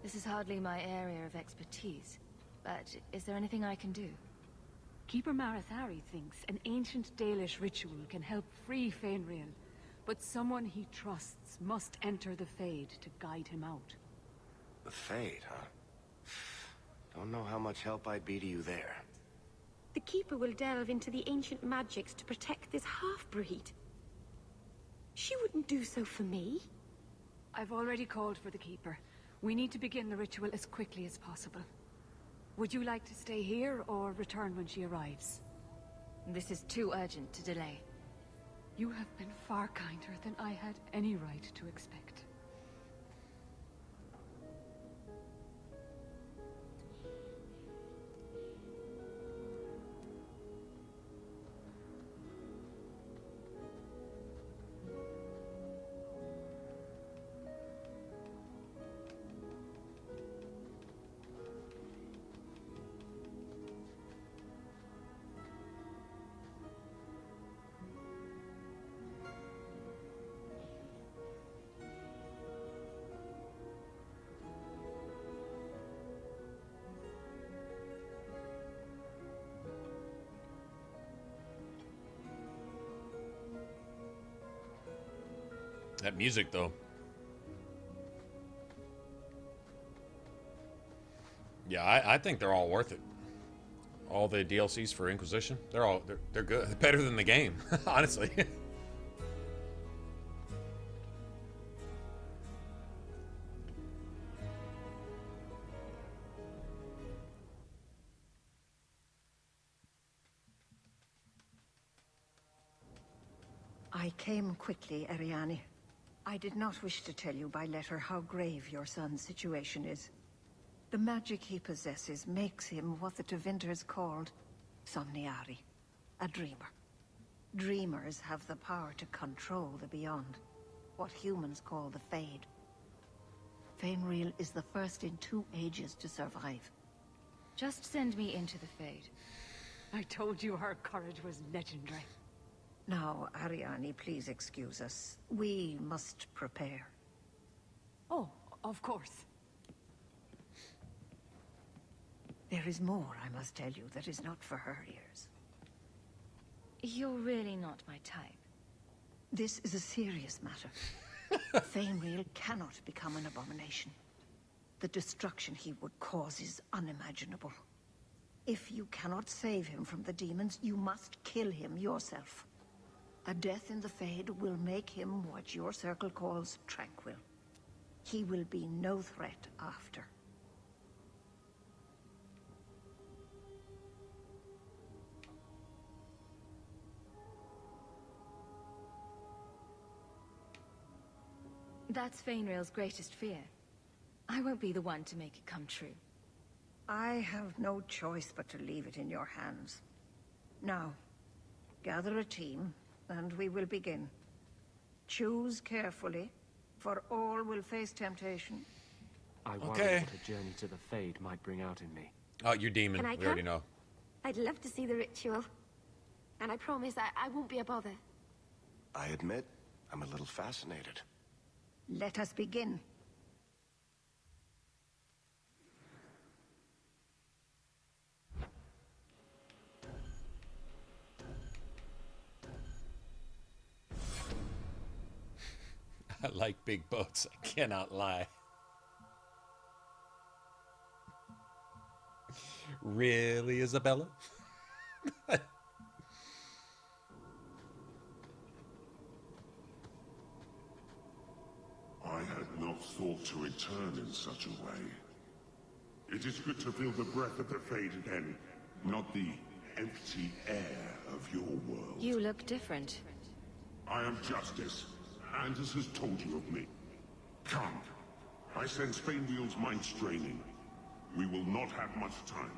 S5: This is hardly my area of expertise, but is there anything I can do?
S14: Keeper Marathari thinks an ancient Dalish ritual can help free Fenreel, but someone he trusts must enter the Fade to guide him out.
S17: The Fade, huh? Don't know how much help I'd be to you there.
S18: The Keeper will delve into the ancient magics to protect this half-breed. She wouldn't do so for me.
S14: I've already called for the Keeper. We need to begin the ritual as quickly as possible. Would you like to stay here or return when she arrives?
S5: This is too urgent to delay.
S14: You have been far kinder than I had any right to expect.
S1: That music, though. Yeah, I think they're all worth it. All the DLCs for Inquisition, they're good. Better than the game, honestly.
S21: I came quickly, Ariane. I did not wish to tell you by letter how grave your son's situation is. The magic he possesses makes him what the Tevinters called Somniari, a dreamer. Dreamers have the power to control the beyond, what humans call the Fade. Fenreel is the first in 2 ages to survive.
S5: Just send me into the Fade.
S14: I told you her courage was legendary.
S21: Now, Ariane, please excuse us. We must prepare.
S14: Oh, of course.
S21: There is more I must tell you that is not for her ears.
S5: You're really not my type.
S21: This is a serious matter. Fenreel cannot become an abomination. The destruction he would cause is unimaginable. If you cannot save him from the demons, you must kill him yourself. A death in the Fade will make him what your circle calls tranquil. He will be no threat after.
S5: That's Fenreel's greatest fear. I won't be the one to make it come true.
S21: I have no choice but to leave it in your hands. Now, gather a team, and we will begin. Choose carefully, for all will face temptation.
S6: I worry what a journey to the Fade might bring out in me.
S1: Oh, you're demon.
S18: Can I
S1: We already
S18: come?
S1: know.
S18: I'd love to see the ritual. And I promise I won't be a bother.
S17: I admit, I'm a little fascinated.
S21: Let us begin.
S1: I like big boats. I cannot lie.
S16: Really, Isabella?
S19: I had not thought to return in such a way. It is good to feel the breath of the Fade again, not the empty air of your world.
S5: You look different.
S19: I am justice. Anders has told you of me. Come. I sense Fenreel's mind straining. We will not have much time.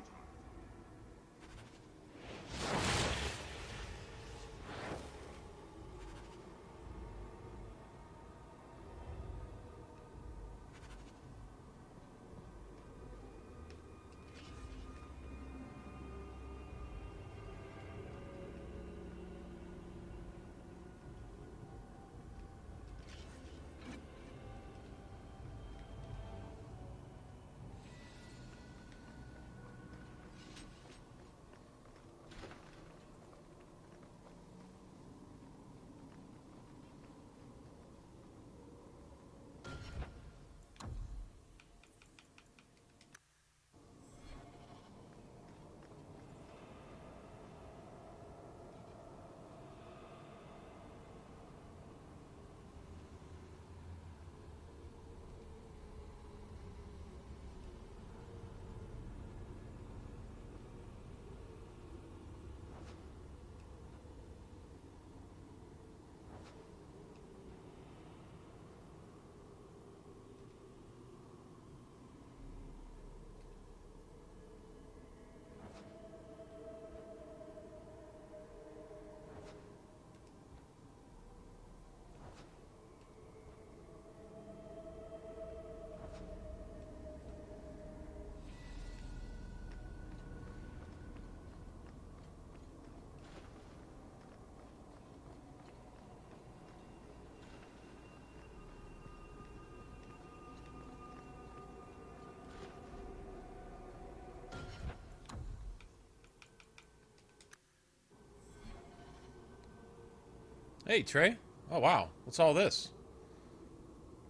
S16: Hey, Trey. Oh, wow. What's all this?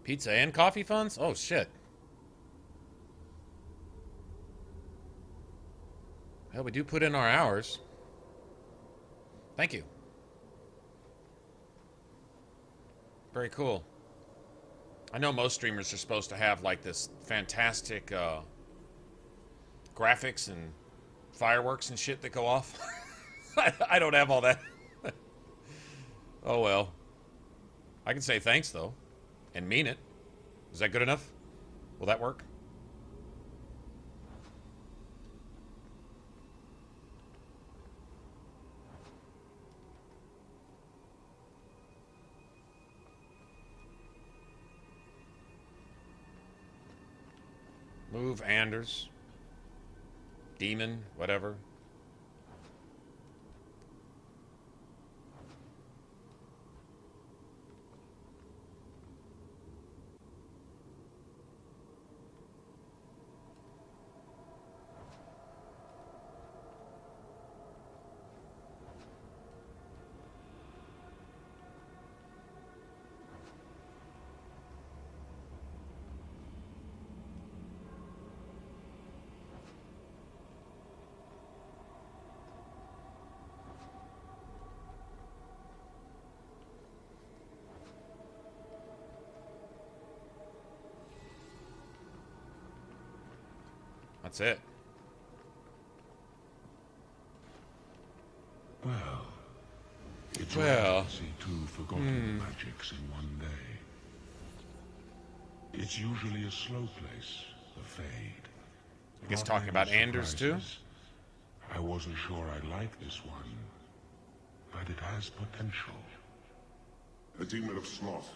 S16: Pizza and coffee funds? Oh, shit. Well, we do put in our hours. Thank you. Very cool. I know most streamers are supposed to have, like, this fantastic graphics and fireworks and shit that go off. I don't have all that. Oh, well. I can say thanks, though. And mean it. Is that good enough? Will that work? Move Anders. Demon, whatever. That's it.
S19: Well, it's rare to see two forgotten magics in one day. It's usually a slow place, the Fade.
S16: I guess talking about Anders, too?
S19: I wasn't sure I'd like this one, but it has potential. A demon of sloth.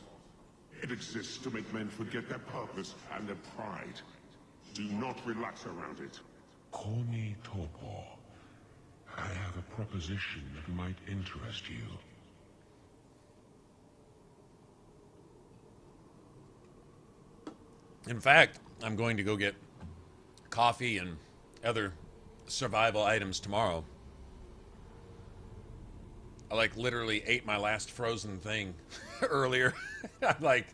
S19: It exists to make men forget their purpose and their pride. Do not relax around it. Call me Torpor. I have a proposition that might interest you.
S16: In fact, I'm going to go get coffee and other survival items tomorrow. I like literally ate my last frozen thing earlier. I'm like,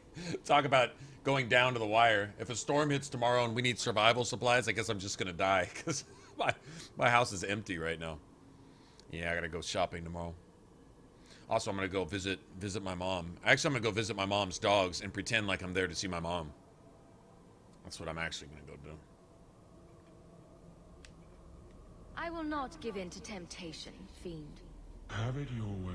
S16: talk about going down to the wire. If a storm hits tomorrow and we need survival supplies, I guess I'm just gonna die because My house is empty right now. Yeah, I gotta go shopping tomorrow. Also, I'm gonna go visit my mom. Actually, I'm gonna go visit my mom's dogs and pretend like I'm there to see my mom. That's what I'm actually gonna go do.
S3: I will not give in to temptation, fiend.
S19: Have it your way.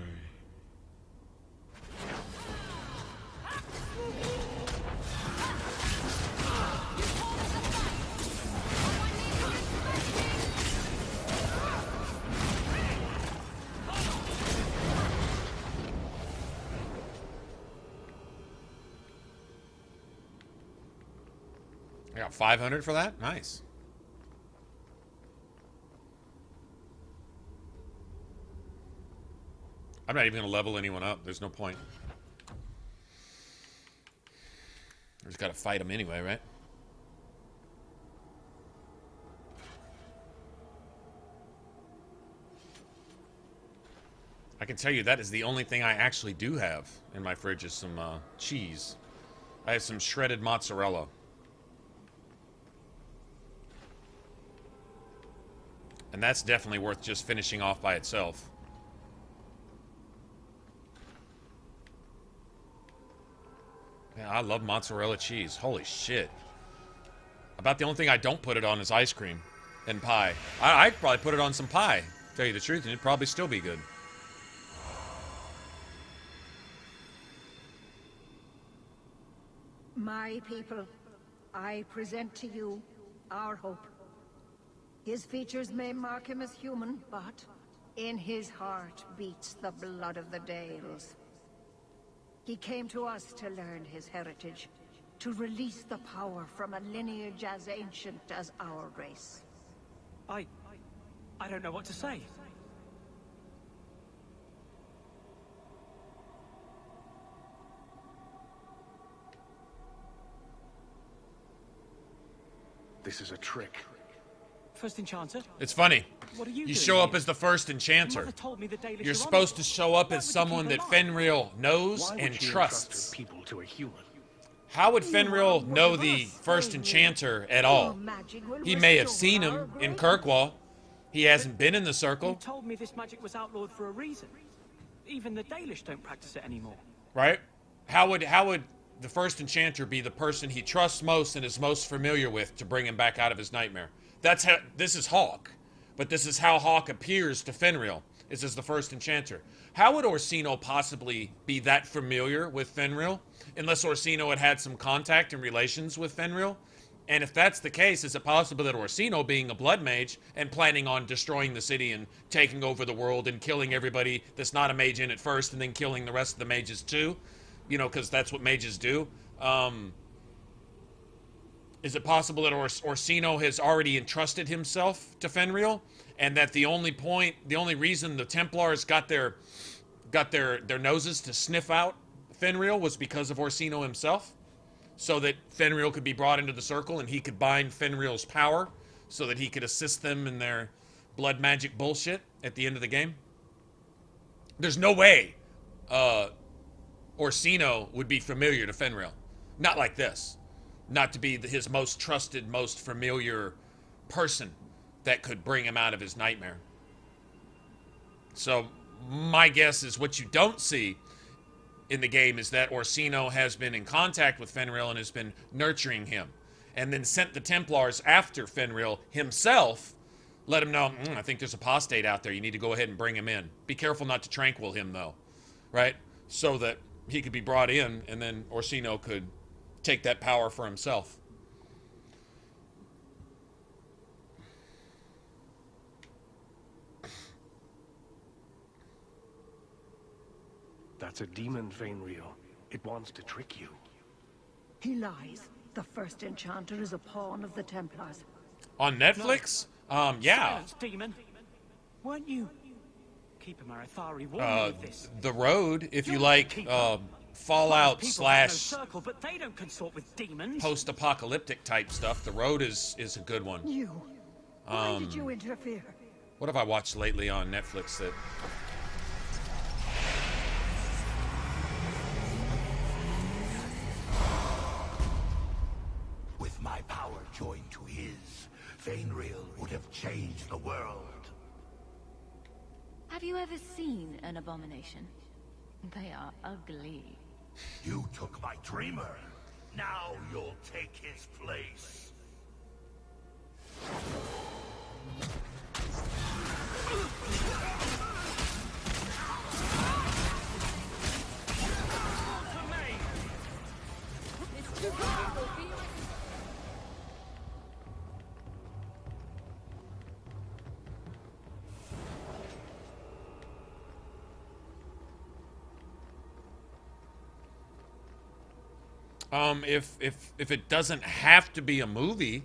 S16: I got 500 for that? Nice. I'm not even going to level anyone up. There's no point. I just got to fight them anyway, right? I can tell you that is the only thing I actually do have in my fridge is some cheese. I have some shredded mozzarella. And that's definitely worth just finishing off by itself. Yeah, I love mozzarella cheese. Holy shit. About the only thing I don't put it on is ice cream and pie. I'd probably put it on some pie, to tell you the truth, and it'd probably still be good.
S21: My people, I present to you our hope. His features may mark him as human, but in his heart beats the blood of the Dales. He came to us to learn his heritage, to release the power from a lineage as ancient as our race.
S6: I don't know what to say.
S17: This is a trick.
S6: First Enchanter?
S16: It's funny.
S6: What are you
S16: You
S6: doing
S16: show up
S6: here?
S16: as the first Enchanter.
S6: Mother told me the Dalish
S16: You're
S6: are
S16: supposed to
S6: honourable.
S16: show up
S6: Why
S16: as
S6: would you
S16: someone
S6: keep
S16: that
S6: them
S16: Fenreel knows
S4: Why would
S16: and
S4: she
S16: trusts.
S4: entrust her people to a human?
S16: How would Fenreel know the first Enchanter at all? He may have seen him in Kirkwall. He hasn't been in the
S6: You
S16: circle,
S6: told me this magic was outlawed for a reason. Even the Dalish don't practice it anymore.
S16: right? How would the first Enchanter be the person he trusts most and is most familiar with to bring him back out of his nightmare? That's how. This is Hawke, but this is how Hawke appears to Fenreel. Is as the first Enchanter. How would Orsino possibly be that familiar with Fenreel, unless Orsino had some contact and relations with Fenreel? And if that's the case, is it possible that Orsino, being a blood mage and planning on destroying the city and taking over the world and killing everybody that's not a mage in it first, and then killing the rest of the mages too, you know, because that's what mages do? Is it possible that Orsino has already entrusted himself to Fenreel, and that the only reason the Templars got their noses to sniff out Fenreel was because of Orsino himself, so that Fenreel could be brought into the circle and he could bind Fenreel's power, so that he could assist them in their blood magic bullshit at the end of the game? There's no way Orsino would be familiar to Fenreel, not like this. Not to be his most trusted, most familiar person that could bring him out of his nightmare. So my guess is what you don't see in the game is that Orsino has been in contact with Fenreel and has been nurturing him, and then sent the Templars after Fenreel himself, let him know, I think there's apostate out there, you need to go ahead and bring him in. Be careful not to tranquil him though, right? So that he could be brought in, and then Orsino could take that power for himself.
S17: That's a demon, Fenreel. It wants to trick you.
S21: He lies. The first Enchanter is a pawn of the Templars.
S16: On Netflix? Yeah.
S6: Silence, demon. Weren't you Keeper Marathari warned me of this?
S16: The Road, if you like Fallout /
S6: Circle, but they don't consort with demons.
S16: post-apocalyptic type stuff, The Road is a good one.
S21: You. Why did you interfere?
S16: What have I watched lately on Netflix that...
S4: With my power joined to his, Fenreel would have changed the world.
S15: Have you ever seen an abomination? They are ugly.
S4: You took my dreamer. Now you'll take his place.
S16: If it doesn't have to be a movie,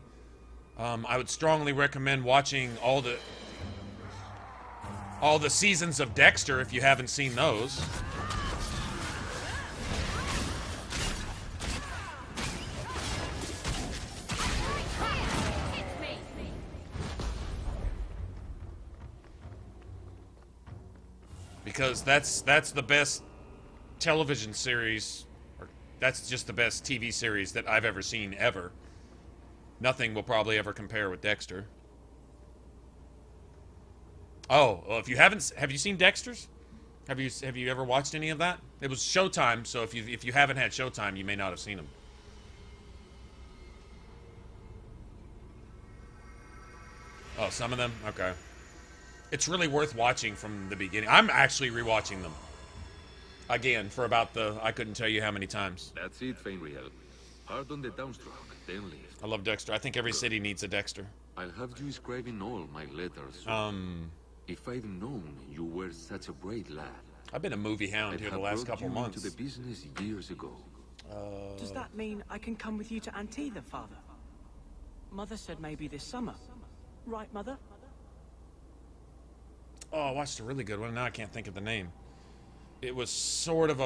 S16: I would strongly recommend watching all the seasons of Dexter if you haven't seen those. Because that's the best television series. That's just the best TV series that I've ever seen, ever. Nothing will probably ever compare with Dexter. Oh, well, if you haven't, have you seen Dexter's? Have you ever watched any of that? It was Showtime, so if you haven't had Showtime, you may not have seen them. Oh, some of them? Okay. It's really worth watching from the beginning. I'm actually rewatching them. Again, for about I couldn't tell you how many times.
S12: That's it, Fenreel. Hard on the downstroke, then leave.
S16: I love Dexter. I think every city needs a Dexter.
S12: I'll have you scribe in all my letters. If I'd known you were such a brave lad.
S16: I've been a movie hound here the last couple months.
S12: Into the business years ago.
S2: Does that mean I can come with you to Antitha, Father? Mother said maybe this summer. Right, Mother?
S16: Oh, I watched a really good one. Now I can't think of the name. It was sort of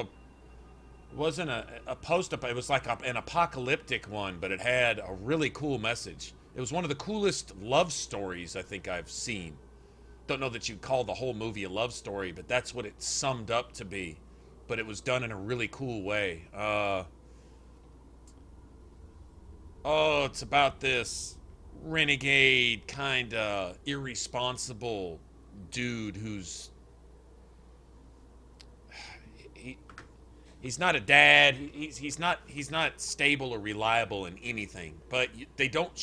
S16: wasn't a post-up. It was like an apocalyptic one, but it had a really cool message. It was one of the coolest love stories I think I've seen. Don't know that you'd call the whole movie a love story, but that's what it summed up to be. But it was done in a really cool way. It's about this renegade, kind of irresponsible dude who's... He's not a dad. He's not stable or reliable in anything. But they don't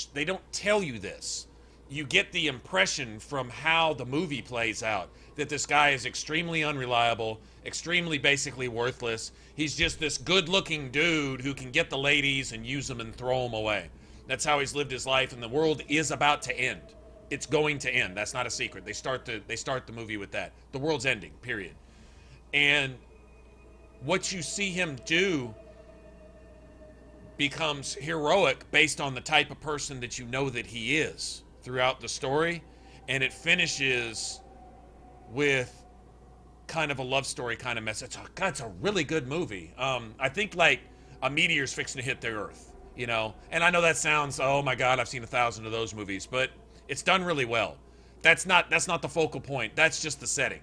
S16: tell you this. You get the impression from how the movie plays out that this guy is extremely unreliable, extremely basically worthless. He's just this good-looking dude who can get the ladies and use them and throw them away. That's how he's lived his life, and the world is about to end. It's going to end. That's not a secret. They start the movie with that. The world's ending. Period. And what you see him do becomes heroic based on the type of person that you know that he is throughout the story, and it finishes with kind of a love story kind of message. Oh, God, it's a really good movie. I think like a meteor's fixing to hit the Earth, you know? And I know that sounds, oh my God, I've seen 1,000 of those movies, but it's done really well. That's not the focal point. That's just the setting.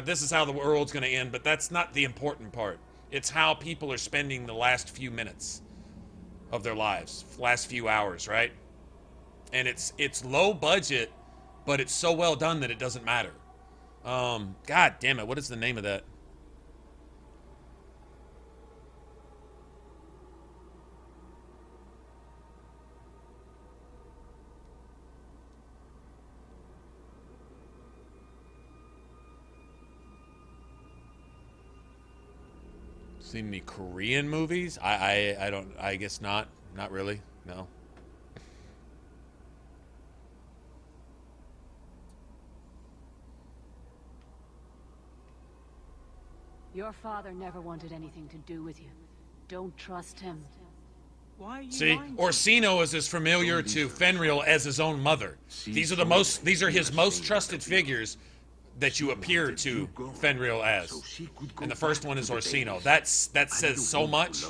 S16: This is how the world's going to end, but that's not the important part. It's how people are spending the last few minutes of their lives, last few hours, right? And it's low budget, but it's so well done that it doesn't matter. God damn it, what is the name of that? Seen any Korean movies? I guess not really. No.
S14: Your father never wanted anything to do with you. Don't trust him.
S2: Why are you
S16: See, Orsino is as familiar to Fenreel as his own mother. These are his most trusted figures that you appear to Fenreel as. And the first one is Orsino. That says so much.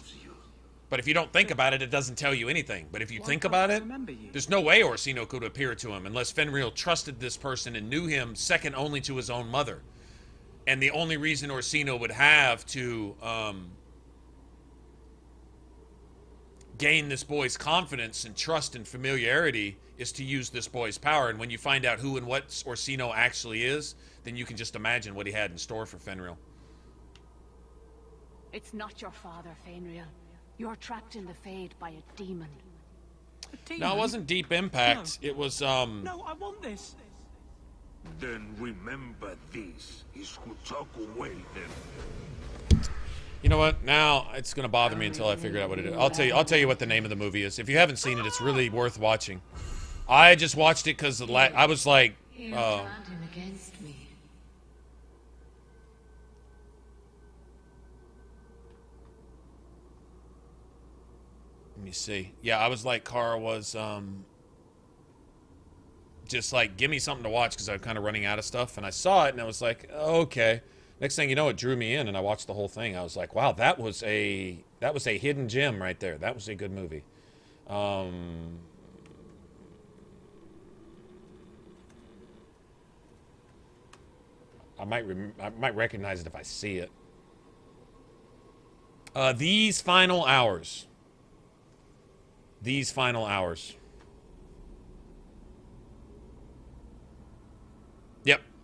S16: But if you don't think about it, it doesn't tell you anything. But if you think about it, there's no way Orsino could appear to him unless Fenreel trusted this person and knew him second only to his own mother. And the only reason Orsino would have to gain this boy's confidence and trust and familiarity is to use this boy's power. And when you find out who and what Orsino actually is, then you can just imagine what he had in store for Fenreel.
S14: It's not your father, Fenreel. You're trapped in the Fade by a demon.
S2: A demon?
S16: No, it wasn't Deep Impact.
S2: No.
S16: It was,
S2: No, I want this.
S4: Then remember this is who took away them.
S16: You know what? Now it's gonna bother me until I figure out what it is. I'll tell you what the name of the movie is. If you haven't seen it, it's really worth watching. I just watched it because I was like,
S10: You turned him against me.
S16: let me see. Yeah, I was like Kara was, just like, give me something to watch because I'm kind of running out of stuff. And I saw it and I was like, okay. Next thing you know, it drew me in and I watched the whole thing. I was like, wow, that was a hidden gem right there. That was a good movie. I might recognize it if I see it. These Final Hours. These Final Hours.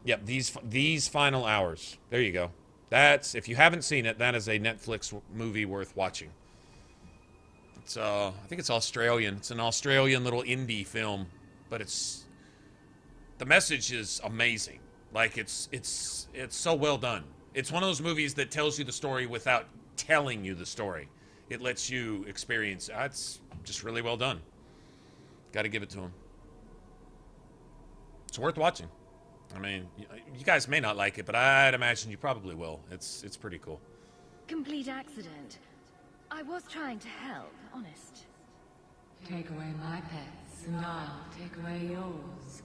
S16: Yep, these Final Hours. There you go. That's, if you haven't seen it, that is a Netflix movie worth watching. It's I think it's Australian. It's an Australian little indie film, but the message is amazing. Like it's so well done. It's one of those movies that tells you the story without telling you the story. It lets you experience. It's just really well done. Got to give it to him. It's worth watching. I mean, you guys may not like it, but I'd imagine you probably will. It's pretty cool.
S3: Complete accident. I was trying to help, honest.
S10: Take away my pets, and I'll take away yours.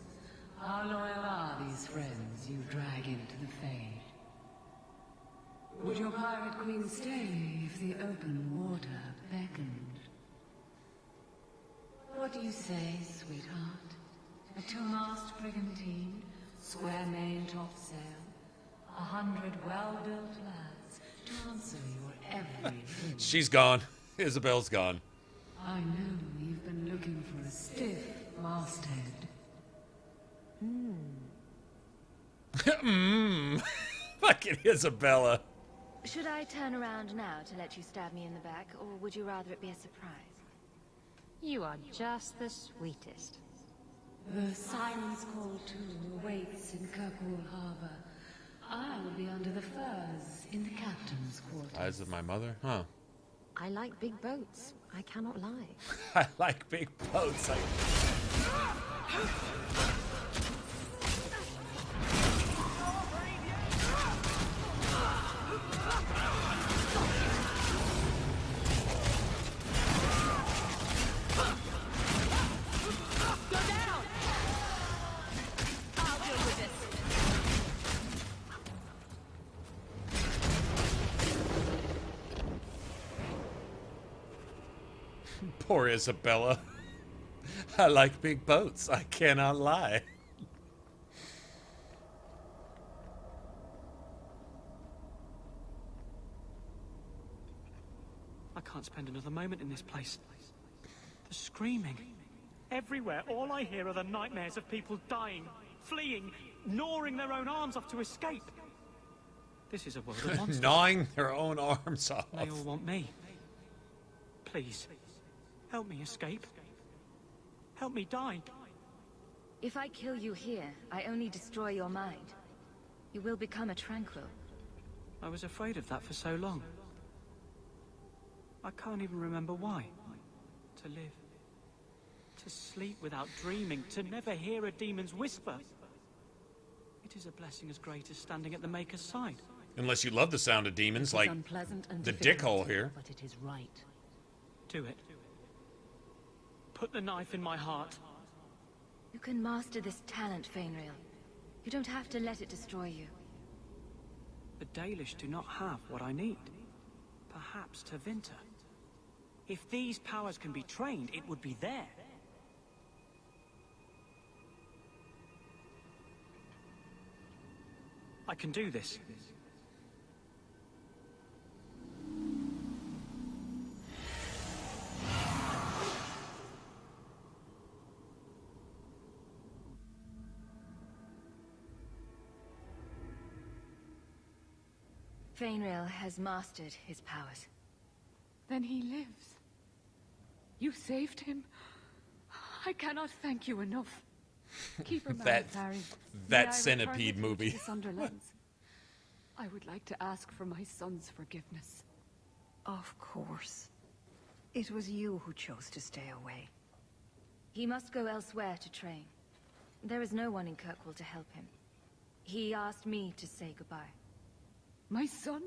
S10: How loyal are these friends you drag into the Fade? Would your pirate queen stay if the open water beckoned? What do you say, sweetheart? A two-mast brigantine, square main topsail, 100 well-built lads to answer your every whim.
S16: She's gone. Isabel's gone.
S10: I know you've been looking for a stiff masthead.
S16: Fucking Isabella.
S3: Should I turn around now to let you stab me in the back, or would you rather it be a surprise?
S5: You are just the sweetest.
S10: The Siren's Call 2 awaits in Kirkwall Harbor. I will be under the firs in the captain's quarters.
S16: Eyes of my mother? Huh.
S5: I like big boats. I cannot lie.
S16: I like big boats. Poor Isabella. I like big boats. I cannot lie.
S2: I can't spend another moment in this place. The screaming. Everywhere, all I hear are the nightmares of people dying, fleeing, gnawing their own arms off to escape. This is a world of monsters.
S16: Gnawing their own arms off.
S2: They all want me. Please, help me escape. Help me die.
S3: If I kill you here, I only destroy your mind. You will become a tranquil.
S2: I was afraid of that for so long. I can't even remember why. To live. To sleep without dreaming. To never hear a demon's whisper. It is a blessing as great as standing at the Maker's side.
S16: Unless you love the sound of demons, like the dickhole here.
S2: But it is right. Do it. Put the knife in my heart.
S3: You can master this talent, Fenreel. You don't have to let it destroy you.
S2: The Dalish do not have what I need. Perhaps Tevinter. If these powers can be trained, it would be there. I can do this.
S3: Fenreel has mastered his powers.
S14: Then he lives. You saved him. I cannot thank you enough. Keep remembering, Harry.
S16: That Centipede movie.
S14: I would like to ask for my son's forgiveness.
S21: Of course. It was you who chose to stay away.
S3: He must go elsewhere to train. There is no one in Kirkwall to help him. He asked me to say goodbye.
S14: My son?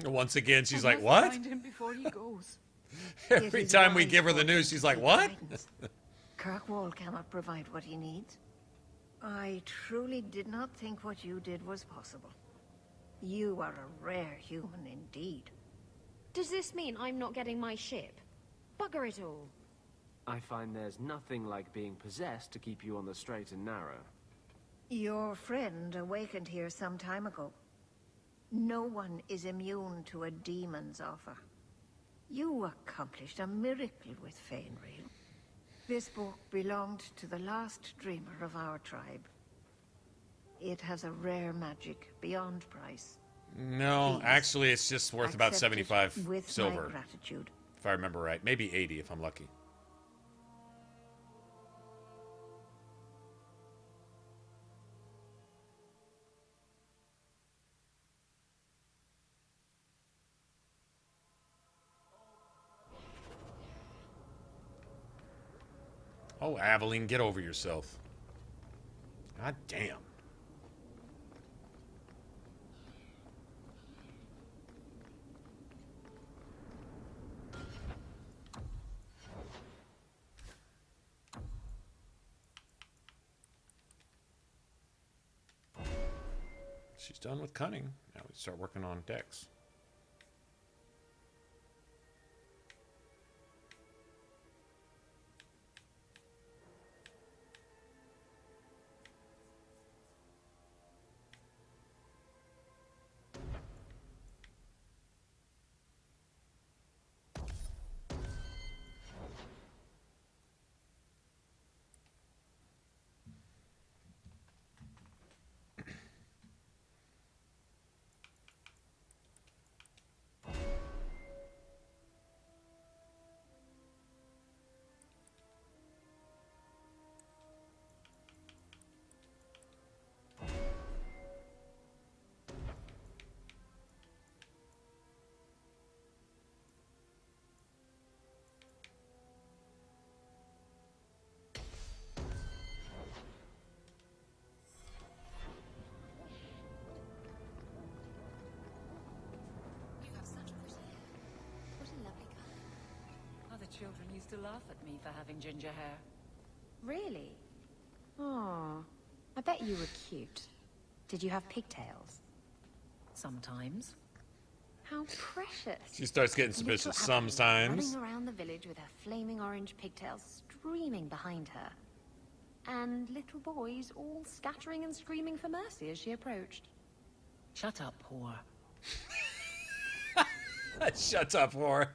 S14: No.
S16: Once again, she's
S14: I
S16: like,
S14: must
S16: what?
S14: Find him before he goes.
S16: Every time we give her the news, she's like, what?
S21: Kirkwall cannot provide what he needs. I truly did not think what you did was possible. You are a rare human indeed.
S9: Does this mean I'm not getting my ship? Bugger it all.
S22: I find there's nothing like being possessed to keep you on the straight and narrow.
S21: Your friend awakened here some time ago. No one is immune to a demon's offer. You accomplished a miracle with Fenreel. This book belonged to the last dreamer of our tribe. It has a rare magic beyond price.
S16: No,
S21: Please,
S16: actually, it's just worth about
S21: accept it
S16: 75
S21: with
S16: silver.
S21: my gratitude.
S16: If I remember right. Maybe 80 if I'm lucky. Oh, Aveline, get over yourself. God damn. She's done with cunning. Now we start working on decks.
S5: Children used to laugh at me for having ginger hair.
S23: Really? Oh, I bet you were cute. Did you have pigtails?
S5: Sometimes.
S23: How precious.
S16: She starts getting suspicious
S23: Little Aveline
S16: sometimes.
S23: running around the village with her flaming orange pigtails streaming behind her. And little boys all scattering and screaming for mercy as she approached.
S5: Shut up, whore.
S16: Shut up, whore.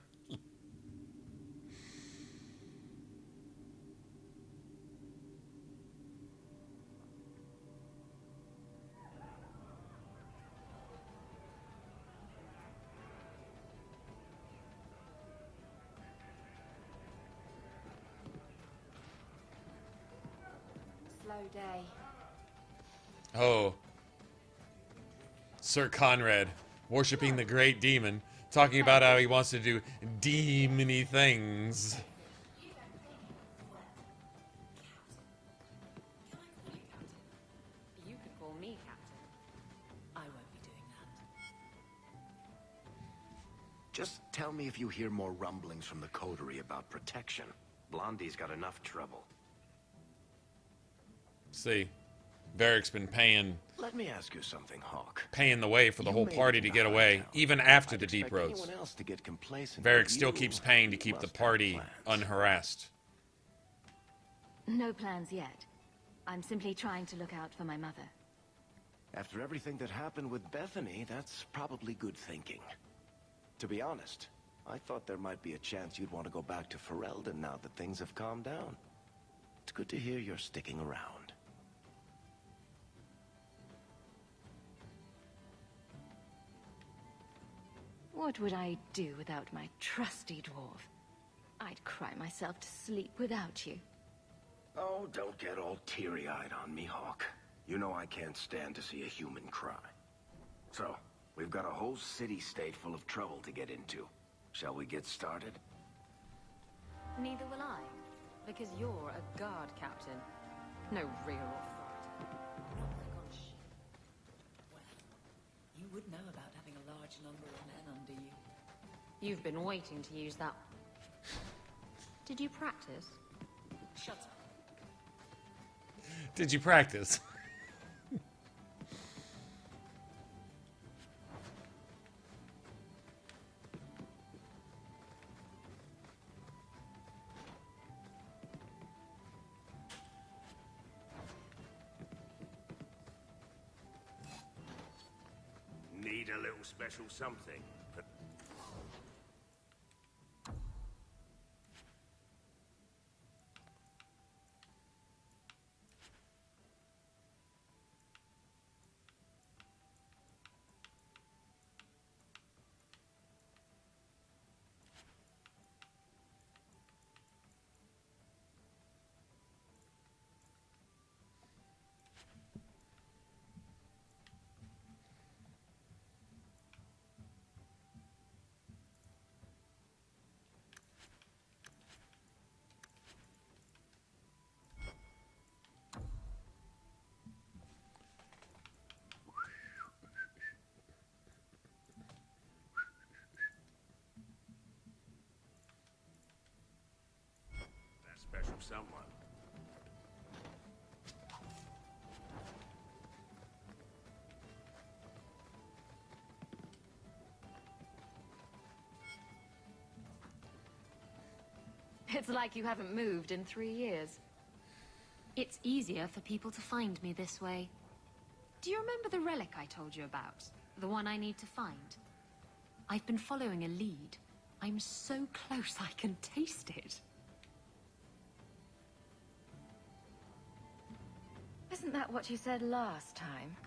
S23: Day.
S16: Oh. Sir Conrad, worshipping the great demon, talking about how he wants to do demony things.
S23: You could call me Captain.
S5: I won't be doing that.
S13: Just tell me if you hear more rumblings from the coterie about protection. Blondie's got enough trouble.
S16: See, Varric's been paying
S13: Let me ask you something, Hawke.
S16: paying the way for the whole party to get away, even after the deep roads.
S13: Anyone else to get complacent,
S16: Varric
S13: but
S16: still
S13: you
S16: keeps paying to keep the
S13: must have
S16: party
S13: plans.
S16: unharassed.
S3: No plans yet. I'm simply trying to look out for my mother.
S13: After everything that happened with Bethany, that's probably good thinking. To be honest, I thought there might be a chance you'd want to go back to Ferelden now that things have calmed down. It's good to hear you're sticking around.
S3: What would I do without my trusty dwarf? I'd cry myself to sleep without you.
S13: Oh, don't get all teary-eyed on me, Hawke. You know I can't stand to see a human cry. So, we've got a whole city-state full of trouble to get into. Shall we get started?
S23: Neither will I, because you're a guard captain. No real authority.
S8: Not like on ship. Well, you would know about having a large number of men under you.
S23: You've been waiting to use that. Did you practice?
S8: Shut up.
S16: Did you practice?
S7: Need a little special something. Special someone.
S23: It's like you haven't moved in 3 years. It's easier for people to find me this way. Do you remember the relic I told you about? The one I need to find? I've been following a lead. I'm so close I can taste it.
S3: Isn't that what you said last time?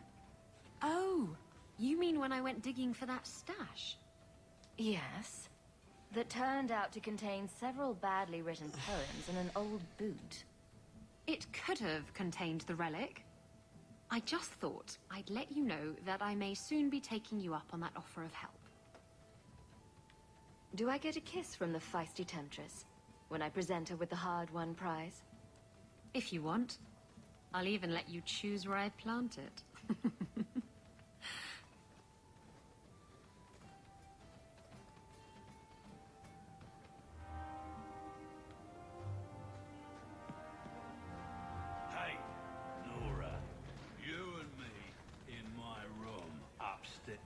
S23: Oh, you mean when I went digging for that stash?
S3: Yes. That turned out to contain several badly written poems and an old boot.
S23: It could have contained the relic. I just thought I'd let you know that I may soon be taking you up on that offer of help.
S3: Do I get a kiss from the feisty temptress when I present her with the hard-won prize?
S23: If you want. I'll even let you choose where I plant it.
S11: Hey, Nora. You and me in my room upstairs.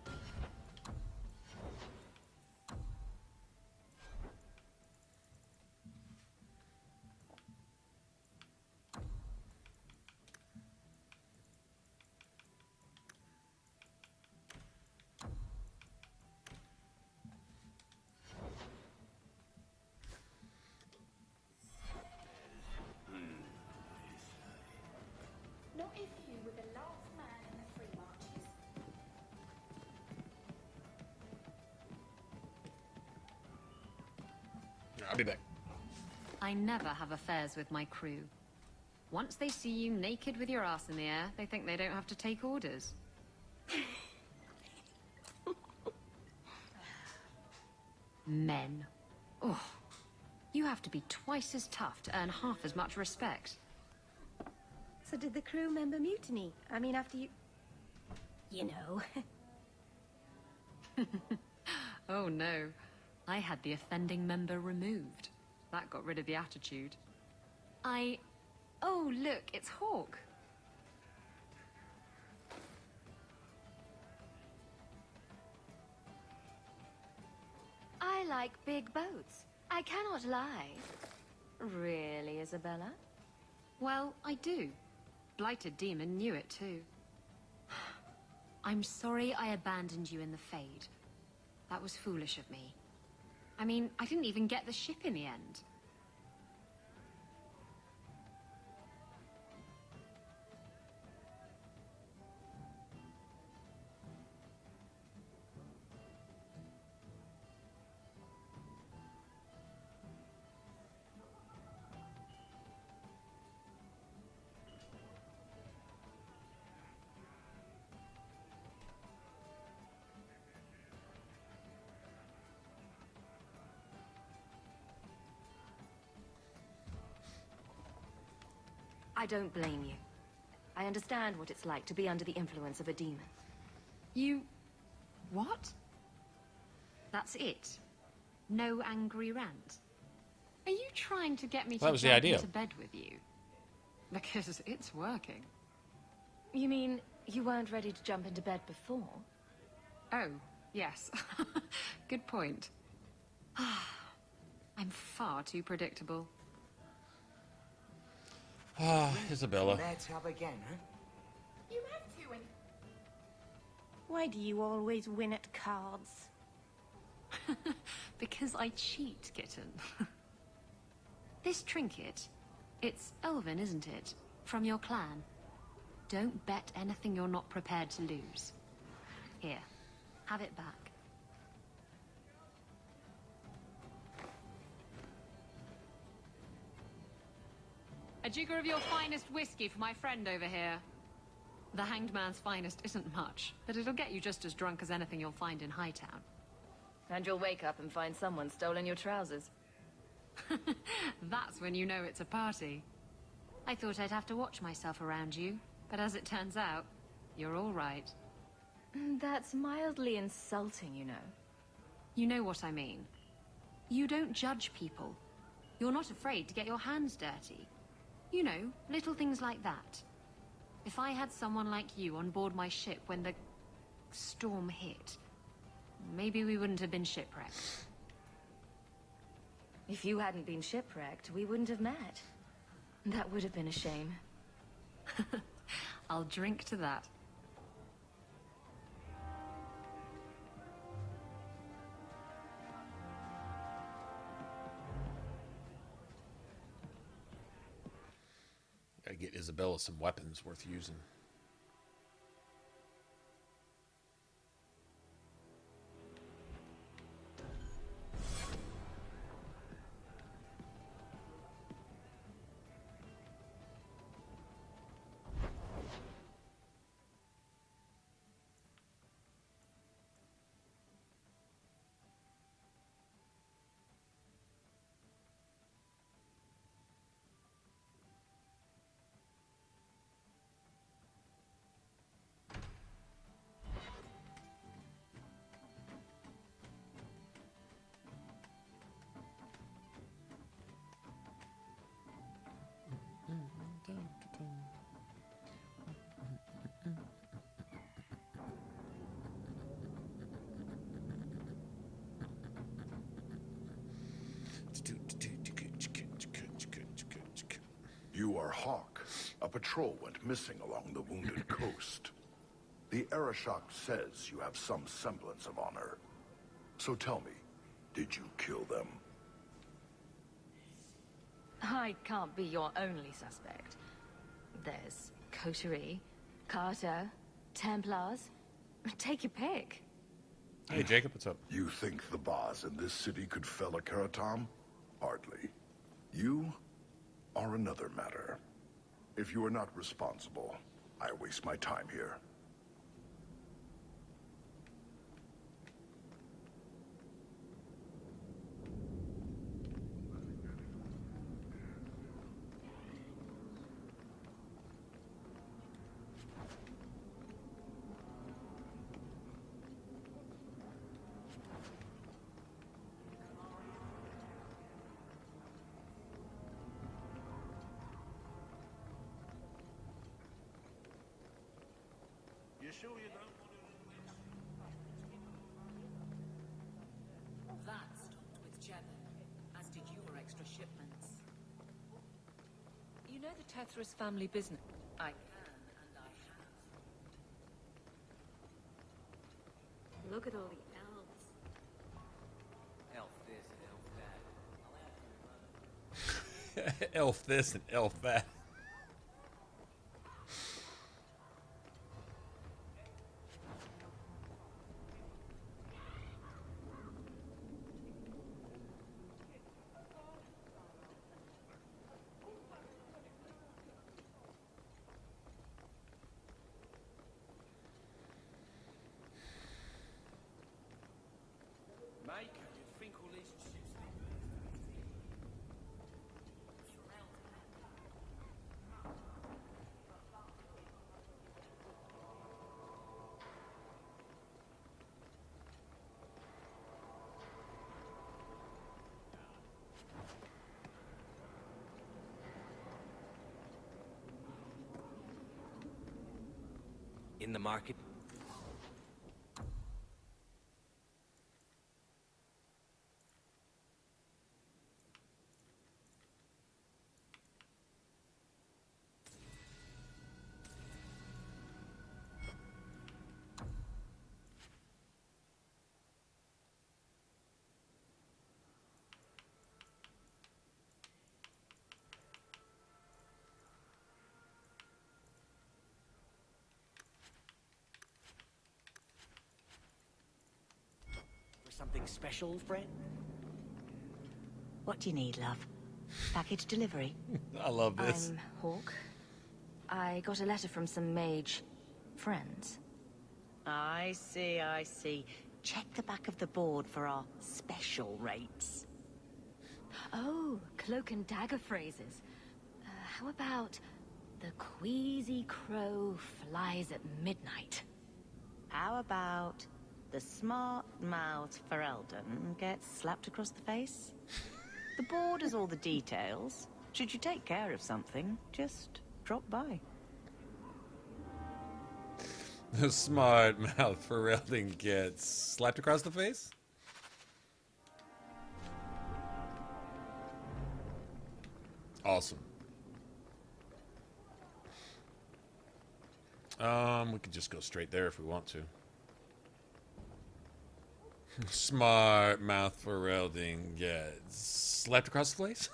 S15: Not if you were the last man in the Free Marches.
S16: I'll be back.
S23: I never have affairs with my crew. Once they see you naked with your ass in the air, they think they don't have to take orders. Men. Oh, you have to be twice as tough to earn half as much respect.
S18: So did the crew member mutiny? I mean, after you... You know.
S23: Oh no. I had the offending member removed. That got rid of the attitude. Oh look, it's Hawke.
S3: I like big boats. I cannot lie. Really, Isabella?
S23: Well, I do. Blighted Demon knew it too. I'm sorry I abandoned you in the Fade. That was foolish of me. I mean, I didn't even get the ship in the end.
S3: I don't blame you. I understand what it's like to be under the influence of a demon.
S23: You... what? That's it? No angry rant? Are you trying to get me to jump into bed with you? Because it's working.
S3: You mean you weren't ready to jump into bed before?
S23: Oh, yes. Good point. I'm far too predictable.
S16: Ah, Isabella.
S1: Let's have again, huh?
S18: You have to win. Why do you always win at cards?
S23: Because I cheat, kitten. This trinket, it's elven, isn't it? From your clan. Don't bet anything you're not prepared to lose. Here, have it back. A jigger of your finest whiskey for my friend over here. The hanged man's finest isn't much, but it'll get you just as drunk as anything you'll find in Hightown.
S3: And you'll wake up and find someone stolen your trousers.
S23: That's when you know it's a party. I thought I'd have to watch myself around you, but as it turns out, you're all right.
S3: That's mildly insulting, you know.
S23: You know what I mean. You don't judge people. You're not afraid to get your hands dirty. You know, little things like that. If I had someone like you on board my ship when the storm hit, maybe we wouldn't have been shipwrecked.
S3: If you hadn't been shipwrecked, we wouldn't have met. That would have been a shame.
S23: I'll drink to that.
S16: Gotta get Isabella some weapons worth using.
S4: You are Hawke. A patrol went missing along the wounded coast. The Arashok says you have some semblance of honor. So tell me, did you kill them?
S3: I can't be your only suspect. There's Coterie, Carter, Templars. Take your pick.
S16: Hey, Jacob, what's up?
S4: You think the boss in this city could fell a Karatam? Hardly. You are another matter. If you are not responsible, I waste my time here.
S11: Sure you don't want to...
S8: That stopped with Jebba, as did your extra shipments.
S10: You know the Tethras family business?
S8: I can, and I have.
S3: Look at all the elves.
S13: Elf this and elf that.
S16: Elf this and elf that.
S13: In the market?
S1: Something special, friend? What do you need, love? Package delivery?
S16: I love this.
S3: I'm Hawke. I got a letter from some mage friends.
S1: I see, I see. Check the back of the board for our special rates.
S3: Oh, cloak and dagger phrases. How about the queasy crow flies at midnight?
S1: How about the smart-mouthed Ferelden gets slapped across the face? The board has all the details. Should you take care of something, just drop by.
S16: The smart mouth Ferelden gets slapped across the face? Awesome. We could just go straight there if we want to. Smart mouth Ferelden gets slapped across the face?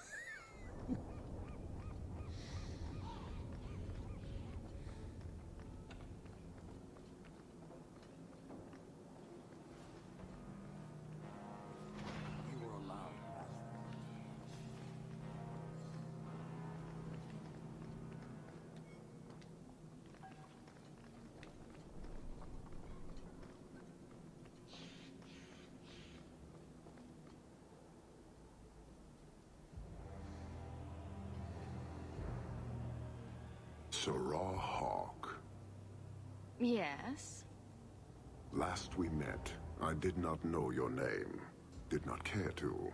S4: Hawke.
S3: Yes?
S4: Last we met, I did not know your name. Did not care to.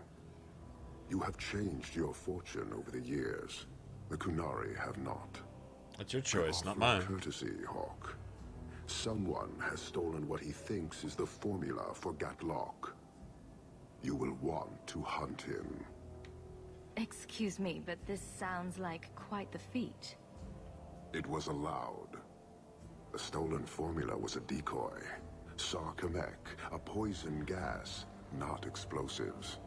S4: You have changed your fortune over the years. The Kunari have not.
S16: That's your choice, not mine.
S4: Courtesy, Hawke. Someone has stolen what he thinks is the formula for Gatlock. You will want to hunt him.
S3: Excuse me, but this sounds like quite the feat.
S4: It was allowed. The stolen formula was a decoy. Sarcastic, a poison gas, not explosives.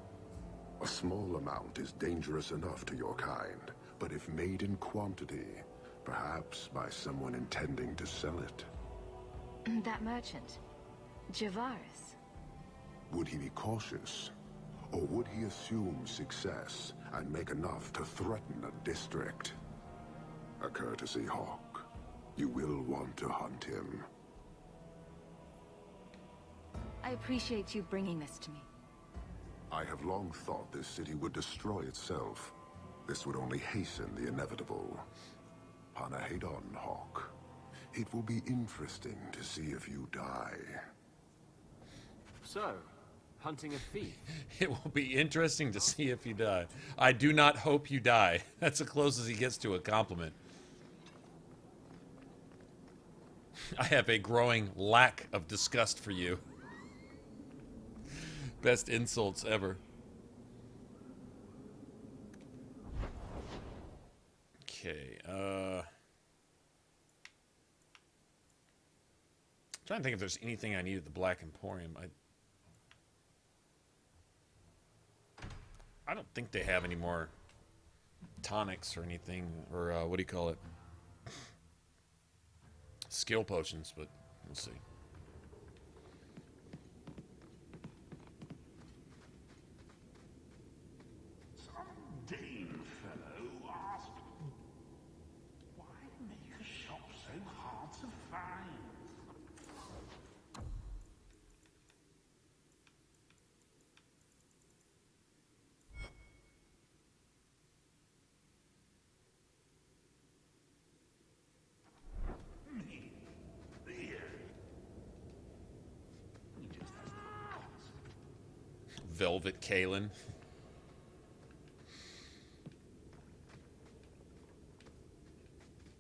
S4: A small amount is dangerous enough to your kind, but if made in quantity, perhaps by someone intending to sell it.
S3: That merchant, Javaris.
S4: Would he be cautious? Or would he assume success and make enough to threaten a district? A courtesy, Hawke. You will want to hunt him.
S3: I appreciate you bringing this to me.
S4: I have long thought this city would destroy itself. This would only hasten the inevitable. Panahedon, Hawke. It will be interesting to see if you die.
S22: So, hunting a thief.
S16: It will be interesting to see if you die. I do not hope you die. That's as close as he gets to a compliment. I have a growing lack of disgust for you. Best insults ever. Okay, trying to think if there's anything I need at the Black Emporium. I don't think they have any more tonics or anything, or what do you call it? Skill potions, but we'll see.
S11: Some Dane fellow asked, why make a shop so hard to find?
S16: Velvet Kalen.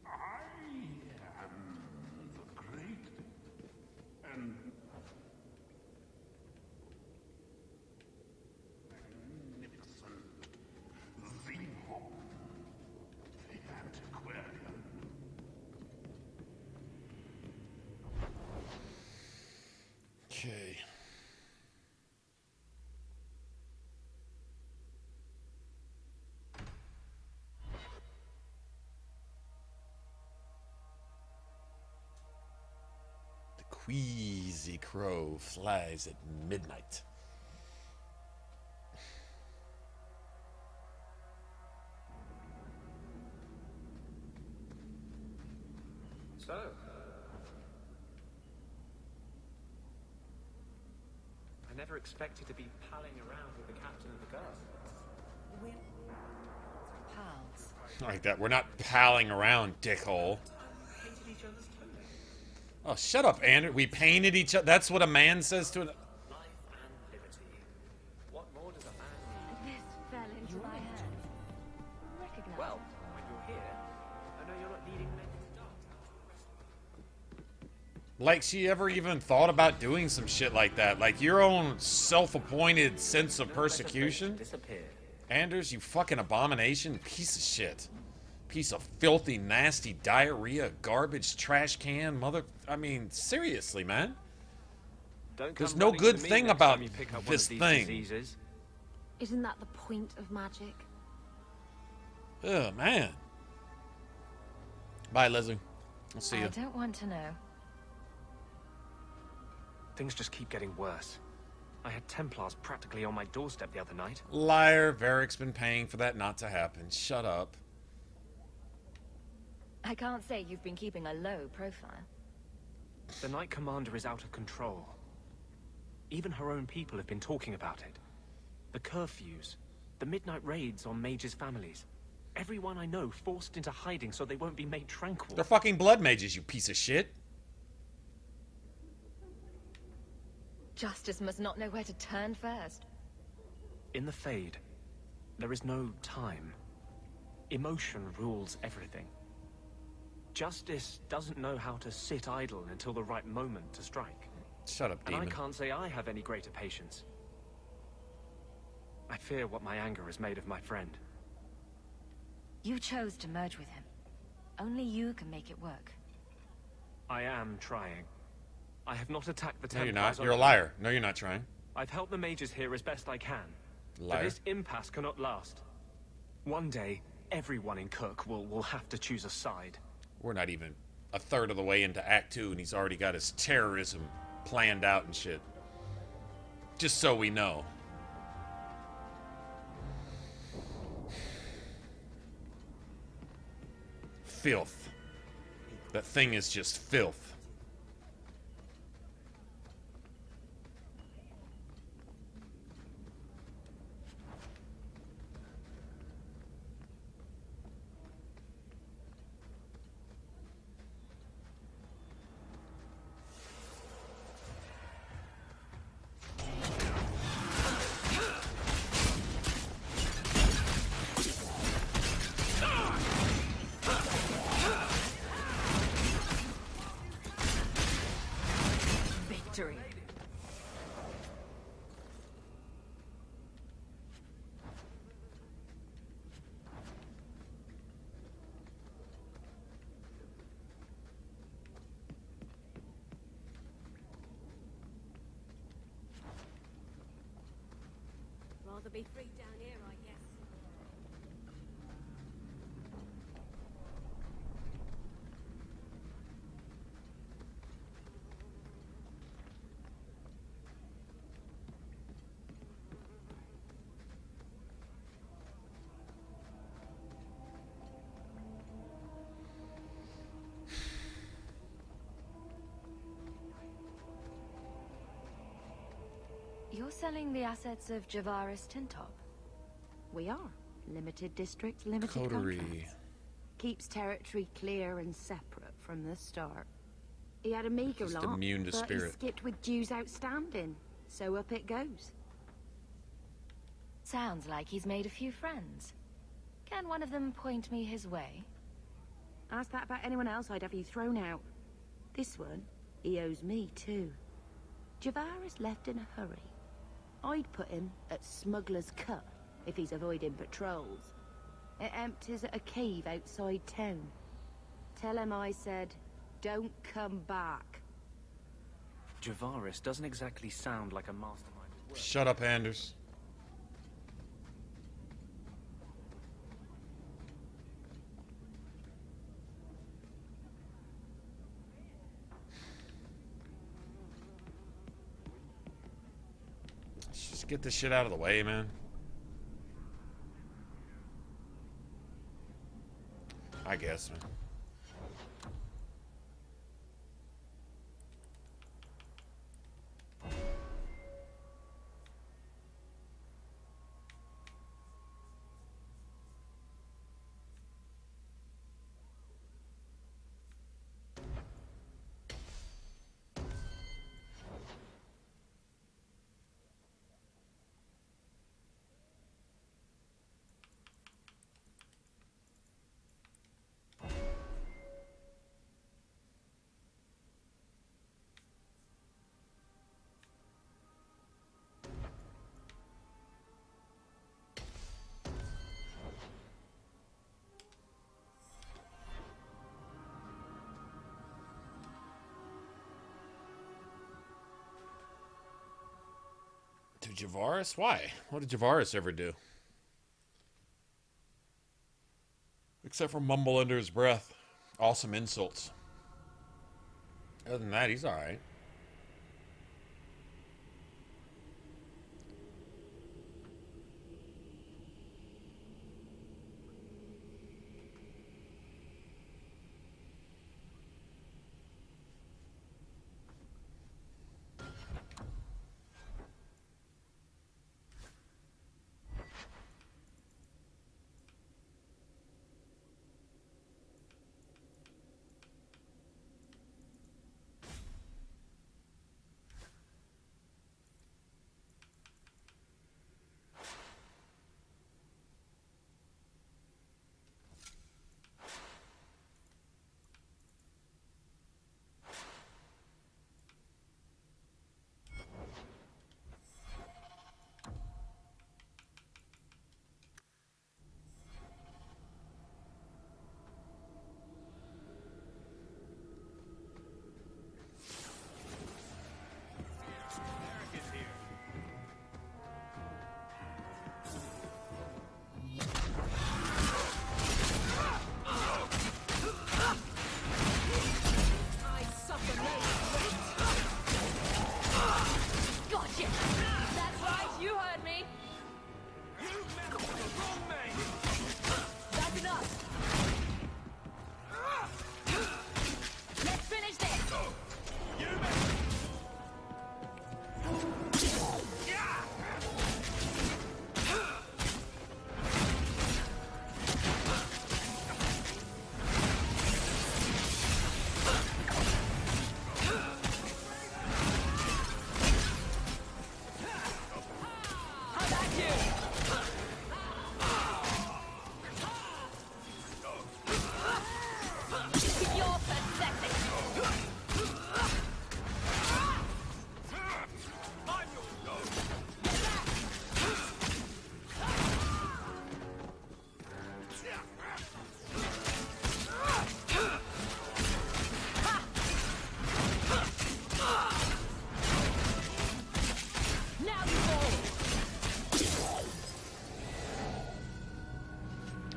S11: I am the great
S16: Queasy crow flies at midnight.
S6: So, I never expected to be palling around with the captain of the guard.
S1: We're pals.
S16: Like that. We're not palling around, dickhole.
S6: Painted each other's toenails.
S16: Oh, shut up, Andrew. We painted each other. That's what a man says to an...
S6: Life and liberty. What more does a man need?
S3: This fell into my hands. Recognize.
S6: Well, when you're here, I know you're not leading men to dark.
S16: Like she ever even thought about doing some shit like that. Like your own self-appointed sense of persecution. Anders, you fucking abomination. Piece of shit. Piece of filthy, nasty diarrhea, garbage, trash can, mother... I mean, seriously, man. There's no good thing about this thing.
S6: Diseases.
S5: Isn't that the point of magic?
S16: Oh, man. Bye, Leslie. I'll see you.
S3: I don't want to know.
S6: Things just keep getting worse. I had Templars practically on my doorstep the other night.
S16: Liar. Varric's been paying for that not to happen. Shut up.
S3: I can't say you've been keeping a low profile.
S6: The Knight Commander is out of control. Even her own people have been talking about it. The curfews, the midnight raids on mages' families. Everyone I know forced into hiding so they won't be made tranquil.
S16: They're fucking blood mages, you piece of shit.
S3: Justice must not know where to turn first.
S6: In the Fade, there is no time. Emotion rules everything. Justice doesn't know how to sit idle until the right moment to strike.
S16: Shut up, demon.
S6: And I can't say I have any greater patience. I fear what my anger has made of my friend.
S3: You chose to merge with him. Only you can make it work.
S6: I am trying. I have not attacked the
S16: No,
S6: Templars.
S16: you're not. You're a
S6: alone.
S16: liar. No, you're not trying.
S6: I've helped the mages here as best I can.
S16: Liar.
S6: But this impasse cannot last. One day, everyone in Kirkwall will have to choose a side.
S16: We're not even a third of the way into Act 2, and he's already got his terrorism planned out and shit. Just so we know. Filth. That thing is just filth.
S3: Victory.
S18: Rather be free down here, I guess.
S3: You're selling the assets of Javaris Tintop?
S5: We are. Limited district, limited
S16: Coterie.
S5: contracts. Keeps territory clear and separate from the start. He had a meager
S16: Just
S5: lot,
S16: immune to
S5: but
S16: spirit.
S5: he skipped with dues outstanding. So up it goes.
S3: Sounds like he's made a few friends. Can one of them point me his way?
S5: Ask that about anyone else, I'd have you thrown out. This one, he owes me too. Javaris left in a hurry. I'd put him at Smuggler's Cut if he's avoiding patrols. It empties at a cave outside town. Tell him I said, don't come back.
S6: Javaris doesn't exactly sound like a mastermind.
S16: Shut up, Anders. Just get this shit out of the way, man. I guess, man. To Javaris? Why? What did Javaris ever do? Except for mumble under his breath. Awesome insults. Other than that, he's alright.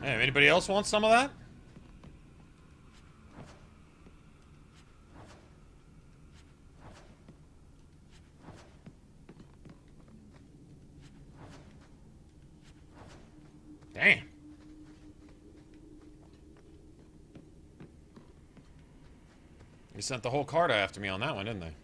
S16: Hey, anybody else want some of that? Damn. They sent the whole card after me on that one, didn't they?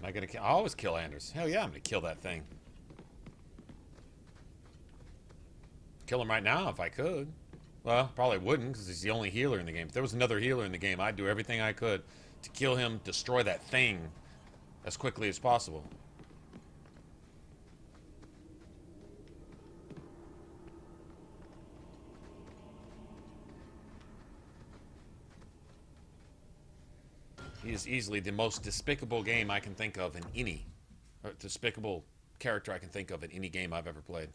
S16: Am I gonna kill? I always kill Anders. Hell yeah, I'm gonna kill that thing. Kill him right now if I could. Well, probably wouldn't, because he's the only healer in the game. If there was another healer in the game, I'd do everything I could to kill him, destroy that thing as quickly as possible. He is easily the most despicable game I can think of in any... despicable character I can think of in any game I've ever played.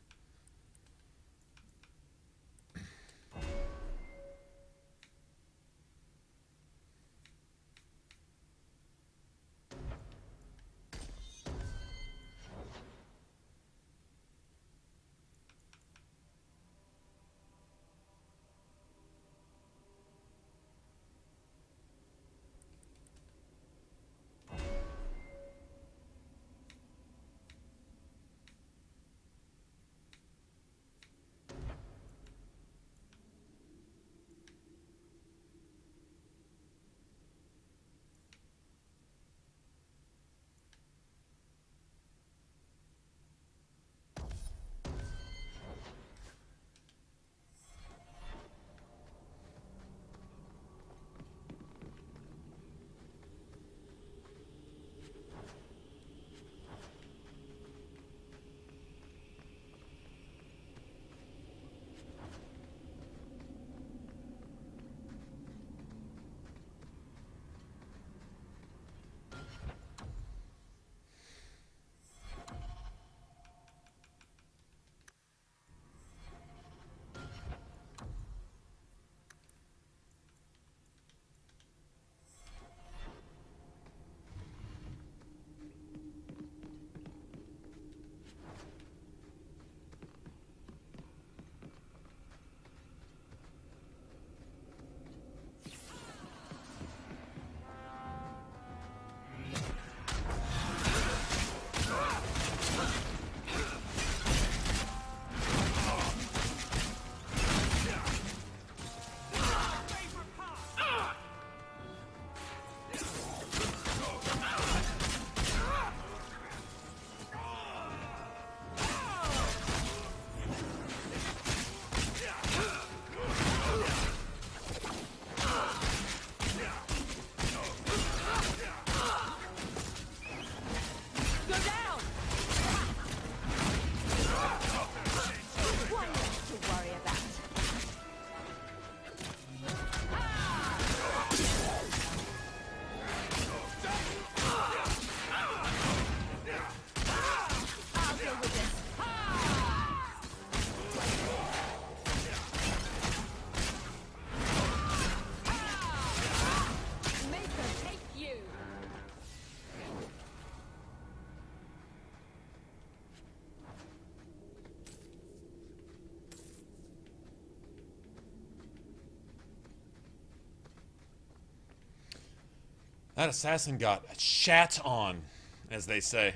S16: That assassin got shat on, as they say.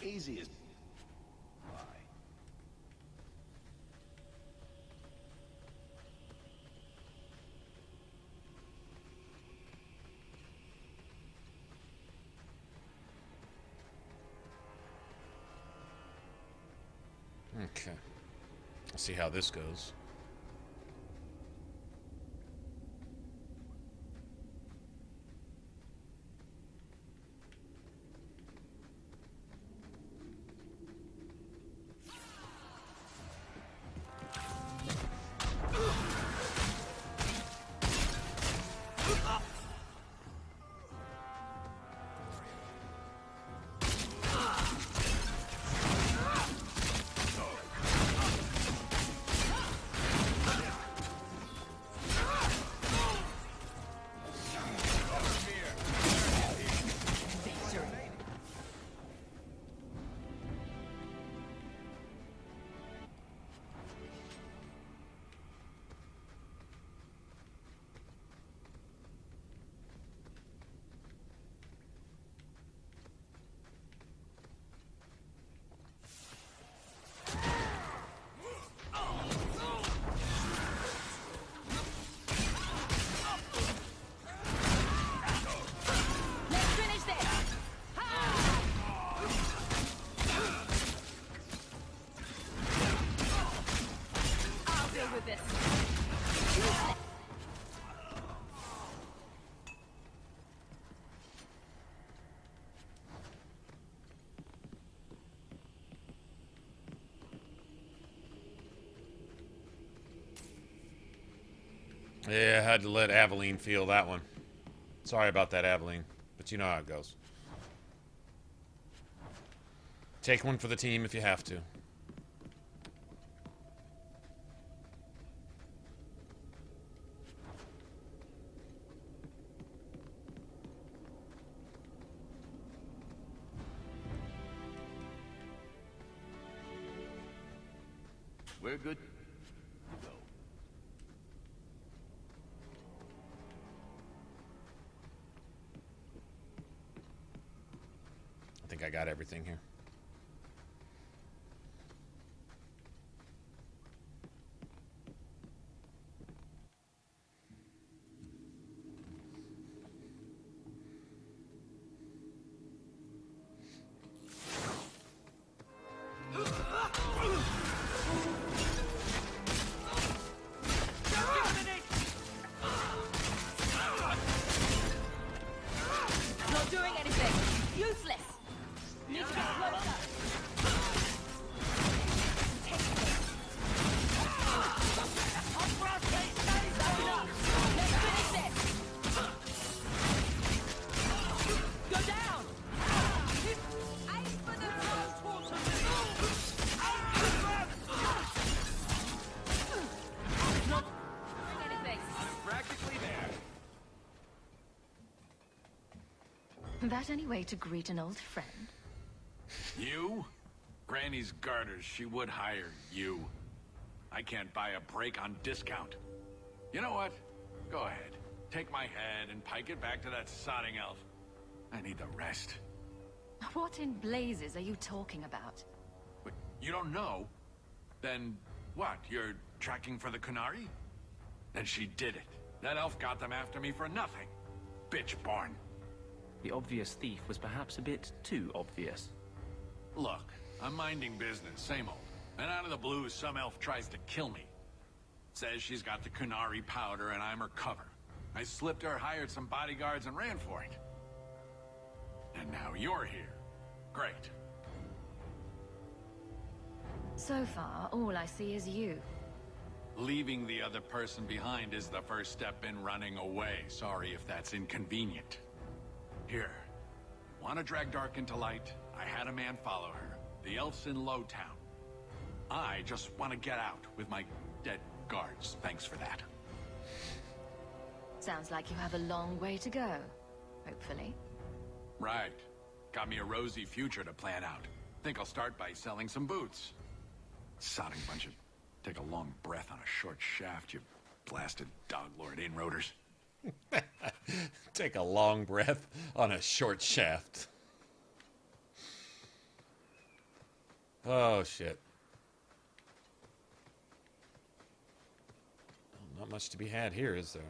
S11: Easy as
S16: Okay. Let's see how this goes. Yeah, I had to let Aveline feel that one. Sorry about that, Aveline. But you know how it goes. Take one for the team if you have to.
S7: We're good. Go.
S16: I think I got everything here.
S15: Not doing anything. Useless. Need to get closer. Take it. Let's finish this. Go down. Aim for the road towards Not doing anything.
S13: I'm practically there.
S3: That any way to greet an old friend?
S11: You? Granny's garters, she would hire you. I can't buy a break on discount. You know what? Go ahead. Take my head and pike it back to that sodding elf. I need the rest.
S3: What in blazes are you talking about?
S11: But you don't know? Then what? You're tracking for the Kunari? Then she did it. That elf got them after me for nothing. Bitch born.
S6: The obvious thief was perhaps a bit too obvious.
S11: Look, I'm minding business, same old. And out of the blue, some elf tries to kill me. Says she's got the Kunari powder and I'm her cover. I slipped her, hired some bodyguards, and ran for it. And now you're here. Great.
S3: So far, all I see is you.
S11: Leaving the other person behind is the first step in running away. Sorry if that's inconvenient. Here. Want to drag Dark into Lite? I had a man follow her. The elf's in Lowtown. I just want to get out with my dead guards. Thanks for that.
S3: Sounds like you have a long way to go. Hopefully.
S11: Right. Got me a rosy future to plan out. Think I'll start by selling some boots. Sodding bunch of... Take a long breath on a short shaft, you blasted dog lord inroaders.
S16: Take a long breath on a short shaft. Oh, shit. Not much to be had here, is there?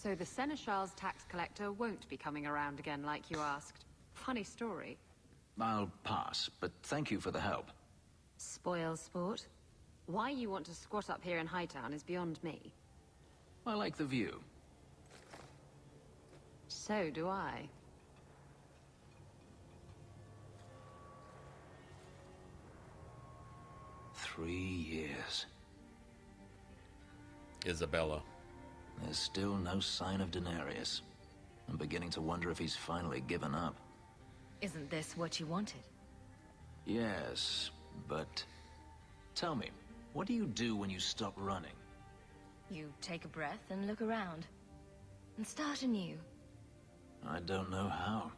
S23: So the Seneschal's tax collector won't be coming around again like you asked. Funny story.
S17: I'll pass, but thank you for the help.
S23: Spoil sport. Why you want to squat up here in Hightown is beyond me.
S17: I like the view.
S23: So do I.
S17: Three years.
S16: Isabella.
S17: There's still no sign of Daenerys. I'm beginning to wonder if he's finally given up.
S3: Isn't this what you wanted?
S17: Yes, but... Tell me, what do you do when you stop running?
S3: You take a breath and look around. And start anew.
S17: I don't know how.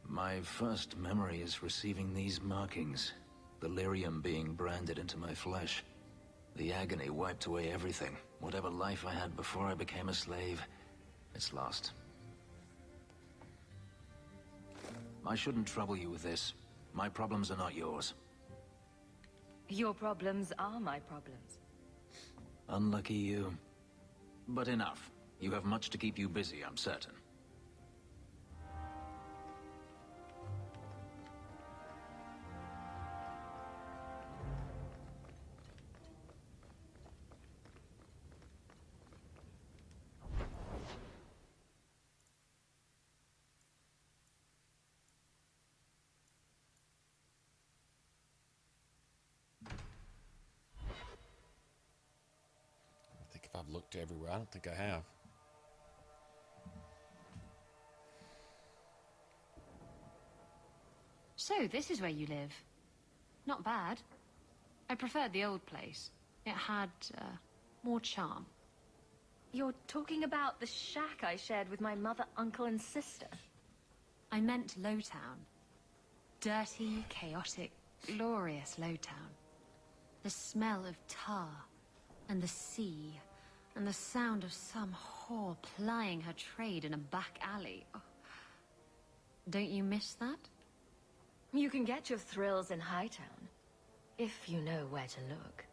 S17: My first memory is receiving these markings. The lyrium being branded into my flesh. The agony wiped away everything. Whatever life I had before I became a slave, it's lost. I shouldn't trouble you with this. My problems are not yours.
S3: Your problems are my problems.
S17: Unlucky you. But enough. You have much to keep you busy, I'm certain.
S16: If I've looked everywhere, I don't think I have.
S23: So, this is where you live. Not bad. I preferred the old place. It had, more charm.
S3: You're talking about the shack I shared with my mother, uncle, and sister.
S23: I meant Lowtown. Dirty, chaotic, glorious Lowtown. The smell of tar, and the sea, and the sound of some whore plying her trade in a back alley. Oh. Don't you miss that?
S3: You can get your thrills in Hightown, if you know where to look.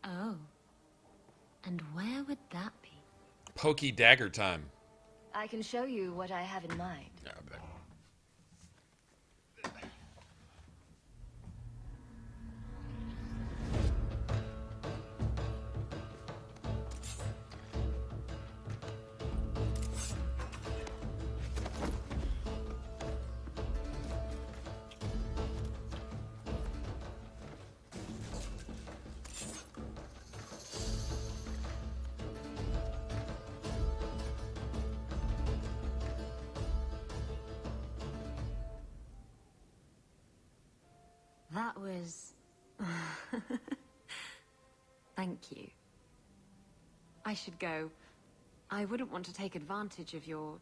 S23: Oh. And where would that be?
S16: Pokey dagger time.
S3: I can show you what I have in mind.
S16: Yeah, I bet.
S23: That was... Thank you. I should go. I wouldn't want to take advantage of your...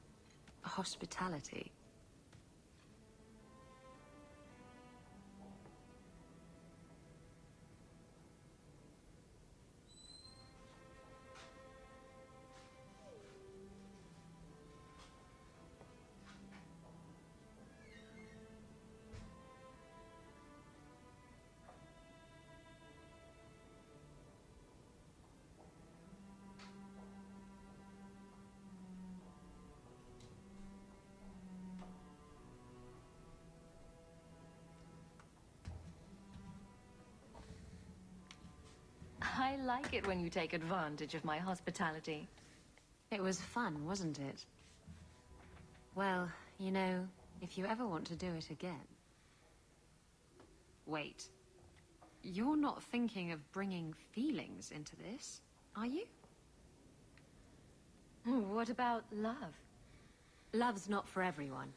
S23: hospitality.
S3: I like it when you take advantage of my hospitality.
S23: It was fun, wasn't it? Well, you know, if you ever want to do it again... Wait. You're not thinking of bringing feelings into this, are you?
S3: What about love?
S23: Love's not for everyone.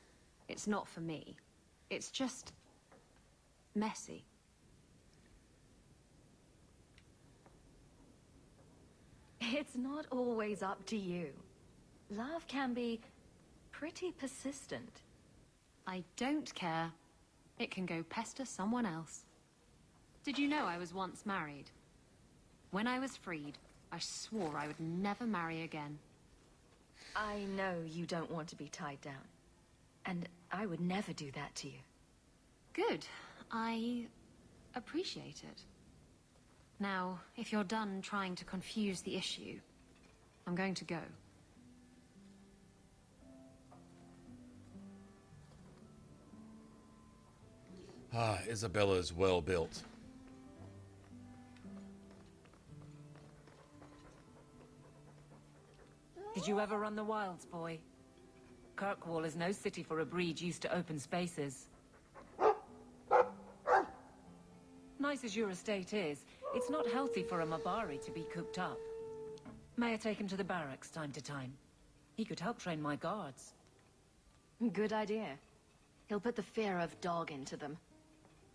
S23: It's not for me. It's just... messy.
S3: It's not always up to you. Love can be pretty persistent.
S23: I don't care. It can go pester someone else. Did you know I was once married? When I was freed, I swore I would never marry again.
S3: I know you don't want to be tied down. And I would never do that to you.
S23: Good. I appreciate it. Now, if you're done trying to confuse the issue, I'm going to go.
S16: Ah, Isabella is well built.
S12: Did you ever run the wilds, boy? Kirkwall is no city for a breed used to open spaces. Nice as your estate is, it's not healthy for a Mabari to be cooped up. May I take him to the barracks time to time? He could help train my guards.
S23: Good idea. He'll put the fear of dog into them.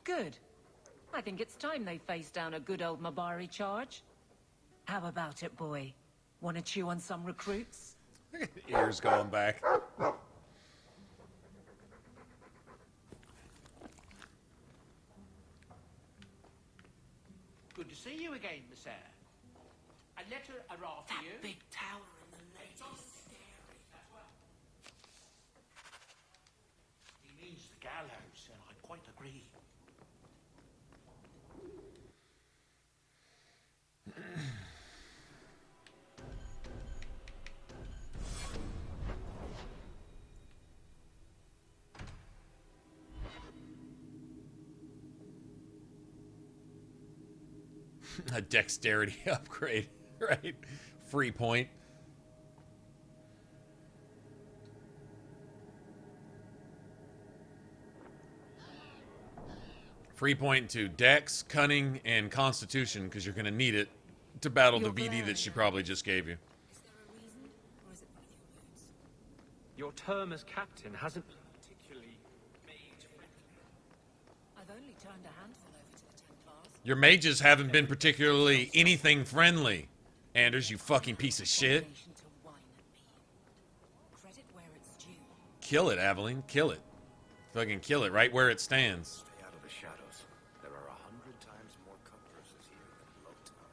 S12: Good. I think it's time they face down a good old Mabari charge. How about it, boy? Want to chew on some recruits?
S16: Ears going back.
S19: Good to see you again, sir. A letter arrived for you. That big tower in the lake is scary. He means the gallows, and I quite agree.
S16: A dexterity upgrade, right? Free point. Free point to Dex, Cunning, and Constitution, because you're going to need it to battle the VD that she probably just gave you.
S6: Your term as captain hasn't been particularly mage-friendly.
S12: I've only turned a handful over to the Templars.
S16: Your mages haven't been particularly anything friendly. Anders, you fucking piece of shit. Kill it, Aveline. Kill it. Fucking kill it right where it stands.
S13: Stay out of the shadows. There are 100 times more cutpurses here than Lowtown.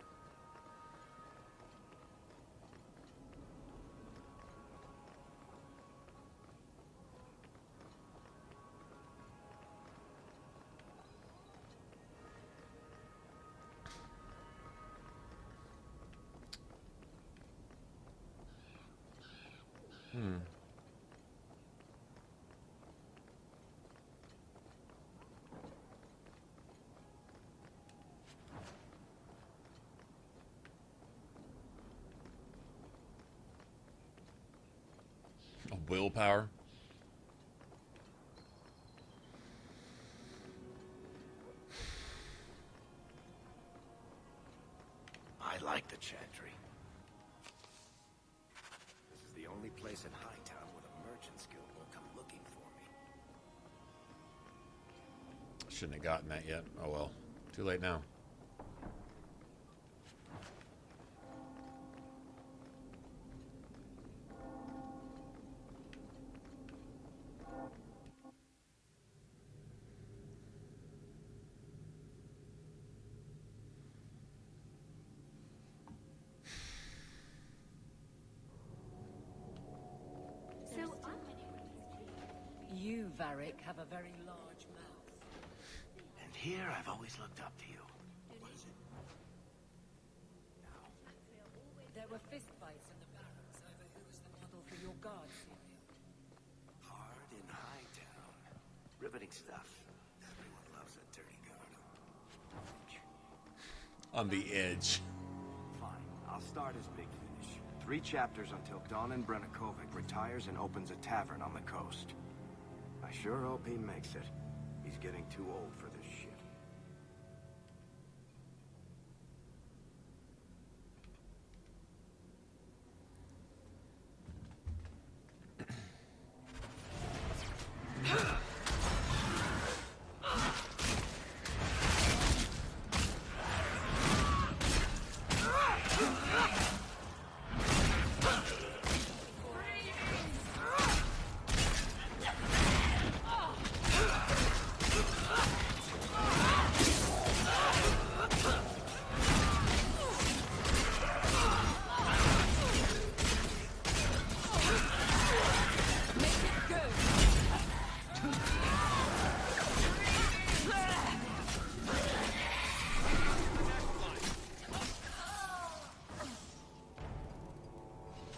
S16: Willpower.
S13: I like the Chantry. This is the only place in Hightown where the Merchants Guild will come looking for me.
S16: Shouldn't have gotten that yet. Oh well. Too late now.
S12: You, Varric, have a very large mouth.
S13: And here I've always looked up to you. What is it?
S12: There were fistfights in the barracks over who was the model for your guard cereal.
S13: Hard in Hightown. Riveting stuff. Everyone loves a dirty guard.
S16: On the edge.
S20: Fine. I'll start as Big Finish. 3 chapters until Don and Brataccas retires and opens a tavern on the coast. I sure hope he makes it. He's getting too old for this shit.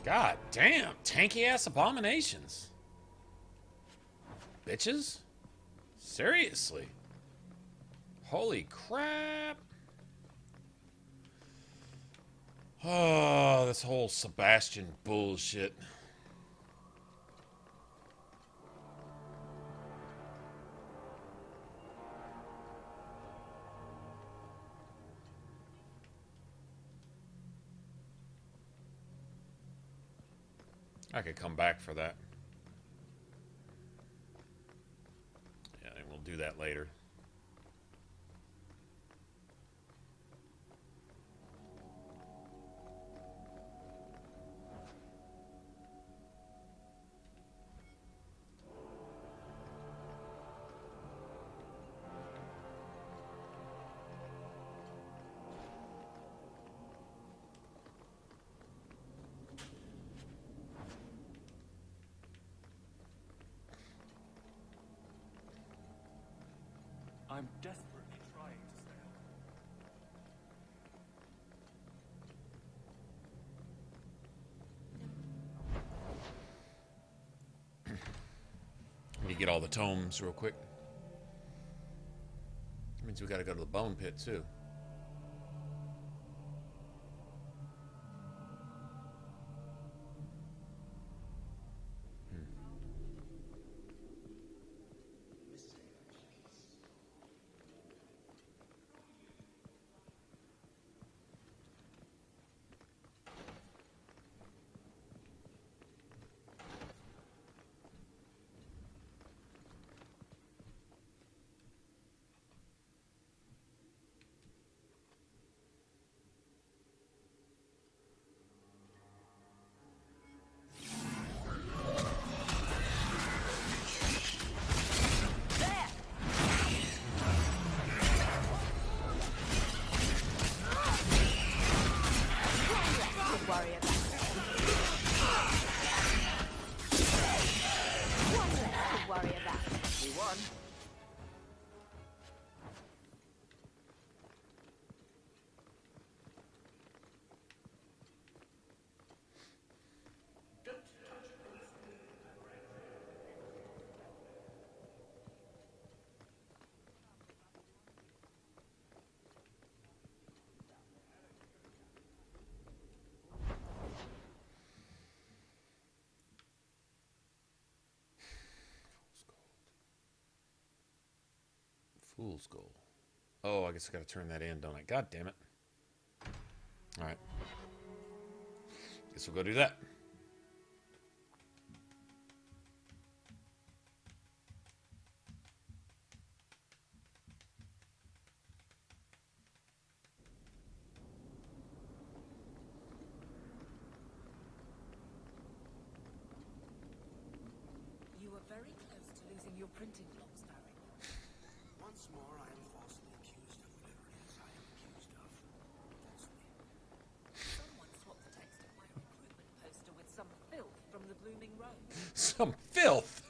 S16: God damn, tanky ass abominations. Bitches? Seriously? Holy crap. Oh, this whole Sebastian bullshit. I could come back for that. Yeah, and we'll do that later.
S2: I'm desperately trying to stay alive.
S16: Let me get all the tomes real quick. That means we gotta go to the bone pit too. Fool's goal. Oh, I guess I gotta turn that in, don't I? God damn it. Alright. Guess we'll go do that.
S10: You were very close to losing your printing blocks, Barry.
S19: Once more, I am falsely accused of whatever it is I am accused of. Falsely.
S10: Someone swapped the text of my recruitment poster with some filth from the Blooming Rose.
S16: Some filth?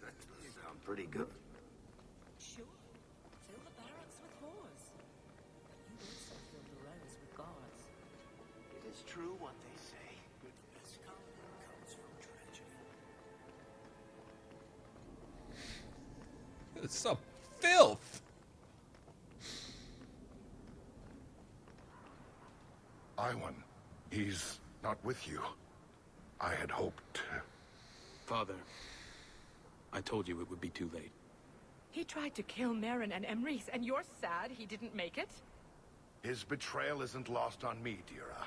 S20: That does sound pretty good.
S10: Sure. Fill the barracks with whores. But you also fill the rows with guards.
S20: It is true what they say.
S19: Misconduct comes from tragedy.
S16: Some filth.
S4: Iwan, he's not with you. I had hoped.
S17: Father, I told you it would be too late.
S10: He tried to kill Merrin and Emrys, and you're sad he didn't make it?
S4: His betrayal isn't lost on me, Dira.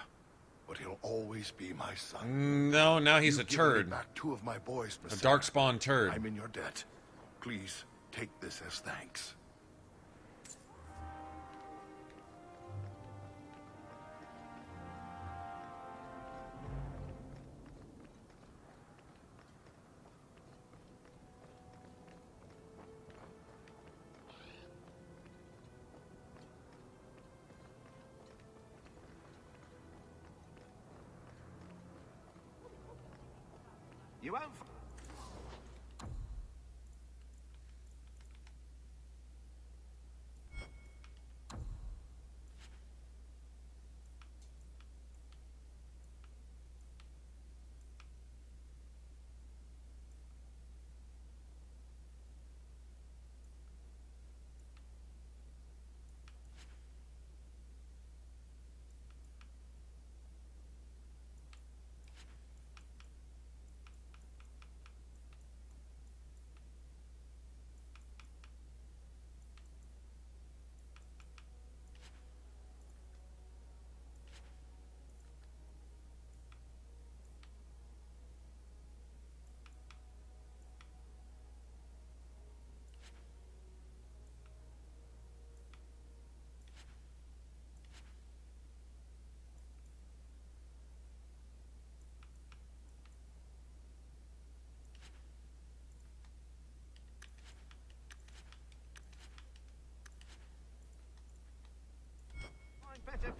S4: But he'll always be my son.
S16: No, now he's
S4: You've
S16: a
S4: given me
S16: turd.
S4: back two of my boys,
S16: A
S4: Messiah.
S16: darkspawn turd.
S4: I'm in your debt. Please, take this as thanks.
S20: You won't.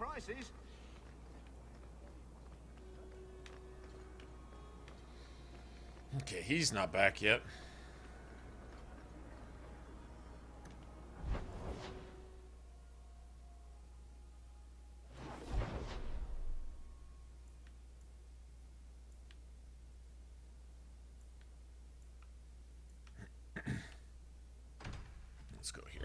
S7: prices.
S16: Okay, he's not back yet. Let's go here.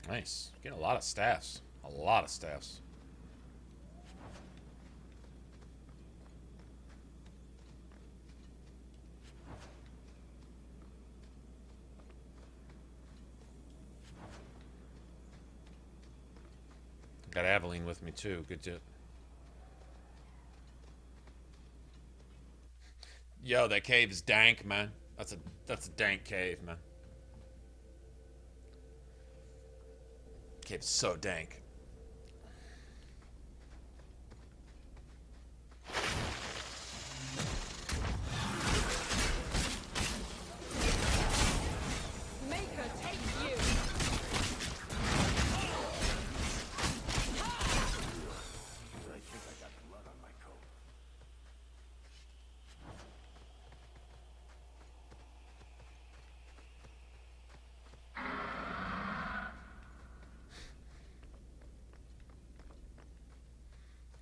S16: Nice. Getting a lot of staffs. A lot of staffs. Got Aveline with me too. Good tip. Yo, that cave is dank, man. That's a dank cave, man. Cave's so dank.
S15: Maker, take you.
S7: I think I got blood on my coat.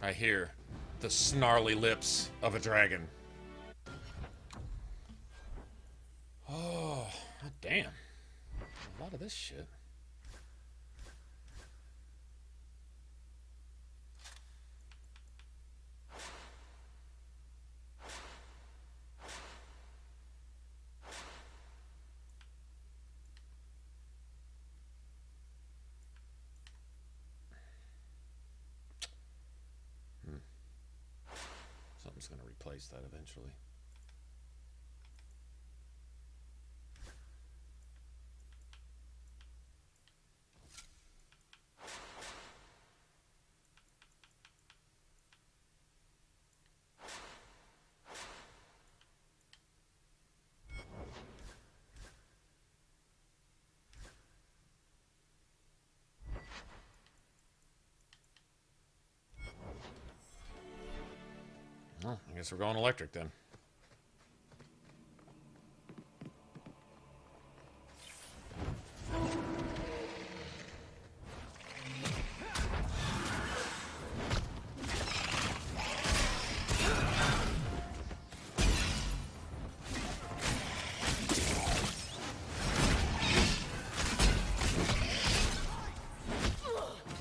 S16: I hear the snarly lips of a dragon. Oh, damn. A lot of this shit. Something's going to replace that eventually. Well, I guess we're going electric then.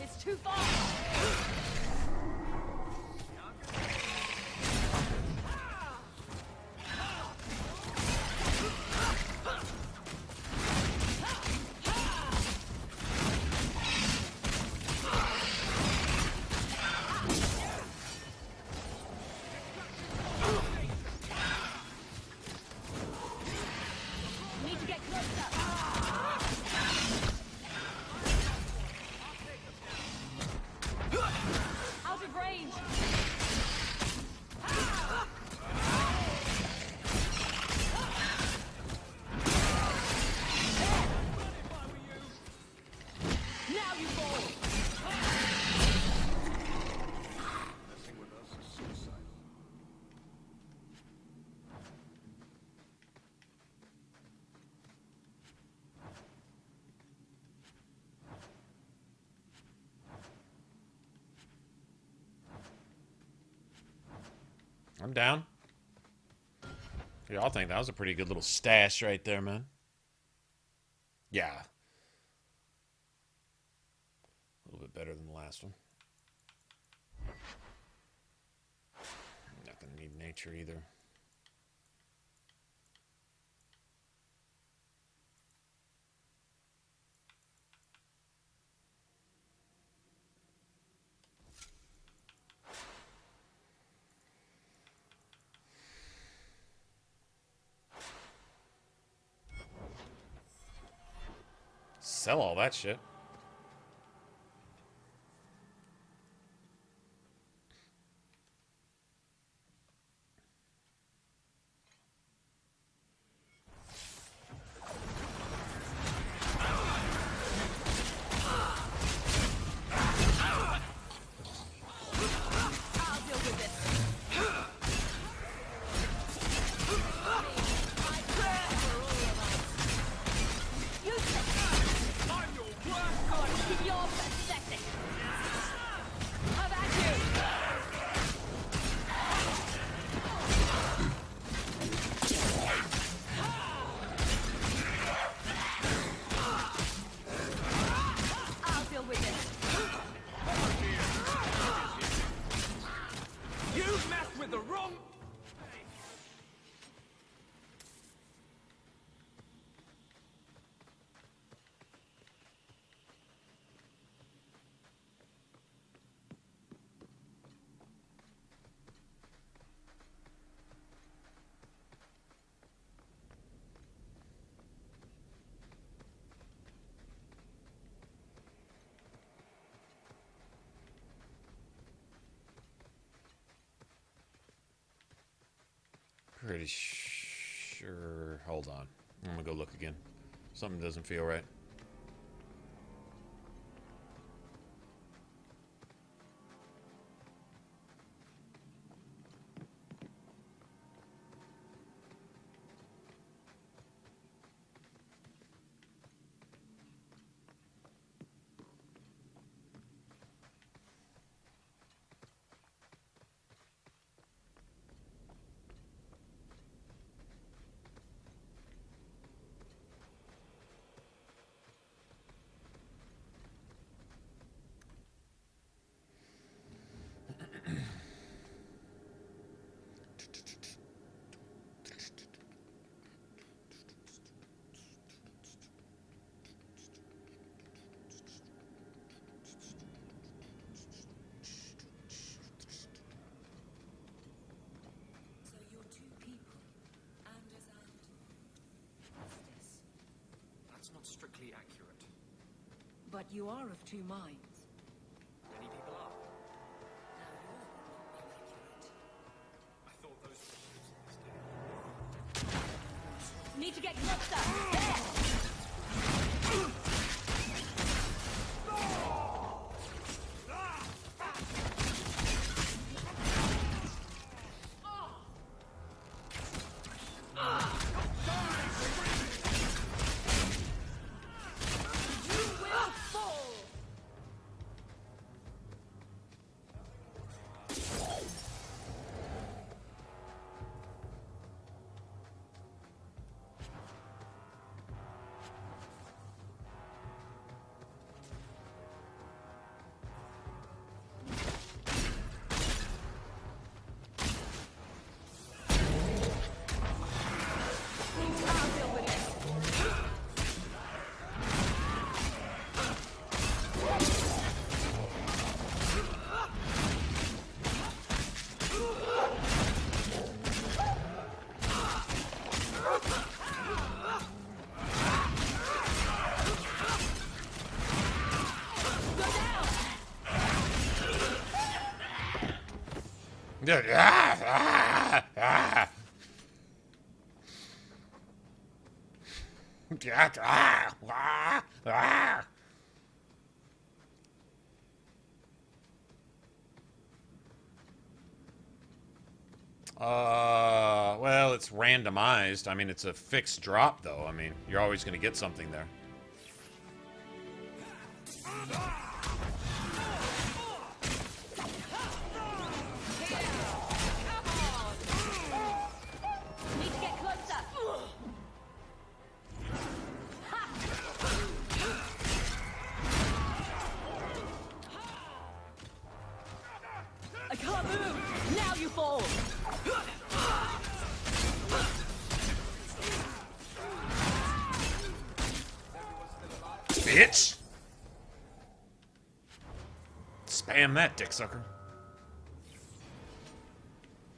S15: It's too far. range! Now you fall!
S2: Messing with us is suicidal.
S16: I'm down. Yeah, I think that was a pretty good little stash right there, man. Yeah. A little bit better than the last one. Not gonna need nature either. Sell all that shit. Pretty sure. Hold on. I'm gonna go look again. Something doesn't feel right.
S6: Strictly accurate.
S12: But you are of two minds.
S6: Many people are. I thought those were the
S15: Need to get closer! There!
S16: Well, it's randomized. I mean, it's a fixed drop, though. I mean, you're always going to get something there.
S15: Need to get closer. I can't move. Now you fall.
S16: Bitch! Spam that, dick sucker.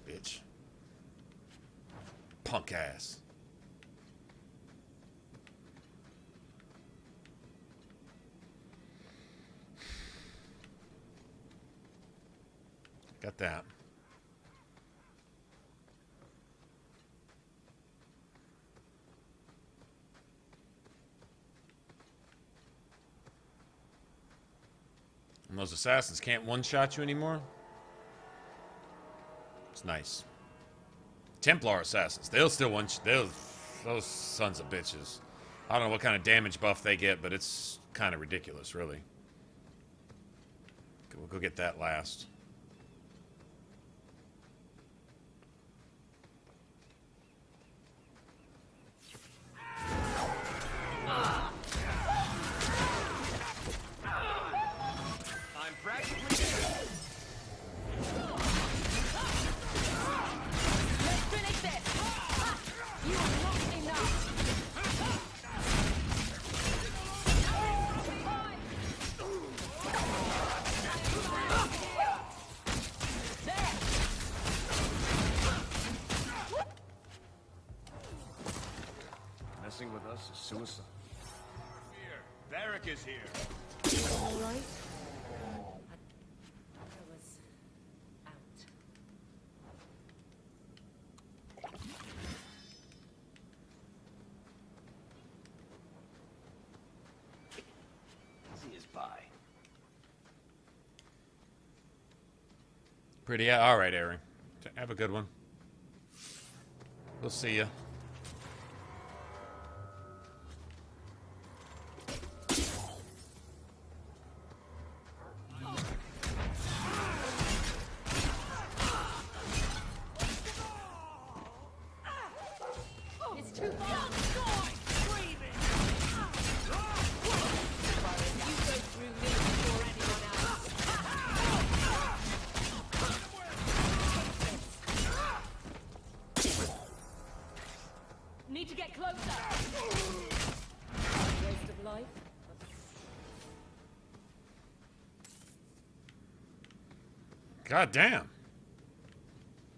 S16: Bitch. Punk ass. Got that. And those assassins can't one-shot you anymore? It's nice. Templar assassins, they'll still those sons of bitches. I don't know what kind of damage buff they get, but it's kind of ridiculous, really. We'll go get that last.
S2: Messing with us is suicide.
S7: Here, Barrack is here.
S5: All right.
S16: Pretty, all right, Aaron. Have a good one. We'll see ya.
S15: It's too far. Need to get closer.
S5: Waste of life.
S16: God damn.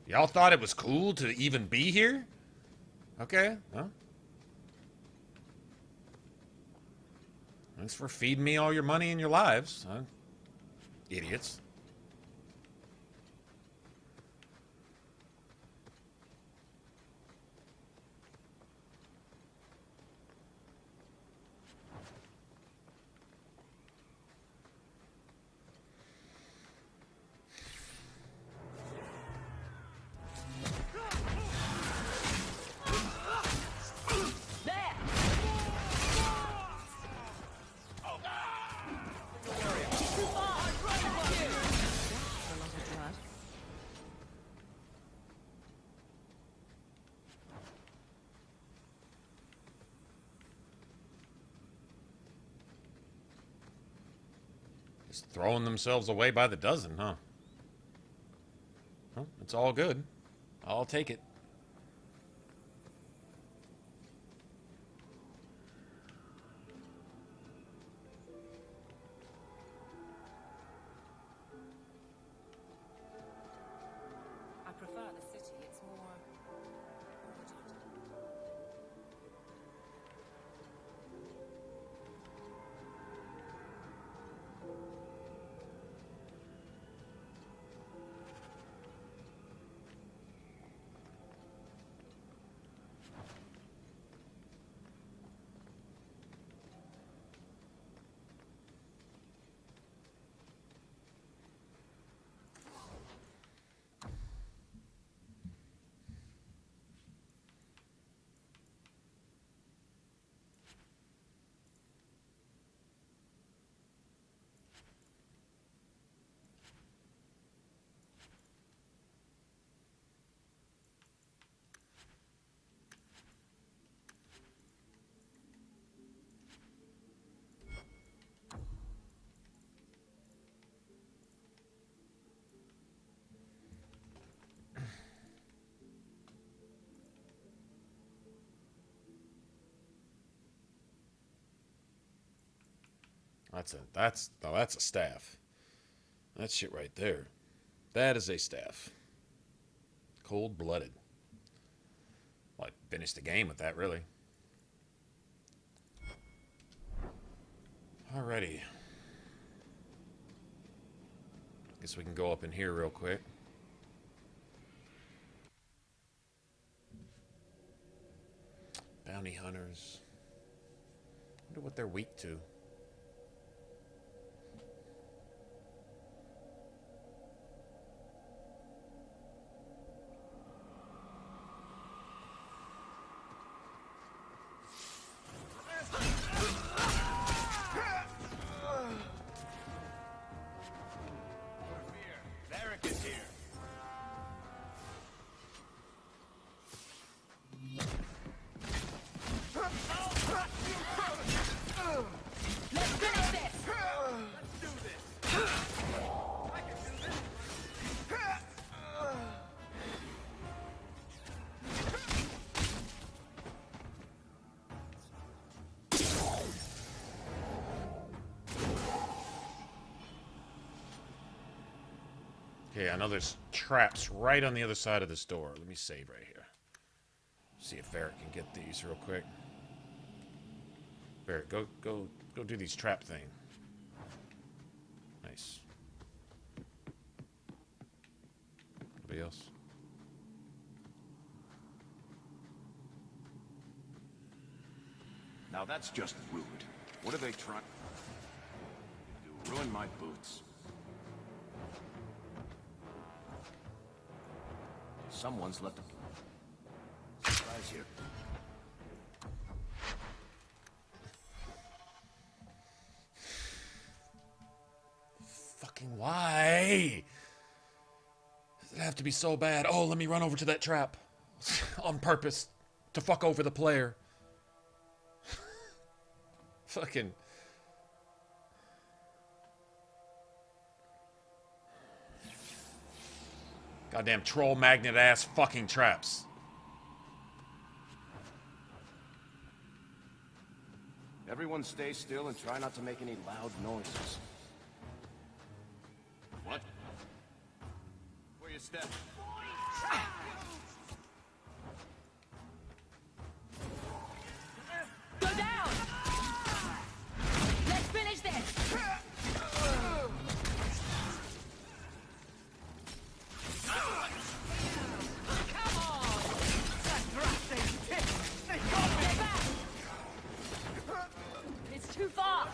S16: Y'all thought it was cool to even be here? Okay, well. Thanks for feeding me all your money and your lives, huh? Idiots. Just throwing themselves away by the dozen, huh? Well, it's all good. I'll take it.
S5: I prefer the city. It's more ordered.
S16: That's a staff. That shit right there. That is a staff. Cold-blooded. Well, I finished the game with that, really. Alrighty. Guess we can go up in here real quick. Bounty hunters. Wonder what they're weak to. Okay, I know there's traps right on the other side of this door. Let me save right here. See if Varric can get these real quick. Varric, go do these trap thing. Nice. Nobody else?
S20: Now that's just rude. What are they trying to do? Ruin my boots. Someone's left a surprise here.
S16: Fucking why? Does it have to be so bad? Oh, let me run over to that trap. On purpose. To fuck over the player. Fucking... Goddamn troll magnet ass fucking traps.
S20: Everyone stay still and try not to make any loud noises. What? Where you step?
S10: Go down! Let's finish this! Too far!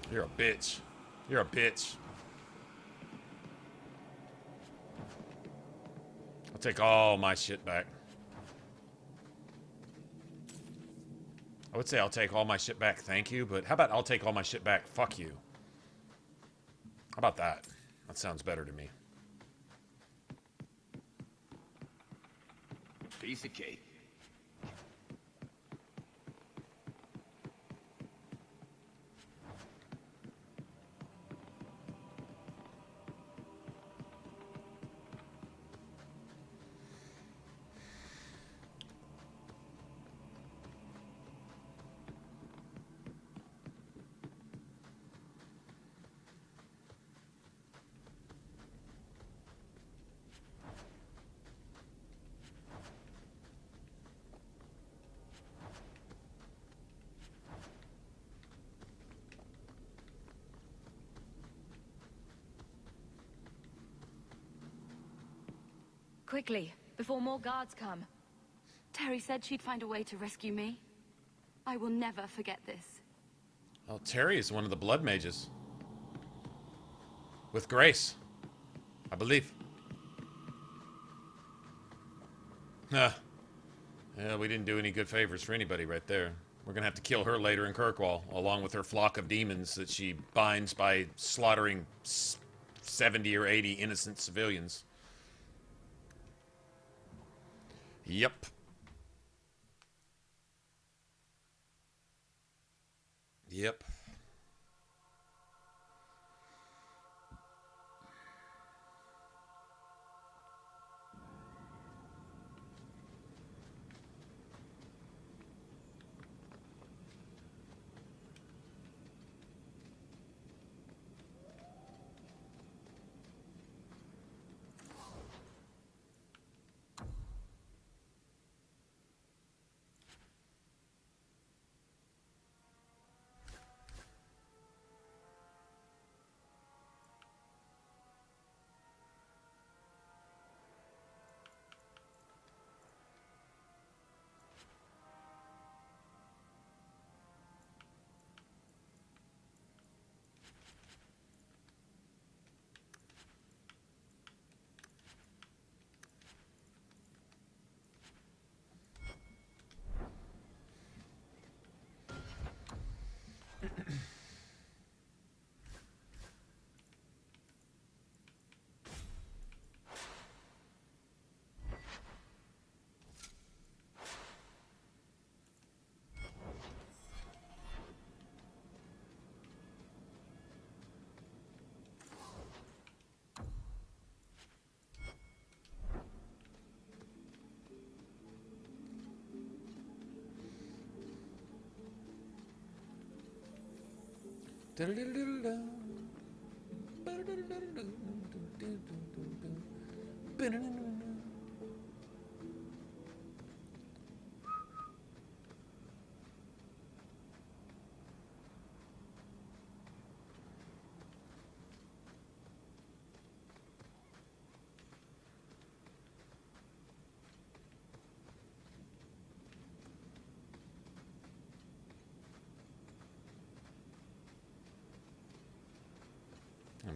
S16: You're a bitch. You're a bitch. I'll take all my shit back. I would say I'll take all my shit back, thank you, but how about I'll take all my shit back, fuck you? How about that? That sounds better to me.
S20: Piece of cake.
S3: Quickly, before more guards come. Terry said she'd find a way to rescue me. I will never forget this.
S16: Oh, Terry is one of the blood mages. With grace, I believe. Yeah, we didn't do any good favors for anybody right there. We're gonna have to kill her later in Kirkwall, along with her flock of demons that she binds by slaughtering 70 or 80 innocent civilians. Yep. Yep.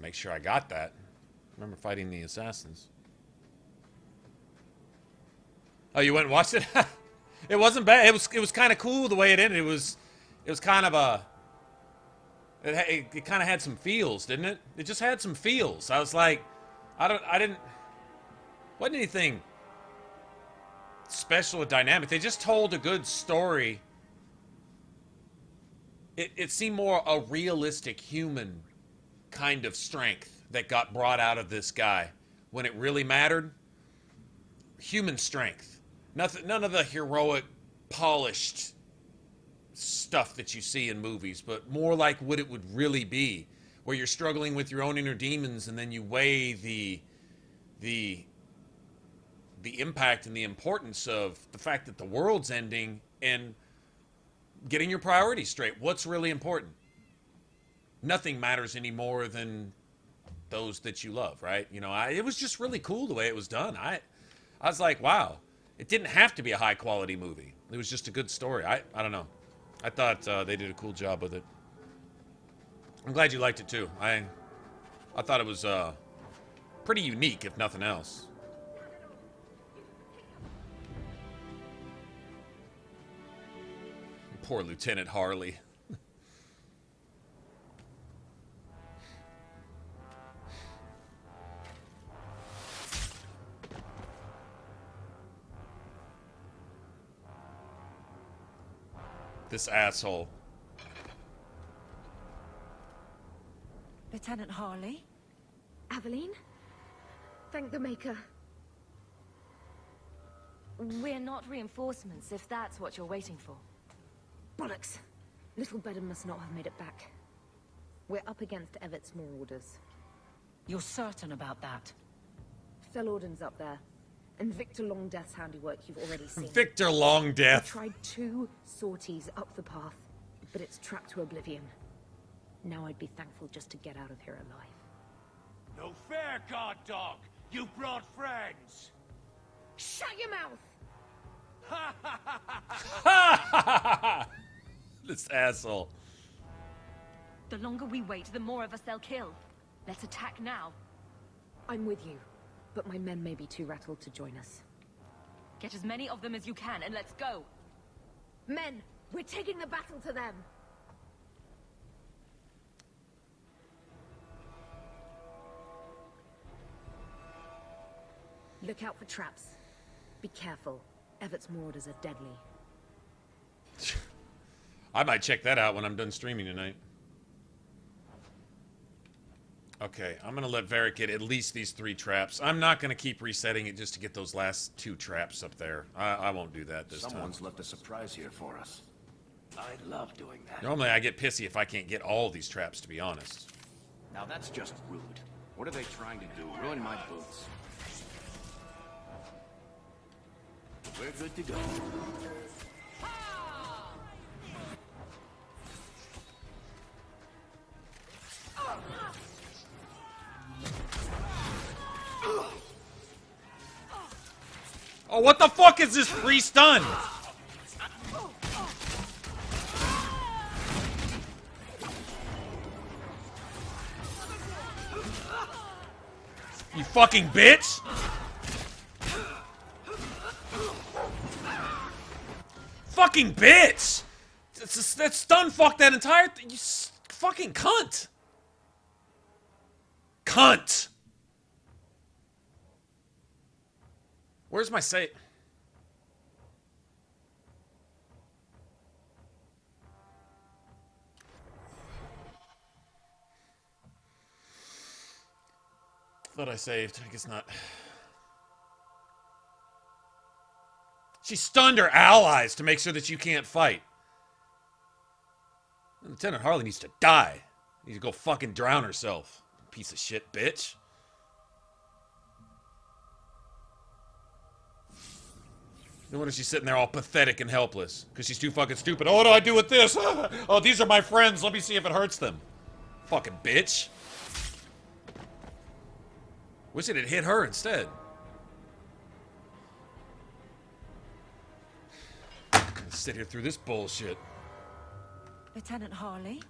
S16: Make sure I got that. I remember fighting the assassins. Oh, you went and watched it? It wasn't bad. It was kind of cool the way it ended. It was kind of a. It kind of had some feels, didn't it? It just had some feels. I was like, wasn't anything special or dynamic. They just told a good story. It seemed more a realistic human kind of strength that got brought out of this guy when it really mattered. Human strength. None of the heroic, polished stuff that you see in movies, but more like what it would really be, where you're struggling with your own inner demons and then you weigh the impact and the importance of the fact that the world's ending and getting your priorities straight. What's really important? Nothing matters any more than those that you love, right? You know, it was just really cool the way it was done. I was like, wow. It didn't have to be a high-quality movie. It was just a good story. I don't know. I thought they did a cool job with it. I'm glad you liked it, too. I thought it was pretty unique, if nothing else. Poor Lieutenant Harley. This asshole.
S5: Lieutenant Harley?
S18: Aveline? Thank the Maker.
S3: We're not reinforcements, if that's what you're waiting for.
S5: Bollocks. Little Bedham must not have made it back. We're up against Everett's Marauders. You're certain about that? Felorden's up there. And Victor Longdeath's handiwork you've already seen.
S16: Victor Longdeath.
S5: We tried 2 sorties up the path, but it's trapped to oblivion. Now I'd be thankful just to get out of here alive.
S19: No fair, guard dog! You brought friends!
S18: Shut your mouth!
S16: This asshole.
S3: The longer we wait, the more of us they'll kill. Let's attack now.
S5: I'm with you, but my men may be too rattled to join us.
S3: Get as many of them as you can, and let's go.
S18: Men, we're taking the battle to them. Look out for traps. Be careful. Everett's orders are deadly.
S16: I might check that out when I'm done streaming tonight. Okay, I'm gonna let Varric get at least these 3 traps. I'm not gonna keep resetting it just to get those last 2 traps up there. I won't do that this time.
S20: Someone's left a surprise here for us. I love doing that.
S16: Normally I get pissy if I can't get all these traps, to be honest.
S20: Now that's just rude. What are they trying to do? Ruin my boots. We're good to go.
S16: Oh, what the fuck is this free stun? You fucking bitch! Fucking bitch! That stun fucked that entire thing. You fucking cunt! Cunt! Where's my save? Thought I saved. I guess not. She stunned her allies to make sure that you can't fight. Lieutenant Harley needs to die. Needs to go fucking drown herself. Piece of shit, bitch. No wonder she's sitting there all pathetic and helpless. Because she's too fucking stupid. Oh, what do I do with this? Oh, these are my friends. Let me see if it hurts them. Fucking bitch. Wish it had hit her instead. Let's sit here through this bullshit.
S5: Lieutenant Harley?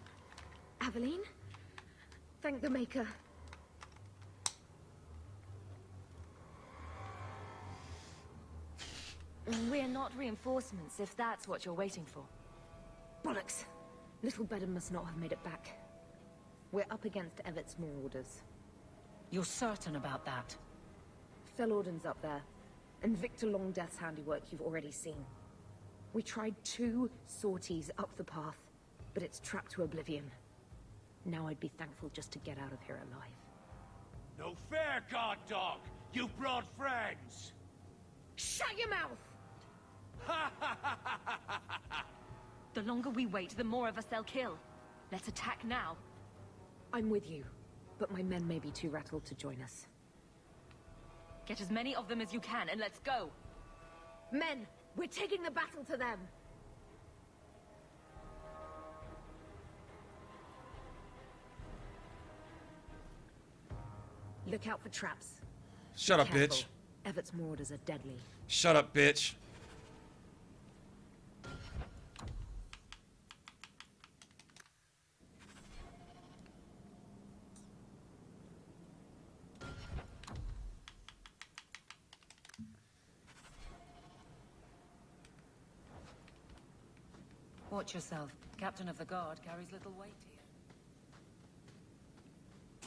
S18: Aveline? Thank the Maker.
S3: We're not reinforcements, if that's what you're waiting for.
S5: Bollocks! Little Bedham must not have made it back. We're up against Everett's Marauders.
S12: You're certain about that?
S5: Felorden's up there, and Victor Longdeath's handiwork you've already seen. We tried 2 sorties up the path, but it's trapped to oblivion. Now I'd be thankful just to get out of here alive.
S19: No fair, guard dog! You brought friends!
S18: Shut your mouth!
S3: The longer we wait, the more of us they'll kill. Let's attack now.
S5: I'm with you, but my men may be too rattled to join us.
S3: Get as many of them as you can, and let's go.
S18: Men, we're taking the battle to them.
S5: Look out for traps.
S16: Shut up, bitch.
S5: Everett's Marauders are deadly.
S16: Shut up, bitch.
S12: Watch yourself. Captain of the Guard carries little weight here.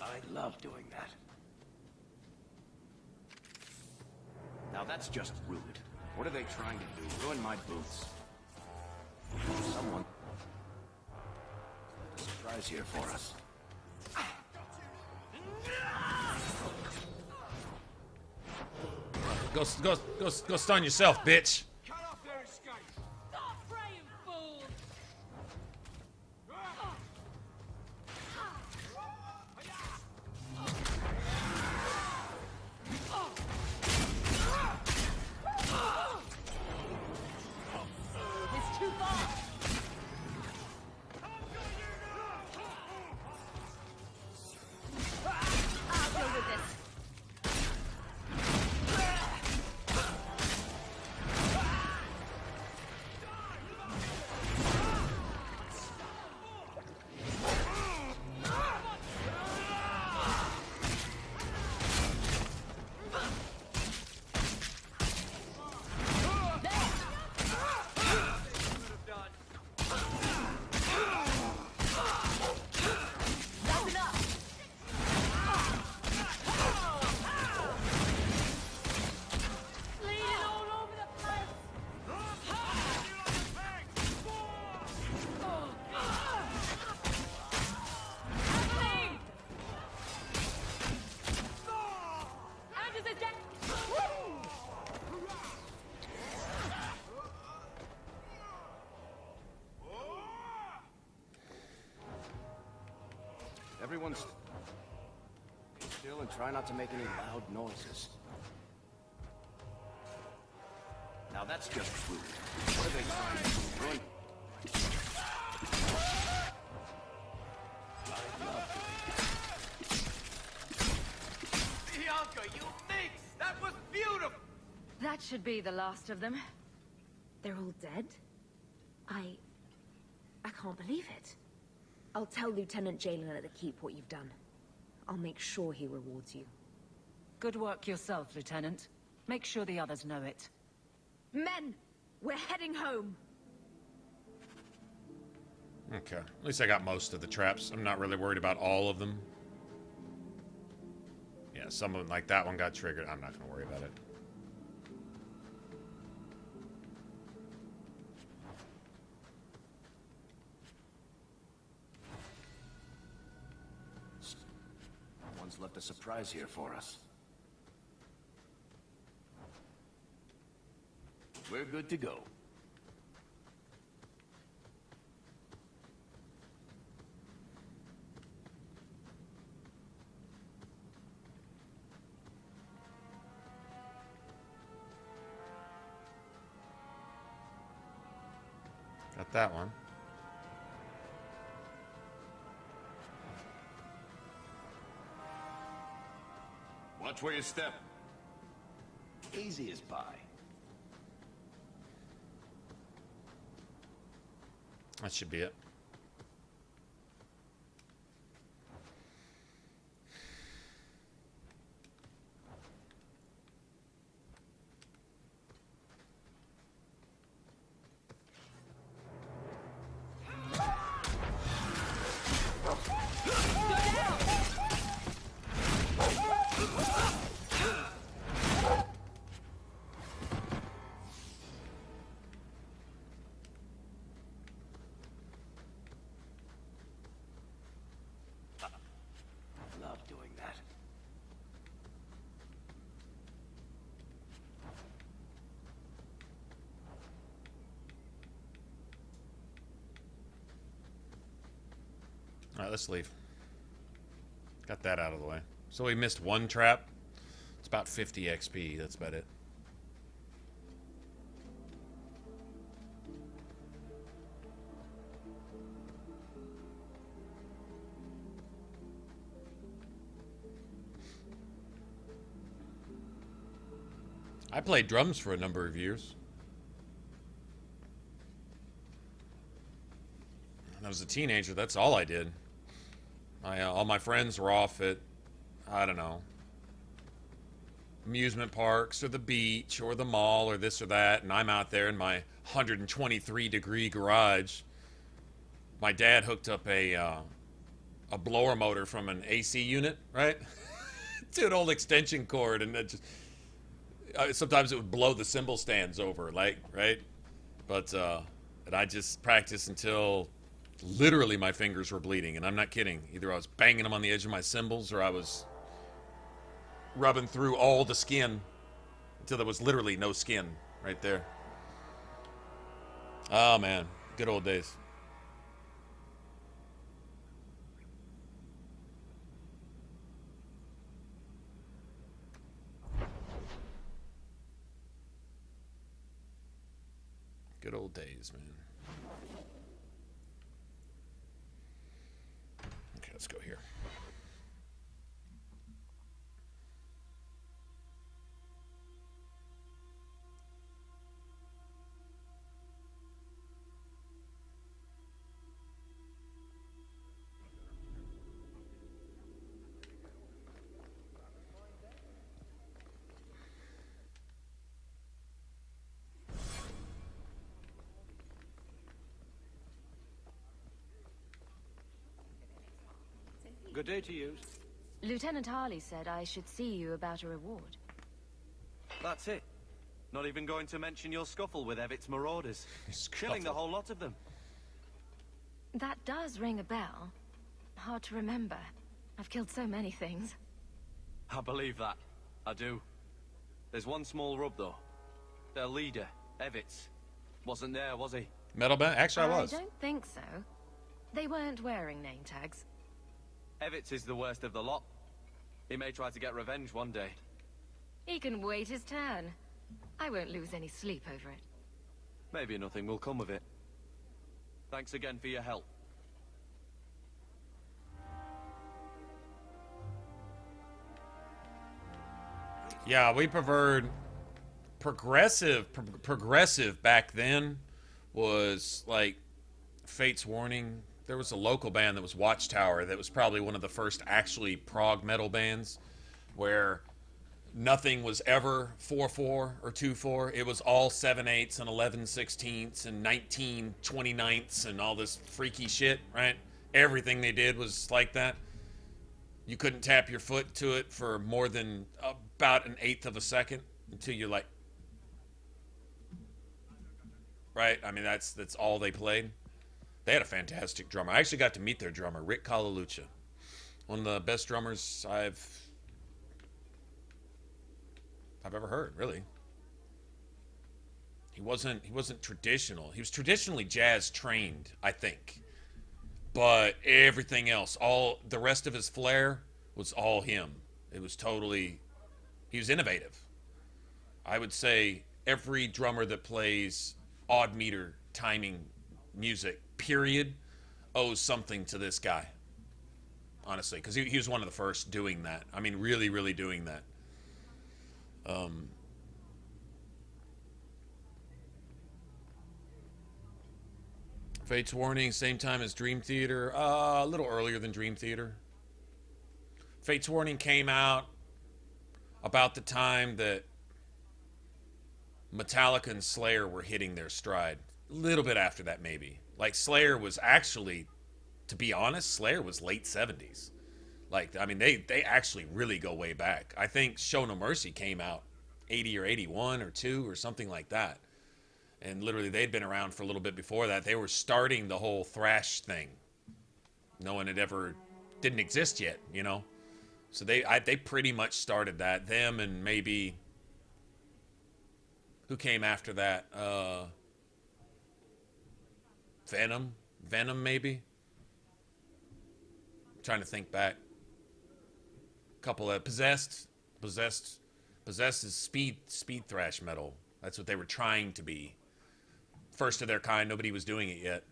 S20: I love doing that. Now that's just rude. What are they trying to do? Ruin my boots. Someone... a surprise here for us.
S16: Go stun yourself, bitch.
S20: Everyone's... Stay still and try not to make any loud noises. Now that's just rude. What are they trying to do? Ruin...
S10: Bianca, you minx! That was beautiful!
S5: That should be the last of them. They're all dead? I can't believe it. I'll tell Lieutenant Jalen at the Keep what you've done. I'll make sure he rewards you.
S12: Good work yourself, Lieutenant. Make sure the others know it.
S5: Men! We're heading home!
S16: Okay. At least I got most of the traps. I'm not really worried about all of them. Yeah, some of them, like that one got triggered. I'm not going to worry about it.
S20: Someone's left a surprise here for us. We're good to go.
S16: Got that one.
S7: Watch where you step.
S20: Easy as pie.
S16: That should be it. Alright, let's leave. Got that out of the way. So we missed one trap. It's about 50 XP. That's about it. I played drums for a number of years. When I was a teenager, that's all I did. All my friends were off at, I don't know, amusement parks or the beach or the mall or this or that, and I'm out there in my 123-degree garage. My dad hooked up a blower motor from an AC unit, right, to an old extension cord, and it just sometimes it would blow the cymbal stands over, like, right? But and I just practiced until literally my fingers were bleeding, and I'm not kidding. Either I was banging them on the edge of my cymbals or I was rubbing through all the skin until there was literally no skin right there. Oh man, good old days. Good old days, man. Okay, let's go here.
S9: Good day to you.
S3: Lieutenant Harley said I should see you about a reward.
S9: That's it. Not even going to mention your scuffle with Evit's marauders. Killing the whole lot of them.
S3: That does ring a bell. Hard to remember. I've killed so many things.
S9: I believe that. I do. There's one small rub, though. Their leader, Evit's, wasn't there, was he?
S16: Metal band? Actually, I was.
S3: I don't think so. They weren't wearing name tags.
S9: Evitz is the worst of the lot. He may try to get revenge one day.
S23: He can wait his turn. I won't lose any sleep over it.
S9: Maybe nothing will come of it. Thanks again for your help.
S16: Yeah, we preferred progressive. Progressive back then was like Fate's Warning. There was a local band that was Watchtower that was probably one of the first actually prog metal bands where nothing was ever 4/4 or 2/4. It was all 7/8 and 11/16 and 19/29 and all this freaky shit, right? Everything they did was like that. You couldn't tap your foot to it for more than about an eighth of a second until you're like, right? I mean, that's all they played. They had a fantastic drummer. I actually got to meet their drummer, Rick Calalucha. One of the best drummers I've ever heard, really. He wasn't traditional. He was traditionally jazz trained, I think. But everything else, all the rest of his flair was all him. It was totally, he was innovative. I would say every drummer that plays odd meter timing music, period, owes something to this guy. Honestly, because he was one of the first doing that. I mean, really, really doing that. Fate's Warning, same time as Dream Theater. A little earlier than Dream Theater. Fate's Warning came out about the time that Metallica and Slayer were hitting their stride. A little bit after that, maybe. Like, Slayer was actually, to be honest, Slayer was late 70s. Like, I mean, they actually really go way back. I think Show No Mercy came out 80 or 81 or 2 or something like that. And literally, they'd been around for a little bit before that. They were starting the whole thrash thing. No one had ever, didn't exist yet, you know? So they pretty much started that. Them and maybe, who came after that? Venom, maybe? I'm trying to think back. A couple of Possessed is speed thrash metal. That's what they were trying to be. First of their kind, nobody was doing it yet.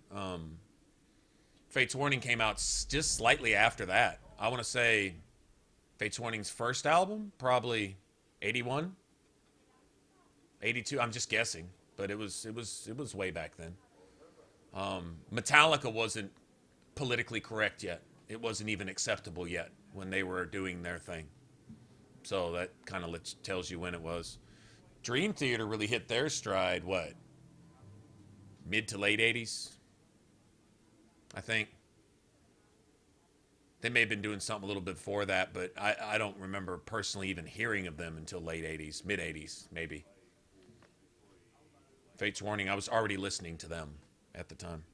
S16: Fate's Warning came out just slightly after that. I want to say Fate's Warning's first album, probably 81, 82. I'm just guessing, but it was way back then. Metallica wasn't politically correct yet. It wasn't even acceptable yet when they were doing their thing. So that kind of tells you when it was. Dream Theater really hit their stride, what? Mid to late 80s, I think. They may have been doing something a little bit before that, but I don't remember personally even hearing of them until late 80s, mid 80s, maybe. Fate's Warning, I was already listening to them at the time.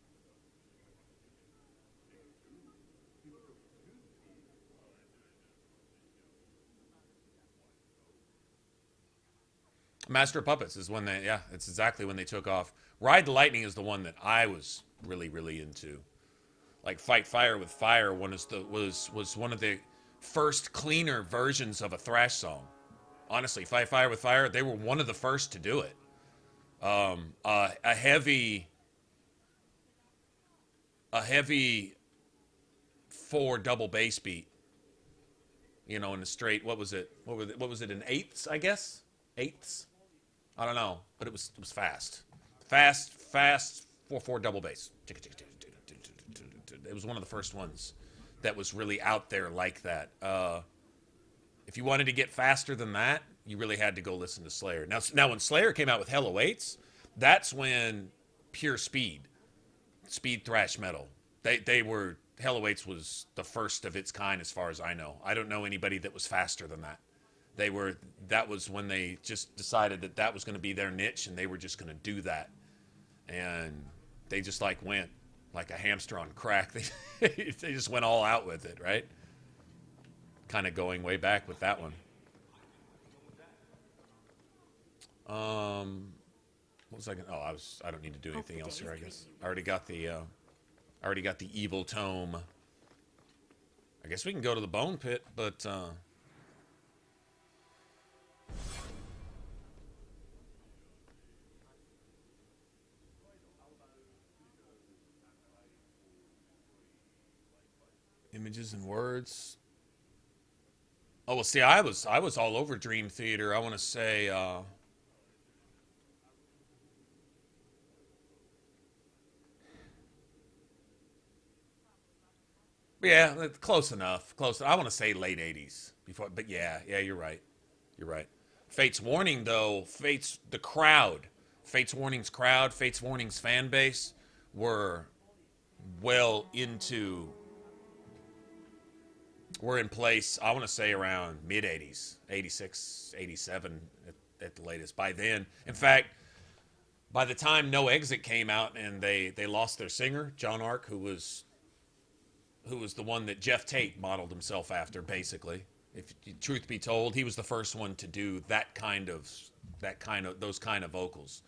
S16: Master of Puppets is when they, yeah, it's exactly when they took off. Ride the Lightning is the one that I was really, really into. Like Fight Fire with Fire was one of the first cleaner versions of a thrash song. Honestly, Fight Fire with Fire, they were one of the first to do it. A heavy 4 double bass beat. You know, in the straight, what was it in eighths, I guess? Eighths? I don't know, but it was fast. Fast 4/4 double bass. It was one of the first ones that was really out there like that. If you wanted to get faster than that, you really had to go listen to Slayer. Now when Slayer came out with Hell Awaits, that's when pure speed thrash metal. They were, Hell Awaits was the first of its kind as far as I know. I don't know anybody that was faster than that. That was when they just decided that was going to be their niche, and they were just going to do that. And they just went like a hamster on crack. They just went all out with it, right? Kind of going way back with that one. What was I going to, I don't need to do anything else here, I guess. I already got the Evil Tome. I I guess we can go to the bone pit, but images and words. Oh, well, see, I was all over Dream Theater. I want to say yeah, close enough. Close. I want to say late 80s before, but yeah, you're right. You're right. Fate's Warning, though, Fate's Warning's crowd, Fate's Warning's fan base were well into, were in place, I want to say around mid-80s, 86, 87 at the latest. By then, in fact, by the time No Exit came out and they lost their singer, John Ark, who was the one that Jeff Tate modeled himself after, basically. If truth be told, he was the first one to do those kind of vocals,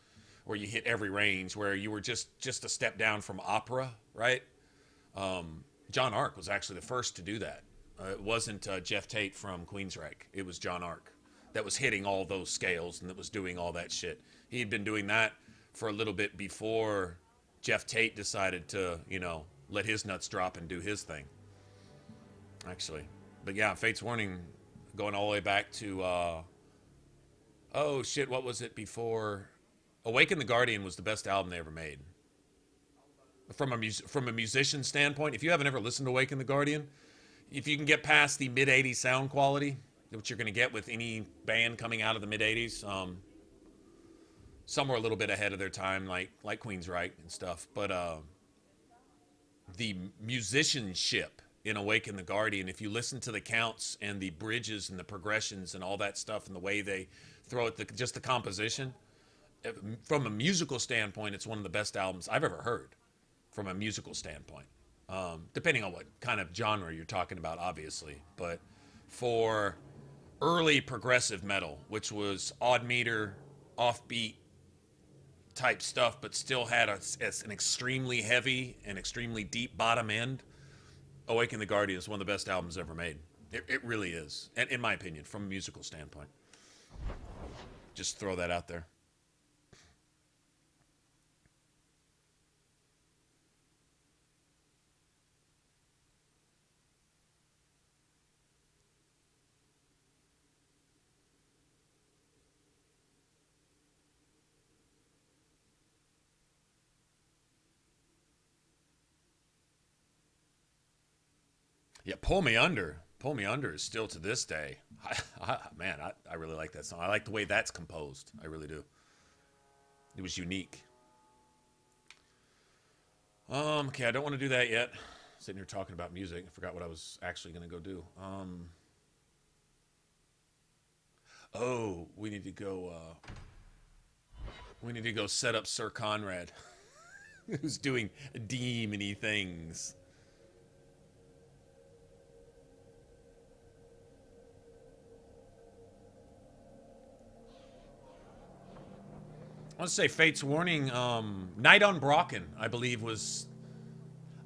S16: where you hit every range, where you were just a step down from opera, right? John Ark was actually the first to do that. It wasn't Jeff Tate from Queensryche. It was John Ark that was hitting all those scales and that was doing all that shit. He had been doing that for a little bit before Jeff Tate decided to, let his nuts drop and do his thing. Actually. But yeah, Fate's Warning, going all the way back to, oh shit, what was it before? Awaken the Guardian was the best album they ever made. From a musician standpoint, if you haven't ever listened to Awaken the Guardian, if you can get past the mid-80s sound quality, which you're going to get with any band coming out of the mid-80s, some were a little bit ahead of their time, like Queensryche and stuff, but the musicianship in Awaken the Guardian, if you listen to the counts and the bridges and the progressions and all that stuff and the way they throw it, just the composition, from a musical standpoint, it's one of the best albums I've ever heard from a musical standpoint. Depending on what kind of genre you're talking about, obviously. But for early progressive metal, which was odd meter, offbeat type stuff, but still had an extremely heavy and extremely deep bottom end, Awaken the Guardian is one of the best albums ever made. It really is, and in my opinion, from a musical standpoint. Just throw that out there. Yeah, Pull Me Under. Pull Me Under is still to this day. I really like that song. I like the way that's composed. I really do. It was unique. Okay, I don't want to do that yet. Sitting here talking about music. I forgot what I was actually going to go do. Oh, we need to go set up Sir Conrad, who's doing demony things. I want to say Fate's Warning, Night on Brocken, I believe was,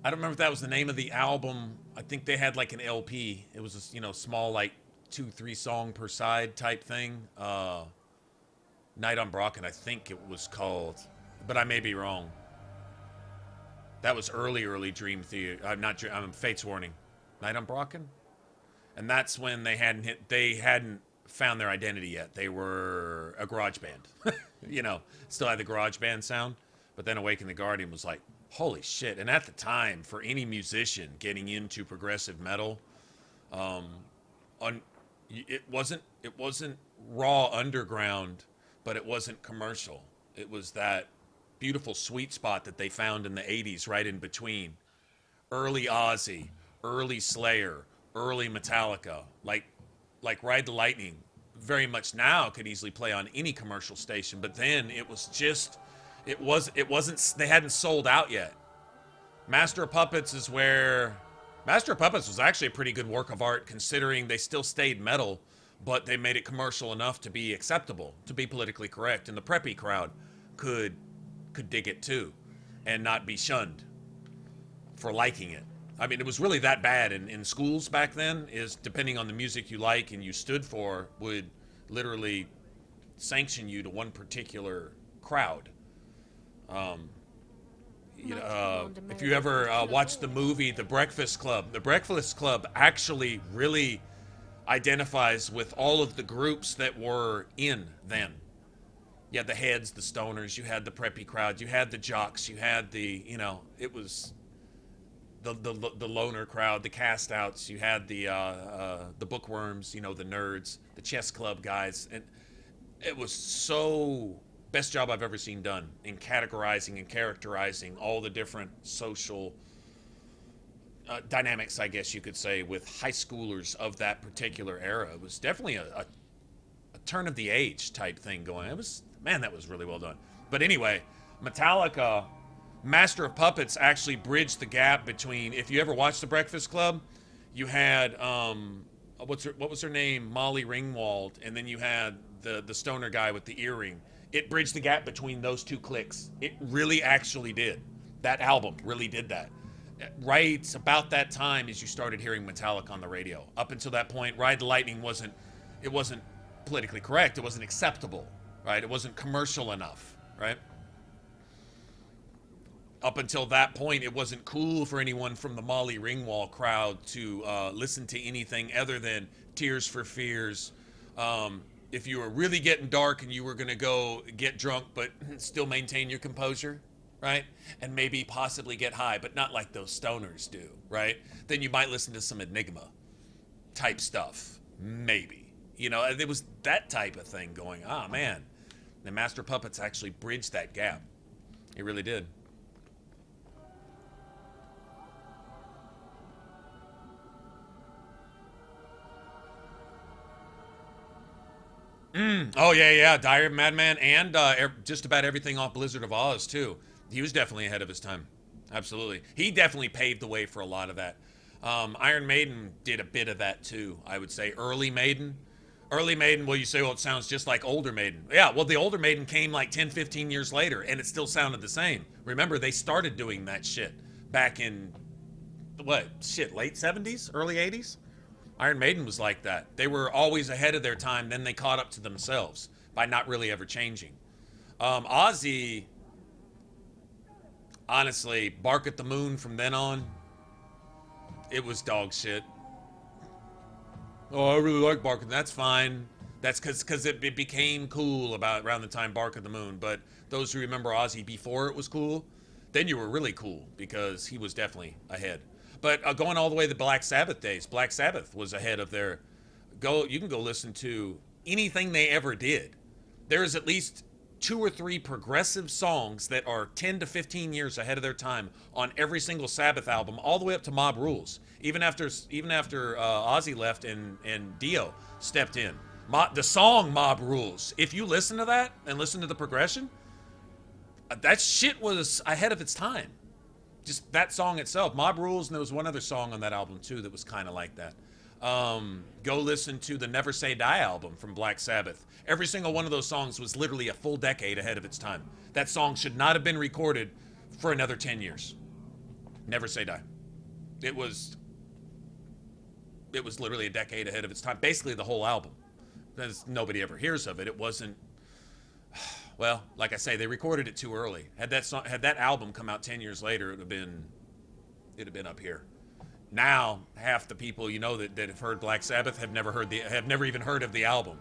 S16: I don't remember if that was the name of the album. I think they had like an LP. It was a, small, like 2-3 song per side type thing. Night on Brocken, I think it was called, but I may be wrong. That was early Dream Theater. Fate's Warning. Night on Brocken? And that's when they hadn't found their identity yet. They were a garage band. Still had the garage band sound, but then Awaken the Guardian was like, holy shit. And at the time, for any musician getting into progressive metal, it wasn't raw underground, but it wasn't commercial. It was that beautiful sweet spot that they found in the 80s, right in between early Ozzy, early Slayer, early Metallica, like Ride the Lightning, very much now could easily play on any commercial station, but then it wasn't, they hadn't sold out yet. Master of Puppets was actually a pretty good work of art, considering they still stayed metal, but they made it commercial enough to be acceptable, to be politically correct, and the preppy crowd could dig it too, and not be shunned for liking it. I mean, it was really that bad in schools back then, is depending on the music you like and you stood for, would literally sanction you to one particular crowd. If you ever watched the movie The Breakfast Club actually really identifies with all of the groups that were in then. You had the heads, the stoners, you had the preppy crowd, you had the jocks, you had the, it was the loner crowd, the cast outs, you had the bookworms, the nerds, the chess club guys, and it was so best job I've ever seen done in categorizing and characterizing all the different social dynamics, I guess you could say, with high schoolers of that particular era. It was definitely a turn of the age type thing going. It was, man, that was really well done. But anyway, Metallica, Master of Puppets actually bridged the gap between, if you ever watched The Breakfast Club, you had, what was her name? Molly Ringwald, and then you had the stoner guy with the earring. It bridged the gap between those two cliques. It really actually did. That album really did that. Right about that time as you started hearing Metallica on the radio. Up until that point, Ride the Lightning wasn't politically correct. It wasn't acceptable, right? It wasn't commercial enough, right? Up until that point, it wasn't cool for anyone from the Molly Ringwald crowd to listen to anything other than Tears for Fears. If you were really getting dark and you were going to go get drunk but still maintain your composure, right? And maybe possibly get high, but not like those stoners do, right? Then you might listen to some Enigma type stuff, maybe. There was that type of thing going. Ah, man. The Master Puppets actually bridged that gap. It really did. Oh, yeah. Diary of a Madman, and just about everything off Blizzard of Oz, too. He was definitely ahead of his time. Absolutely. He definitely paved the way for a lot of that. Iron Maiden did a bit of that, too, I would say. Early Maiden, well, you say, well, it sounds just like older Maiden. Yeah, well, the older Maiden came like 10, 15 years later, and it still sounded the same. Remember, they started doing that shit back in, late 70s, early 80s? Iron Maiden was like that. They were always ahead of their time, then they caught up to themselves by not really ever changing. Ozzy, honestly, Bark at the Moon from then on, it was dog shit. Oh, I really like Bark at the Moon. That's fine. That's because it became cool around the time Bark at the Moon. But those who remember Ozzy before it was cool, then you were really cool because he was definitely ahead. But going all the way to the Black Sabbath days, Black Sabbath was ahead of their... You can go listen to anything they ever did. There's at least 2 or 3 progressive songs that are 10 to 15 years ahead of their time on every single Sabbath album, all the way up to Mob Rules. Even after Ozzy left and Dio stepped in. The song Mob Rules, if you listen to that and listen to the progression, that shit was ahead of its time. Just that song itself, Mob Rules, and there was one other song on that album too that was kind of like that. Go listen to the Never Say Die album from Black Sabbath. Every single one of those songs was literally a full decade ahead of its time. That song should not have been recorded for another 10 years. Never Say Die. It was literally a decade ahead of its time. Basically the whole album. Because nobody ever hears of it. It wasn't... Well, like I say, they recorded it too early. Had that album come out 10 years later, it'd have been up here. Now, half the people that have heard Black Sabbath have never even heard of the album.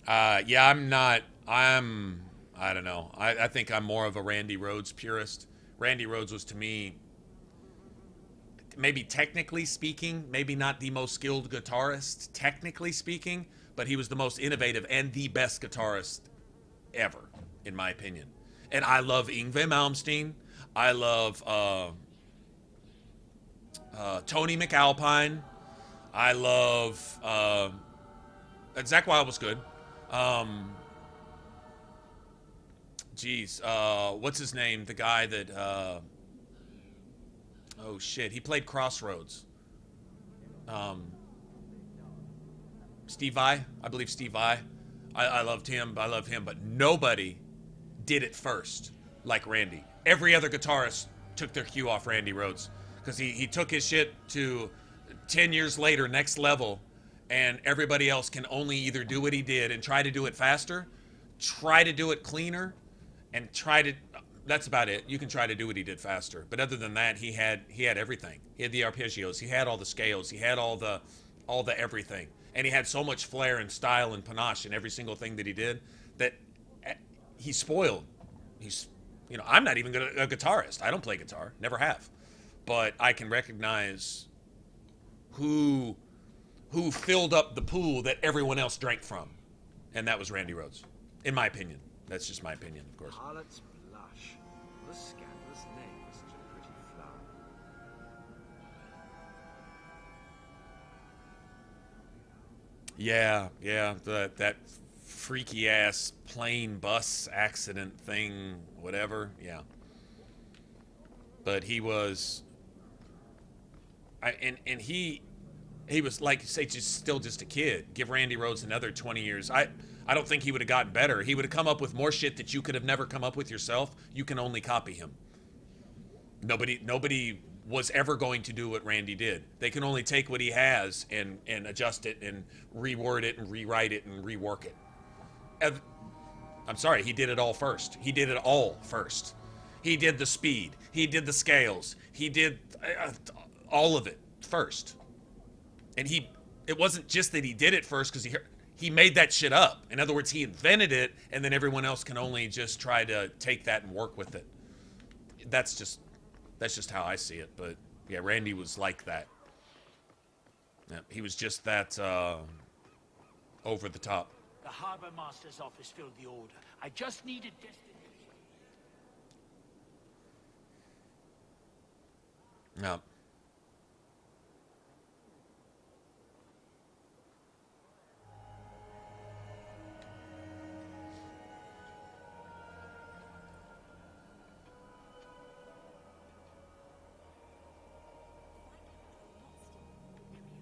S16: Yeah, I don't know. I think I'm more of a Randy Rhoads purist. Randy Rhoads was, to me, maybe technically speaking, maybe not the most skilled guitarist, technically speaking, but he was the most innovative and the best guitarist ever, in my opinion. And I love Yngwie Malmsteen. I love Tony McAlpine. I love Zakk Wylde was good. What's his name? The guy that oh shit, he played Crossroads. Steve Vai, I believe Steve Vai. I loved him. I love him, but nobody did it first like Randy. Every other guitarist took their cue off Randy Rhoads because he took his shit to 10 years later, next level, and everybody else can only either do what he did and try to do it faster, try to do it cleaner, and that's about it. You can try to do what he did faster, but other than that, he had everything. He had the arpeggios, he had all the scales, he had all the everything, and he had so much flair and style and panache in every single thing that he did that he's spoiled. He's, you know, I'm not even a guitarist. I don't play guitar, never have, but I can recognize who filled up the pool that everyone else drank from, and that was Randy Rhoads, in my opinion. That's just my opinion, of course.
S19: Harlot's blush. What a scandalous name for such a pretty flower.
S16: Yeah, that freaky ass plane bus accident thing, whatever. Yeah, but he was, he was, like you say, still just a kid. Give Randy Rhoads another 20 years. I don't think he would have gotten better. He would have come up with more shit that you could have never come up with yourself. You can only copy him. Nobody was ever going to do what Randy did. They can only take what he has and adjust it and reword it and rewrite it and rework it. I'm sorry, he did it all first. He did it all first. He did the speed. He did the scales. He did all of it first. And it wasn't just that he did it first because he made that shit up. In other words, he invented it, and then everyone else can only just try to take that and work with it. That's just how I see it. But yeah, Randy was like that. Yeah, he was just that over the top.
S19: The Harbor Master's office filled the order. I just needed destination.
S16: No.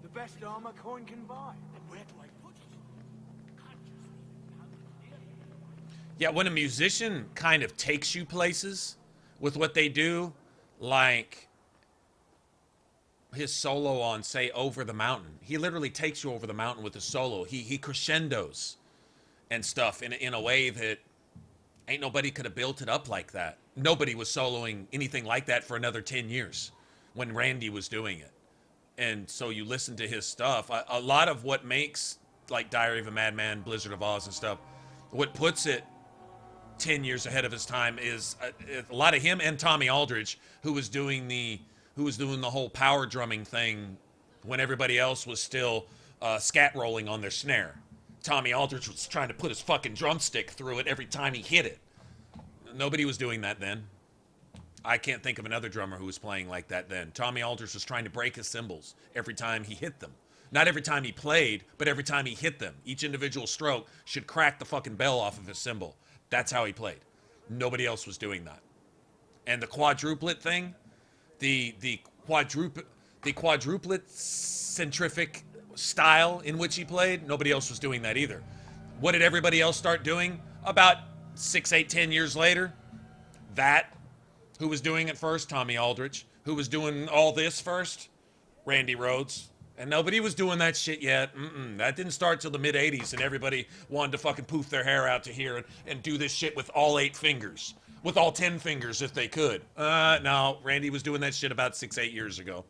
S19: The best armor coin can buy. And where do I put it?
S16: Yeah, when a musician kind of takes you places with what they do, like his solo on, say, Over the Mountain. He literally takes you over the mountain with a solo. He crescendos and stuff in a way that ain't nobody could have built it up like that. Nobody was soloing anything like that for another 10 years when Randy was doing it. And so you listen to his stuff. A lot of what makes, like, Diary of a Madman, Blizzard of Oz and stuff, what puts it 10 years ahead of his time is a lot of him and Tommy Aldridge, who was doing the whole power drumming thing when everybody else was still scat rolling on their snare. Tommy Aldridge was trying to put his fucking drumstick through it every time he hit it. Nobody was doing that then. I can't think of another drummer who was playing like that then. Tommy Aldridge was trying to break his cymbals every time he hit them. Not every time he played, but every time he hit them. Each individual stroke should crack the fucking bell off of his cymbal. That's how he played. Nobody else was doing that. And the quadruplet thing, the quadruplet centrific style in which he played, nobody else was doing that either. What did everybody else start doing about 6, 8, 10 years later? That. Who was doing it first? Tommy Aldridge. Who was doing all this first? Randy Rhoads. And nobody was doing that shit yet. That didn't start till the mid-'80s, and everybody wanted to fucking poof their hair out to here and do this shit with all 8 fingers. With all 10 fingers if they could. No, Randy was doing that shit about 6, 8 years ago.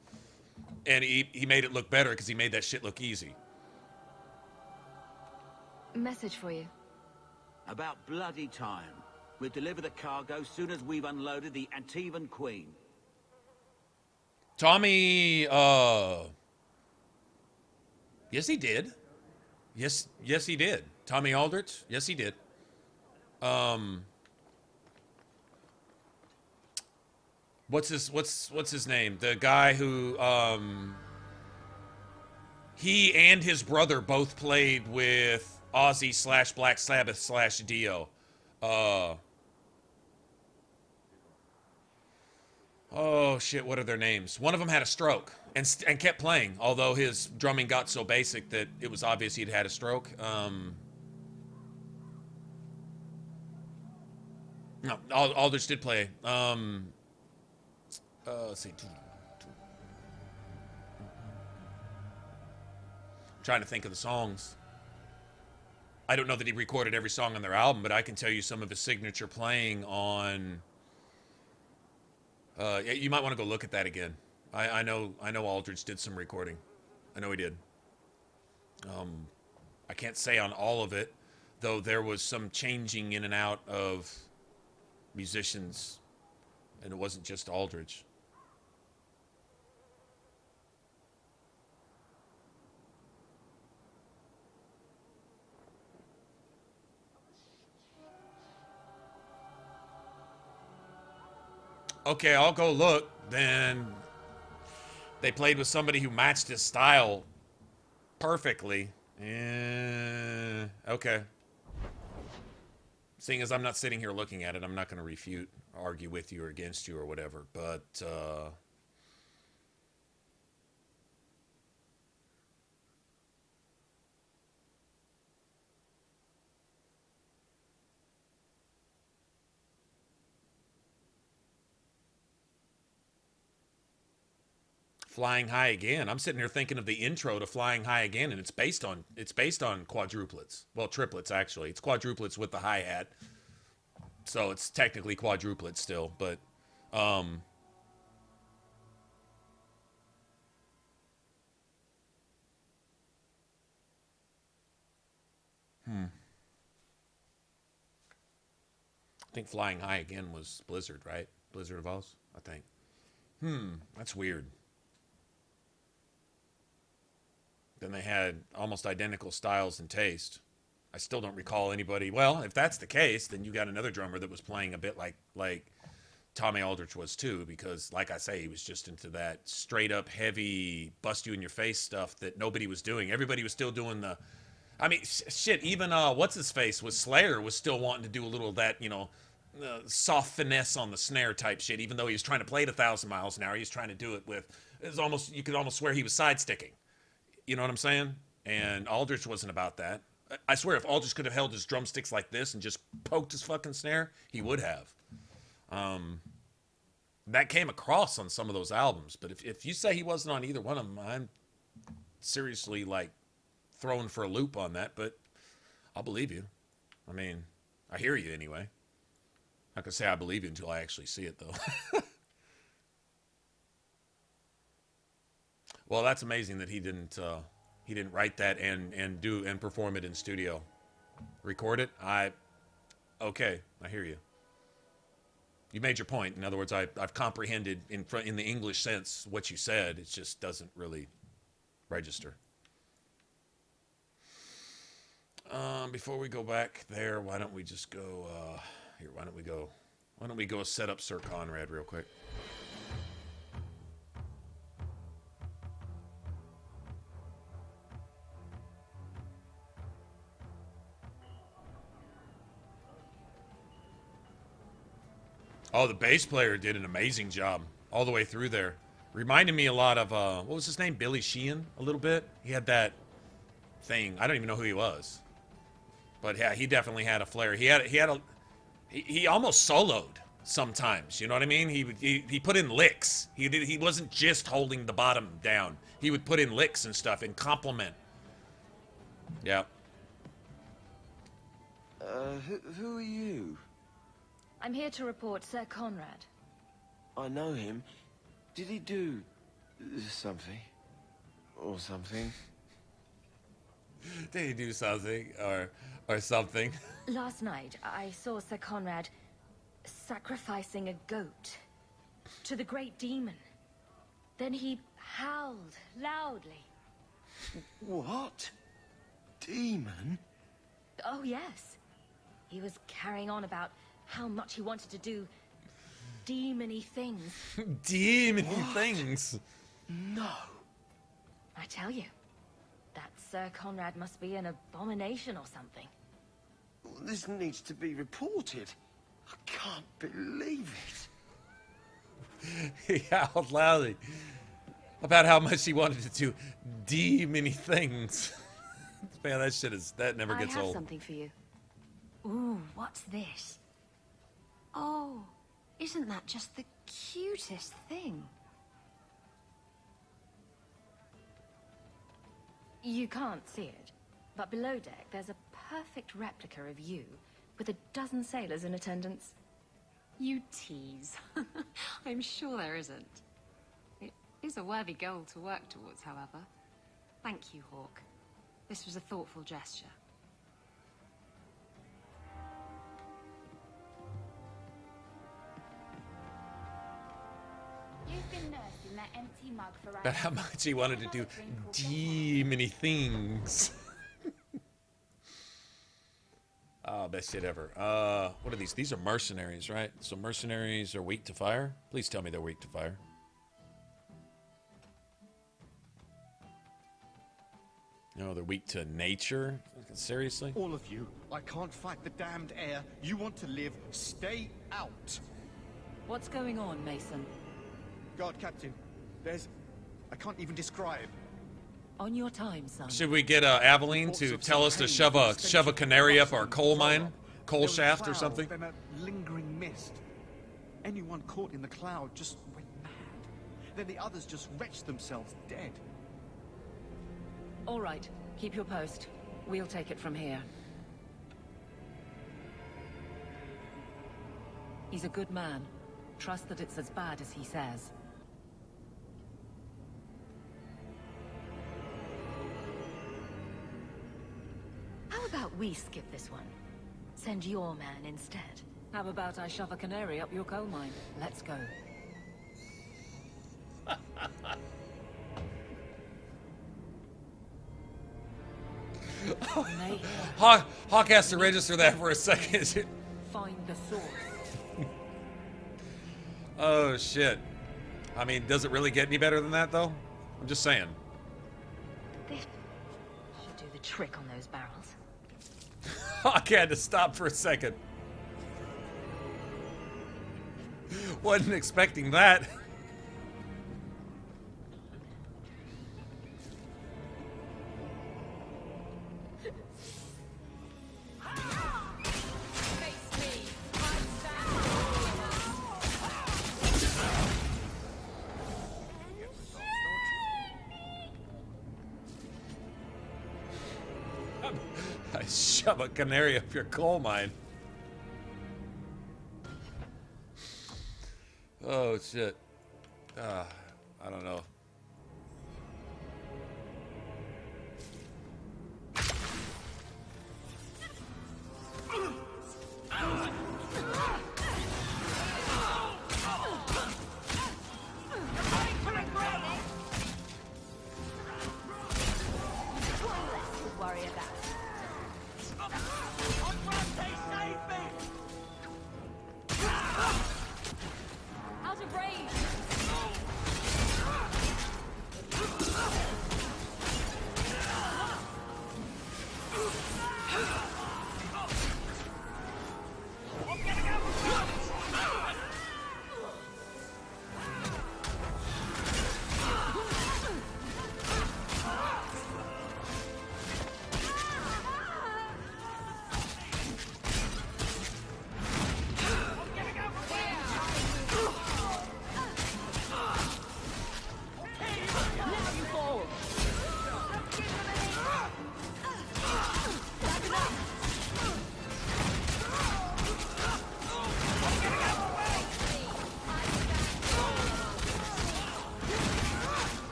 S16: And he made it look better because he made that shit look easy.
S3: Message for you.
S8: About bloody time. We'll deliver the cargo soon as we've unloaded the Antivan Queen.
S16: Tommy, yes, he did. Yes, he did. Tommy Aldrich? Yes, he did. What's his name? The guy who, he and his brother both played with Ozzy / Black Sabbath / Dio. Oh shit, what are their names? One of them had a stroke and kept playing, although his drumming got so basic that it was obvious he'd had a stroke. No, Aldrich did play. Let's see. Trying to think of the songs. I don't know that he recorded every song on their album, but I can tell you some of his signature playing on. You might want to go look at that again. I know Aldrich did some recording. I know he did. I can't say on all of it, though there was some changing in and out of musicians, and it wasn't just Aldrich. Okay, I'll go look. Then they played with somebody who matched his style perfectly. Okay. Seeing as I'm not sitting here looking at it, I'm not going to refute, argue with you or against you or whatever. But Flying High Again. I'm sitting here thinking of the intro to Flying High Again, and it's based on quadruplets. Well, triplets actually. It's quadruplets with the hi-hat. So it's technically quadruplets still, but I think Flying High Again was Blizzard, right? Blizzard of Oz, I think. That's weird. Then they had almost identical styles and taste. I still don't recall anybody. Well, if that's the case, then you got another drummer that was playing a bit like Tommy Aldrich was too, because like I say, he was just into that straight up heavy bust you in your face stuff that nobody was doing. Everybody was still doing the, I mean, shit, even what's his face was Slayer was still wanting to do a little of that, you know, soft finesse on the snare type shit, even though he was trying to play it 1,000 miles an hour. He was trying to do it with, it was almost, you could almost swear he was side sticking. You know what I'm saying? And Aldrich wasn't about that. I swear, if Aldrich could have held his drumsticks like this and just poked his fucking snare, he would have. That came across on some of those albums. But if you say he wasn't on either one of them, I'm seriously, like, thrown for a loop on that. But I'll believe you. I mean, I hear you anyway. I'm not going to say I believe you until I actually see it, though. Well, that's amazing that he didn't write that and perform it in studio, record it. Okay, I hear you. You made your point. In other words, I've comprehended in the English sense what you said. It just doesn't really register. Before we go back there, why don't we just go here? Why don't we go set up Sir Conrad real quick? Oh, the bass player did an amazing job all the way through there. Reminded me a lot of, what was his name? Billy Sheehan, a little bit. He had that thing. I don't even know who he was. But yeah, he definitely had a flair. He almost soloed sometimes, you know what I mean? He put in licks. He wasn't just holding the bottom down. He would put in licks and stuff and compliment. Yeah.
S13: Who are you?
S3: I'm here to report Sir Conrad.
S13: I know him. Did he do something? Or something?
S16: Did he do something? Or something?
S3: Last night, I saw Sir Conrad sacrificing a goat to the great demon. Then he howled loudly.
S13: What? Demon?
S3: Oh, yes. He was carrying on about how much he wanted to do demon-y things.
S16: Demon-y things?
S13: No.
S3: I tell you, that Sir Conrad must be an abomination or something.
S13: This needs to be reported. I can't believe it.
S16: He howled loudly about how much he wanted to do demon-y things. Man, that never gets old.
S3: I have something for you. Ooh, what's this?
S23: Oh, isn't that just the cutest thing? You can't see it, but below deck there's a perfect replica of you with a dozen sailors in attendance. You tease. I'm sure there isn't. It is a worthy goal to work towards, however. Thank you, Hawke. This was a thoughtful gesture.
S3: You've been nursed in that empty mug for
S16: About how much he wanted to do many things. Oh, best shit ever. What are these? These are mercenaries, right? So mercenaries are weak to fire? Please tell me they're weak to fire. No, they're weak to nature? Seriously?
S14: All of you, I can't fight the damned air. You want to live, stay out.
S12: What's going on, Mason?
S14: Guard Captain, I can't even describe.
S12: On your time, son.
S16: Should we get Aveline to tell us to shove a canary up our coal mine? Coal shaft or something?
S14: Then a lingering mist. Anyone caught in the cloud just went mad. Then the others just wretched themselves dead.
S12: All right, keep your post. We'll take it from here. He's a good man. Trust that it's as bad as he says.
S10: How about we skip this one? Send your man instead.
S12: How about I shove a canary up your coal mine? Let's go.
S16: Hawke has to register that for a second.
S12: Find the source.
S16: Oh, shit. I mean, does it really get any better than that, though? I'm just saying.
S10: This should do the trick on those barrels.
S16: Hawke had to stop for a second. Wasn't expecting that. I shove a canary up your coal mine. Oh, shit. I don't know.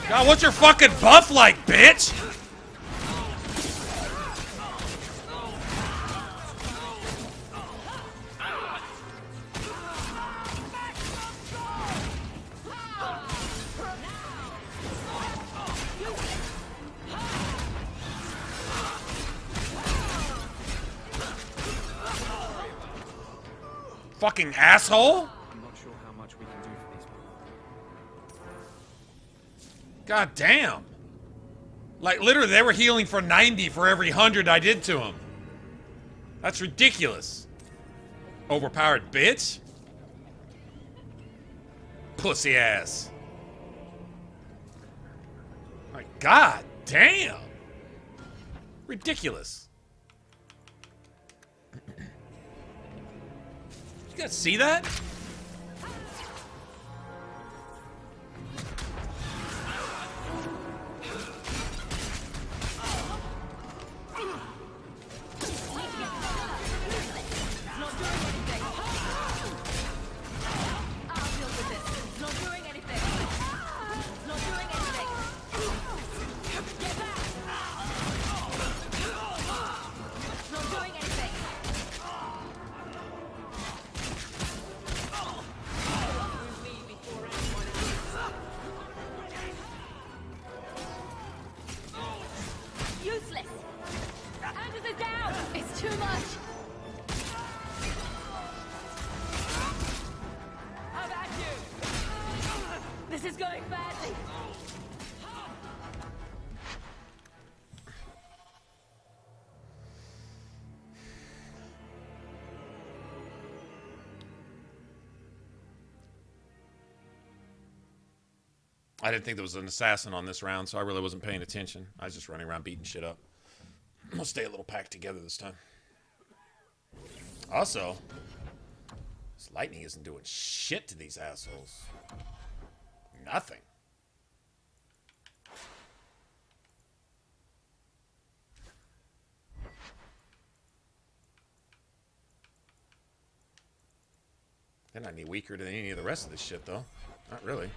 S16: God, what's your fucking buff like, bitch? Fucking asshole?
S6: I'm not sure how much we can do for these people.
S16: God damn. Like, literally, they were healing for 90 for every 100 I did to them. That's ridiculous. Overpowered bitch. Pussy ass. My god damn. Ridiculous. You You guys see that? I didn't think there was an assassin on this round, so I really wasn't paying attention. I was just running around beating shit up. I'm gonna stay a little packed together this time. Also, this lightning isn't doing shit to these assholes. Nothing. They're not any weaker than any of the rest of this shit, though. Not really.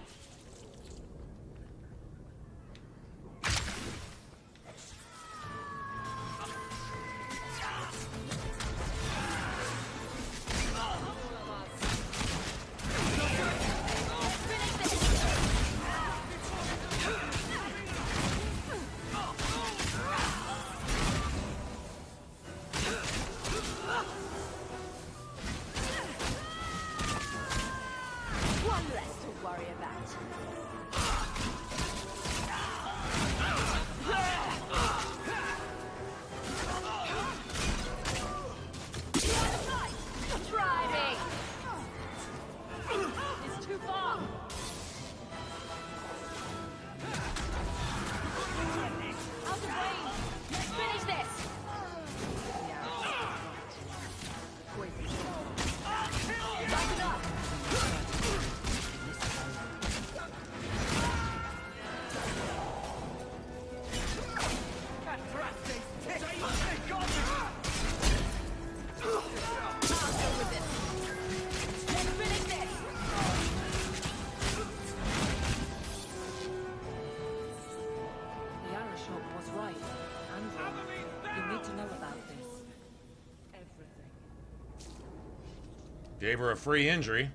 S16: Gave her a free injury.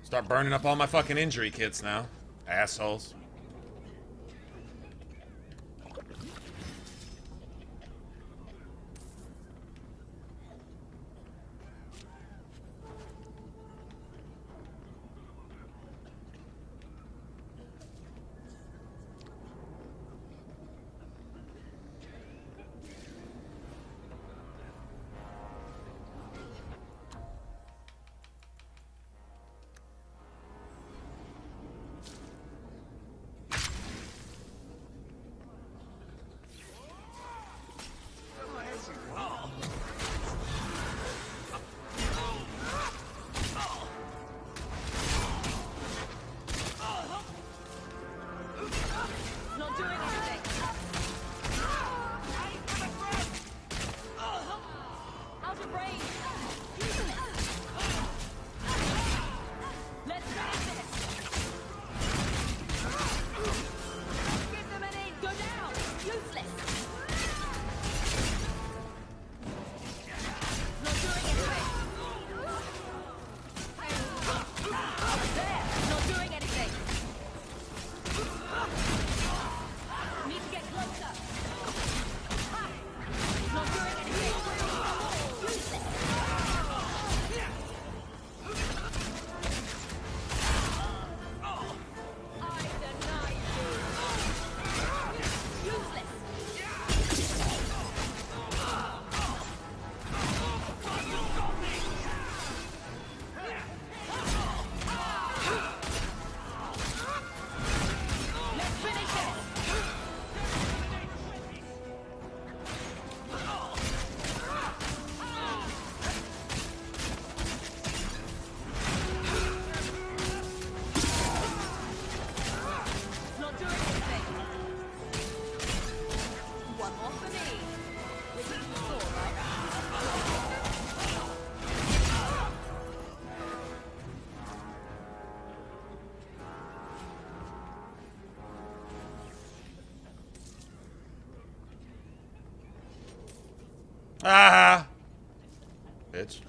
S16: Start burning up all my fucking injury kits now. Assholes. Ah! Bitch.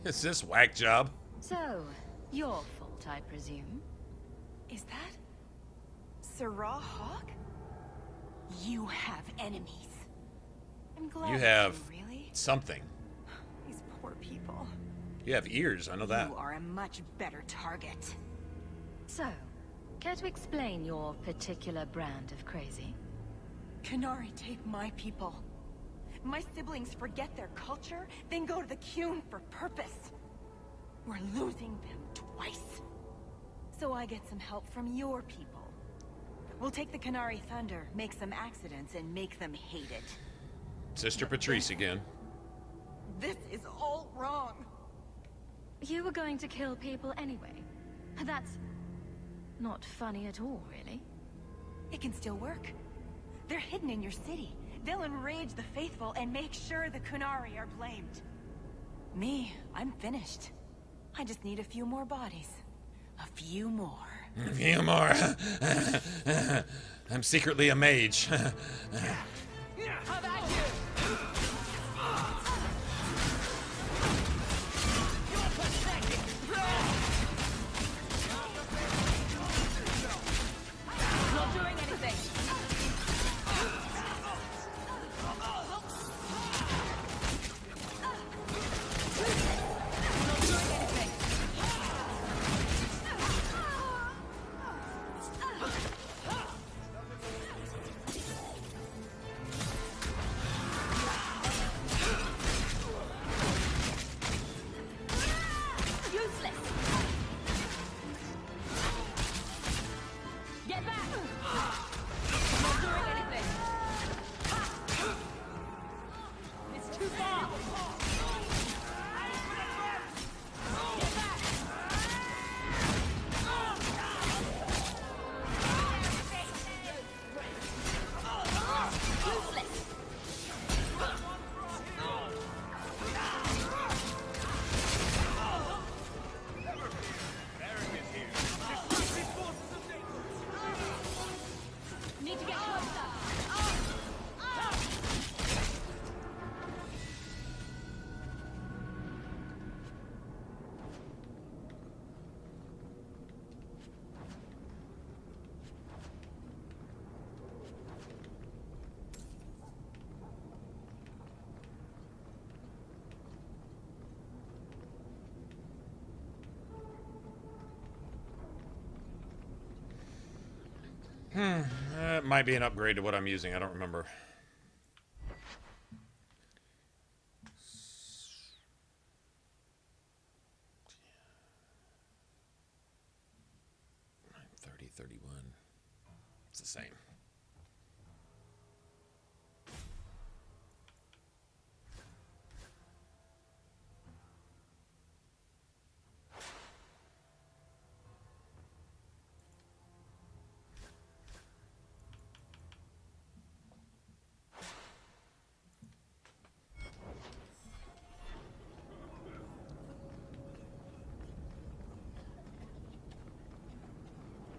S16: Is this whack job?
S15: So, your fault, I presume?
S1: Is that Sarah Hawke? You have enemies. I'm glad
S16: You have
S1: really.
S16: something.
S1: These poor people.
S16: You have ears, I know that.
S1: You are a much better target.
S15: So, care to explain your particular brand of crazy?
S1: Qunari take my people. My siblings forget their culture, then go to the Qun for purpose. We're losing them twice. So I get some help from your people. We'll take the Qunari thunder, make some accidents, and make them hate it.
S16: Sister Patrice again.
S1: This is all wrong.
S15: You were going to kill people anyway. That's not funny at all, really.
S1: It can still work. They're hidden in your city. They'll enrage the faithful and make sure the Qunari are blamed. Me, I'm finished. I just need a few more bodies. A few more.
S16: A few more. I'm secretly a mage.
S1: How about you? You're pathetic. Not doing anything.
S16: That might be an upgrade to what I'm using. I don't remember. It's the same.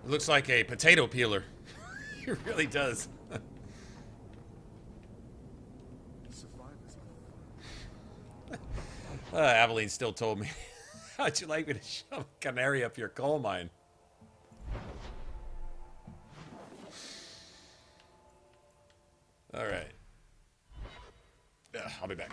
S16: It looks like a potato peeler. It really does. Aveline still told me, how'd you like me to shove a canary up your coal mine? All right. Yeah, I'll be back.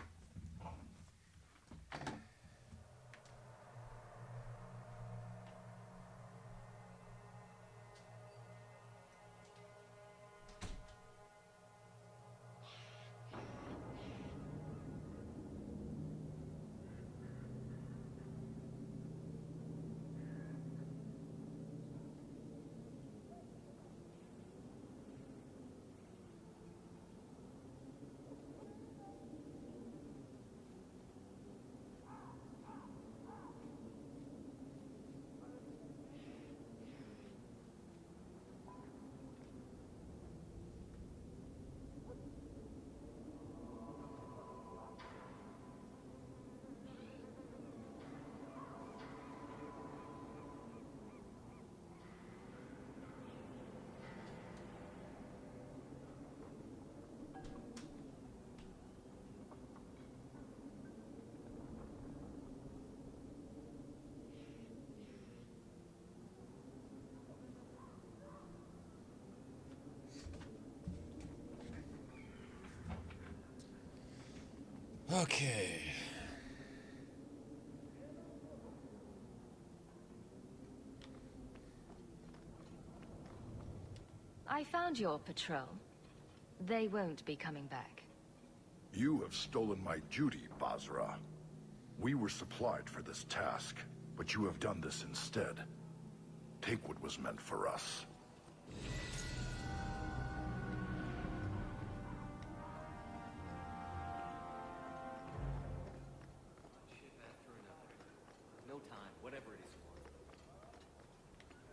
S16: Okay.
S3: I found your patrol. They won't be coming back.
S4: You have stolen my duty, Basra. We were supplied for this task, but you have done this instead. Take what was meant for us.
S6: No time, whatever it is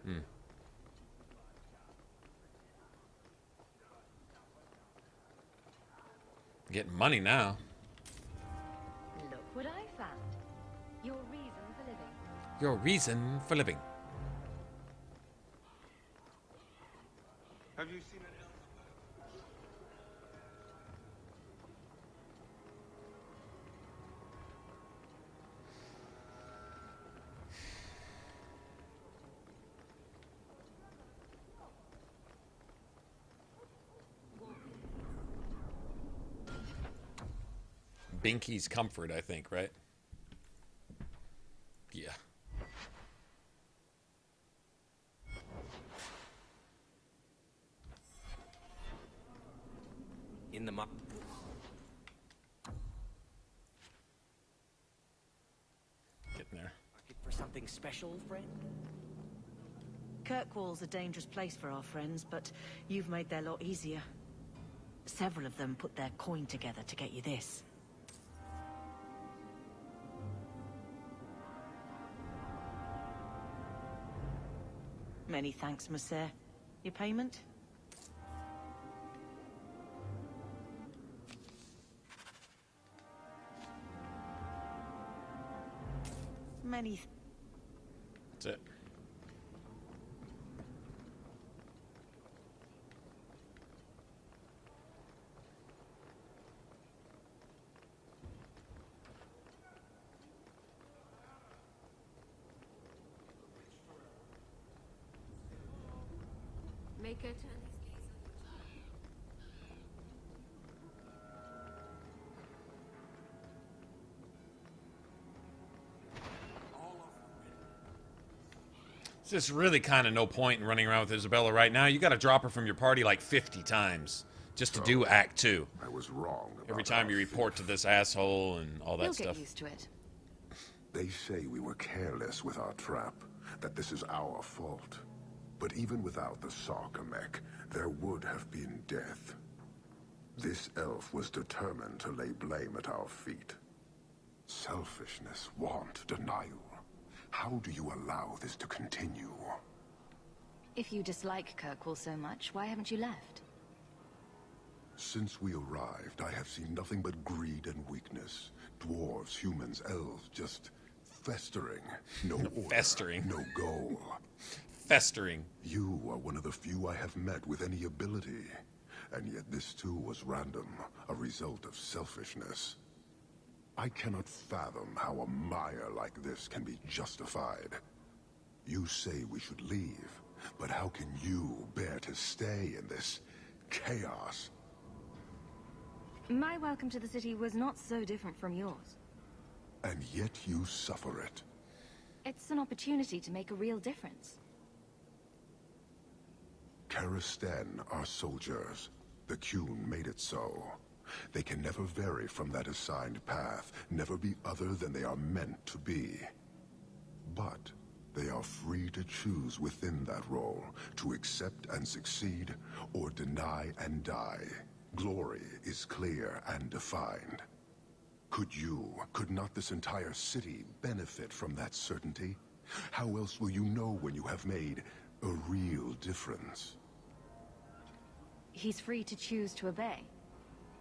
S6: you want.
S16: Getting money now.
S3: Look what I found. Your reason for living.
S16: Your reason for living.
S11: Have you seen an elf?
S16: Binky's comfort, I think, right? Yeah.
S6: In the muck.
S16: Getting there.
S6: Looking for something special, friend?
S12: Kirkwall's a dangerous place for our friends, but you've made their lot easier. Several of them put their coin together to get you this. Many thanks, Monsieur. Your payment?
S16: That's it.
S3: Make her turn.
S16: There's really kind of no point in running around with Isabella right now. You got to drop her from your party like 50 times just to do Act 2.
S4: I was wrong.
S16: Every time you report to this asshole and all that
S3: You'll
S16: stuff.
S3: get used to it.
S4: They say we were careless with our trap, that this is our fault. But even without the sarcastic, there would have been death. This elf was determined to lay blame at our feet. Selfishness, want, denial. How do you allow this to continue?
S3: If you dislike Kirkwall so much, why haven't you left?
S4: Since we arrived, I have seen nothing but greed and weakness. Dwarves, humans, elves, just festering. No order,
S16: Festering.
S4: no goal.
S16: Festering.
S4: You are one of the few I have met with any ability. And yet this too was random, a result of selfishness. I cannot fathom how a mire like this can be justified. You say we should leave, but how can you bear to stay in this chaos?
S3: My welcome to the city was not so different from yours.
S4: And yet you suffer it.
S3: It's an opportunity to make a real difference.
S4: Karastan are soldiers. The Qun made it so. They can never vary from that assigned path, never be other than they are meant to be. But they are free to choose within that role, to accept and succeed, or deny and die. Glory is clear and defined. Could not this entire city benefit from that certainty? How else will you know when you have made a real difference?
S3: He's free to choose to obey.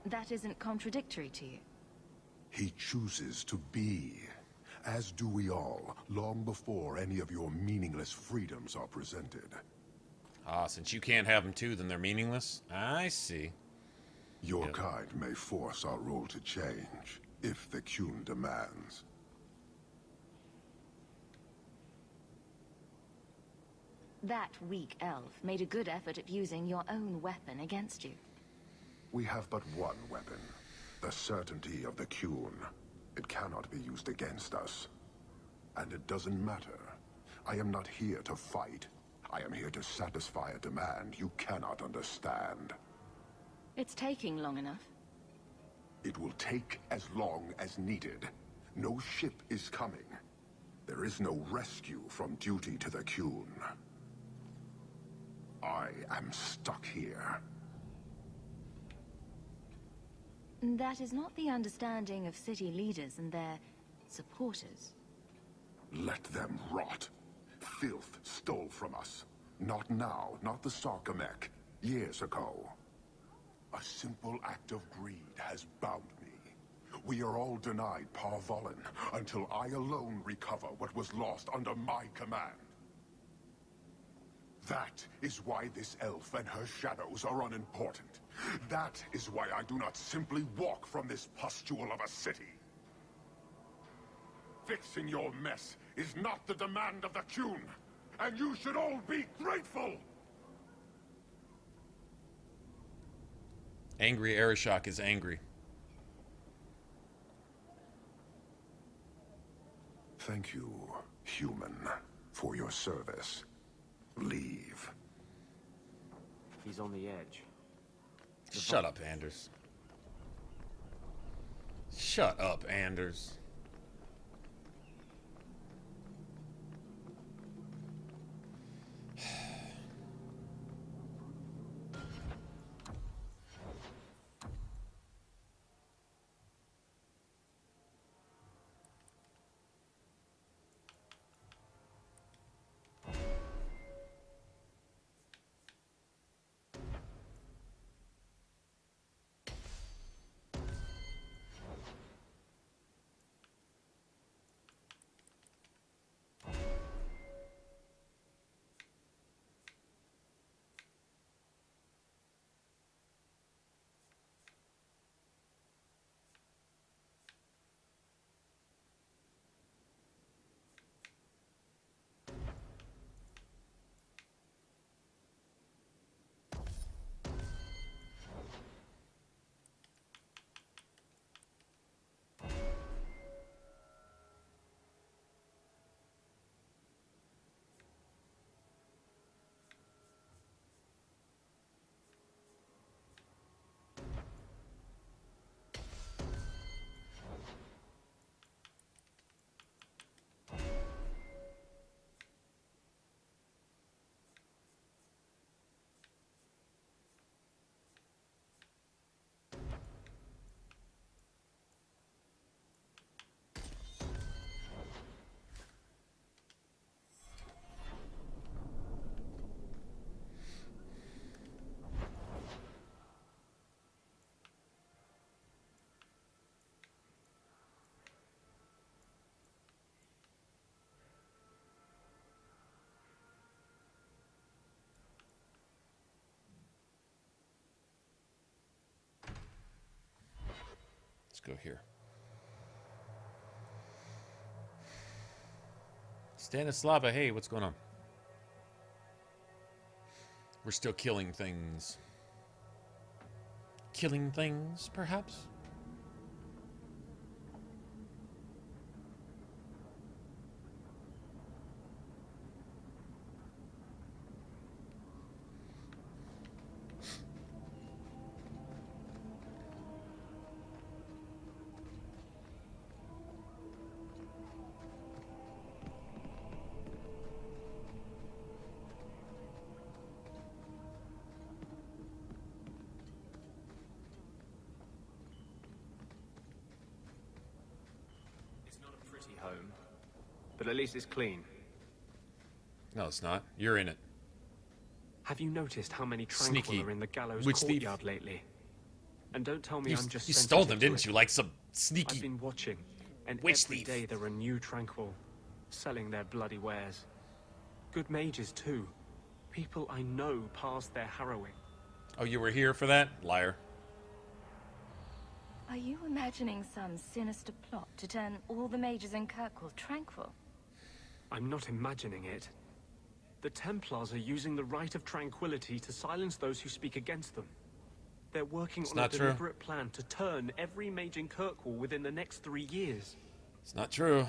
S3: That isn't contradictory to you.
S4: He chooses to be, as do we all, long before any of your meaningless freedoms are presented.
S16: Ah, since you can't have them too, then they're meaningless? I see.
S4: Your kind may force our role to change, if the Qun demands.
S3: That weak elf made a good effort at using your own weapon against you.
S4: We have but one weapon. The certainty of the Qun. It cannot be used against us. And it doesn't matter. I am not here to fight. I am here to satisfy a demand you cannot understand.
S15: It's taking long enough.
S4: It will take as long as needed. No ship is coming. There is no rescue from duty to the Qun. I am stuck here.
S15: That is not the understanding of city leaders and their supporters.
S4: Let them rot. Filth stole from us. Not now, not the Sarcastic. Years ago. A simple act of greed has bound me. We are all denied Parvolin until I alone recover what was lost under my command. That is why this elf and her shadows are unimportant. That is why I do not simply walk from this pustule of a city. Fixing your mess is not the demand of the Qun, and you should all be grateful!
S16: Angry Arishok is angry.
S4: Thank you, human, for your service. Leave.
S6: He's on the edge.
S16: Shut up, Anders. Shut up, Anders. Let's go here. Stanislava, hey, what's going on? We're still killing things. Killing things, perhaps?
S6: Home, but at least it's clean.
S16: No, it's not. You're in it.
S6: Have you noticed how many
S16: Sneaky
S6: Tranquil are in the gallows
S16: witch thief.
S6: courtyard lately? And don't tell me
S16: You,
S6: I'm just
S16: you stole them,
S6: sensitive to
S16: didn't
S6: it.
S16: you? Like some sneaky
S6: I've been watching, and
S16: witch
S6: every
S16: thief.
S6: day there are new Tranquil selling their bloody wares. Good mages too. People I know past their harrowing.
S16: Oh, you were here for that? Liar.
S15: Are you imagining some sinister plot to turn all the mages in Kirkwall tranquil?
S6: I'm not imagining it. The Templars are using the right of tranquility to silence those who speak against them. They're working on a deliberate plan to turn every mage in Kirkwall within the next 3 years.
S16: It's not true.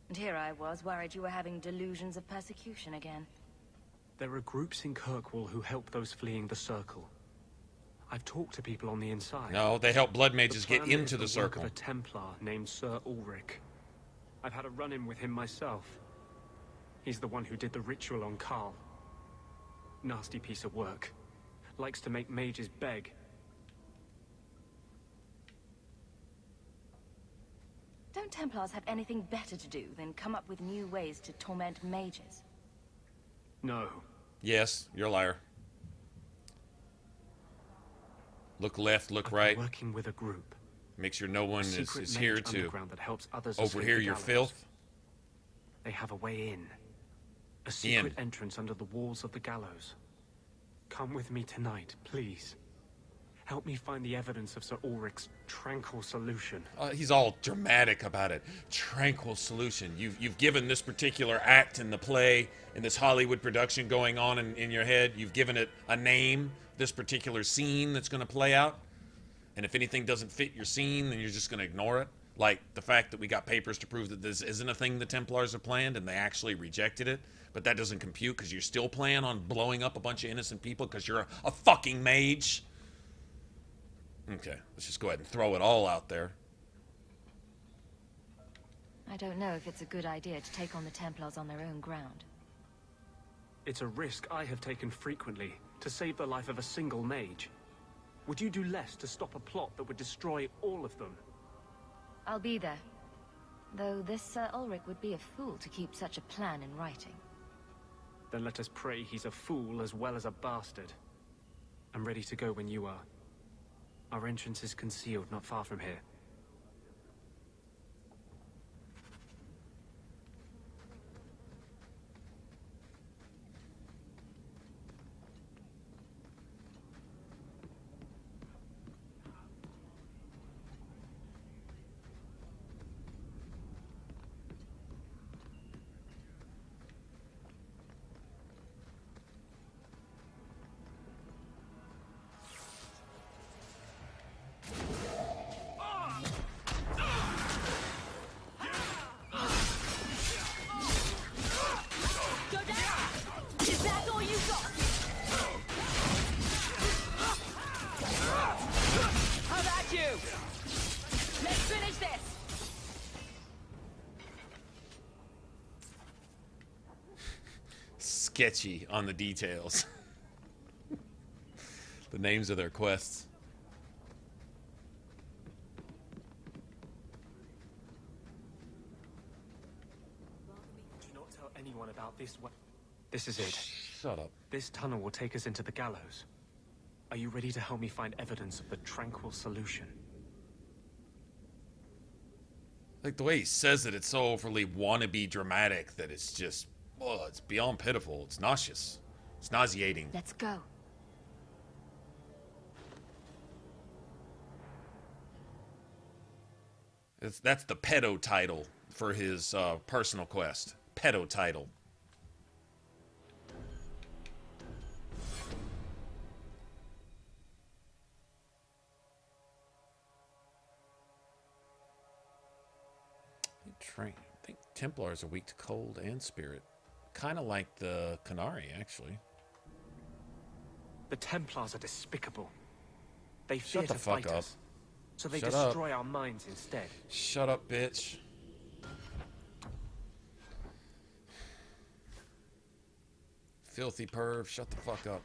S3: And here I was, worried you were having delusions of persecution again.
S6: There are groups in Kirkwall who help those fleeing the Circle. I've talked to people on the inside.
S16: No, they help blood mages get into the
S6: work
S16: Circle.
S6: of a Templar named Sir Ulrich. I've had a run-in with him myself. He's the one who did the ritual on Karl. Nasty piece of work. Likes to make mages beg.
S3: Don't Templars have anything better to do than come up with new ways to torment mages?
S6: No.
S16: Yes, you're a liar. Look left, look right.
S6: Working with a group.
S16: Make sure no one is here to
S6: that helps others
S16: overhear your filth.
S6: They have a way in. A secret entrance under the walls of the gallows. Come with me tonight, please. Help me find the evidence of Sir Ulrich's tranquil solution.
S16: He's all dramatic about it. Tranquil solution. You've given this particular act in the play, in this Hollywood production going on in your head, you've given it a name, this particular scene that's going to play out. And if anything doesn't fit your scene, then you're just going to ignore it. Like the fact that we got papers to prove that this isn't a thing the Templars have planned and they actually rejected it. But that doesn't compute because you're still planning on blowing up a bunch of innocent people because you're a fucking mage. Okay, let's just go ahead and throw it all out there.
S3: I don't know if it's a good idea to take on the Templars on their own ground.
S6: It's a risk I have taken frequently to save the life of a single mage. Would you do less to stop a plot that would destroy all of them?
S3: I'll be there. Though this Sir Ulrich would be a fool to keep such a plan in writing.
S6: Then let us pray he's a fool as well as a bastard. I'm ready to go when you are. Our entrance is concealed not far from here.
S16: Sketchy on the details. The names of their quests.
S6: Do not tell anyone about this one. This is it.
S16: Shut up.
S6: This tunnel will take us into the gallows. Are you ready to help me find evidence of the tranquil solution?
S16: Like the way he says it, it's so overly wannabe dramatic that it's just, oh, it's beyond pitiful. It's nauseous. It's nauseating.
S3: Let's go.
S16: That's the pedo title for his personal quest. Pedo title. Train. I think Templars are weak to cold and spirit. Kind of like the Canary, actually.
S6: The Templars are despicable. They
S16: fear
S6: to fight us, so they destroy our minds instead.
S16: Shut up, bitch. Filthy perv, shut the fuck up.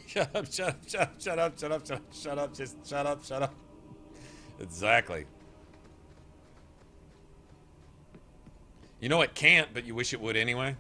S16: Shut up, shut up, shut up, shut up, shut up, shut up, shut up, just shut up, shut up. Exactly. You know it can't, but you wish it would anyway.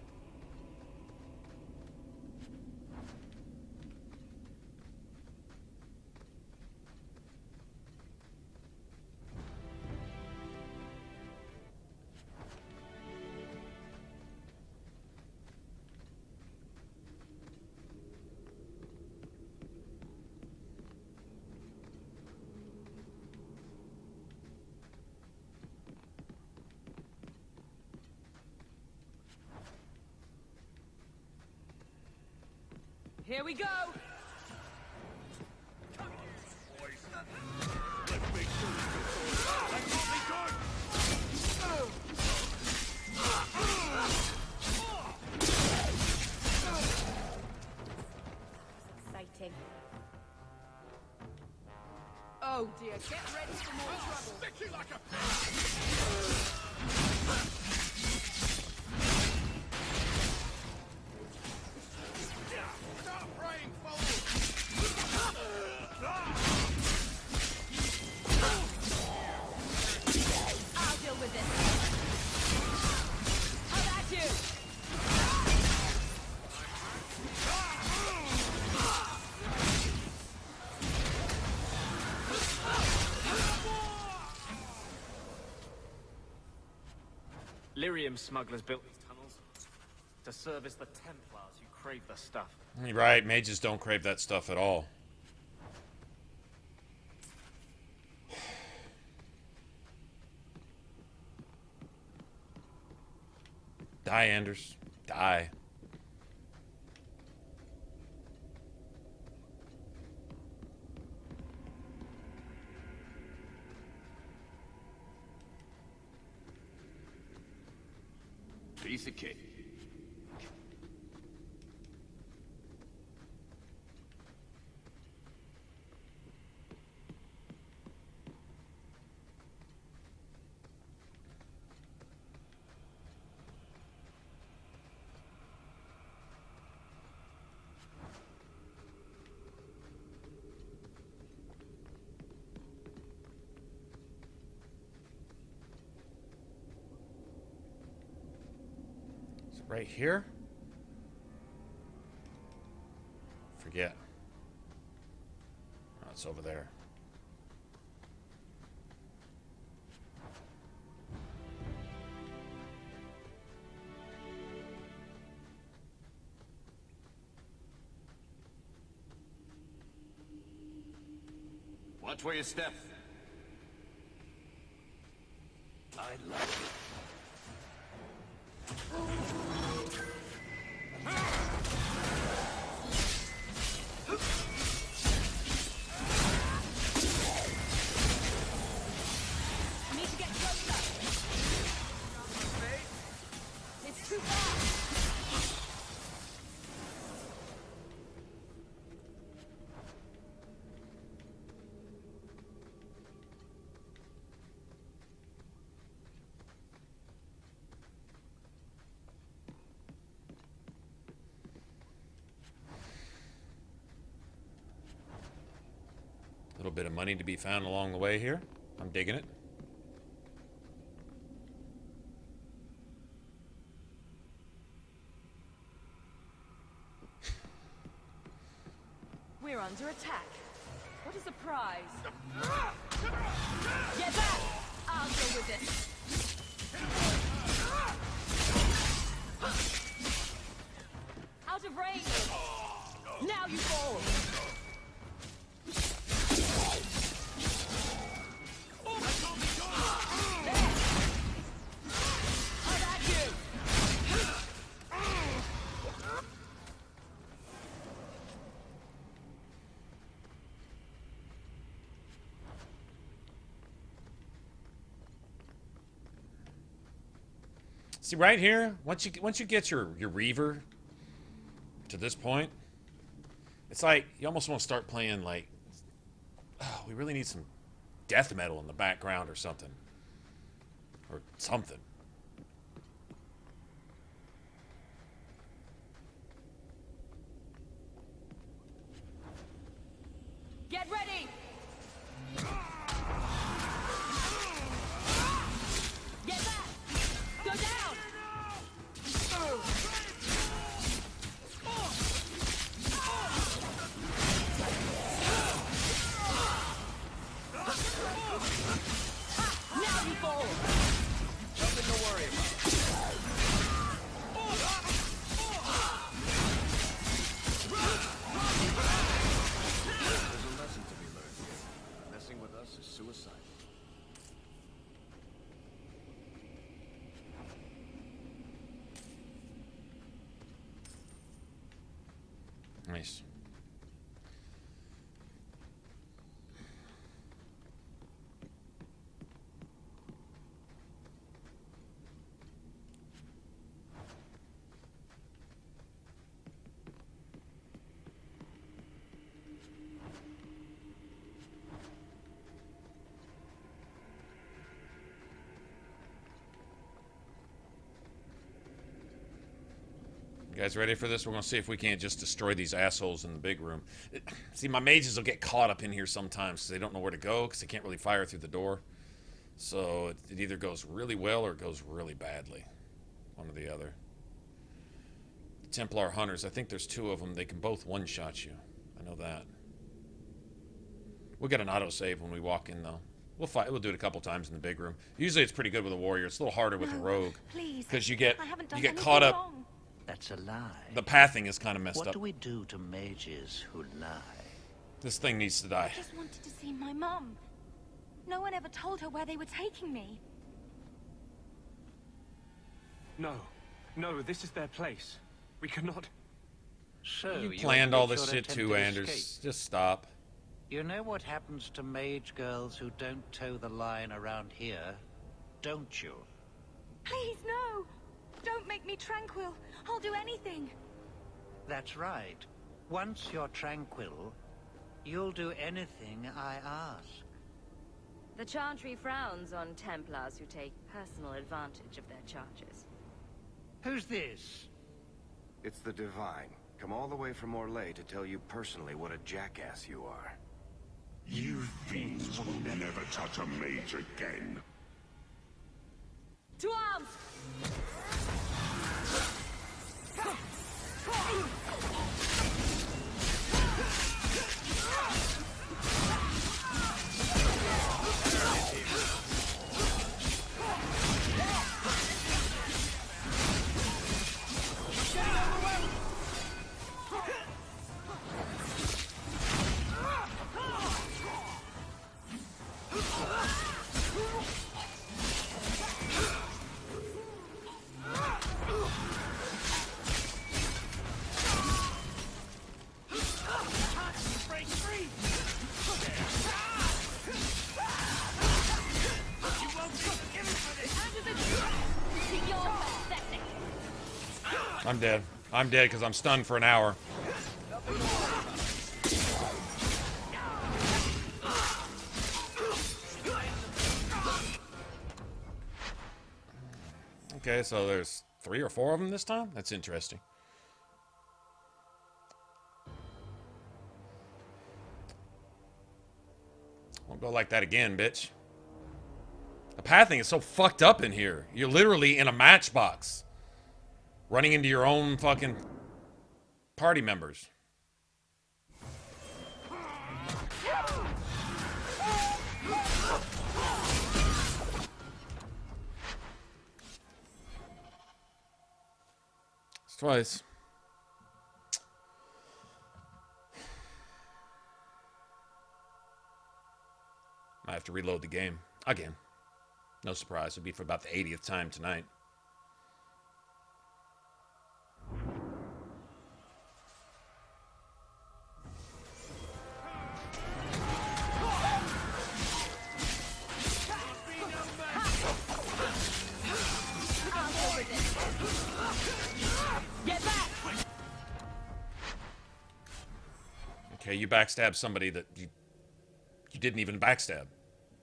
S10: Here we go!
S18: Exciting.
S10: Oh dear, get ready for more trouble.
S7: Sticky like a Stop praying, fool!
S10: I'll deal with this. How about you?
S6: Lyrium smugglers built these tunnels to service the Templars who crave the stuff.
S16: You're right, mages don't crave that stuff at all. Die, Anders. Die.
S13: Piece of cake.
S16: Right here? Forget. Oh, it's over there.
S13: Watch where you step. I love it.
S10: Need to get closer. It's too far.
S16: A little bit of money to be found along the way here. I'm digging it.
S10: We're under attack. What a surprise. Get back! I'll deal with this. Out of range! Now you fall!
S16: See, right here, once you get your Reaver to this point, it's like you almost want to start playing like, oh, we really need some death metal in the background or something. Or something. Nice. You guys ready for this? We're going to see if we can't just destroy these assholes in the big room. See, my mages will get caught up in here sometimes because they don't know where to go because they can't really fire through the door. So it either goes really well or it goes really badly. One or the other. The Templar Hunters, I think there's 2 of them. They can both one-shot you. I know that. We'll get an autosave when we walk in, though. We'll do it a couple times in the big room. Usually it's pretty good with a warrior. It's a little harder with a rogue. Because you get caught up.
S11: Wrong. That's a lie.
S16: The pathing is kind of messed up.
S11: What do we do to mages who lie?
S16: This thing needs to die.
S15: I just wanted to see my mom. No one ever told her where they were taking me.
S6: No. No, this is their place. We cannot...
S11: So
S16: you planned all this shit too, Anders. Just stop.
S11: You know what happens to mage girls who don't toe the line around here, don't you?
S15: Please, no! Don't make me tranquil. I'll do anything.
S11: That's right. Once you're tranquil, you'll do anything I ask.
S3: The Chantry frowns on Templars who take personal advantage of their charges.
S11: Who's this?
S20: It's the Divine. Come all the way from Orlais to tell you personally what a jackass you are.
S21: You fiends will never touch a mage again.
S3: To arms!
S16: I'm dead. I'm dead because I'm stunned for an hour. Okay, so there's 3 or 4 of them this time? That's interesting. Won't go like that again, bitch. The pathing is so fucked up in here. You're literally in a matchbox. Running into your own fucking party members. It's twice. I have to reload the game again. No surprise, it'll be for about the 80th time tonight. Okay, you backstab somebody that you didn't even backstab.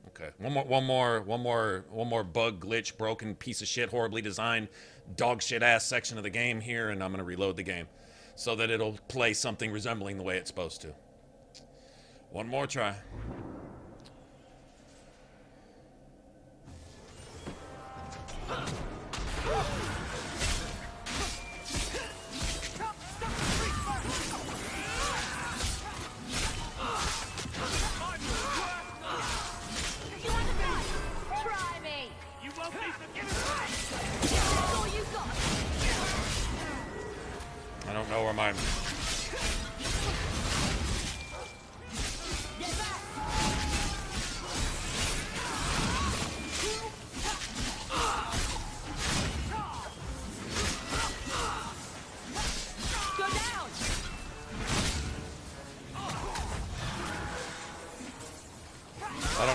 S16: Okay, one more bug, glitch, broken piece of shit, horribly designed, dog shit ass section of the game here, and I'm gonna reload the game so that it'll play something resembling the way it's supposed to. One more try. I don't know where my...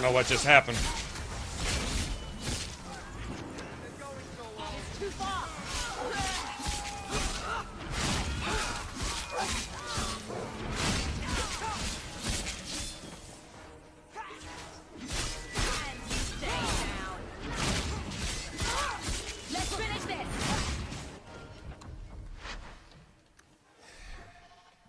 S16: don't know what just happened.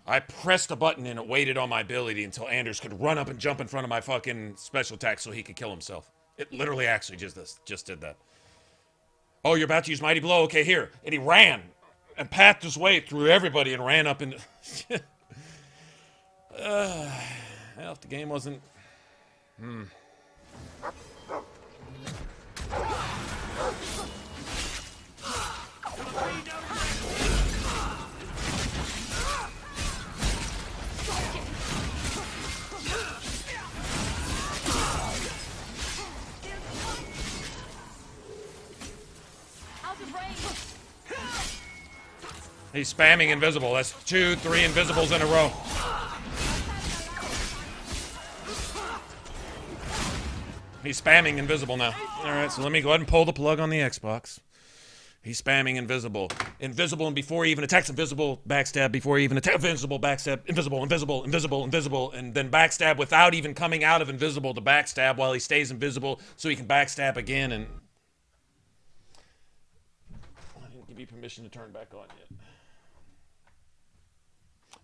S16: I pressed a button and it waited on my ability until Anders could run up and jump in front of my fucking special attack so he could kill himself. It literally actually just did that. Oh, you're about to use Mighty Blow? Okay, here. And he ran and pathed his way through everybody and ran up into... well, if the game wasn't... He's spamming invisible. That's 2, 3 invisibles in a row. He's spamming invisible now. Alright, so let me go ahead and pull the plug on the Xbox. He's spamming invisible. Invisible, and before he even attacks, invisible, backstab, before he even attacks, invisible, backstab, invisible, invisible, invisible, invisible, and then backstab without even coming out of invisible to backstab while he stays invisible so he can backstab again. And I didn't give you permission to turn back on yet.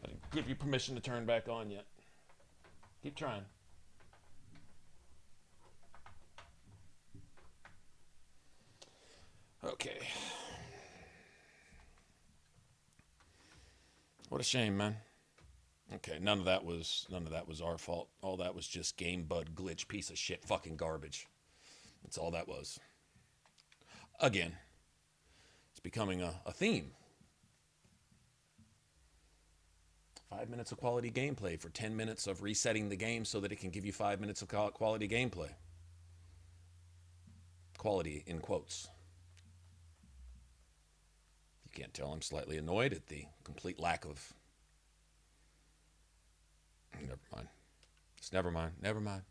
S16: I didn't give you permission to turn back on yet. Keep trying. Okay. What a shame, man. Okay, none of that was our fault. All that was just game bug glitch piece of shit fucking garbage. That's all that was. Again, it's becoming a theme. 5 minutes of quality gameplay for 10 minutes of resetting the game so that it can give you 5 minutes of quality gameplay. Quality in quotes. You can't tell I'm slightly annoyed at the complete lack of... Never mind. Just never mind. Never mind.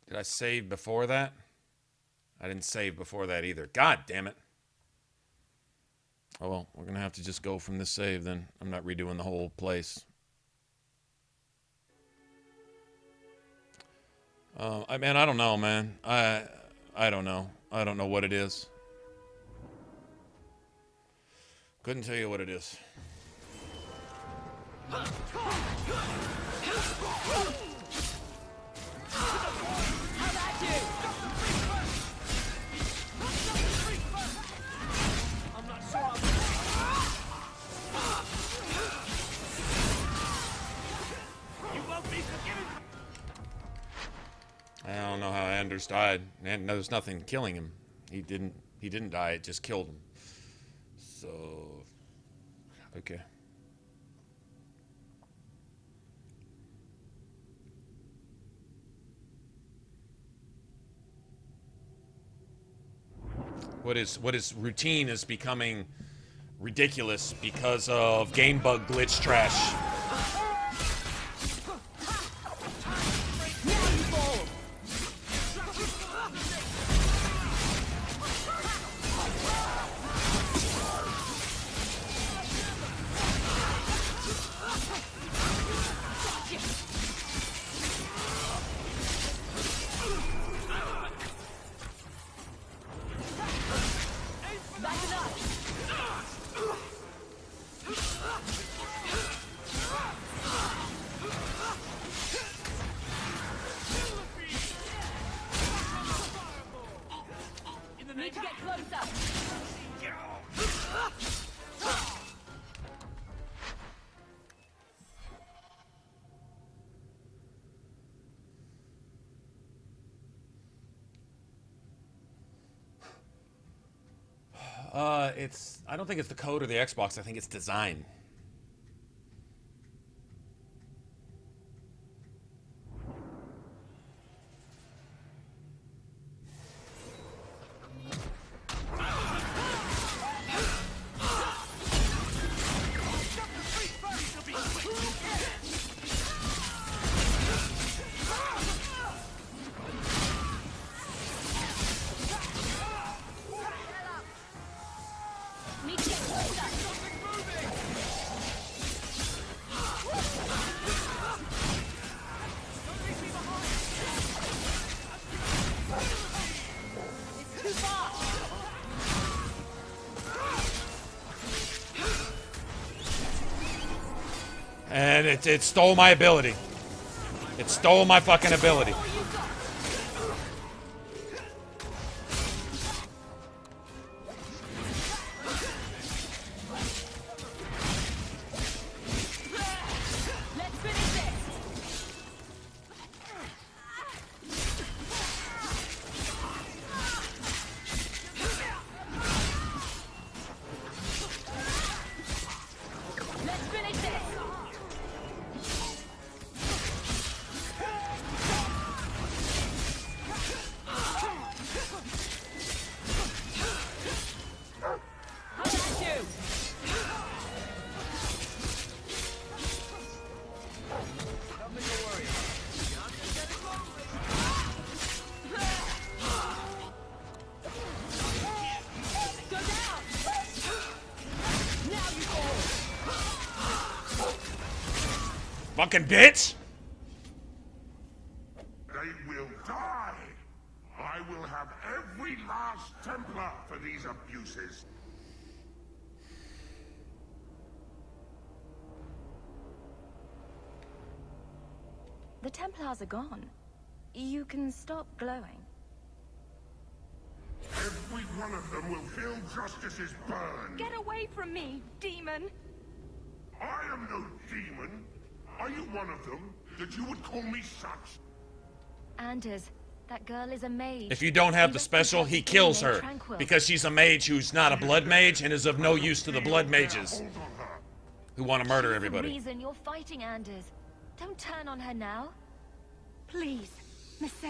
S16: Did I save before that? I didn't save before that either. God damn it. Oh well, we're going to have to just go from this save then. I'm not redoing the whole place. I don't know, man. I don't know. I don't know what it is. Couldn't tell you what it is. I don't know how Anders died, and there's nothing killing him. He didn't die, it just killed him. So, okay. What is routine is becoming ridiculous because of game bug glitch trash. I don't think it's the code or the Xbox. I think it's design. And it stole my ability. It stole my fucking ability. Fucking bitch!
S21: They will die! I will have every last Templar for these abuses.
S3: The Templars are gone. You can stop glowing.
S21: Every one of them will feel justice's burn.
S1: Get away from me, demon!
S21: I am no demon. Are you one of them, that you would call me such?
S3: Anders, that girl is a mage.
S16: If you don't have the special, he kills her. Because she's a mage who's not a blood mage and is of no use to the blood mages who want to murder everybody.
S3: She's the reason you're fighting Anders. Don't turn on her now. Please, Messer.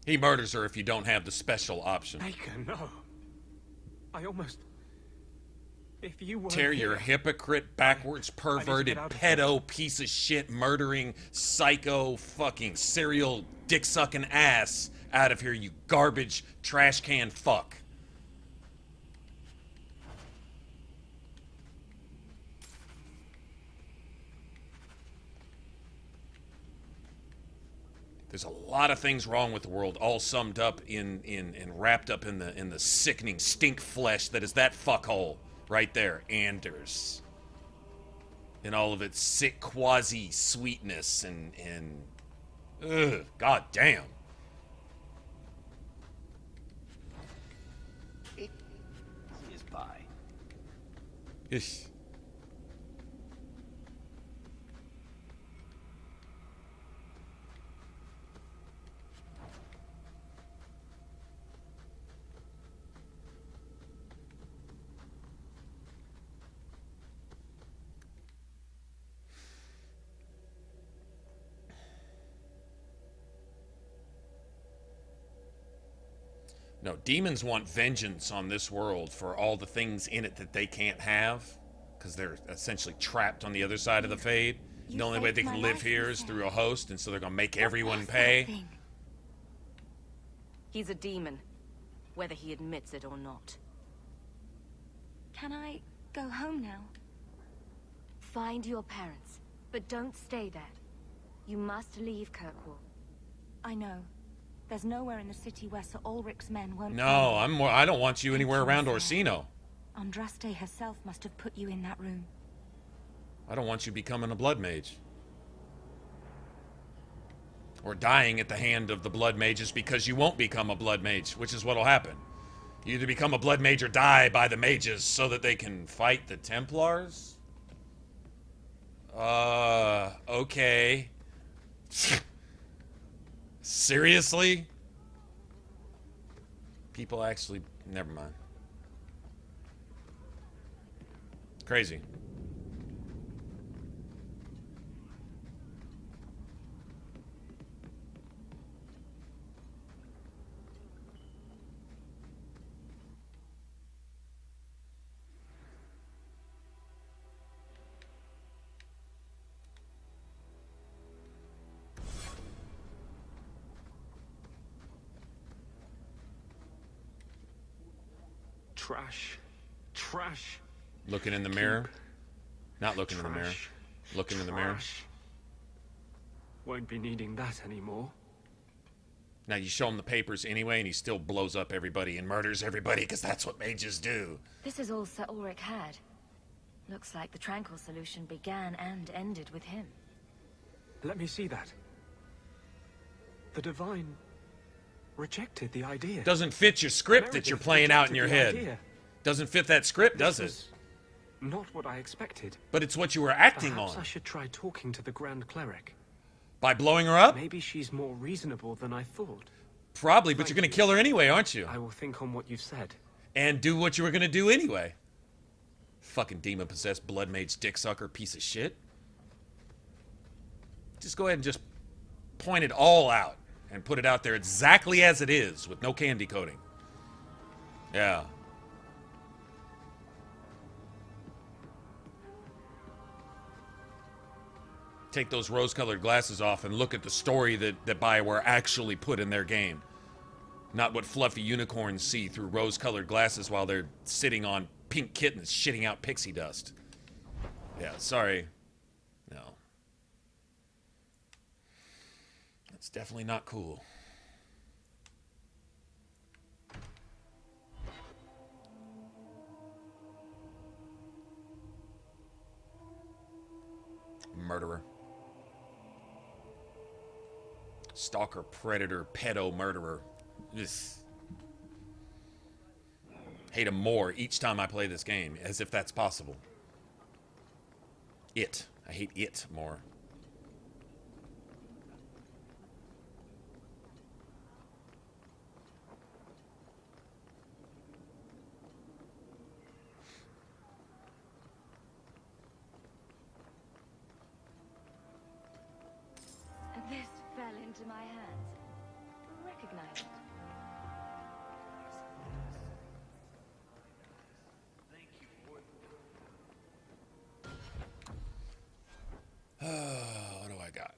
S16: He murders her if you don't have the special option.
S6: Maker, no. I almost... If you were
S16: Tear your hypocrite, backwards, perverted, pedo, piece of shit, murdering, psycho, fucking serial, dick-sucking ass out of here, you garbage, trash can fuck. There's a lot of things wrong with the world, all summed up in wrapped up in the sickening stink flesh that is that fuckhole right there, Anders. In all of its sick quasi sweetness and ugh, god damn.
S8: It is by.
S16: Ish. No, demons want vengeance on this world for all the things in it that they can't have, because they're essentially trapped on the other side of the Fade. The only way they can live here is through a host, and so they're gonna make everyone pay.
S10: He's a demon, whether he admits it or not.
S3: Can I go home now?
S18: Find your parents, but don't stay there. You must leave Kirkwall.
S3: I know. There's nowhere in the city where Sir Ulrich's men won't.
S16: No, I don't want you anywhere around Orsino.
S3: Andraste herself must have put you in that room.
S16: I don't want you becoming a blood mage. Or dying at the hand of the blood mages, because you won't become a blood mage, which is what'll happen. You either become a blood mage or die by the mages so that they can fight the Templars? Okay. Seriously? People actually... Never mind. Crazy.
S6: Trash. Trash.
S16: Looking in the mirror. Not looking in the mirror. Looking in the mirror.
S6: Won't be needing that anymore.
S16: Now you show him the papers anyway, and he still blows up everybody and murders everybody, because that's what mages do.
S18: This is all Sir Ulrich had. Looks like the Tranquil solution began and ended with him.
S6: Let me see that. The Divine rejected the idea.
S16: Doesn't fit your script that you're playing out in your head. Doesn't fit that script, does it?
S6: Not what I expected.
S16: But it's what you were acting
S6: Perhaps
S16: on.
S6: I should try talking to the Grand Cleric.
S16: By blowing her up?
S6: Maybe she's more reasonable than I thought.
S16: Probably, but you're going to kill her anyway, aren't you?
S6: I will think on what you've said.
S16: And do what you were going to do anyway. Fucking demon-possessed blood mage dick-sucker piece of shit. Just go ahead and just point it all out. And put it out there exactly as it is, with no candy coating. Yeah. Take those rose-colored glasses off and look at the story that BioWare actually put in their game. Not what fluffy unicorns see through rose-colored glasses while they're sitting on pink kittens shitting out pixie dust. Yeah, sorry. No. That's definitely not cool. Murderer. Stalker, predator, pedo, murderer. Just hate him more each time I play this game, as if that's possible. It. I hate it more.
S3: This fell into my hands. Recognize it.
S16: What do I got?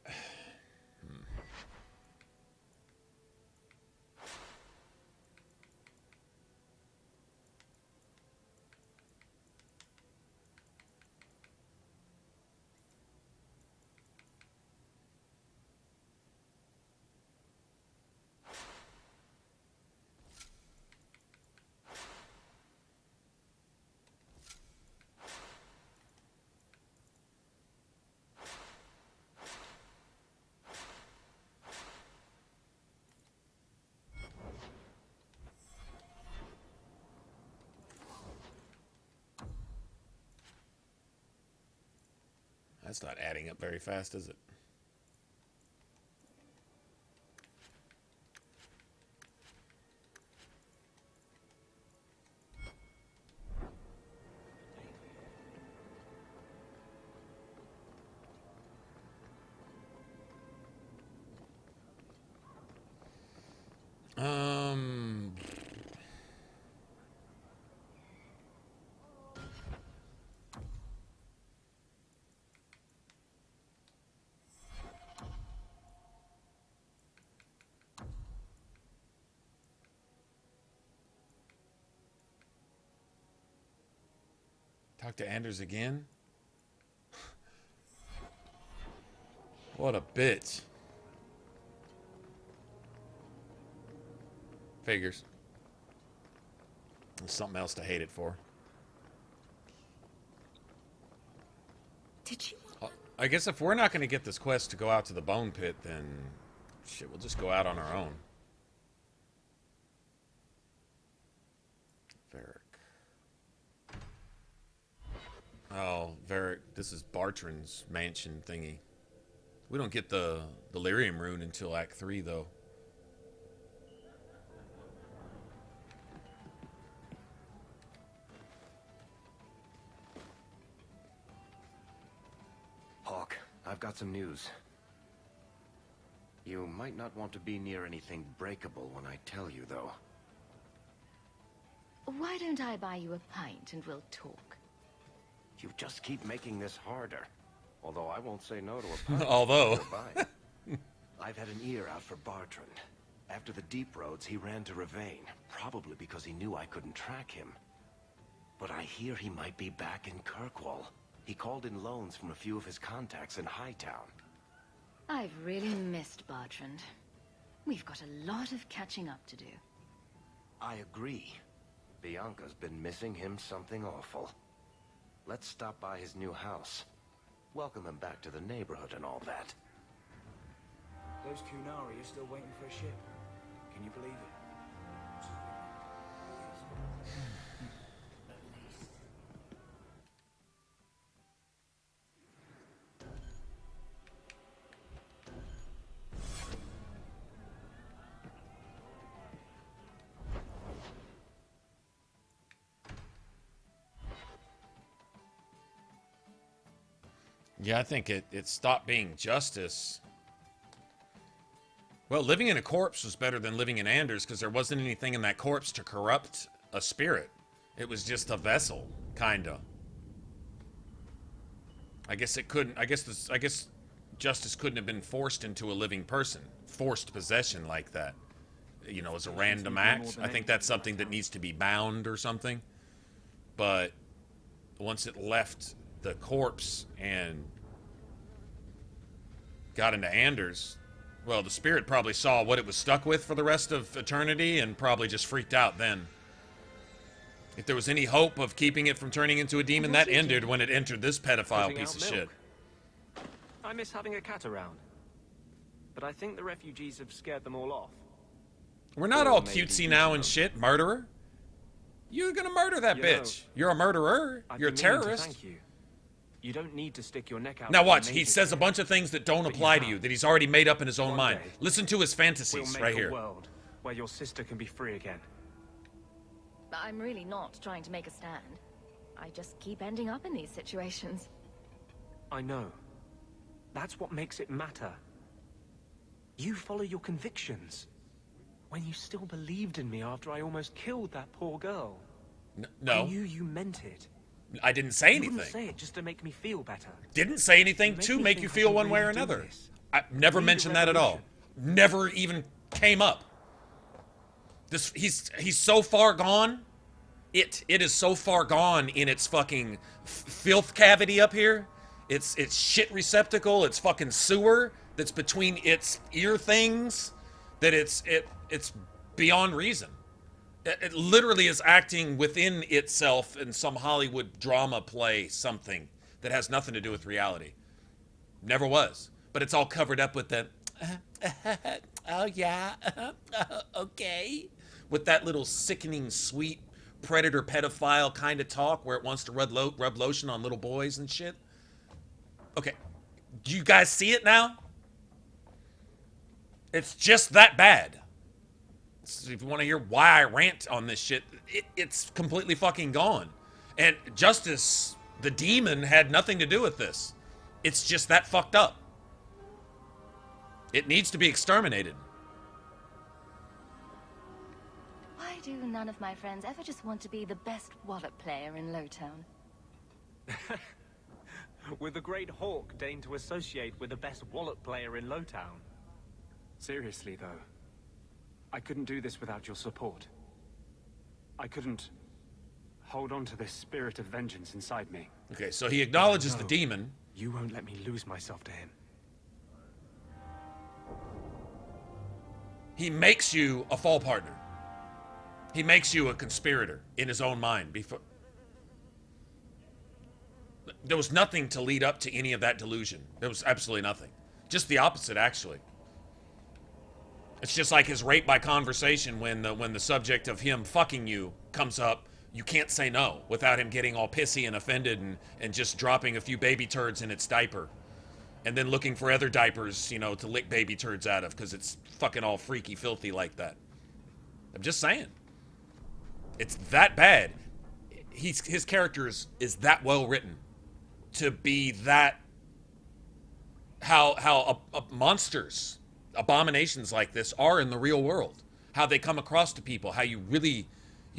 S16: That's not adding up very fast, is it? Talk to Anders again? What a bitch. Figures. There's something else to hate it for.
S18: Did you?
S16: I guess if we're not going to get this quest to go out to the bone pit, then shit, we'll just go out on our own. Varric. Oh, Varric. This is Bartrand's mansion thingy. We don't get the Lyrium rune until Act 3, though.
S20: Hawke, I've got some news. You might not want to be near anything breakable when I tell you, though.
S3: Why don't I buy you a pint and we'll talk?
S20: You just keep making this harder. Although I won't say no to a pint.
S16: Although.
S20: I've had an ear out for Bartrand. After the Deep Roads, he ran to Ravane, probably because he knew I couldn't track him. But I hear he might be back in Kirkwall. He called in loans from a few of his contacts in Hightown.
S3: I've really missed Bartrand. We've got a lot of catching up to do.
S20: I agree. Bianca's been missing him something awful. Let's stop by his new house. Welcome him back to the neighborhood and all that.
S2: Those Kunari are still waiting for a ship. Can you believe it?
S16: Yeah, I think it stopped being justice. Well, living in a corpse was better than living in Anders because there wasn't anything in that corpse to corrupt a spirit. It was just a vessel, kinda. I guess it couldn't. I guess justice couldn't have been forced into a living person, forced possession like that. You know, as a random act. I think that's something that needs to be bound or something. But once it left the corpse and got into Anders, well, the spirit probably saw what it was stuck with for the rest of eternity and probably just freaked out then. If there was any hope of keeping it from turning into a demon, that ended when it entered this pedophile piece of shit.
S6: I miss having a cat around. But I think the refugees have scared them all off.
S16: We're not all cutesy now and shit, murderer. You're gonna murder that bitch. You're a murderer. You're a terrorist.
S6: Thank you. You don't need to stick your neck out.
S16: Now watch, he says a bunch of things that don't apply to you, that he's already made up in his own mind. Listen to his fantasies right here.
S6: We'll make a world where your sister can be free again.
S3: I'm really not trying to make a stand. I just keep ending up in these situations.
S6: I know. That's what makes it matter. You follow your convictions. When you still believed in me after I almost killed that poor girl.
S16: No.
S6: I knew you meant it.
S16: I didn't say anything.
S6: You didn't say it just to make me feel better.
S16: Didn't say anything to make you feel one way or another. I never mentioned that at all. Never even came up. He's so far gone. It is so far gone in its fucking filth cavity up here. It's shit receptacle. It's fucking sewer that's between its ear things. That it's beyond reason. It literally is acting within itself in some Hollywood drama play, something that has nothing to do with reality. Never was. But it's all covered up with the, oh yeah, okay. With that little sickening, sweet, predator, pedophile kind of talk where it wants to rub lotion on little boys and shit. Okay, do you guys see it now? It's just that bad. If you want to hear why I rant on this shit, it's completely fucking gone. And Justice, the demon, had nothing to do with this. It's just that fucked up. It needs to be exterminated.
S3: Why do none of my friends ever just want to be the best wallet player in Lowtown?
S6: With the great Hawke deigned to associate with the best wallet player in Lowtown. Seriously, though. I couldn't do this without your support. I couldn't hold on to this spirit of vengeance inside me.
S16: Okay, so he acknowledges the demon.
S6: You won't let me lose myself to him.
S16: He makes you a fall partner. He makes you a conspirator in his own mind. Before there was nothing to lead up to any of that delusion. There was absolutely nothing. Just the opposite, actually. It's just like his rape by conversation when the subject of him fucking you comes up. You can't say no without him getting all pissy and offended and just dropping a few baby turds in its diaper. And then looking for other diapers, you know, to lick baby turds out of because it's fucking all freaky, filthy like that. I'm just saying. It's that bad. His character is that well written to be that how monsters, abominations like this are in the real world. How they come across to people. How you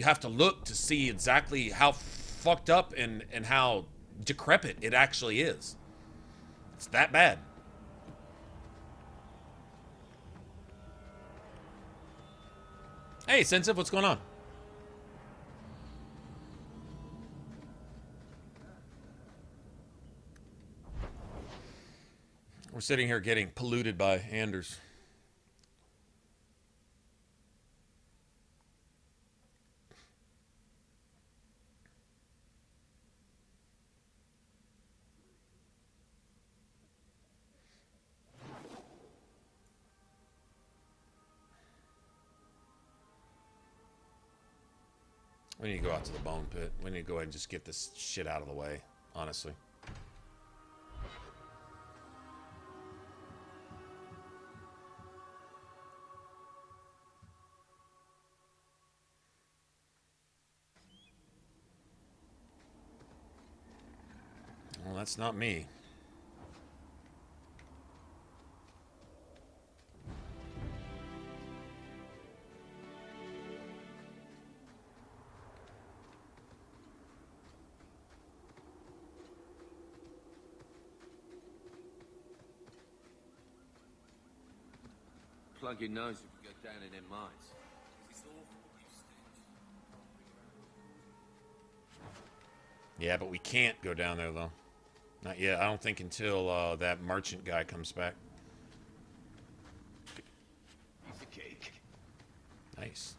S16: have to look to see exactly how fucked up and how decrepit it actually is. It's that bad. Hey, Sensitive, what's going on? We're sitting here getting polluted by Anders. We need to go out to the bone pit. We need to go ahead and just get this shit out of the way, honestly. Well, that's not me.
S13: Plug your nose if you go down in them mines.
S16: Yeah, but we can't go down there, though. Not yet. I don't think until that merchant guy comes back.
S13: Piece of cake.
S16: Nice.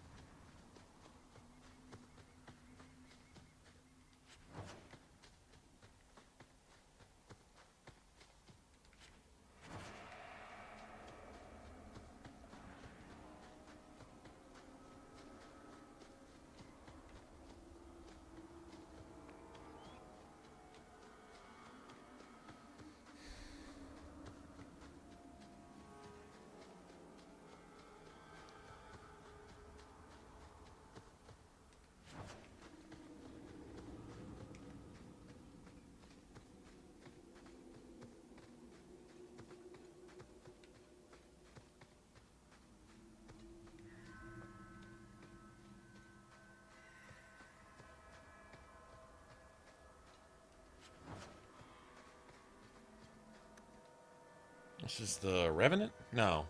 S16: This is the Revenant? No.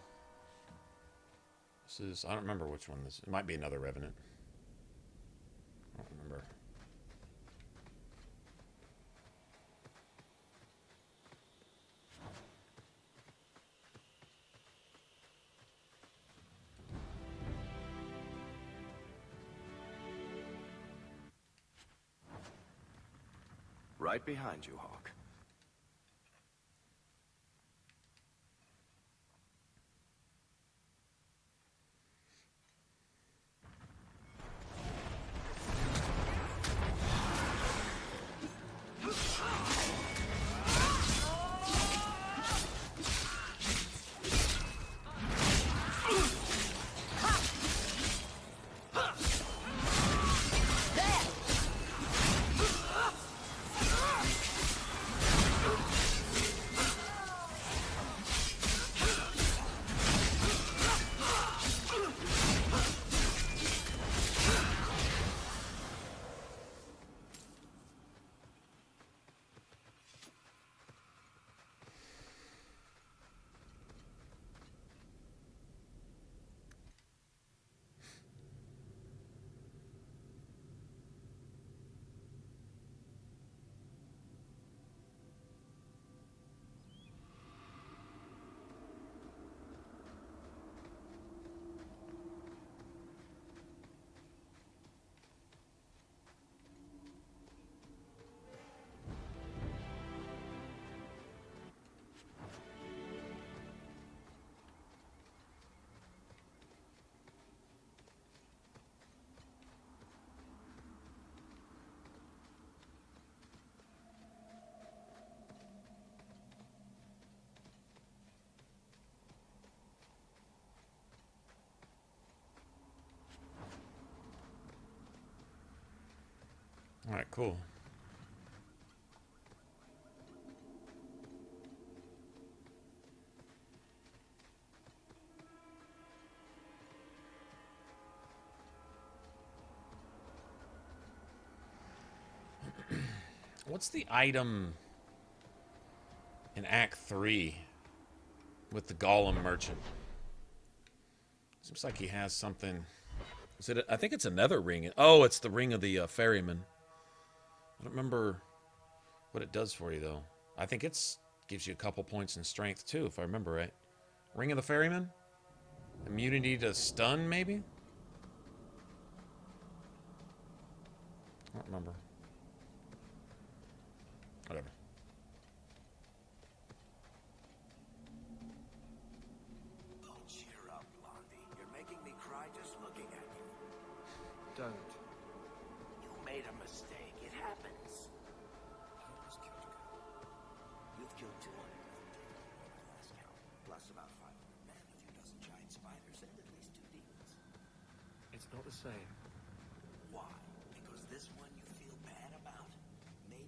S16: This is... I don't remember which one this is. It might be another Revenant. I don't remember.
S20: Right behind you, Hawke.
S16: Alright, cool. What's the item in Act 3 with the Golem merchant? Seems like he has something. Is it? I think it's another ring. Oh, it's the ring of the ferryman. I don't remember what it does for you though. I think it's gives you a couple points in strength too, if I remember right. Ring of the ferryman? Immunity to stun, maybe? I don't remember. Whatever.
S7: Oh, cheer up, Blondie. You're making me cry just looking at you.
S2: Don't.
S7: You made a mistake. It happens. You've killed 200 last count, plus about 500 men, a few dozen giant spiders, and at least 2 demons.
S2: It's not the same.
S7: Why? Because this one you feel bad about? Maybe.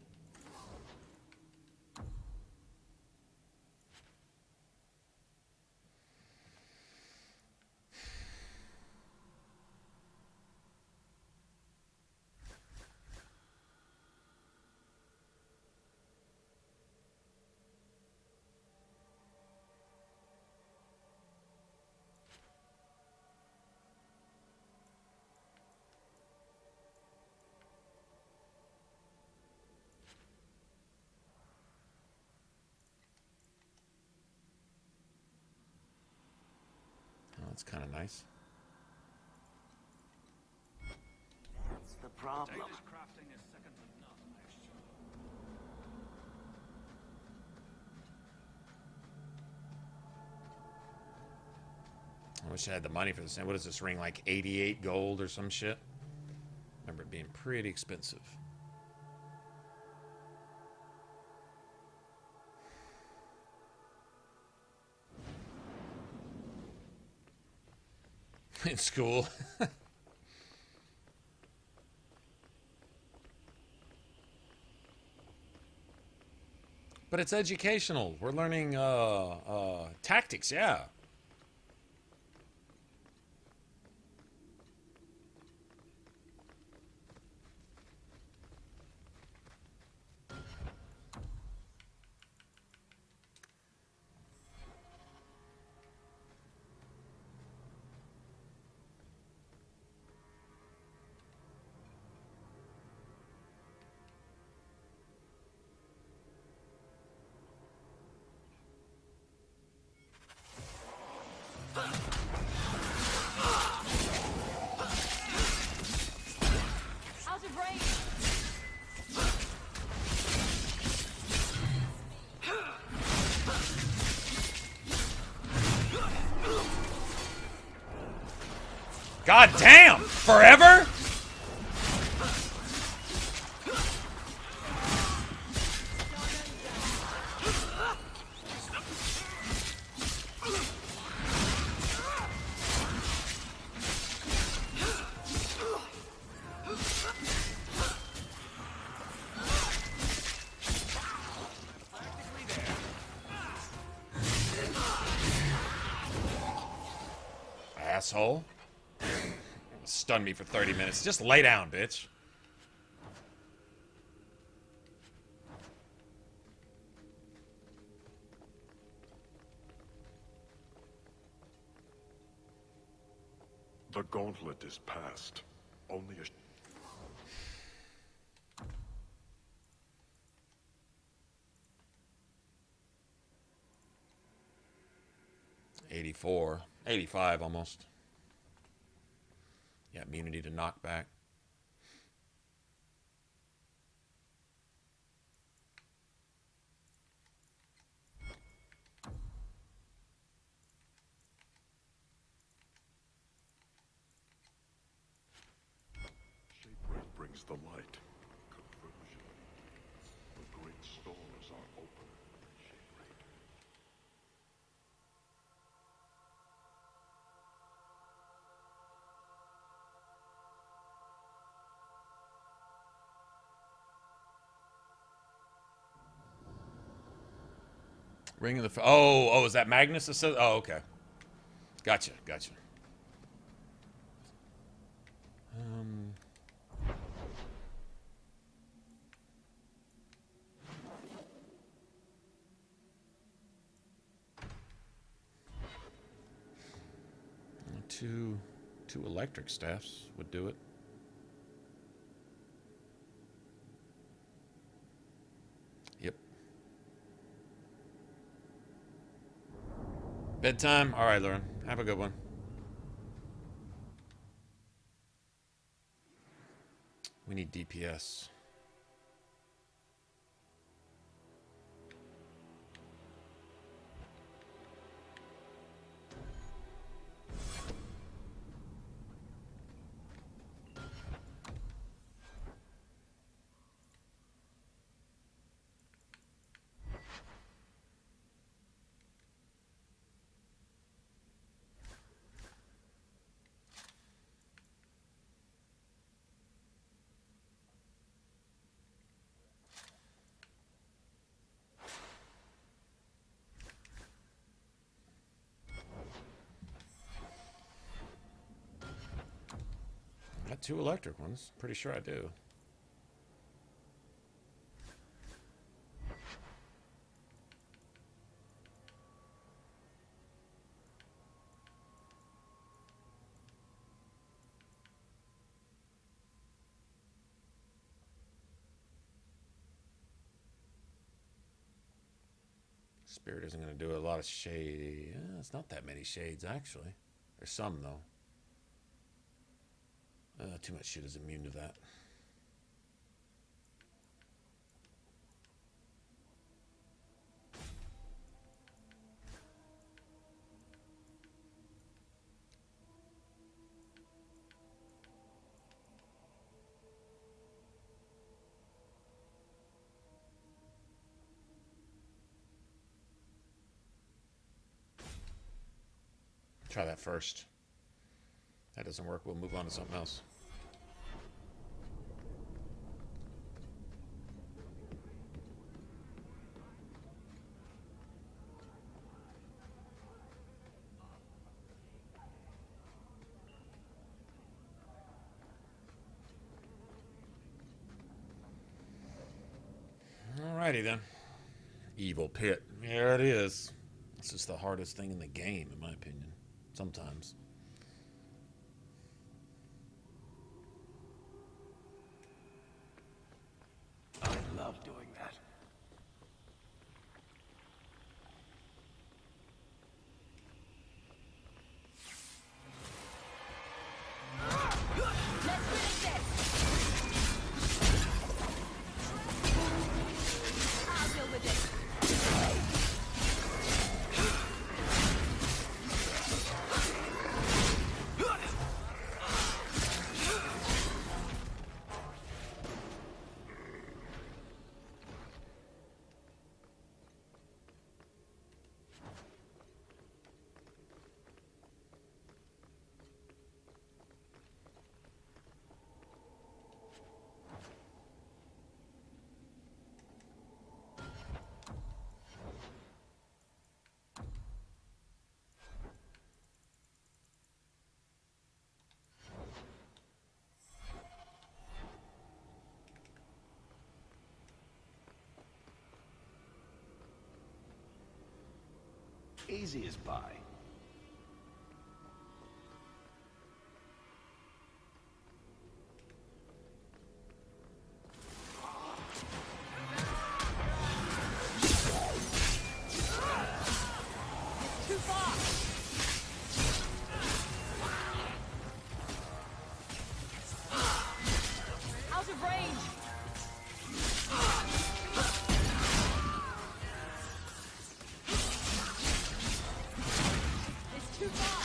S16: Oh, that's kind of nice.
S7: That's the problem.
S16: I wish I had the money for this. What is this ring, like 88 gold or some shit? Remember it being pretty expensive. In school. But it's educational. We're learning tactics, yeah.
S3: Out of range.
S16: God damn! Forever? Asshole. Stun me for 30 minutes. Just lay down, bitch.
S21: The gauntlet is past. Only a...
S16: 84. 85 almost. Yeah, immunity to knockback.
S21: Shaperate brings the light. Conversion. The great stores are open. Shaperate.
S16: Ring of the... Oh, is that Magnus? Oh, okay. Gotcha. 2 electric staffs would do it. Yep. Bedtime? All right, Lauren. Have a good one. We need DPS. Got 2 electric ones. Pretty sure I do. Spirit isn't going to do a lot of shade. Yeah, it's not that many shades, actually. There's some, though. Too much shit is immune to that. Try that first. That doesn't work. We'll move on to something else. Alrighty then. Evil Pit. There it is. It's just the hardest thing in the game, in my opinion. Sometimes.
S21: I love doing that. Easy as pie.
S10: Too far! Out of range! It's too far!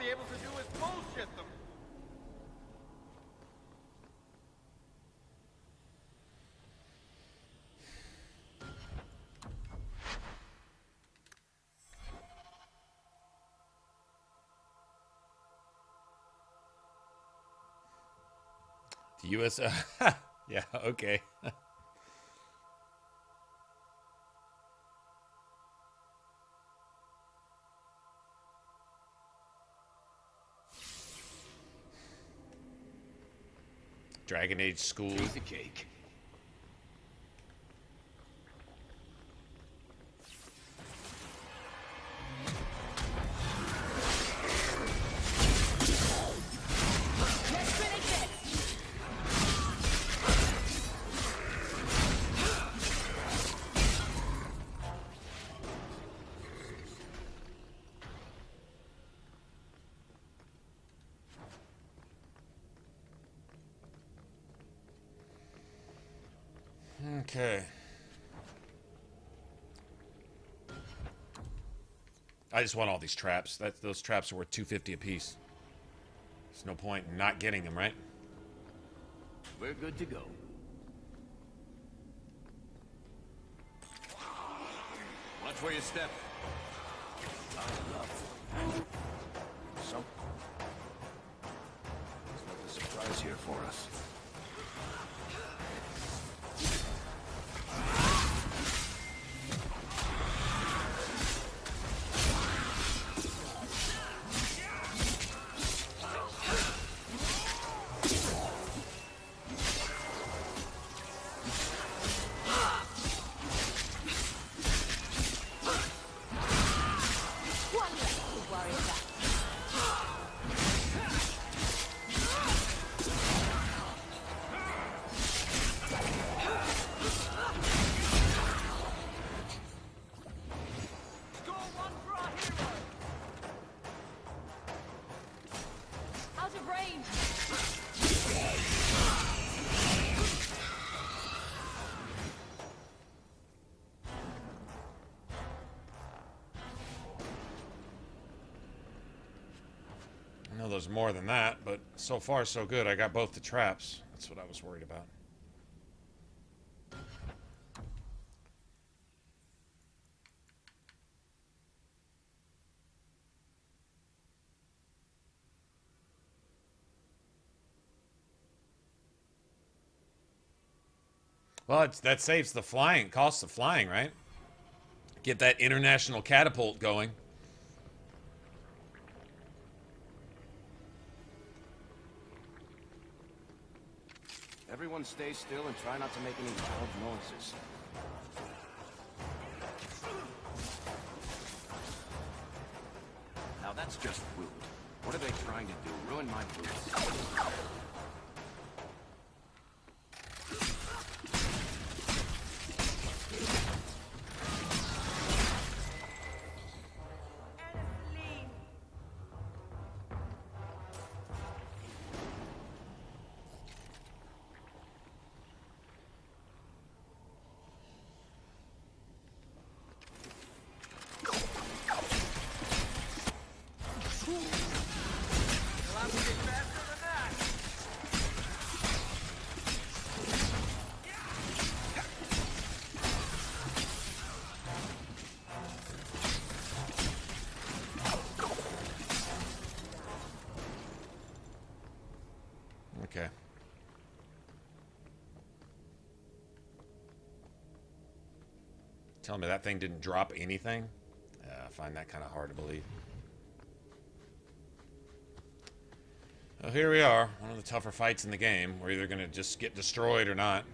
S5: able to do is bullshit them.
S16: The U.S. Yeah, okay. Dragon Age school.
S13: Take the cake.
S16: Okay. I just want all these traps. Those traps are worth $250 a piece. There's no point in not getting them, right?
S13: We're good to go.
S9: Watch where you step.
S13: I love some. There's a surprise here for us.
S16: I know there's more than that, but so far so good. I got both the traps. That's what I was worried about. Well, that saves the flying, costs of flying, right? Get that international catapult going.
S20: Everyone stay still and try not to make any loud noises. Now that's just rude. What are they trying to do? Ruin my boots?
S16: Okay. Tell me that thing didn't drop anything? I find that kind of hard to believe. Well, here we are. One of the tougher fights in the game. We're either going to just get destroyed or not.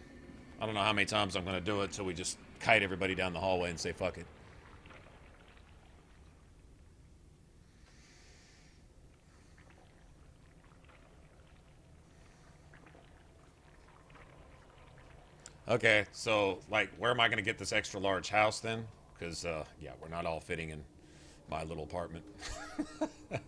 S16: I don't know how many times I'm going to do it till we just kite everybody down the hallway and say fuck it. Okay, so, like, where am I going to get this extra large house then? Because, yeah, we're not all fitting in my little apartment. Alright.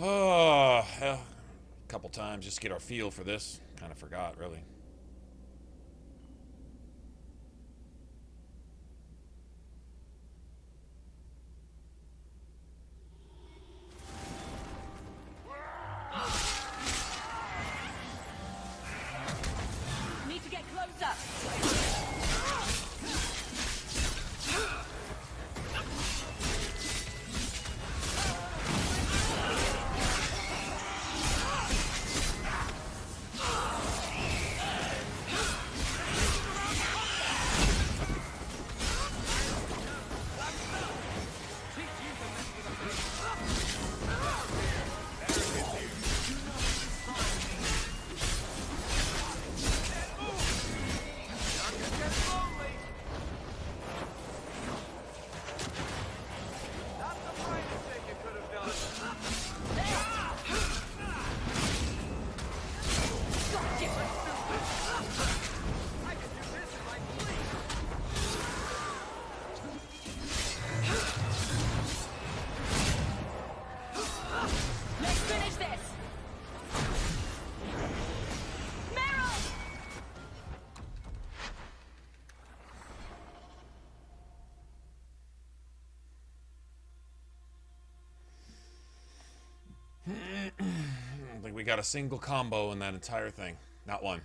S16: Oh, hell. A couple times just to get our feel for this. Kind of forgot, really.
S10: Need to get closer.
S16: I don't think we got a single combo in that entire thing. Not one.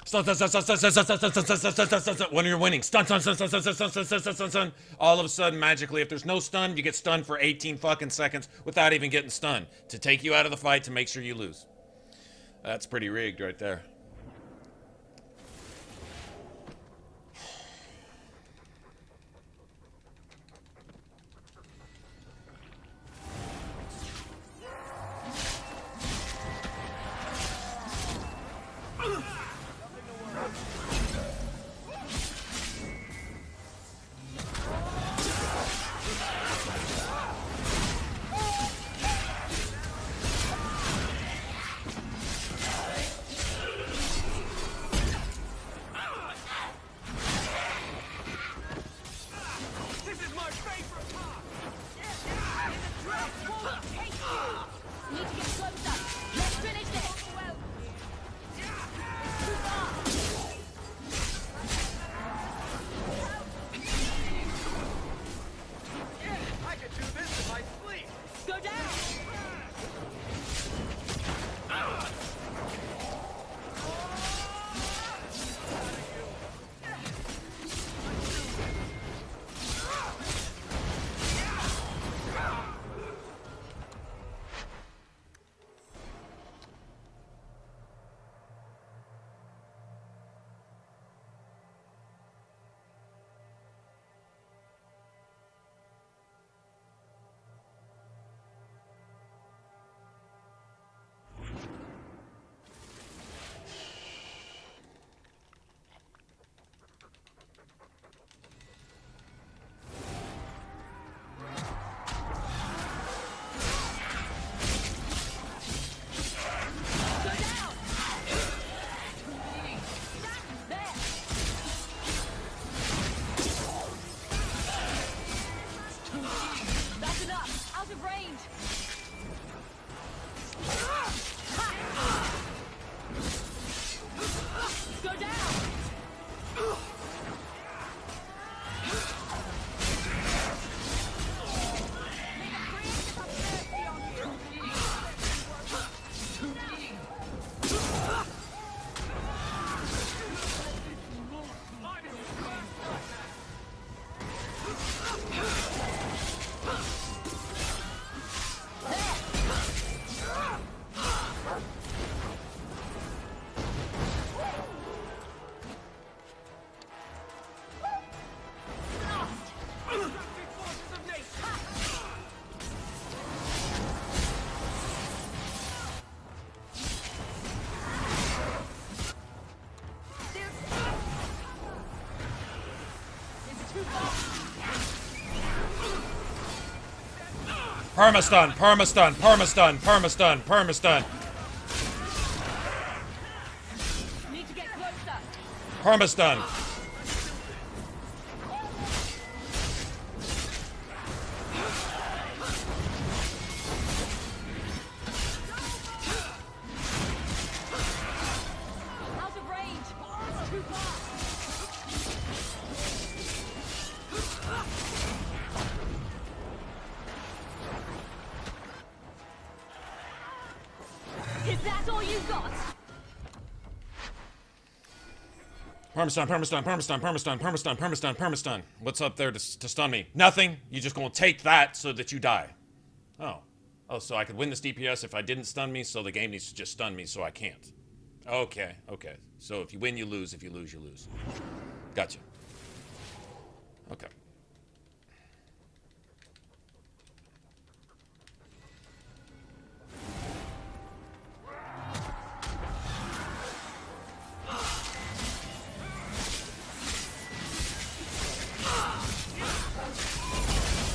S16: Stun, stun, stun, stun, stun, stun, stun, stun, stun, stun, stun, stun, stun, stun, when you're winning. Stun, stun, stun, stun, stun, stun, stun, stun, stun, stun, stun. All of a sudden, magically, if there's no stun, you get stunned for 18 fucking seconds without even getting stunned to take you out of the fight to make sure you lose. That's pretty rigged right there. Perma-stun, perma-stun, perma-stun, perma-stun, perma-stun.
S10: Need to get closer.
S16: Perma-stun.
S10: Out of range. It's too far. Is that all you got?
S16: Perma-stun, perma-stun, perma-stun, perma-stun, perma-stun, perma-stun, perma-stun. What's up there to stun me? Nothing. You're just gonna take that so that you die. Oh. Oh, so I could win this DPS if I didn't stun me, so the game needs to just stun me so I can't. Okay, okay. So if you win, you lose. If you lose, you lose. Gotcha. Okay.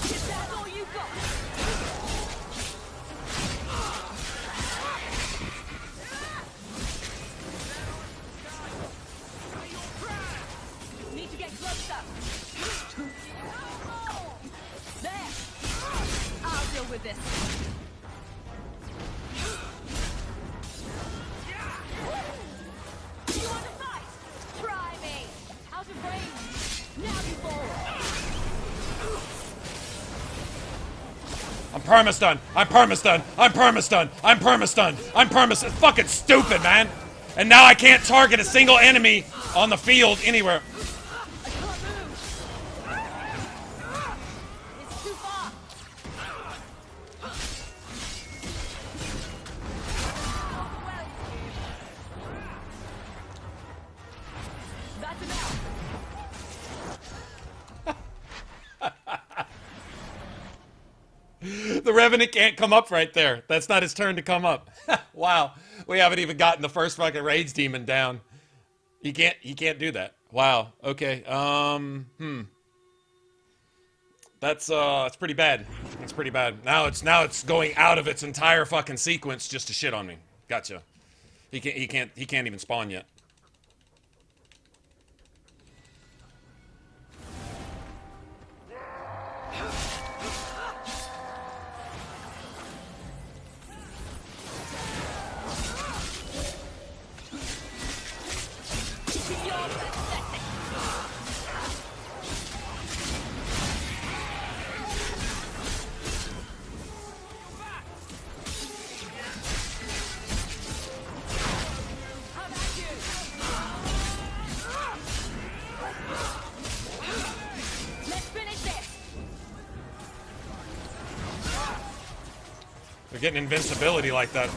S10: Is that all you got? Need to get closer. There. I'll deal with this. You want to fight? Try me. Out of range. Now you fall.
S16: I'm perma-stun. I'm perma-stun. I'm perma-stun. I'm perma-stun. I'm perma-stun. Fucking stupid, man. And now I can't target a single enemy on the field anywhere.
S10: It's too far. That's enough.
S16: The Revenant can't come up right there. That's not his turn to come up. Wow. We haven't even gotten the first fucking Rage Demon down. He can't do that. Wow. Okay. That's pretty bad. That's pretty bad. Now it's going out of its entire fucking sequence just to shit on me. Gotcha. He can't even spawn yet. They're getting invincibility like that.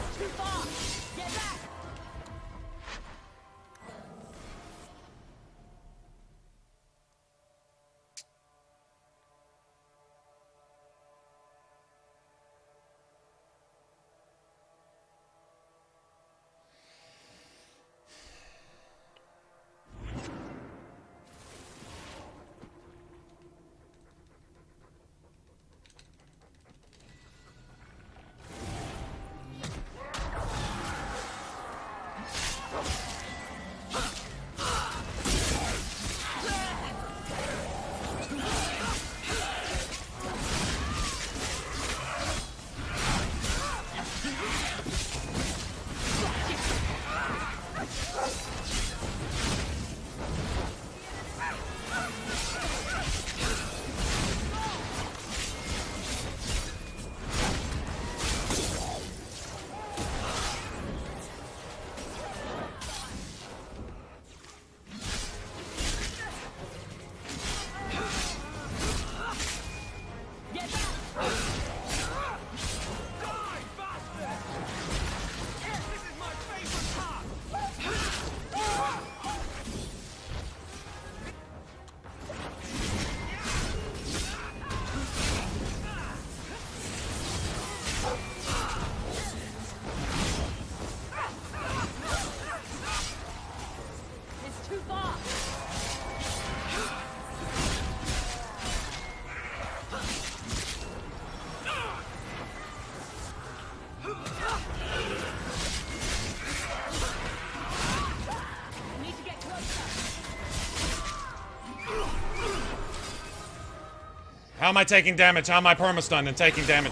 S16: How am I taking damage? How am I perma-stunned and taking damage?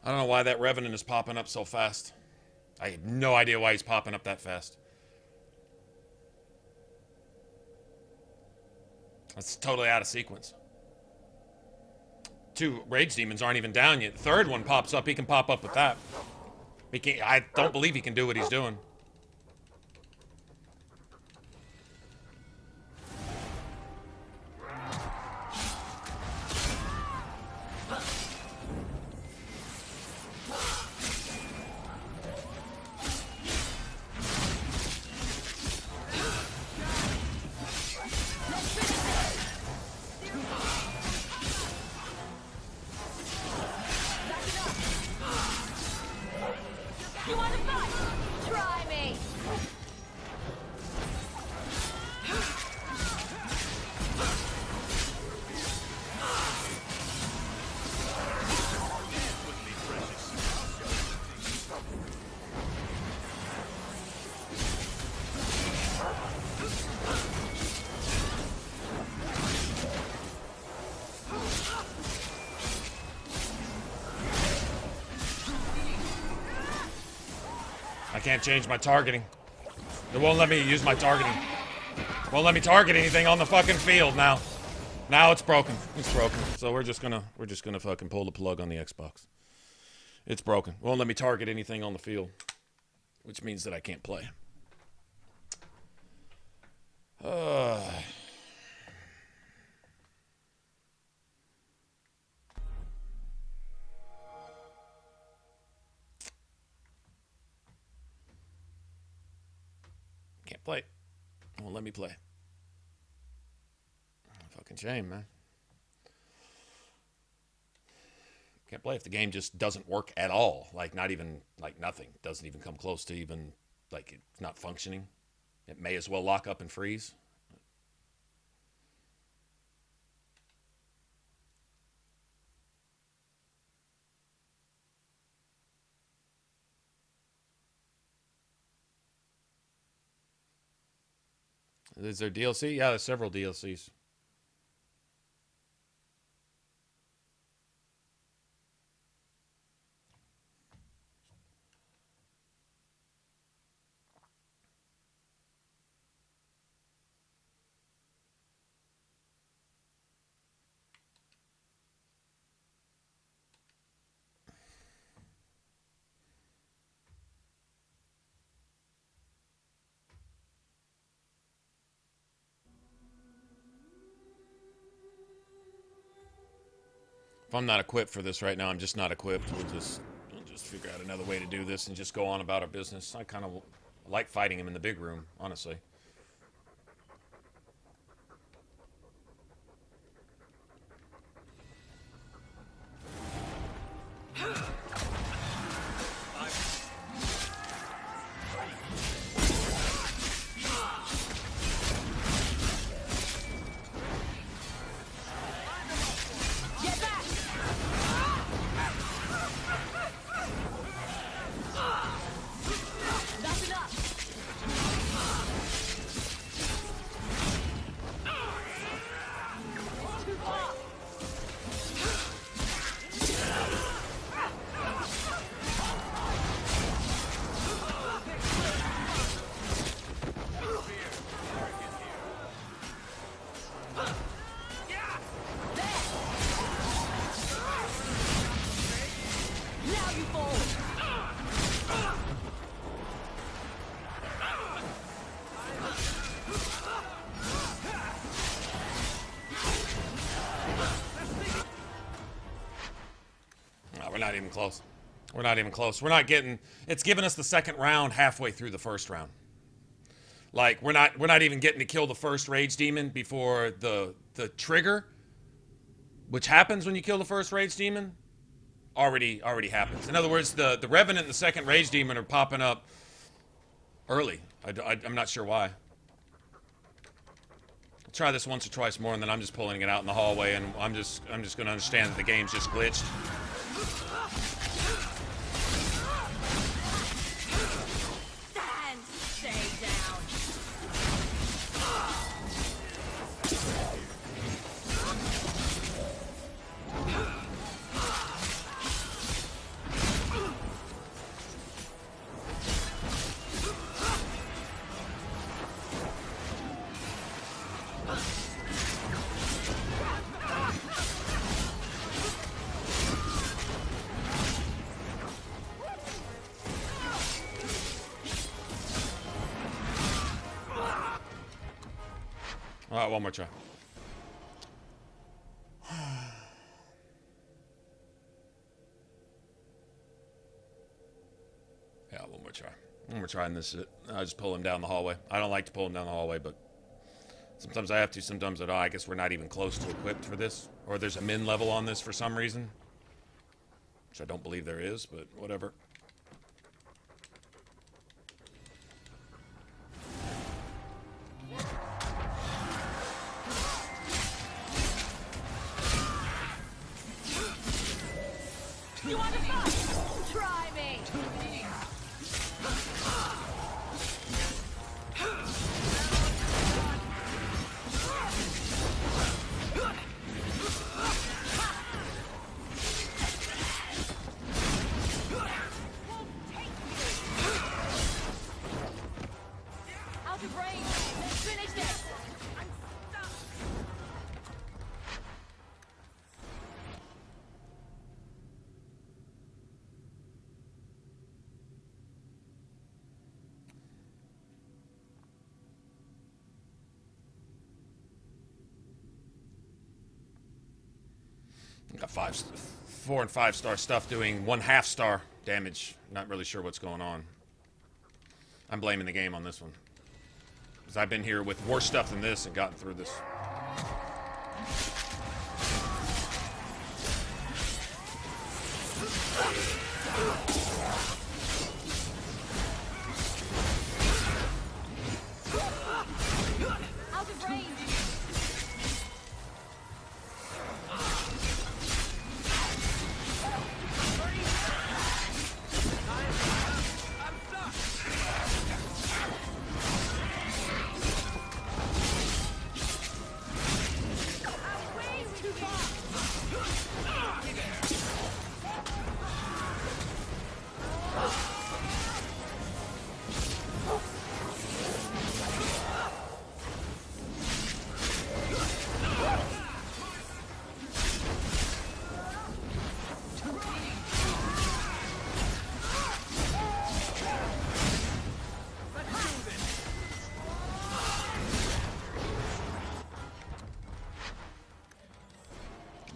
S16: I don't know why that Revenant is popping up so fast. I have no idea why he's popping up that fast. That's totally out of sequence. 2 Rage Demons aren't even down yet. The 3rd one pops up. He can pop up with that. He can't, I don't believe he can do what he's doing. I can't change my targeting. It won't let me use my targeting. Won't let me target anything on the fucking field now. Now it's broken. It's broken. So we're just gonna fucking pull the plug on the Xbox. It's broken. Won't let me target anything on the field, which means that I can't play. Can't play. Won't let me play. Fucking shame, man. Can't play if the game just doesn't work at all. Like, not even, like, nothing. Doesn't even come close to even, like, it's not functioning. It may as well lock up and freeze. Is there DLC? Yeah, there's several DLCs. If I'm not equipped for this right now, I'm just not equipped. We'll just figure out another way to do this and just go on about our business. I kind of like fighting him in the big room, honestly. We're not even close. We're not even close. We're not getting... It's giving us the second round halfway through the first round. Like, we're not even getting to kill the first Rage Demon before the trigger, which happens when you kill the first Rage Demon, already happens. In other words, the Revenant and the second Rage Demon are popping up early. I'm not sure why. I'll try this once or twice more, and then I'm just pulling it out in the hallway, and I'm just going to understand that the game's just glitched. Alright, one more try. Yeah, one more try. One more try in this shit. I just pull him down the hallway. I don't like to pull him down the hallway, but sometimes I have to, sometimes I don't. I guess we're not even close to equipped for this. Or there's a min level on this for some reason. Which I don't believe there is, but whatever.
S1: You want to fight? Try me! Out of range! Let's finish this! I'm stuck!
S16: Got 4 and 5 star stuff doing 1/2 star damage. Not really sure what's going on. I'm blaming the game on this one. Because I've been here with worse stuff than this and gotten through this.
S1: Out of range!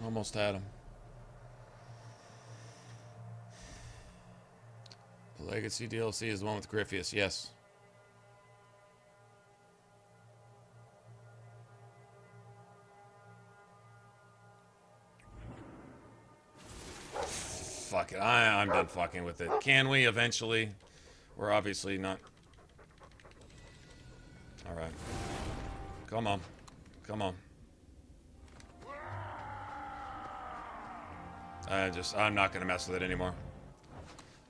S16: Almost had him. The Legacy DLC is the one with Griffius, yes. Fuck it, I'm done fucking with it. Can we eventually? We're obviously not. Alright. Come on. Come on. I'm not gonna mess with it anymore.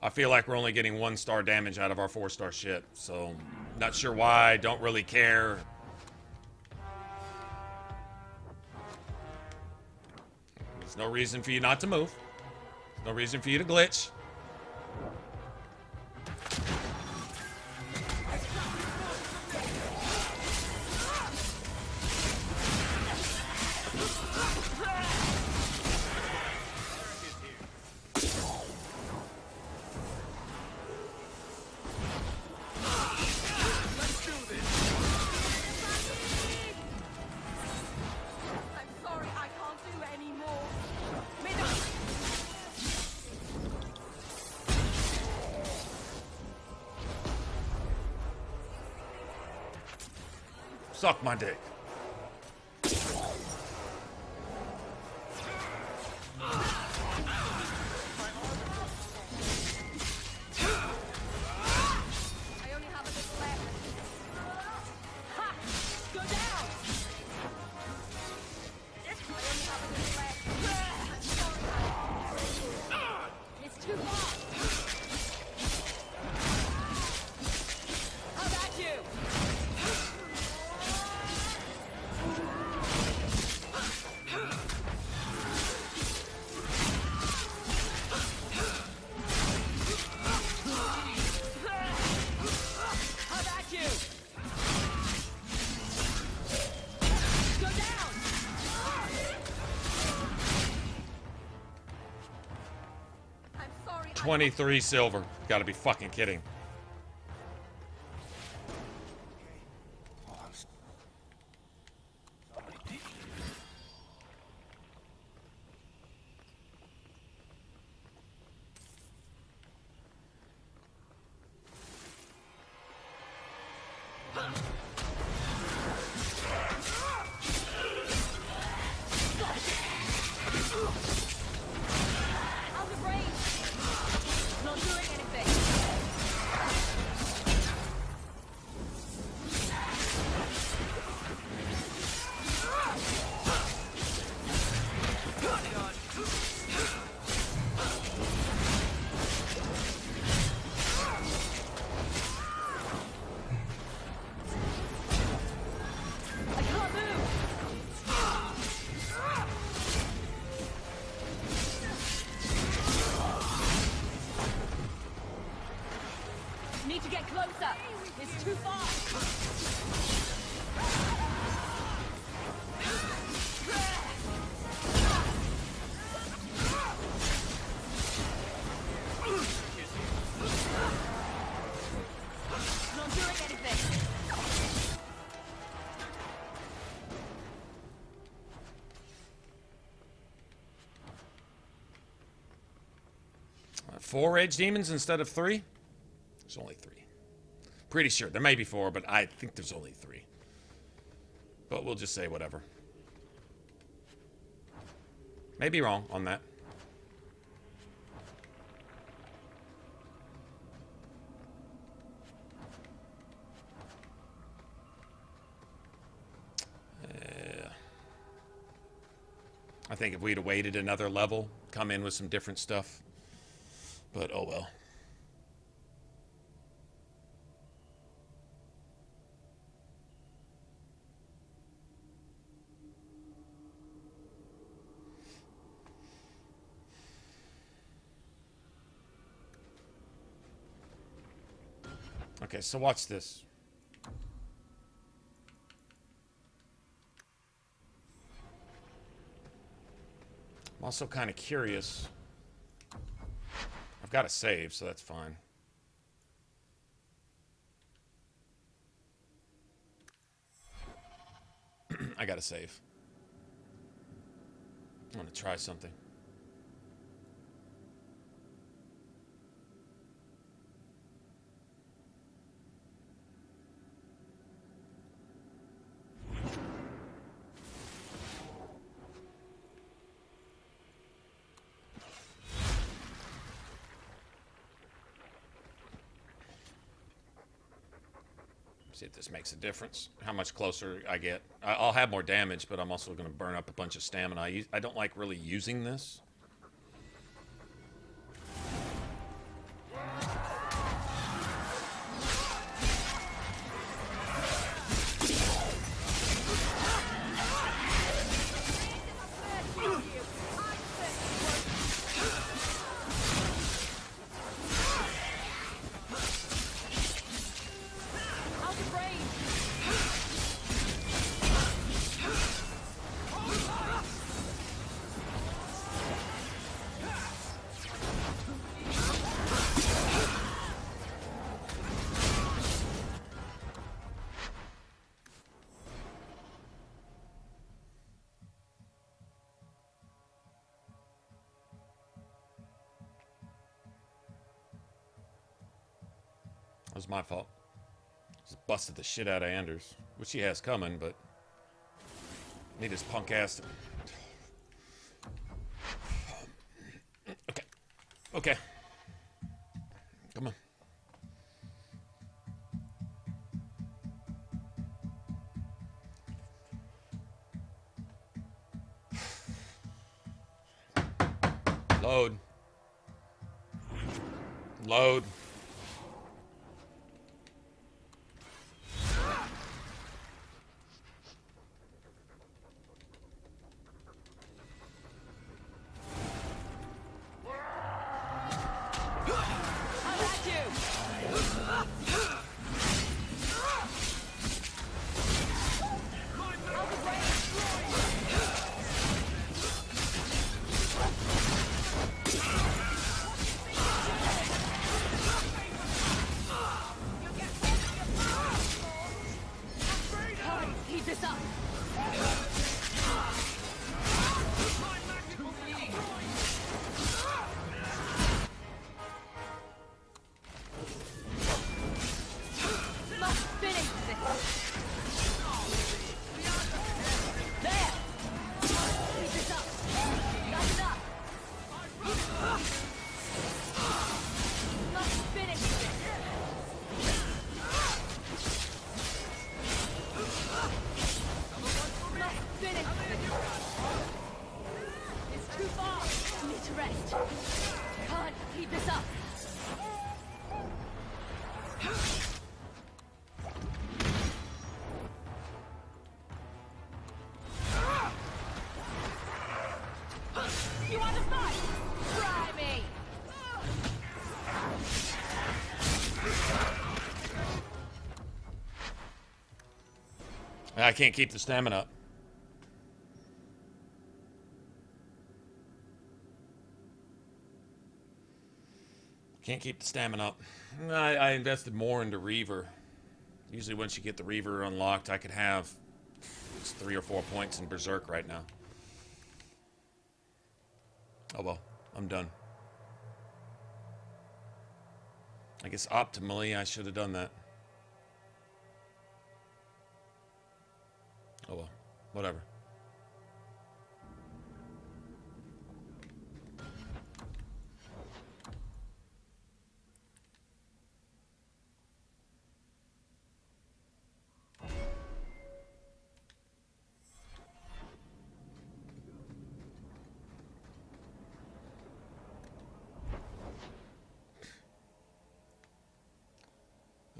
S16: I feel like we're only getting 1-star damage out of our 4-star shit, so not sure why, don't really care. There's no reason for you not to move. There's no reason for you to glitch. Suck my dick.
S1: Go down!
S16: 23 silver. Gotta be fucking kidding.
S3: Out of range! Not doing anything! Need to get closer. It's too far. Not doing anything.
S16: 4 rage demons instead of 3? There's only 3. Pretty sure. There may be 4, but I think there's only 3. But we'll just say whatever. May be wrong on that. I think if we'd have waited another level, come in with some different stuff. But oh well. Okay, so watch this. I'm also kind of curious. I've got to save, so that's fine. I got to save. I want to try something. See if this makes a difference. How much closer I get. I'll have more damage, but I'm also going to burn up a bunch of stamina. I don't like really using this. That was my fault. Just busted the shit out of Anders, which he has coming, but need his punk ass to... Okay. Okay. Come on. Load. Load.
S10: Try me!
S16: I can't keep the stamina up. Can't keep the stamina up. I invested more into Reaver. Usually once you get the Reaver unlocked, I could have 3 or 4 points in Berserk right now. Oh well, I'm done. I guess optimally I should have done that. Oh well, whatever.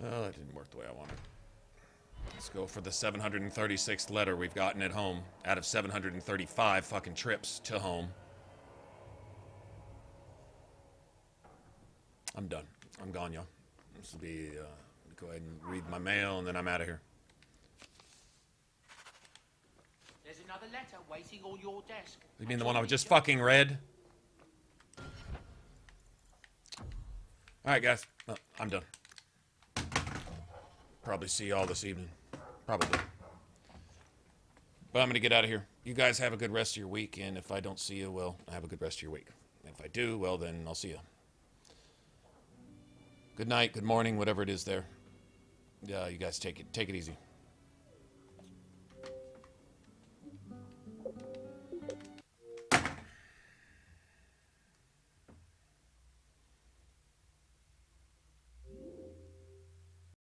S16: Well, that didn't work the way I wanted. Let's go for the 736th letter we've gotten at home out of 735 fucking trips to home. I'm done. I'm gone, y'all. This will be, go ahead and read my mail and then I'm out of here.
S17: There's another letter waiting on your desk.
S16: You mean the one I just fucking read? Alright, guys. Oh, I'm done. Probably see y'all this evening. Probably. But I'm going to get out of here. You guys have a good rest of your week, and if I don't see you, well, have a good rest of your week. And if I do, well, then I'll see you. Good night, good morning, whatever it is there. Yeah, you guys take it easy.